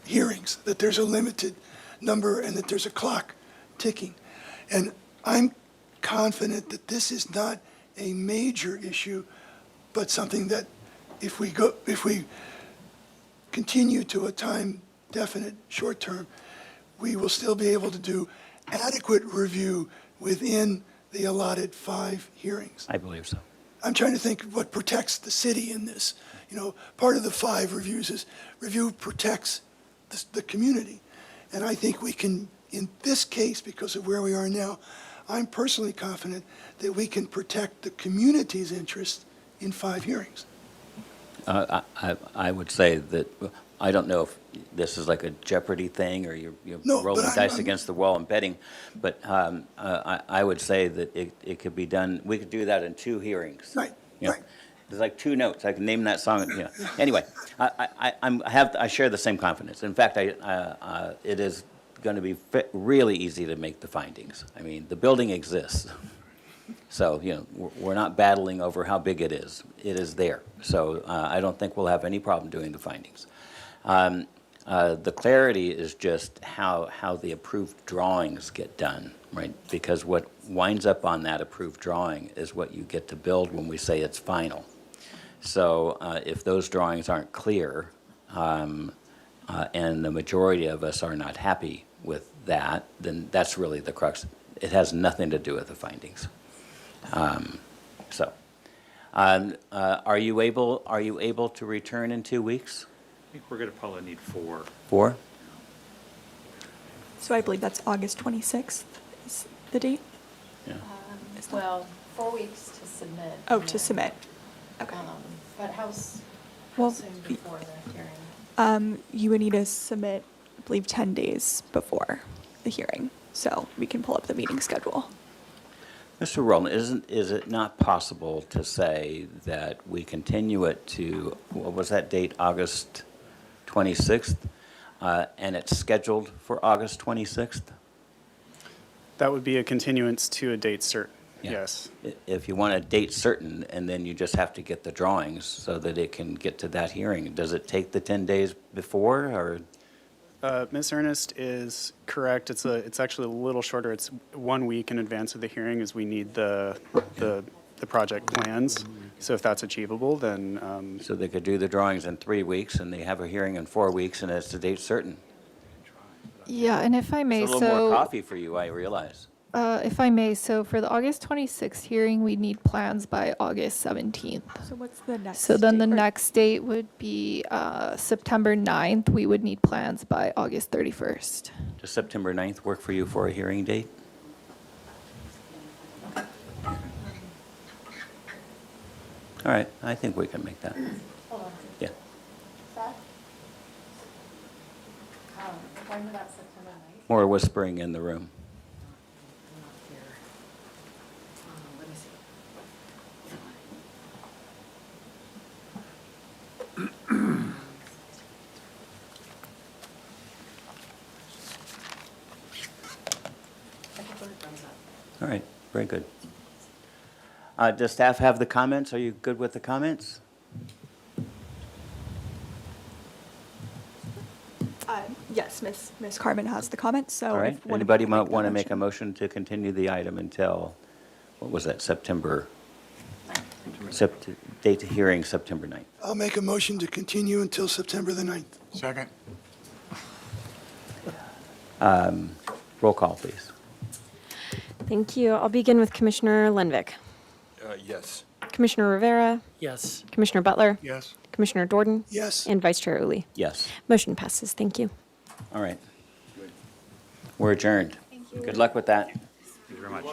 Speaker 8: hearings, that there's a limited number and that there's a clock ticking. And I'm confident that this is not a major issue, but something that if we continue to a time definite short term, we will still be able to do adequate review within the allotted 5 hearings.
Speaker 3: I believe so.
Speaker 8: I'm trying to think of what protects the city in this. You know, part of the 5 reviews is review protects the community. And I think we can, in this case, because of where we are now, I'm personally confident that we can protect the community's interest in 5 hearings.
Speaker 3: I would say that, I don't know if this is like a Jeopardy thing or you're
Speaker 8: No,
Speaker 3: rolling
Speaker 8: but
Speaker 3: dice
Speaker 8: I'm-
Speaker 3: against the wall and betting, but I would say that it could be done, we could do that in 2 hearings.
Speaker 8: Right,
Speaker 3: You know,
Speaker 8: right.
Speaker 3: There's like 2 notes, I can name that song, you know. Anyway, I share the same confidence. In fact, it is going to be really easy to make the findings. I mean, the building exists. So, you know, we're not battling over how big it is. It is there. So I don't think we'll have any problem doing the findings. The clarity is just how the approved drawings get done, right? Because what winds up on that approved drawing is what you get to build when we say it's final. So if those drawings aren't clear, and the majority of us are not happy with that, then that's really the crux. It has nothing to do with the findings. Are you able to return in 2 weeks?
Speaker 17: I think we're going to probably need 4.
Speaker 3: 4?
Speaker 19: So I believe that's August 26th is the date?
Speaker 16: Well, 4 weeks to submit.
Speaker 19: Oh, to submit. Okay.
Speaker 16: But how soon before the hearing?
Speaker 19: You would need to submit, I believe, 10 days before the hearing, so we can pull up the meeting schedule.
Speaker 3: Mr. Rowland, is it not possible to say that we continue it to, what was that date, August 26th, and it's scheduled for August 26th?
Speaker 18: That would be a continuance to a date certain,
Speaker 3: Yeah.
Speaker 18: yes.
Speaker 3: If you want a date certain, and then you just have to get the drawings so that it can get to that hearing, does it take the 10 days before, or?
Speaker 18: Ms. Ernest is correct. It's actually a little shorter. It's 1 week in advance of the hearing as we need the project plans. So if that's achievable, then.
Speaker 3: So they could do the drawings in 3 weeks, and they have a hearing in 4 weeks, and it's a date certain.
Speaker 6: Yeah, and if I may,
Speaker 3: It's a little more coffee for you, I realize.
Speaker 6: if I may, so for the August 26th hearing, we need plans by August 17th.
Speaker 19: So what's the next?
Speaker 6: So then the
Speaker 19: date? Or-
Speaker 6: next date would be September 9th. We would need plans by August 31st.
Speaker 3: Does September 9th work for you for a hearing date? All right, I think we can make that.
Speaker 16: Hold on.
Speaker 3: Yeah.
Speaker 16: That? We're talking about September 9th?
Speaker 3: More whispering in the room.
Speaker 16: Let me see.
Speaker 3: All right, very good. Does staff have the comments? Are you good with the comments?
Speaker 19: Yes, Ms. Carmen has the comments, so.
Speaker 3: All right,
Speaker 19: if one of
Speaker 3: anybody
Speaker 19: you
Speaker 3: might
Speaker 19: the
Speaker 3: want to make
Speaker 19: motion.
Speaker 3: a motion to continue the item until, what was that, September? Date to hearing September 9th.
Speaker 8: I'll make a motion to continue until September the 9th.
Speaker 12: Second.
Speaker 3: Roll call, please.
Speaker 2: Thank you. I'll begin with Commissioner Lenvik.
Speaker 7: Yes.
Speaker 2: Commissioner Rivera,
Speaker 4: Yes.
Speaker 2: Commissioner Butler,
Speaker 12: Yes.
Speaker 2: Commissioner Jordan?
Speaker 8: Yes.
Speaker 2: And Vice Chair Uli?
Speaker 3: Yes.
Speaker 2: Motion passes. Thank you.
Speaker 3: All right. We're adjourned. Good luck with that.
Speaker 17: Thank you very much.